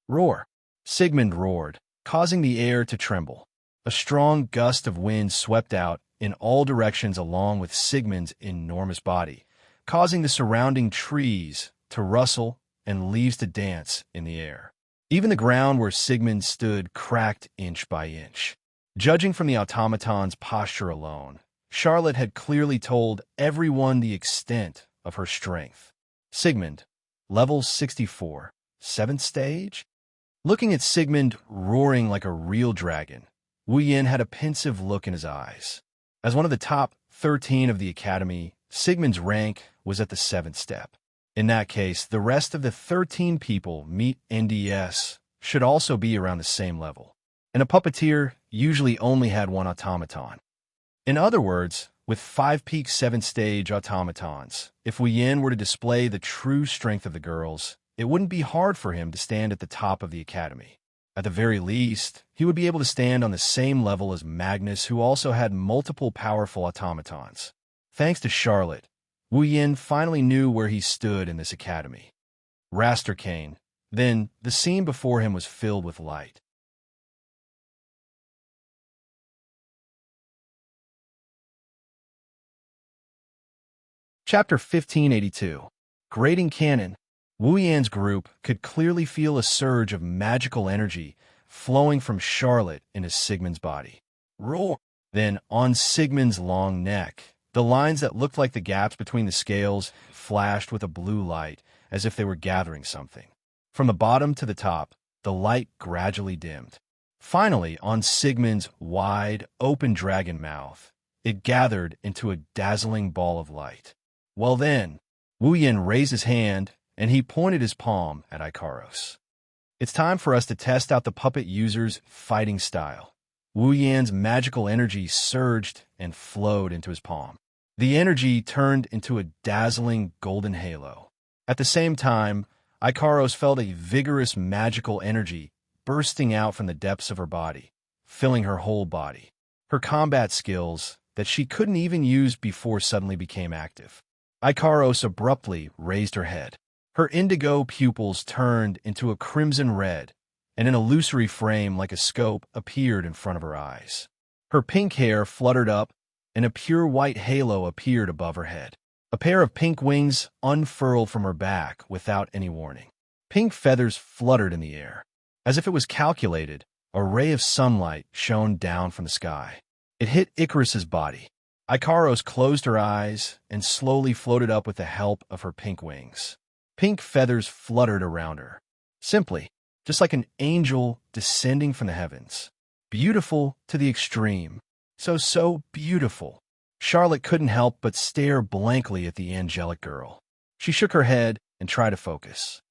Roar! Sigmund roared, causing the air to tremble. A strong gust of wind swept out in all directions along with Sigmund's enormous body, causing the surrounding trees to rustle and leaves to dance in the air. Even the ground where Sigmund stood cracked inch by inch. Judging from the automaton's posture alone, Charlotte had clearly told everyone the extent of her strength. Sigmund, level 64, 7th stage? Looking at Sigmund roaring like a real dragon, Wu Yin had a pensive look in his eyes. As one of the top 13 of the academy, Sigmund's rank was at the 7th step. In that case, the rest of the 13 people meet NDS should also be around the same level. And a puppeteer usually only had one automaton. In other words, with 5 peak 7th stage automatons, if Wu Yin were to display the true strength of the girls, it wouldn't be hard for him to stand at the top of the academy. At the very least, he would be able to stand on the same level as Magnus, who also had multiple powerful automatons. Thanks to Charlotte, Wu Yin finally knew where he stood in this academy. Raster Kane. Then, the scene before him was filled with light. Chapter 1582. Grading Cannon. Wu Yan's group could clearly feel a surge of magical energy flowing from Charlotte into Sigmund's body. Roar! Then, on Sigmund's long neck, the lines that looked like the gaps between the scales flashed with a blue light, as if they were gathering something. From the bottom to the top, the light gradually dimmed. Finally, on Sigmund's wide, open dragon mouth, it gathered into a dazzling ball of light. Well then, Wu Yin raised his hand, and he pointed his palm at Ikaros. It's time for us to test out the puppet user's fighting style. Wu Yan's magical energy surged and flowed into his palm. The energy turned into a dazzling golden halo. At the same time, Ikaros felt a vigorous magical energy bursting out from the depths of her body, filling her whole body. Her combat skills, that she couldn't even use before, suddenly became active. Ikaros abruptly raised her head. Her indigo pupils turned into a crimson red, and an illusory frame like a scope appeared in front of her eyes. Her pink hair fluttered up, and a pure white halo appeared above her head. A pair of pink wings unfurled from her back without any warning. Pink feathers fluttered in the air. As if it was calculated, a ray of sunlight shone down from the sky. It hit Icarus's body. Ikaros closed her eyes and slowly floated up with the help of her pink wings. Pink feathers fluttered around her. Simply, just like an angel descending from the heavens. Beautiful to the extreme. So beautiful. Charlotte couldn't help but stare blankly at the angelic girl. She shook her head and tried to focus.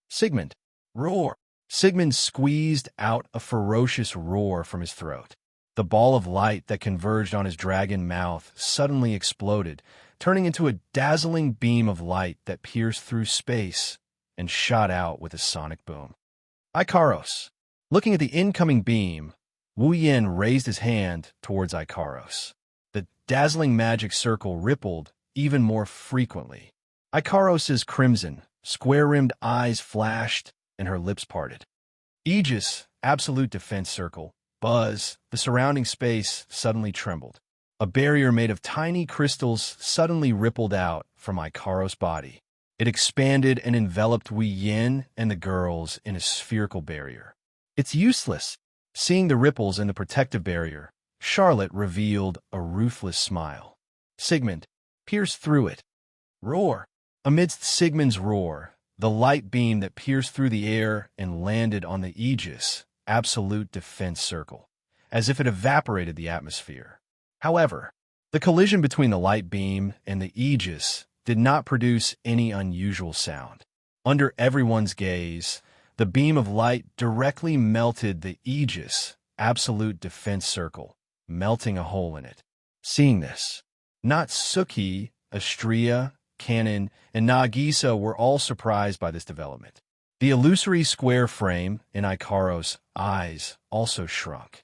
Sigmund, roar! Sigmund squeezed out a ferocious roar from his throat. The ball of light that converged on his dragon mouth suddenly exploded, turning into a dazzling beam of light that pierced through space and shot out with a sonic boom. Ikaros. Looking at the incoming beam, Wu Yin raised his hand towards Ikaros. The dazzling magic circle rippled even more frequently. Ikaros's crimson, square-rimmed eyes flashed and her lips parted. Aegis, absolute defense circle. Buzz, the surrounding space suddenly trembled. A barrier made of tiny crystals suddenly rippled out from Ikaros' body. It expanded and enveloped Wu Yin and the girls in a spherical barrier. It's useless. Seeing the ripples in the protective barrier, Charlotte revealed a ruthless smile. Sigmund, pierce through it. Roar. Amidst Sigmund's roar, the light beam that pierced through the air and landed on the Aegis, absolute defense circle, as if it evaporated the atmosphere. However, the collision between the light beam and the Aegis did not produce any unusual sound. Under everyone's gaze, the beam of light directly melted the Aegis, absolute defense circle, melting a hole in it. Seeing this, Natsuki, Astria, Kanon, and Nagisa were all surprised by this development. The illusory square frame in Ikaros' eyes also shrunk.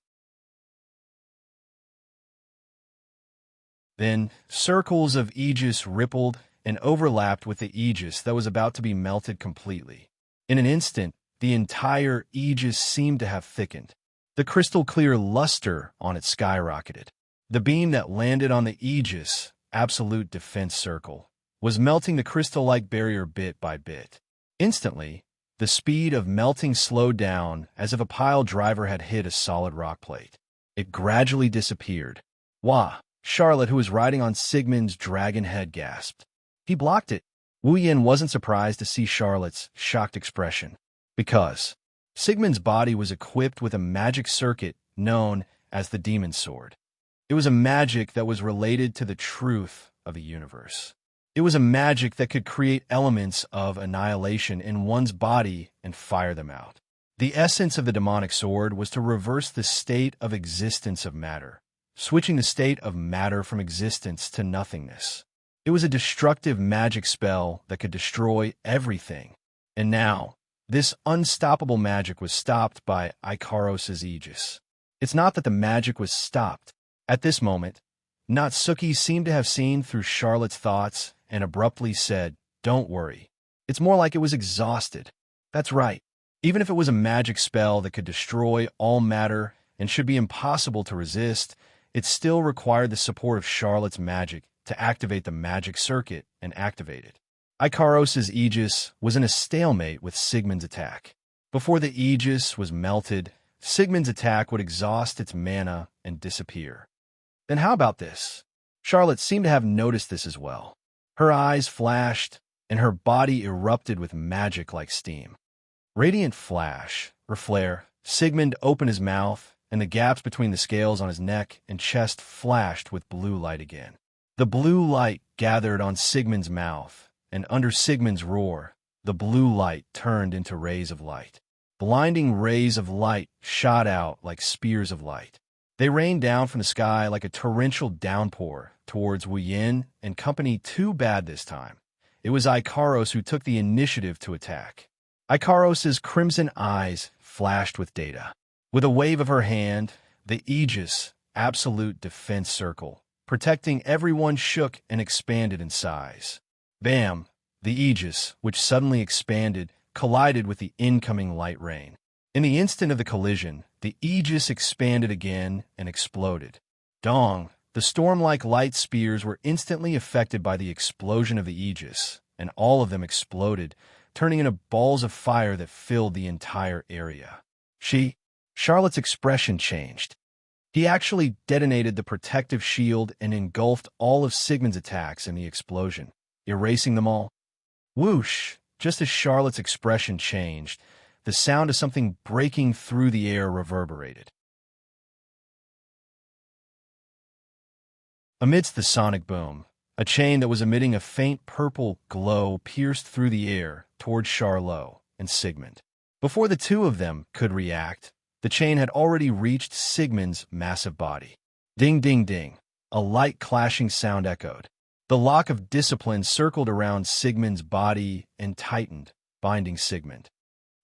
Then, circles of Aegis rippled and overlapped with the Aegis that was about to be melted completely. In an instant, the entire Aegis seemed to have thickened. The crystal-clear luster on it skyrocketed. The beam that landed on the Aegis, absolute defense circle, was melting the crystal-like barrier bit by bit. Instantly, the speed of melting slowed down as if a pile driver had hit a solid rock plate. It gradually disappeared. Wah! Charlotte, who was riding on Sigmund's dragon head, gasped. He blocked it. Wu Yin wasn't surprised to see Charlotte's shocked expression, because Sigmund's body was equipped with a magic circuit known as the Demon Sword. It was a magic that was related to the truth of the universe. It was a magic that could create elements of annihilation in one's body and fire them out. The essence of the demonic sword was to reverse the state of existence of matter, switching the state of matter from existence to nothingness. It was a destructive magic spell that could destroy everything. And now, this unstoppable magic was stopped by Ikaros's aegis. It's not that the magic was stopped. At this moment, Natsuki seemed to have seen through Charlotte's thoughts and abruptly said, "Don't worry." It's more like it was exhausted. That's right. Even if it was a magic spell that could destroy all matter and should be impossible to resist, it still required the support of Charlotte's magic to activate the magic circuit and activate it. Ikaros's aegis was in a stalemate with Sigmund's attack. Before the aegis was melted, Sigmund's attack would exhaust its mana and disappear. Then how about this? Charlotte seemed to have noticed this as well. Her eyes flashed, and her body erupted with magic like steam. Radiant flash, or flare, Sigmund opened his mouth, and the gaps between the scales on his neck and chest flashed with blue light again. The blue light gathered on Sigmund's mouth, and under Sigmund's roar, the blue light turned into rays of light. Blinding rays of light shot out like spears of light. They rained down from the sky like a torrential downpour towards Wu Yin and company. Too bad this time. It was Ikaros who took the initiative to attack. Ikaros's crimson eyes flashed with data. With a wave of her hand, the aegis, absolute defense circle, protecting everyone, shook and expanded in size. Bam! The aegis, which suddenly expanded, collided with the incoming light rain. In the instant of the collision, the aegis expanded again and exploded. Dong! The storm-like light spears were instantly affected by the explosion of the aegis, and all of them exploded, turning into balls of fire that filled the entire area. Charlotte's expression changed. He actually detonated the protective shield and engulfed all of Sigmund's attacks in the explosion, erasing them all. Whoosh! Just as Charlotte's expression changed, the sound of something breaking through the air reverberated. Amidst the sonic boom, a chain that was emitting a faint purple glow pierced through the air toward Charlot and Sigmund. Before the two of them could react, the chain had already reached Sigmund's massive body. Ding, ding, ding. A light clashing sound echoed. The lock of discipline circled around Sigmund's body and tightened, binding Sigmund.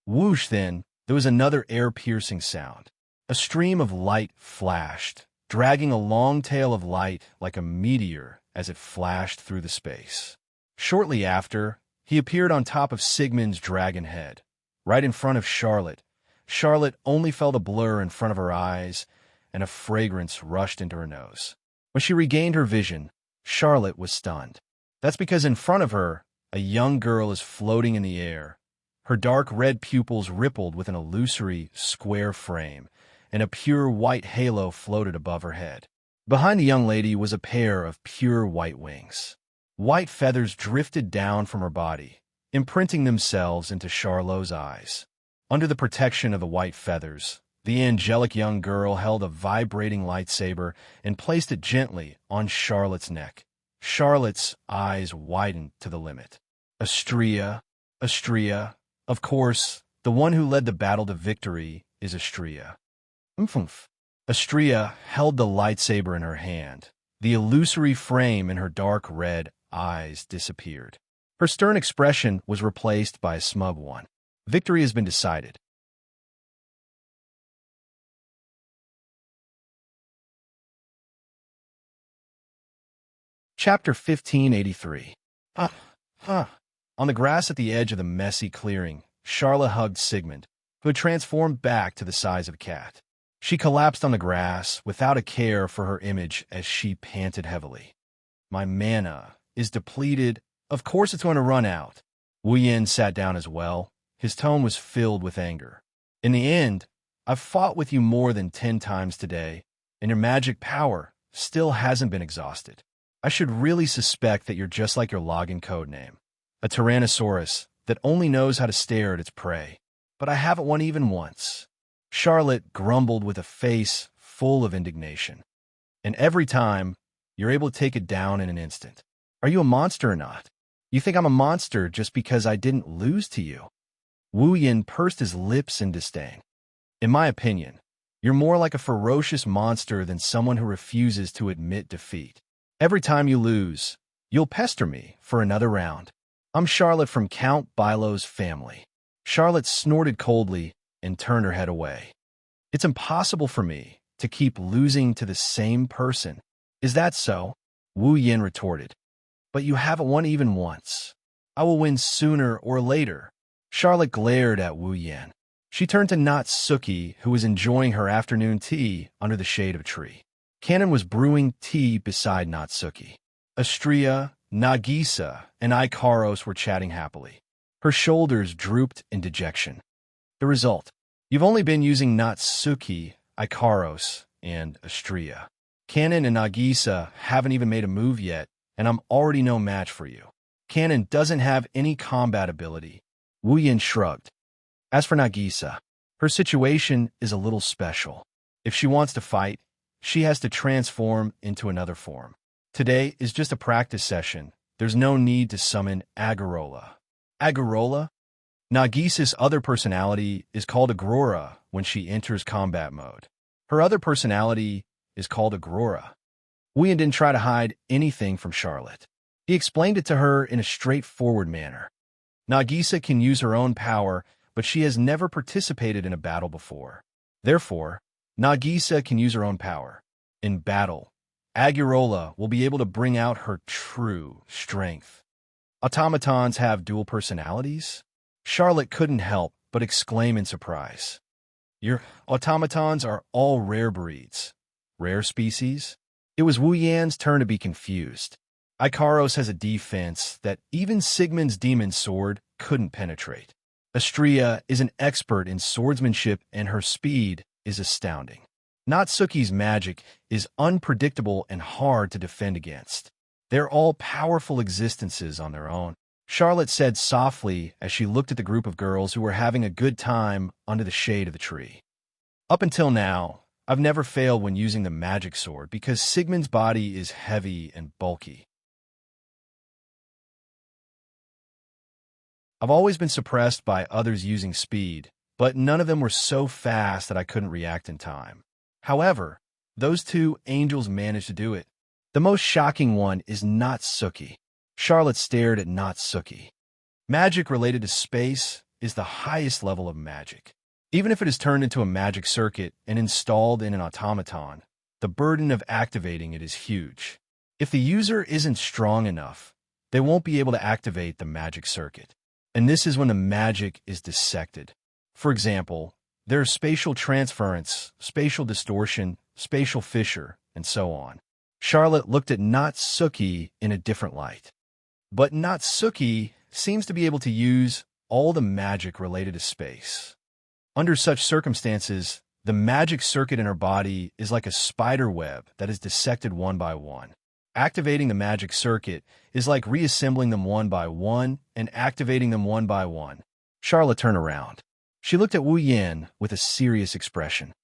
Whoosh, then, there was another air-piercing sound. A stream of light flashed, dragging a long tail of light like a meteor as it flashed through the space. Shortly after, he appeared on top of Sigmund's dragon head, right in front of Charlotte. Charlotte only felt a blur in front of her eyes, and a fragrance rushed into her nose. When she regained her vision, Charlotte was stunned. That's because in front of her, a young girl is floating in the air. Her dark red pupils rippled with an illusory, square frame, and a pure white halo floated above her head. Behind the young lady was a pair of pure white wings. White feathers drifted down from her body, imprinting themselves into Charlot's eyes. Under the protection of the white feathers, the angelic young girl held a vibrating lightsaber and placed it gently on Charlotte's neck. Charlotte's eyes widened to the limit. Astrea, of course, the one who led the battle to victory is Astrea. Astrea held the lightsaber in her hand. The illusory frame in her dark red eyes disappeared. Her stern expression was replaced by a smug one. Victory has been decided. Chapter 1583. On the grass at the edge of the messy clearing, Charlotte hugged Sigmund, who had transformed back to the size of a cat. She collapsed on the grass without a care for her image as she panted heavily. My mana is depleted. Of course it's going to run out. Wu Yin sat down as well. His tone was filled with anger. In the end, I've fought with you more than 10 times today, and your magic power still hasn't been exhausted. I should really suspect that you're just like your login code name, a Tyrannosaurus that only knows how to stare at its prey. But I haven't won even once. Charlotte grumbled with a face full of indignation. And every time, you're able to take it down in an instant. Are you a monster or not? You think I'm a monster just because I didn't lose to you? Wu Yin pursed his lips in disdain. In my opinion, you're more like a ferocious monster than someone who refuses to admit defeat. Every time you lose, you'll pester me for another round. I'm Charlotte from Count Bilo's family. Charlotte snorted coldly and turned her head away. It's impossible for me to keep losing to the same person. Is that so? Wu Yin retorted. But you haven't won even once. I will win sooner or later. Charlotte glared at Wu Yin. She turned to Natsuki, who was enjoying her afternoon tea under the shade of a tree. Kanon was brewing tea beside Natsuki. Astria, Nagisa, and Ikaros were chatting happily. Her shoulders drooped in dejection. The result: you've only been using Natsuki, Ikaros, and Astria. Kanon and Nagisa haven't even made a move yet, and I'm already no match for you. Kanon doesn't have any combat ability. Wu Yin shrugged. As for Nagisa, her situation is a little special. If she wants to fight, she has to transform into another form. Today is just a practice session. There's no need to summon Agarola. Agarola? Nagisa's other personality is called Agrora when she enters combat mode. Her other personality is called Agrora. Wu Yin didn't try to hide anything from Charlotte. He explained it to her in a straightforward manner. Nagisa can use her own power, but she has never participated in a battle before. Therefore, Nagisa can use her own power. In battle, Agarola will be able to bring out her true strength. Automatons have dual personalities? Charlotte couldn't help but exclaim in surprise. Your automatons are all rare breeds. Rare species? It was Wu Yan's turn to be confused. Ikaros has a defense that even Sigmund's demon sword couldn't penetrate. Astria is an expert in swordsmanship, and her speed is astounding. Natsuki's magic is unpredictable and hard to defend against. They're all powerful existences on their own. Charlotte said softly as she looked at the group of girls who were having a good time under the shade of the tree. Up until now, I've never failed when using the magic sword because Sigmund's body is heavy and bulky. I've always been suppressed by others using speed, but none of them were so fast that I couldn't react in time. However, those two angels managed to do it. The most shocking one is Natsuki. Charlotte stared at Natsuki. Magic related to space is the highest level of magic. Even if it is turned into a magic circuit and installed in an automaton, the burden of activating it is huge. If the user isn't strong enough, they won't be able to activate the magic circuit. And this is when the magic is dissected. For example, there are spatial transference, spatial distortion, spatial fissure, and so on. Charlotte looked at Natsuki in a different light. But Natsuki seems to be able to use all the magic related to space. Under such circumstances, the magic circuit in her body is like a spider web that is dissected one by one. Activating the magic circuit is like reassembling them one by one and activating them one by one. Charlotte turned around. She looked at Wu Yin with a serious expression.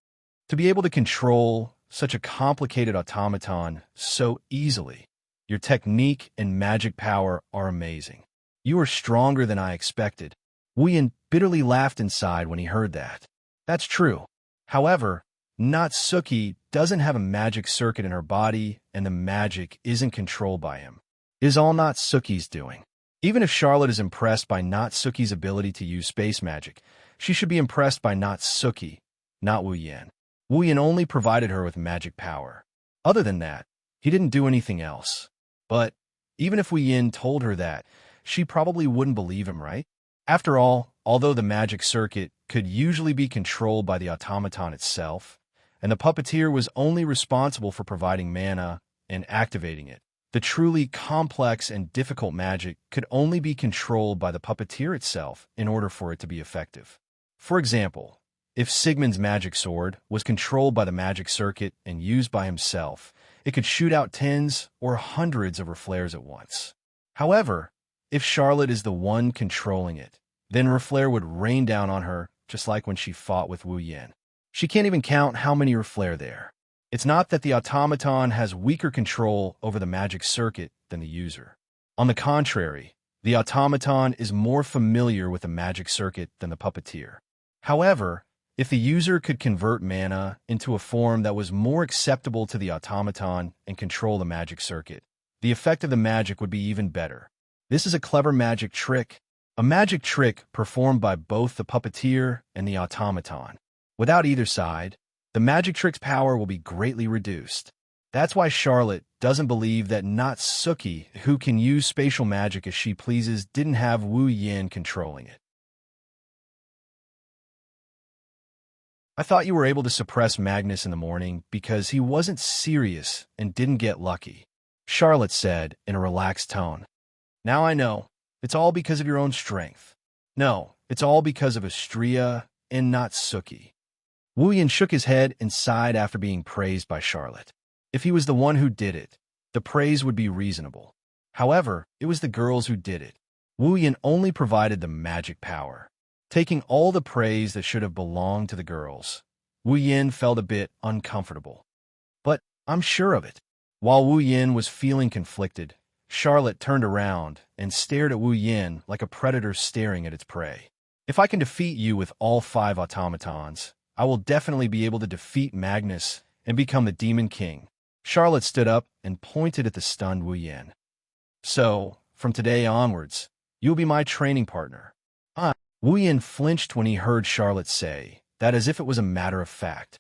To be able to control such a complicated automaton so easily, your technique and magic power are amazing. You are stronger than I expected. Wu Yin bitterly laughed inside when he heard that. That's true. However, Natsuki doesn't have a magic circuit in her body, and the magic isn't controlled by him. It is all Natsuki's doing. Even if Charlotte is impressed by Natsuki's ability to use space magic, she should be impressed by Natsuki, not Wu Yin. Wu Yin only provided her with magic power. Other than that, he didn't do anything else. But even if Wu Yin told her that, she probably wouldn't believe him, right? After all, although the magic circuit could usually be controlled by the automaton itself, and the puppeteer was only responsible for providing mana and activating it, the truly complex and difficult magic could only be controlled by the puppeteer itself in order for it to be effective. For example, if Sigmund's magic sword was controlled by the magic circuit and used by himself, It could shoot out tens or hundreds of reflares at once. However, if Charlotte is the one controlling it, then reflare would rain down on her, just like when she fought with Wu Yin. She can't even count how many reflare there. It's not that the automaton has weaker control over the magic circuit than the user. On the contrary, the automaton is more familiar with the magic circuit than the puppeteer. However, if the user could convert mana into a form that was more acceptable to the automaton and control the magic circuit, the effect of the magic would be even better. This is a clever magic trick, a magic trick performed by both the puppeteer and the automaton. Without either side, the magic trick's power will be greatly reduced. That's why Charlotte doesn't believe that Natsuki, who can use spatial magic as she pleases, didn't have Wu Yin controlling it. I thought you were able to suppress Magnus in the morning because he wasn't serious and didn't get lucky, Charlotte said in a relaxed tone. Now I know. It's all because of your own strength. No, it's all because of Astria and Natsuki. Wu Yin shook his head and sighed after being praised by Charlotte. If he was the one who did it, the praise would be reasonable. However, it was the girls who did it. Wu Yin only provided the magic power, taking all the praise that should have belonged to the girls. Wu Yin felt a bit uncomfortable. But I'm sure of it. While Wu Yin was feeling conflicted, Charlotte turned around and stared at Wu Yin like a predator staring at its prey. If I can defeat you with all 5 automatons, I will definitely be able to defeat Magnus and become the Demon King. Charlotte stood up and pointed at the stunned Wu Yin. So, from today onwards, you'll be my training partner. Wu Yin flinched when he heard Charlotte say that as if it was a matter of fact.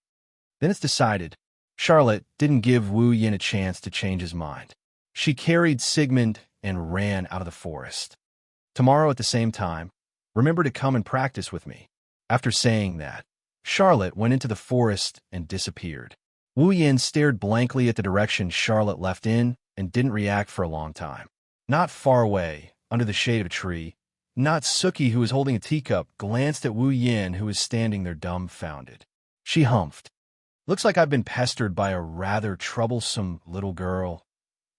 Then it's decided. Charlotte didn't give Wu Yin a chance to change his mind. She carried Sigmund and ran out of the forest. Tomorrow at the same time, remember to come and practice with me. After saying that, Charlotte went into the forest and disappeared. Wu Yin stared blankly at the direction Charlotte left in and didn't react for a long time. Not far away, under the shade of a tree, Natsuki, who was holding a teacup, glanced at Wu Yin, who was standing there dumbfounded. She humphed. Looks like I've been pestered by a rather troublesome little girl.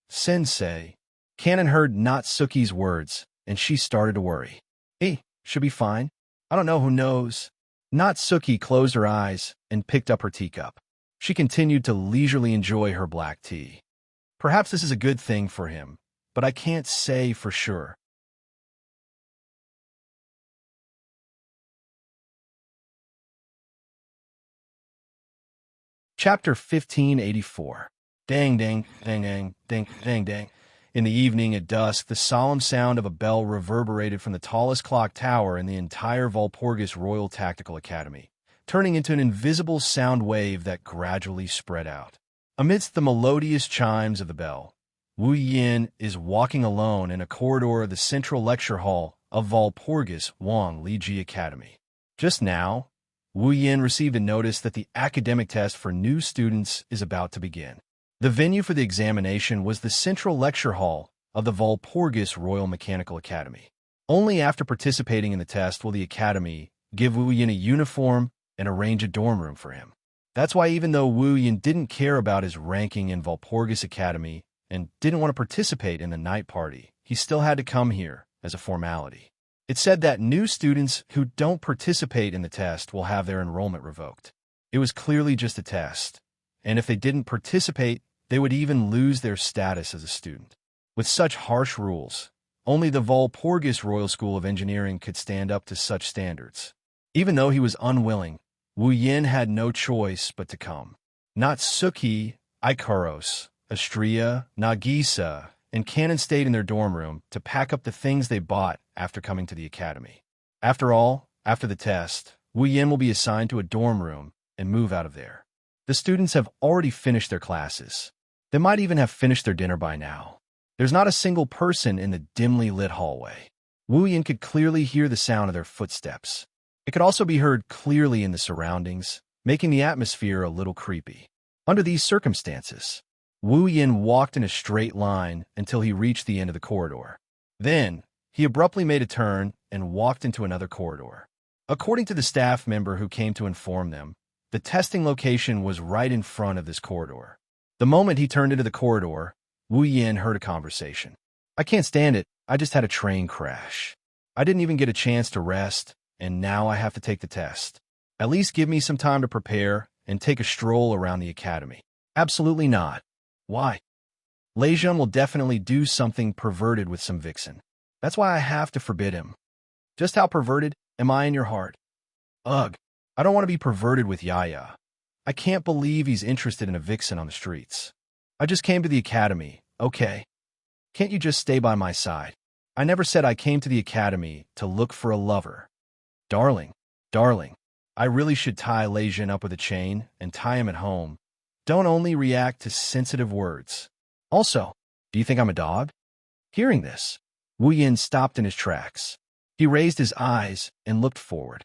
Sensei. Kanon heard Natsuki's words, and she started to worry. Hey, should be fine. I don't know, who knows? Natsuki closed her eyes and picked up her teacup. She continued to leisurely enjoy her black tea. Perhaps this is a good thing for him, but I can't say for sure. Chapter 1584. Dang, dang, dang, dang, dang, dang, dang. In the evening at dusk, the solemn sound of a bell reverberated from the tallest clock tower in the entire Walpurgis Royal Tactical Academy, turning into an invisible sound wave that gradually spread out. Amidst the melodious chimes of the bell, Wu Yin is walking alone in a corridor of the central lecture hall of Walpurgis Wang Liji Academy. Just now, Wu Yin received a notice that the academic test for new students is about to begin. The venue for the examination was the central lecture hall of the Walpurgis Royal Mechanical Academy. Only after participating in the test will the academy give Wu Yin a uniform and arrange a dorm room for him. That's why even though Wu Yin didn't care about his ranking in Walpurgis Academy and didn't want to participate in the night party, he still had to come here as a formality. It said that new students who don't participate in the test will have their enrollment revoked. It was clearly just a test, and if they didn't participate, they would even lose their status as a student. With such harsh rules, only the Walpurgis Royal School of Engineering could stand up to such standards. Even though he was unwilling, Wu Yin had no choice but to come. Natsuki, Ikaros, Astria, Nagisa, and Kanon stayed in their dorm room to pack up the things they bought after coming to the academy. After all, after the test, Wu Yin will be assigned to a dorm room and move out of there. The students have already finished their classes. They might even have finished their dinner by now. There's not a single person in the dimly lit hallway. Wu Yin could clearly hear the sound of their footsteps. It could also be heard clearly in the surroundings, making the atmosphere a little creepy. Under these circumstances, Wu Yin walked in a straight line until he reached the end of the corridor. Then, he abruptly made a turn and walked into another corridor. According to the staff member who came to inform them, the testing location was right in front of this corridor. The moment he turned into the corridor, Wu Yin heard a conversation. I can't stand it. I just had a train crash. I didn't even get a chance to rest, and now I have to take the test. At least give me some time to prepare and take a stroll around the academy. Absolutely not. Why? Lei Jun will definitely do something perverted with some vixen. That's why I have to forbid him. Just how perverted am I in your heart? Ugh, I don't want to be perverted with Yaya. I can't believe he's interested in a vixen on the streets. I just came to the academy, okay? Can't you just stay by my side? I never said I came to the academy to look for a lover. Darling, I really should tie Lei Jun up with a chain and tie him at home. Don't only react to sensitive words. Also, do you think I'm a dog? Hearing this, Wu Yin stopped in his tracks. He raised his eyes and looked forward.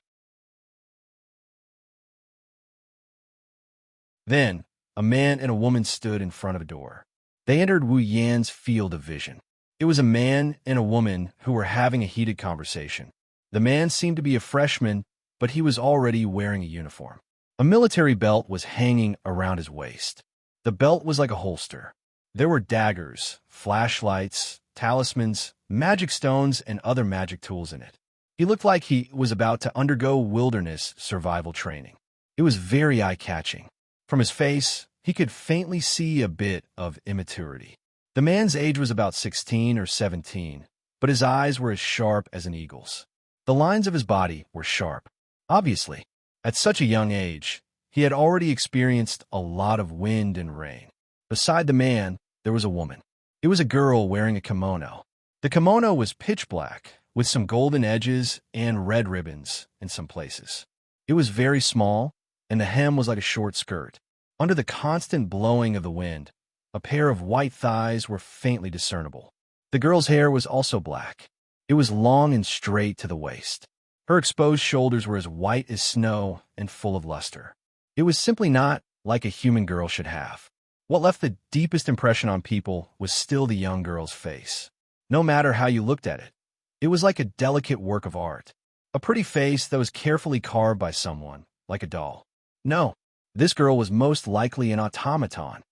Then, a man and a woman stood in front of a door. They entered Wu Yan's field of vision. It was a man and a woman who were having a heated conversation. The man seemed to be a freshman, but he was already wearing a uniform. A military belt was hanging around his waist. The belt was like a holster. There were daggers, flashlights, talismans, magic stones, and other magic tools in it. He looked like he was about to undergo wilderness survival training. It was very eye-catching. From his face, he could faintly see a bit of immaturity. The man's age was about 16 or 17, but his eyes were as sharp as an eagle's. The lines of his body were sharp. Obviously, at such a young age, he had already experienced a lot of wind and rain. Beside the man, there was a woman. It was a girl wearing a kimono. The kimono was pitch black, with some golden edges and red ribbons in some places. It was very small, and the hem was like a short skirt. Under the constant blowing of the wind, a pair of white thighs were faintly discernible. The girl's hair was also black. It was long and straight to the waist. Her exposed shoulders were as white as snow and full of luster. It was simply not like a human girl should have. What left the deepest impression on people was still the young girl's face. No matter how you looked at it, it was like a delicate work of art. A pretty face that was carefully carved by someone, like a doll. No, this girl was most likely an automaton.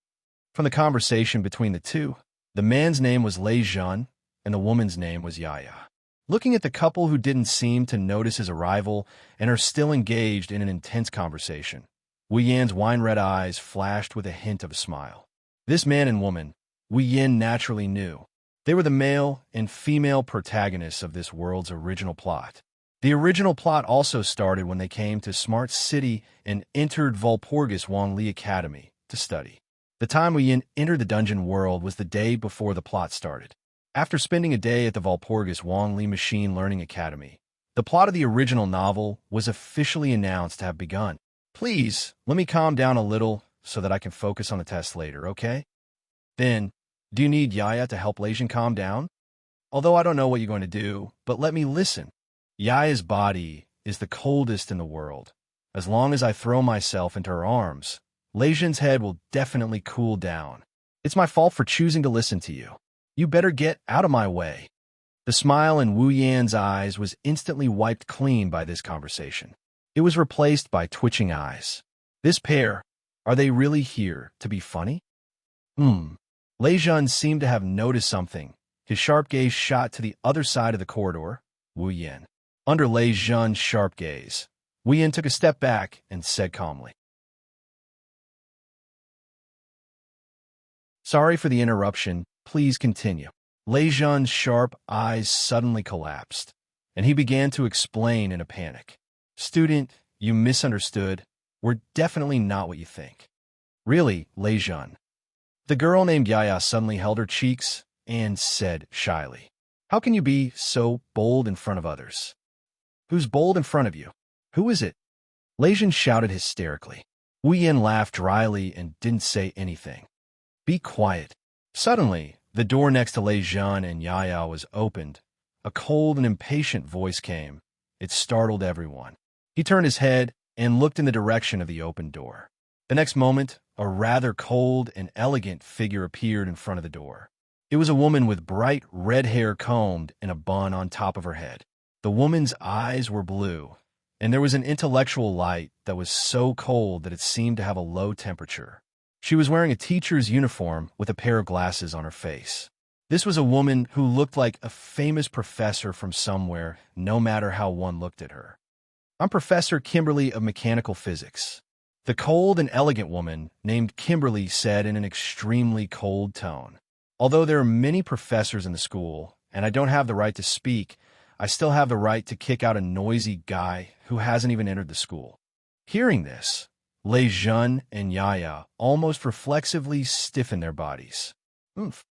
From the conversation between the two, the man's name was Lei Jun, and the woman's name was Yaya. Looking at the couple who didn't seem to notice his arrival and are still engaged in an intense conversation, Wu Yan's wine-red eyes flashed with a hint of a smile. This man and woman, Wu Yan naturally knew. They were the male and female protagonists of this world's original plot. The original plot also started when they came to Smart City and entered Walpurgis Wangli Academy to study. The time Wu Yan entered the dungeon world was the day before the plot started. After spending a day at the Walpurgis Wangli Machine Learning Academy, the plot of the original novel was officially announced to have begun. Please, let me calm down a little so that I can focus on the test later, okay? Then, do you need Yaya to help Lei Jun calm down? Although I don't know what you're going to do, but let me listen. Yaya's body is the coldest in the world. As long as I throw myself into her arms, Lei Jun's head will definitely cool down. It's my fault for choosing to listen to you. You better get out of my way. The smile in Wu Yan's eyes was instantly wiped clean by this conversation. It was replaced by twitching eyes. This pair, are they really here to be funny? Lei Jun seemed to have noticed something. His sharp gaze shot to the other side of the corridor, Wu Yan. Under Lei Jun's sharp gaze, Wu Yan took a step back and said calmly, "Sorry for the interruption. Please continue." Lei Jun's sharp eyes suddenly collapsed, and he began to explain in a panic. "Student, you misunderstood. We're definitely not what you think." "Really, Lei Jun?" The girl named Yaya suddenly held her cheeks and said shyly, "How can you be so bold in front of others?" "Who's bold in front of you? Who is it?" Lei Jun shouted hysterically. Wu Yan laughed dryly and didn't say anything. "Be quiet." Suddenly, the door next to Lei Jun and Yaya was opened. A cold and impatient voice came. It startled everyone. He turned his head and looked in the direction of the open door. The next moment, a rather cold and elegant figure appeared in front of the door. It was a woman with bright red hair combed in a bun on top of her head. The woman's eyes were blue, and there was an intellectual light that was so cold that it seemed to have a low temperature. She was wearing a teacher's uniform with a pair of glasses on her face. This was a woman who looked like a famous professor from somewhere, no matter how one looked at her. "I'm Professor Kimberly of Mechanical Physics," the cold and elegant woman named Kimberly said in an extremely cold tone. "Although there are many professors in the school, and I don't have the right to speak, I still have the right to kick out a noisy guy who hasn't even entered the school." Hearing this, Lei Jun and Yaya almost reflexively stiffened their bodies. "Oomph."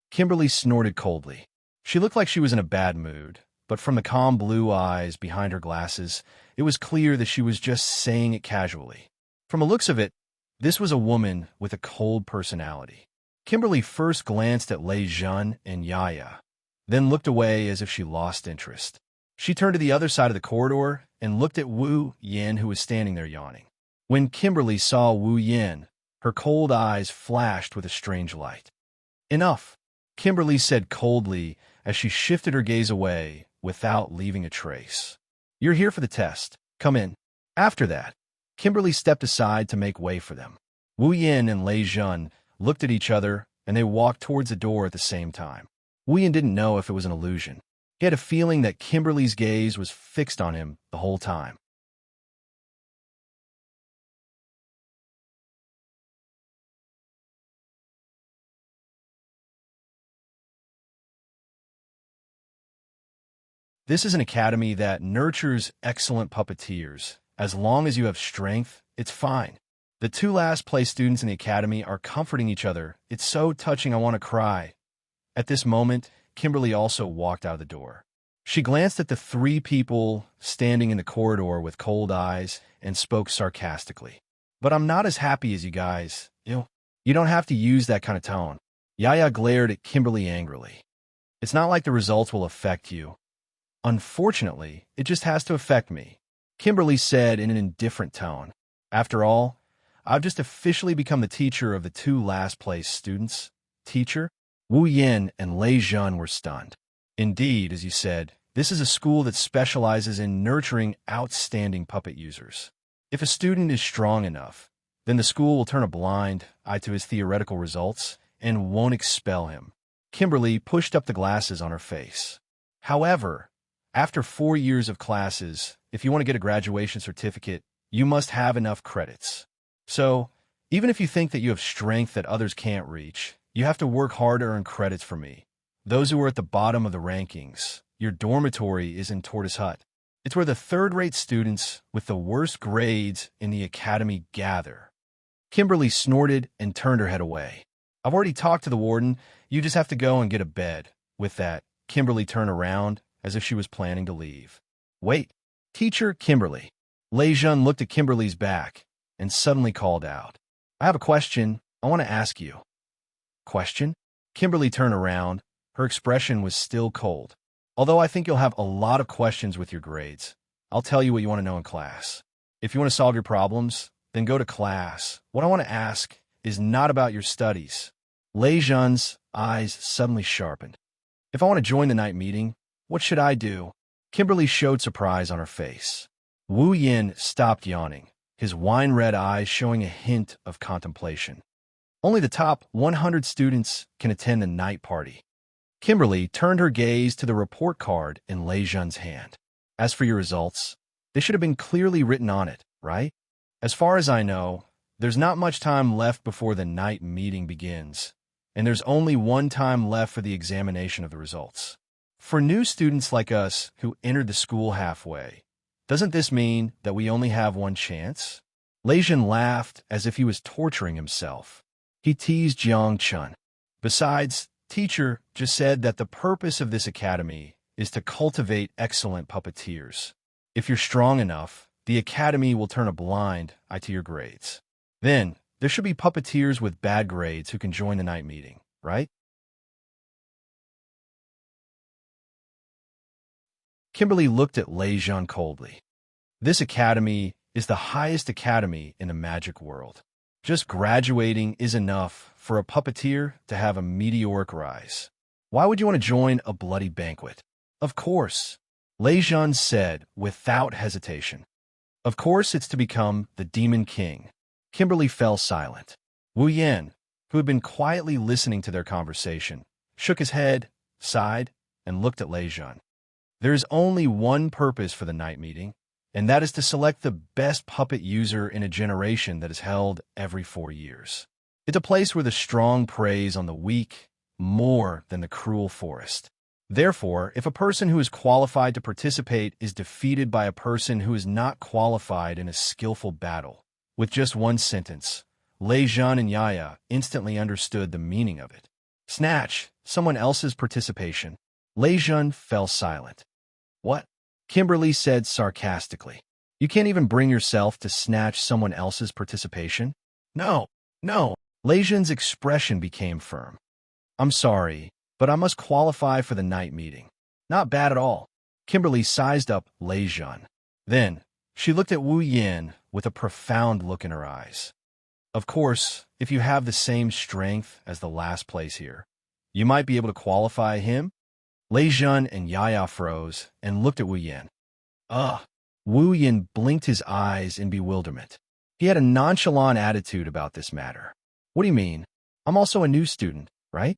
Kimberly snorted coldly. She looked like she was in a bad mood, but from the calm blue eyes behind her glasses, it was clear that she was just saying it casually. From the looks of it, this was a woman with a cold personality. Kimberly first glanced at Lei Jun and Yaya, then looked away as if she lost interest. She turned to the other side of the corridor and looked at Wu Yin, who was standing there yawning. When Kimberly saw Wu Yin, her cold eyes flashed with a strange light. "Enough," Kimberly said coldly as she shifted her gaze away without leaving a trace. "You're here for the test. Come in." After that, Kimberly stepped aside to make way for them. Wu Yin and Lei Jun looked at each other, and they walked towards the door at the same time. Wu Yin didn't know if it was an illusion. He had a feeling that Kimberly's gaze was fixed on him the whole time. This is an academy that nurtures excellent puppeteers. As long as you have strength, it's fine. The two last place students in the academy are comforting each other. It's so touching I want to cry. At this moment, Kimberly also walked out of the door. She glanced at the three people standing in the corridor with cold eyes and spoke sarcastically. "But I'm not as happy as you guys. You don't have to use that kind of tone." Yaya glared at Kimberly angrily. "It's not like the results will affect you. Unfortunately, it just has to affect me," Kimberly said in an indifferent tone. "After all, I've just officially become the teacher of the two last place students." "Teacher?" Wu Yin and Lei Jun were stunned. "Indeed, as you said, this is a school that specializes in nurturing outstanding puppet users. If a student is strong enough, then the school will turn a blind eye to his theoretical results and won't expel him." Kimberly pushed up the glasses on her face. "However, after 4 years of classes, if you want to get a graduation certificate, you must have enough credits. So, even if you think that you have strength that others can't reach, you have to work hard to earn credits for me. Those who are at the bottom of the rankings, your dormitory is in Tortoise Hut. It's where the third-rate students with the worst grades in the academy gather." Kimberly snorted and turned her head away. "I've already talked to the warden. You just have to go and get a bed." With that, Kimberly turned around as if she was planning to leave. "Wait, Teacher Kimberly." Lei Jun looked at Kimberly's back and suddenly called out, "I have a question I want to ask you." "Question?" Kimberly turned around. Her expression was still cold. "Although I think you'll have a lot of questions with your grades, I'll tell you what you want to know in class. If you want to solve your problems, then go to class. What I want to ask is not about your studies." Lei Jun's eyes suddenly sharpened. "If I want to join the night meeting, what should I do?" Kimberly showed surprise on her face. Wu Yin stopped yawning, his wine-red eyes showing a hint of contemplation. "Only the top 100 students can attend the night party." Kimberly turned her gaze to the report card in Lei Jun's hand. "As for your results, they should have been clearly written on it, right? As far as I know, there's not much time left before the night meeting begins, and there's only one time left for the examination of the results. For new students like us who entered the school halfway, doesn't this mean that we only have one chance?" Lei Jun laughed as if he was torturing himself. He teased Jiang Chun. "Besides, Teacher just said that the purpose of this academy is to cultivate excellent puppeteers. If you're strong enough, the academy will turn a blind eye to your grades. Then, there should be puppeteers with bad grades who can join the night meeting, right?" Kimberly looked at Lei Jun coldly. "This academy is the highest academy in the magic world. Just graduating is enough for a puppeteer to have a meteoric rise. Why would you want to join a bloody banquet?" "Of course," Lei Jun said without hesitation. "Of course it's to become the Demon King." Kimberly fell silent. Wu Yan, who had been quietly listening to their conversation, shook his head, sighed, and looked at Lei Jun. There is only one purpose for the night meeting, and that is to select the best puppet user in a generation that is held every 4 years. It's a place where the strong preys on the weak more than the cruel forest. Therefore, if a person who is qualified to participate is defeated by a person who is not qualified in a skillful battle, with just one sentence, Lei Jun and Yaya instantly understood the meaning of it. Snatch someone else's participation. Lei Jun fell silent. What? Kimberly said sarcastically. You can't even bring yourself to snatch someone else's participation? No, no. Lei Jun's expression became firm. I'm sorry, but I must qualify for the night meeting. Not bad at all. Kimberly sized up Lei Jun. Then, she looked at Wu Yan with a profound look in her eyes. Of course, if you have the same strength as the last place here, you might be able to qualify him? Lei Jun and Yaya froze and looked at Wu Yan. Ugh. Wu Yan blinked his eyes in bewilderment. He had a nonchalant attitude about this matter. What do you mean? I'm also a new student, right?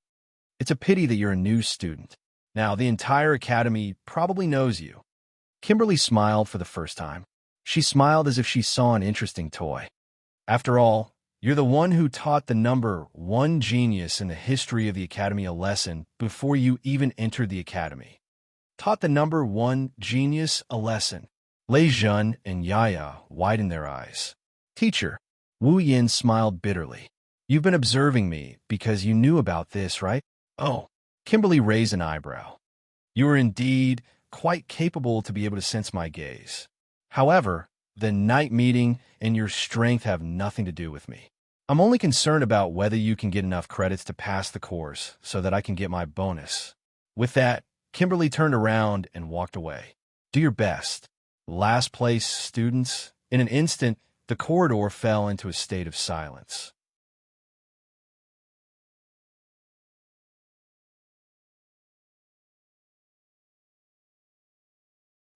It's a pity that you're a new student. Now, the entire academy probably knows you. Kimberly smiled for the first time. She smiled as if she saw an interesting toy. After all, you're the one who taught the number 1 genius in the history of the academy a lesson before you even entered the academy. Taught the number 1 genius a lesson. Lei Jun and Yaya widened their eyes. Teacher, Wu Yan smiled bitterly. You've been observing me because you knew about this, right? Oh. Kimberly raised an eyebrow. You are indeed quite capable to be able to sense my gaze. However, the night meeting and your strength have nothing to do with me. I'm only concerned about whether you can get enough credits to pass the course so that I can get my bonus. With that, Kimberly turned around and walked away. Do your best. Last place students. In an instant, the corridor fell into a state of silence.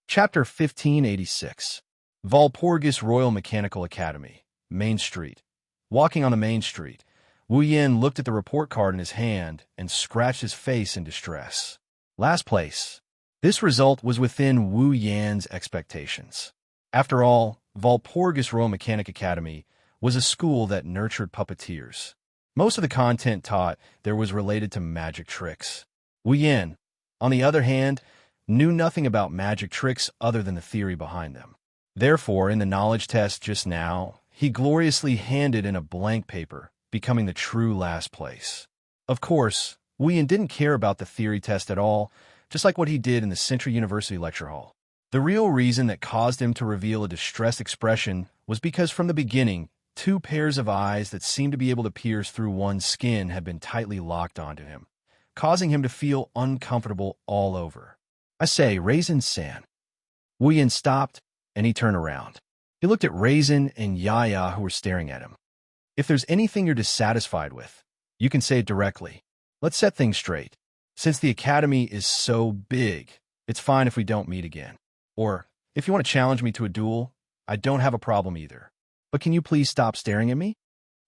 Chapter 1586. Valpurgis Royal Mechanical Academy, Main Street. Walking on the main street, Wu Yan looked at the report card in his hand and scratched his face in distress. Last place. This result was within Wu Yan's expectations. After all, Valpurgis Royal Mechanic Academy was a school that nurtured puppeteers. Most of the content taught there was related to magic tricks. Wu Yan, on the other hand, knew nothing about magic tricks other than the theory behind them. Therefore, in the knowledge test just now, he gloriously handed in a blank paper, becoming the true last place. Of course, Wu Yan didn't care about the theory test at all, just like what he did in the Central University lecture hall. The real reason that caused him to reveal a distressed expression was because from the beginning, 2 pairs of eyes that seemed to be able to pierce through one's skin had been tightly locked onto him, causing him to feel uncomfortable all over. I say, Raisin-san. Wu Yan stopped, and he turned around. He looked at Raisin and Yaya who were staring at him. If there's anything you're dissatisfied with, you can say it directly. Let's set things straight. Since the academy is so big, it's fine if we don't meet again. Or, if you want to challenge me to a duel, I don't have a problem either. But can you please stop staring at me?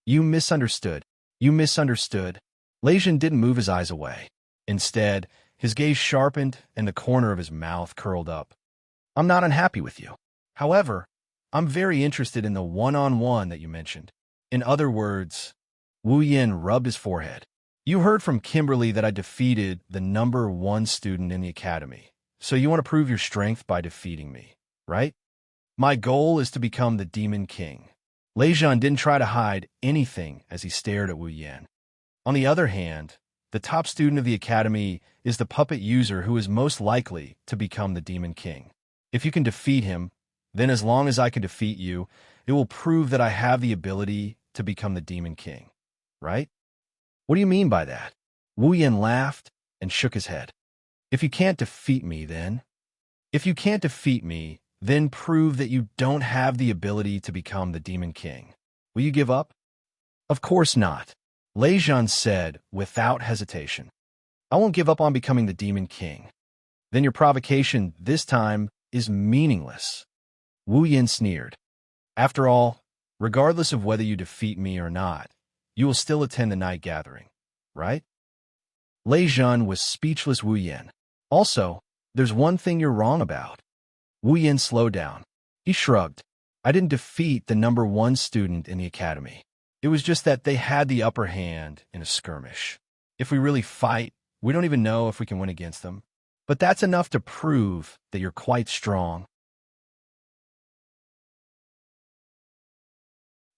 You misunderstood. You misunderstood. Lei Jun didn't move his eyes away. Instead, his gaze sharpened and the corner of his mouth curled up. I'm not unhappy with you. However, I'm very interested in the one-on-one that you mentioned. In other words, Wu Yan rubbed his forehead. You heard from Kimberly that I defeated the number 1 student in the academy. So you want to prove your strength by defeating me, right? My goal is to become the Demon King. Lei Jun didn't try to hide anything as he stared at Wu Yan. On the other hand, the top student of the academy is the puppet user who is most likely to become the Demon King. If you can defeat him, then as long as I can defeat you, it will prove that I have the ability to become the Demon King, right? What do you mean by that? Wu Yan laughed and shook his head. If you can't defeat me, then prove that you don't have the ability to become the Demon King. Will you give up? Of course not, Lei Jun said without hesitation. I won't give up on becoming the Demon King. Then your provocation this time is meaningless. Wu Yan sneered. After all, regardless of whether you defeat me or not, you will still attend the night gathering, right? Lei Jun was speechless. Wu Yan. Also, there's one thing you're wrong about. Wu Yan slowed down. He shrugged. I didn't defeat the #1 student in the academy. It was just that they had the upper hand in a skirmish. If we really fight, we don't even know if we can win against them. But that's enough to prove that you're quite strong.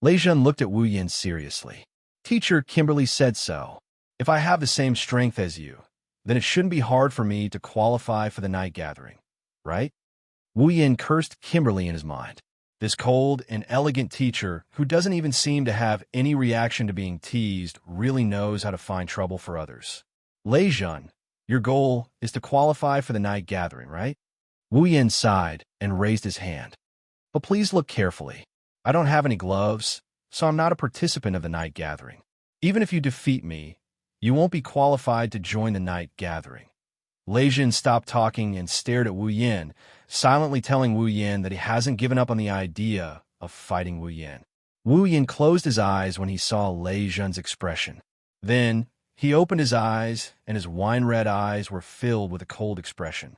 Lei Jun looked at Wu Yan seriously. Teacher Kimberly said so. If I have the same strength as you, then it shouldn't be hard for me to qualify for the night gathering, right? Wu Yan cursed Kimberly in his mind. This cold and elegant teacher, who doesn't even seem to have any reaction to being teased, really knows how to find trouble for others. Lei Jun, your goal is to qualify for the night gathering, right? Wu Yan sighed and raised his hand. But please look carefully. I don't have any gloves, so I'm not a participant of the night gathering. Even if you defeat me, you won't be qualified to join the night gathering. Lei Jun stopped talking and stared at Wu Yan, silently telling Wu Yan that he hasn't given up on the idea of fighting Wu Yan. Wu Yan closed his eyes when he saw Lei Jun's expression. Then, he opened his eyes, and his wine-red eyes were filled with a cold expression.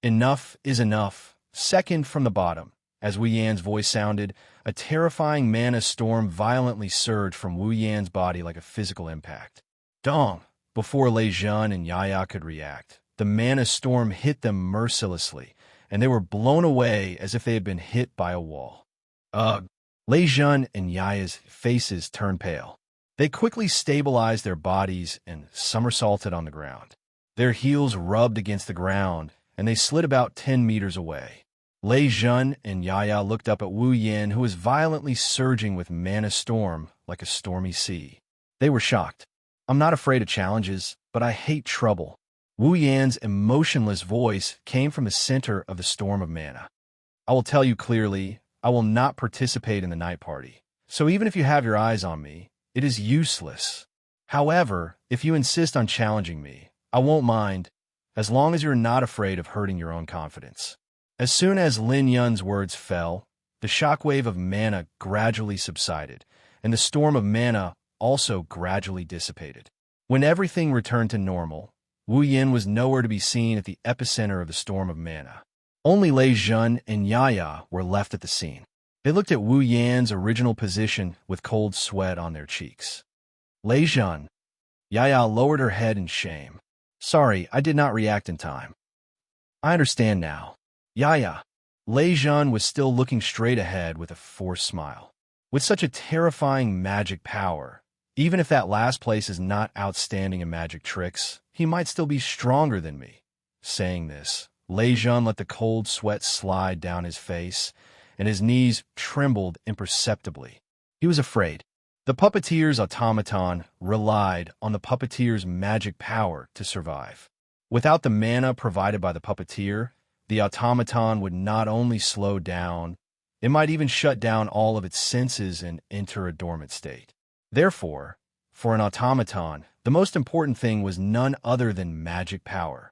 Enough is enough. Second from the bottom. As Wu Yan's voice sounded, a terrifying mana storm violently surged from Wu Yan's body like a physical impact. Dong! Before Lei Jun and Yaya could react, the mana storm hit them mercilessly, and they were blown away as if they had been hit by a wall. Ugh! Lei Jun and Yaya's faces turned pale. They quickly stabilized their bodies and somersaulted on the ground. Their heels rubbed against the ground, and they slid about 10 meters away. Lei Jun and Yaya looked up at Wu Yan, who was violently surging with mana storm like a stormy sea. They were shocked. I'm not afraid of challenges, but I hate trouble. Wu Yan's emotionless voice came from the center of the storm of mana. I will tell you clearly, I will not participate in the night party. So even if you have your eyes on me, it is useless. However, if you insist on challenging me, I won't mind, as long as you're not afraid of hurting your own confidence. As soon as Lin Yun's words fell, the shockwave of mana gradually subsided, and the storm of mana also gradually dissipated. When everything returned to normal, Wu Yan was nowhere to be seen at the epicenter of the storm of mana. Only Lei Jun and Yaya were left at the scene. They looked at Wu Yan's original position with cold sweat on their cheeks. Lei Jun. Yaya lowered her head in shame. Sorry, I did not react in time. I understand now. Yaya. Lei Jun was still looking straight ahead with a forced smile. With such a terrifying magic power, even if that last place is not outstanding in magic tricks, he might still be stronger than me. Saying this, Lei Jun let the cold sweat slide down his face, and his knees trembled imperceptibly. He was afraid. The puppeteer's automaton relied on the puppeteer's magic power to survive. Without the mana provided by the puppeteer, the automaton would not only slow down, it might even shut down all of its senses and enter a dormant state. Therefore, for an automaton, the most important thing was none other than magic power.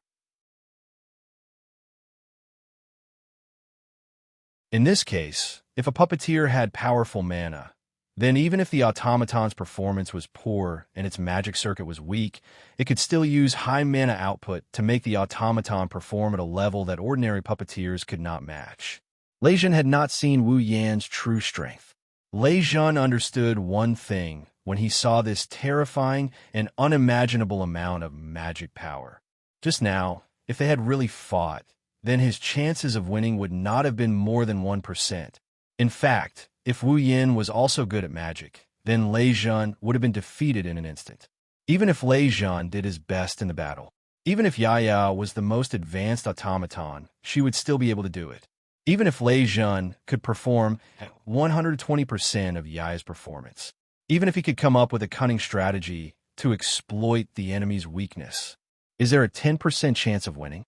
In this case, if a puppeteer had powerful mana, then even if the automaton's performance was poor and its magic circuit was weak, it could still use high mana output to make the automaton perform at a level that ordinary puppeteers could not match. Lei Jun had not seen Wu Yan's true strength. Lei Jun understood one thing when he saw this terrifying and unimaginable amount of magic power. Just now, if they had really fought, then his chances of winning would not have been more than 1%. In fact, if Wu Yan was also good at magic, then Lei Jun would have been defeated in an instant. Even if Lei Jun did his best in the battle, even if Yaya was the most advanced automaton, she would still be able to do it. Even if Lei Jun could perform at 120% of Yaya's performance, even if he could come up with a cunning strategy to exploit the enemy's weakness, is there a 10% chance of winning?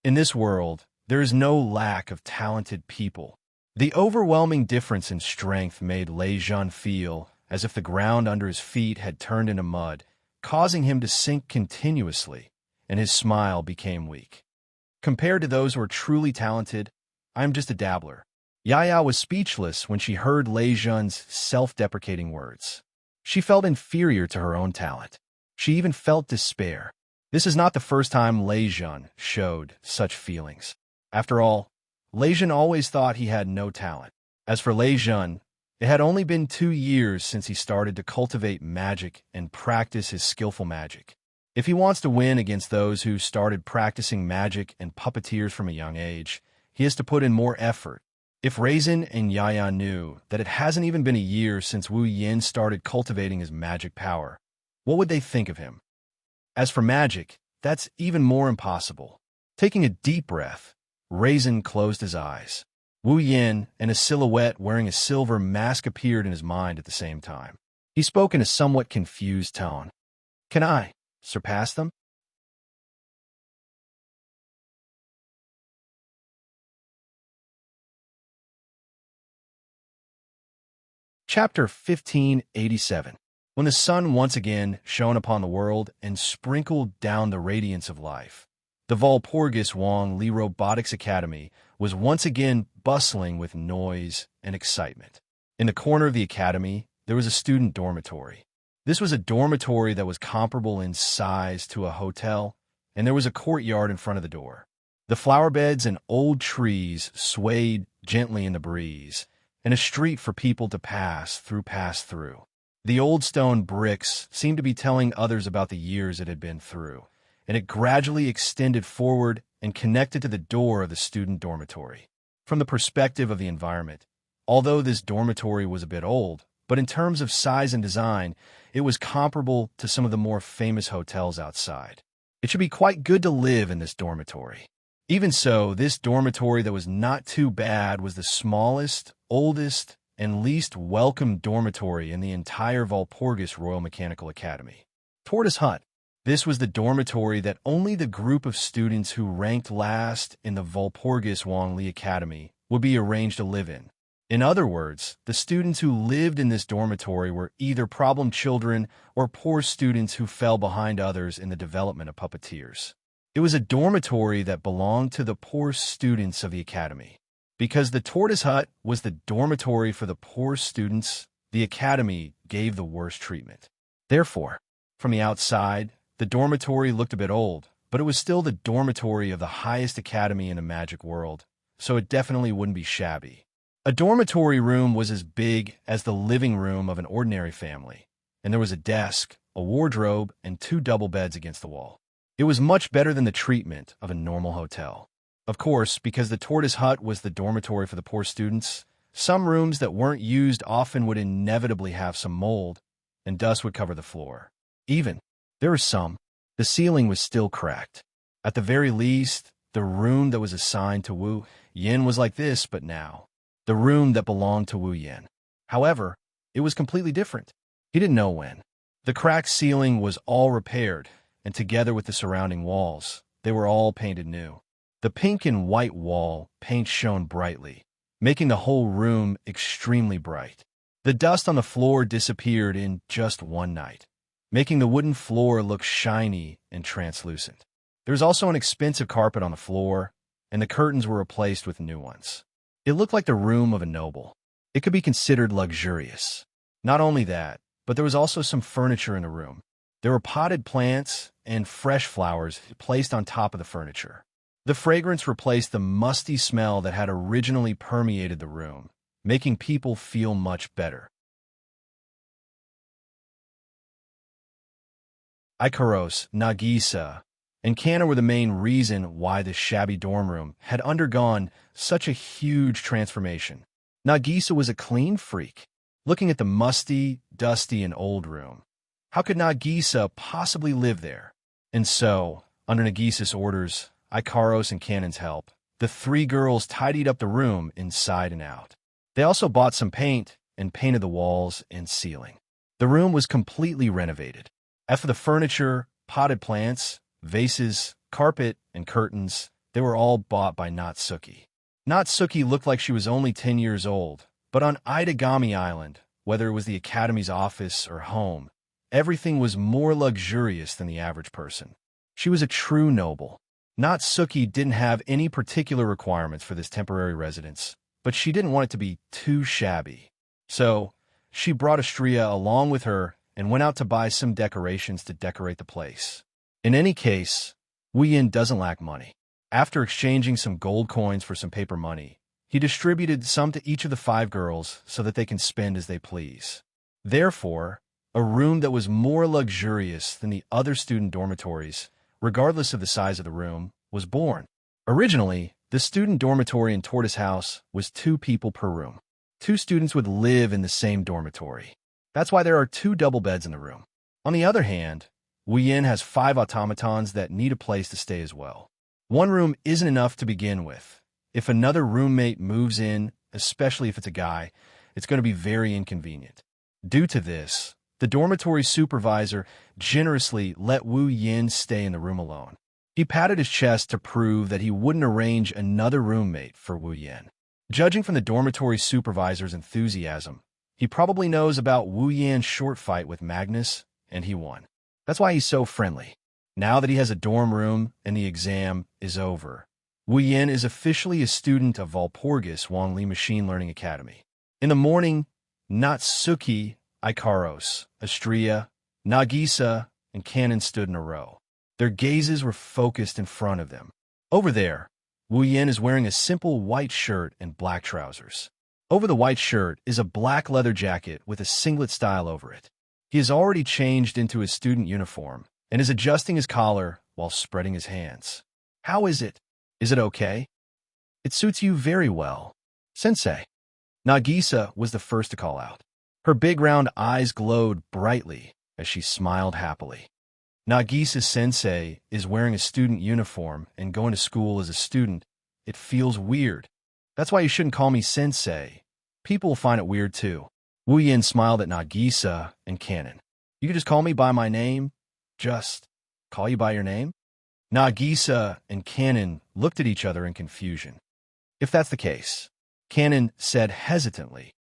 In this world, there is no lack of talented people. The overwhelming difference in strength made Lei Jun feel as if the ground under his feet had turned into mud, causing him to sink continuously, and his smile became weak. Compared to those who are truly talented, I am just a dabbler. Yaya was speechless when she heard Lei Jun's self-deprecating words. She felt inferior to her own talent. She even felt despair. This is not the first time Lei Jun showed such feelings. After all, Lei Jun always thought he had no talent. As for Lei Jun, it had only been 2 years since he started to cultivate magic and practice his skillful magic. If he wants to win against those who started practicing magic and puppeteers from a young age, he has to put in more effort. If Raisin and Yaya knew that it hasn't even been a year since Wu Yin started cultivating his magic power, what would they think of him? As for magic, that's even more impossible. Taking a deep breath, Raisin closed his eyes. Wu Yin and a silhouette wearing a silver mask appeared in his mind at the same time. He spoke in a somewhat confused tone. Can I surpass them? Chapter 1587. When the sun once again shone upon the world and sprinkled down the radiance of life, the Walpurgis Wong Li Robotics Academy was once again bustling with noise and excitement. In the corner of the academy, there was a student dormitory. This was a dormitory that was comparable in size to a hotel, and there was a courtyard in front of the door. The flower beds and old trees swayed gently in the breeze, and a street for people to pass through. The old stone bricks seemed to be telling others about the years it had been through, and it gradually extended forward and connected to the door of the student dormitory. From the perspective of the environment, although this dormitory was a bit old, but in terms of size and design, it was comparable to some of the more famous hotels outside. It should be quite good to live in this dormitory. Even so, this dormitory that was not too bad was the smallest, oldest, and least welcome dormitory in the entire Walpurgis Royal Mechanical Academy. Tortoise Hut. This was the dormitory that only the group of students who ranked last in the Walpurgis Wong Li Academy would be arranged to live in. In other words, the students who lived in this dormitory were either problem children or poor students who fell behind others in the development of puppeteers. It was a dormitory that belonged to the poor students of the academy. Because the Tortoise Hut was the dormitory for the poor students, the academy gave the worst treatment. Therefore, from the outside, the dormitory looked a bit old, but it was still the dormitory of the highest academy in the magic world, so it definitely wouldn't be shabby. A dormitory room was as big as the living room of an ordinary family, and there was a desk, a wardrobe, and 2 double beds against the wall. It was much better than the treatment of a normal hotel. Of course, because the Tortoise Hut was the dormitory for the poor students, some rooms that weren't used often would inevitably have some mold, and dust would cover the floor. Even, there were some, the ceiling was still cracked. At the very least, the room that was assigned to Wu Yin was like this, but now, the room that belonged to Wu Yin. However, it was completely different. He didn't know when. The cracked ceiling was all repaired, and together with the surrounding walls, they were all painted new. The pink and white wall paint shone brightly, making the whole room extremely bright. The dust on the floor disappeared in just one night, making the wooden floor look shiny and translucent. There was also an expensive carpet on the floor, and the curtains were replaced with new ones. It looked like the room of a noble. It could be considered luxurious. Not only that, but there was also some furniture in the room. There were potted plants and fresh flowers placed on top of the furniture. The fragrance replaced the musty smell that had originally permeated the room, making people feel much better. Ikaros, Nagisa, and Kana were the main reason why the shabby dorm room had undergone such a huge transformation. Nagisa was a clean freak. Looking at the musty, dusty, and old room, how could Nagisa possibly live there? And so, under Nagisa's orders, Ikaros and Kanon's help, the 3 girls tidied up the room inside and out. They also bought some paint and painted the walls and ceiling. The room was completely renovated. As for the furniture, potted plants, vases, carpet, and curtains, they were all bought by Natsuki. Natsuki looked like she was only 10 years old, but on Itagami Island, whether it was the Academy's office or home, everything was more luxurious than the average person. She was a true noble. Natsuki didn't have any particular requirements for this temporary residence, but she didn't want it to be too shabby. So, she brought Astria along with her and went out to buy some decorations to decorate the place. In any case, Wu Yin doesn't lack money. After exchanging some gold coins for some paper money, he distributed some to each of the 5 girls so that they can spend as they please. Therefore, a room that was more luxurious than the other student dormitories, regardless of the size of the room, was born. Originally, the student dormitory in Tortoise House was 2 people per room. 2 students would live in the same dormitory. That's why there are 2 double beds in the room. On the other hand, Wu Yin has 5 automatons that need a place to stay as well. 1 room isn't enough to begin with. If another roommate moves in, especially if it's a guy, it's going to be very inconvenient. Due to this, the dormitory supervisor generously let Wu Yin stay in the room alone. He patted his chest to prove that he wouldn't arrange another roommate for Wu Yin. Judging from the dormitory supervisor's enthusiasm, he probably knows about Wu Yin's short fight with Magnus, and he won. That's why he's so friendly. Now that he has a dorm room and the exam is over, Wu Yin is officially a student of Walpurgis Wangli Machine Learning Academy. In the morning, Natsuki, Ikaros, Astria, Nagisa, and Cannon stood in a row. Their gazes were focused in front of them. Over there, Wu Yin is wearing a simple white shirt and black trousers. Over the white shirt is a black leather jacket with a singlet style over it. He has already changed into his student uniform and is adjusting his collar while spreading his hands. How is it? Is it okay? It suits you very well, Sensei. Nagisa was the first to call out. Her big round eyes glowed brightly as she smiled happily. Nagisa-sensei is wearing a student uniform and going to school as a student. It feels weird. That's why you shouldn't call me sensei. People will find it weird too. Wu Yin smiled at Nagisa and Cannon. You can just call me by my name? Just call you by your name? Nagisa and Cannon looked at each other in confusion. If that's the case, Cannon said hesitantly,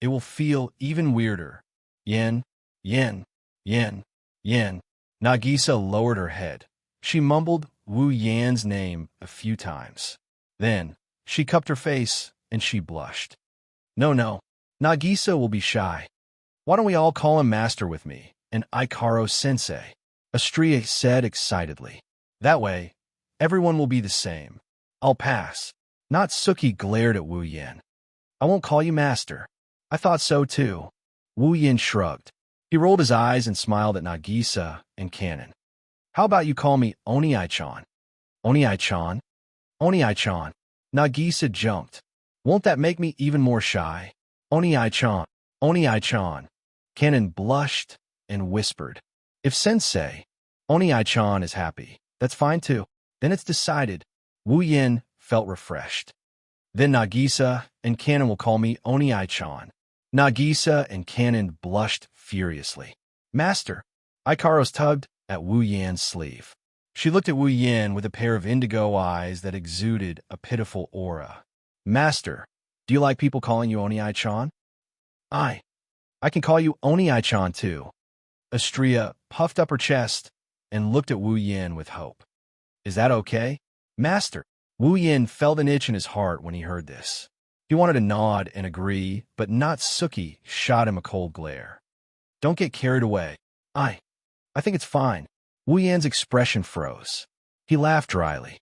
it will feel even weirder. Yen, yen, yen, yen. Nagisa lowered her head. She mumbled Wu Yan's name a few times. Then, she cupped her face and she blushed. No, Nagisa will be shy. Why don't we all call him Master with me, and Ikaro-sensei? Astria said excitedly. That way, everyone will be the same. I'll pass. Natsuki glared at Wu Yin. I won't call you Master. I thought so too. Wu Yin shrugged. He rolled his eyes and smiled at Nagisa and Cannon. How about you call me Oni-chan? Oni-chan? Oni-chan. Nagisa jumped. Won't that make me even more shy? Oni-chan. Oni-chan. Cannon blushed and whispered. If Sensei, Oni-chan is happy, that's fine too. Then it's decided. Wu Yin felt refreshed. Then Nagisa and Cannon will call me Oni-chan. Nagisa and Cannon blushed furiously. Master, Ikaros tugged at Wu Yan's sleeve. She looked at Wu Yin with a pair of indigo eyes that exuded a pitiful aura. Master, do you like people calling you Oni-chan? I can call you Oni-chan too. Astria puffed up her chest and looked at Wu Yin with hope. Is that okay? Master, Wu Yin felt an itch in his heart when he heard this. He wanted to nod and agree, but Natsuki shot him a cold glare. Don't get carried away. I think it's fine. Wu Yan's expression froze. He laughed dryly.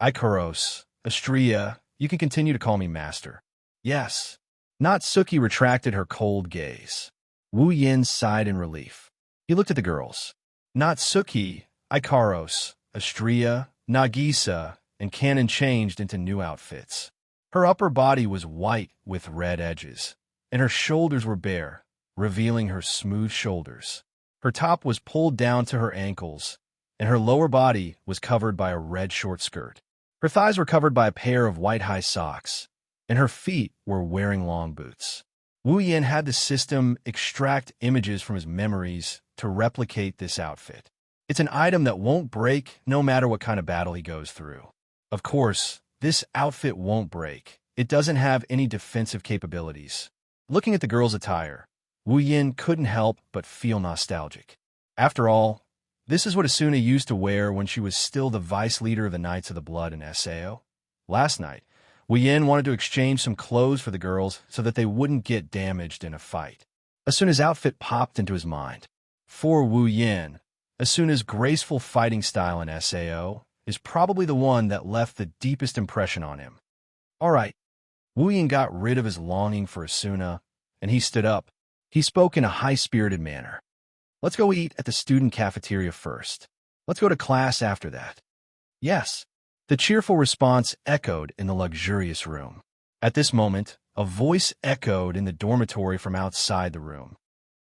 Ikaros, Astria, you can continue to call me Master. Yes. Natsuki retracted her cold gaze. Wu Yin sighed in relief. He looked at the girls. Natsuki, Ikaros, Astria, Nagisa, and Cannon changed into new outfits. Her upper body was white with red edges, and her shoulders were bare, revealing her smooth shoulders. Her top was pulled down to her ankles, and her lower body was covered by a red short skirt. Her thighs were covered by a pair of white high socks, and her feet were wearing long boots. Wu Yin had the system extract images from his memories to replicate this outfit. It's an item that won't break no matter what kind of battle he goes through. Of course, this outfit won't break. It doesn't have any defensive capabilities. Looking at the girl's attire, Wu Yin couldn't help but feel nostalgic. After all, this is what Asuna used to wear when she was still the vice leader of the Knights of the Blood in Sao. Last night, Wu Yin wanted to exchange some clothes for the girls so that they wouldn't get damaged in a fight. As soon as outfit popped into his mind. For Wu Yin, as soon as graceful fighting style in SAO is probably the one that left the deepest impression on him. All right, Wu Yin got rid of his longing for Asuna, and he stood up. He spoke in a high-spirited manner. Let's go eat at the student cafeteria first. Let's go to class after that. Yes. The cheerful response echoed in the luxurious room. At this moment, a voice echoed in the dormitory from outside the room.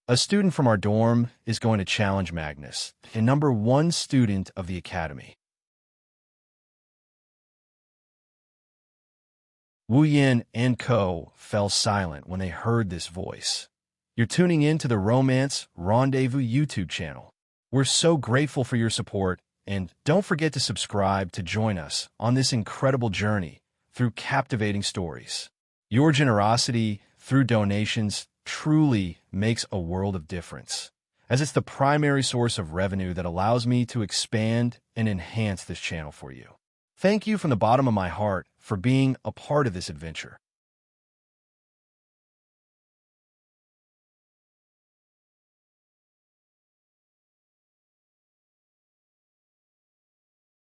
A student from our dorm is going to challenge Magnus, a #1 student of the academy. Wu Yin and Co. fell silent when they heard this voice. You're tuning in to the Romance Rendezvous YouTube channel. We're so grateful for your support, and don't forget to subscribe to join us on this incredible journey through captivating stories. Your generosity through donations truly makes a world of difference, as it's the primary source of revenue that allows me to expand and enhance this channel for you. Thank you from the bottom of my heart for being a part of this adventure.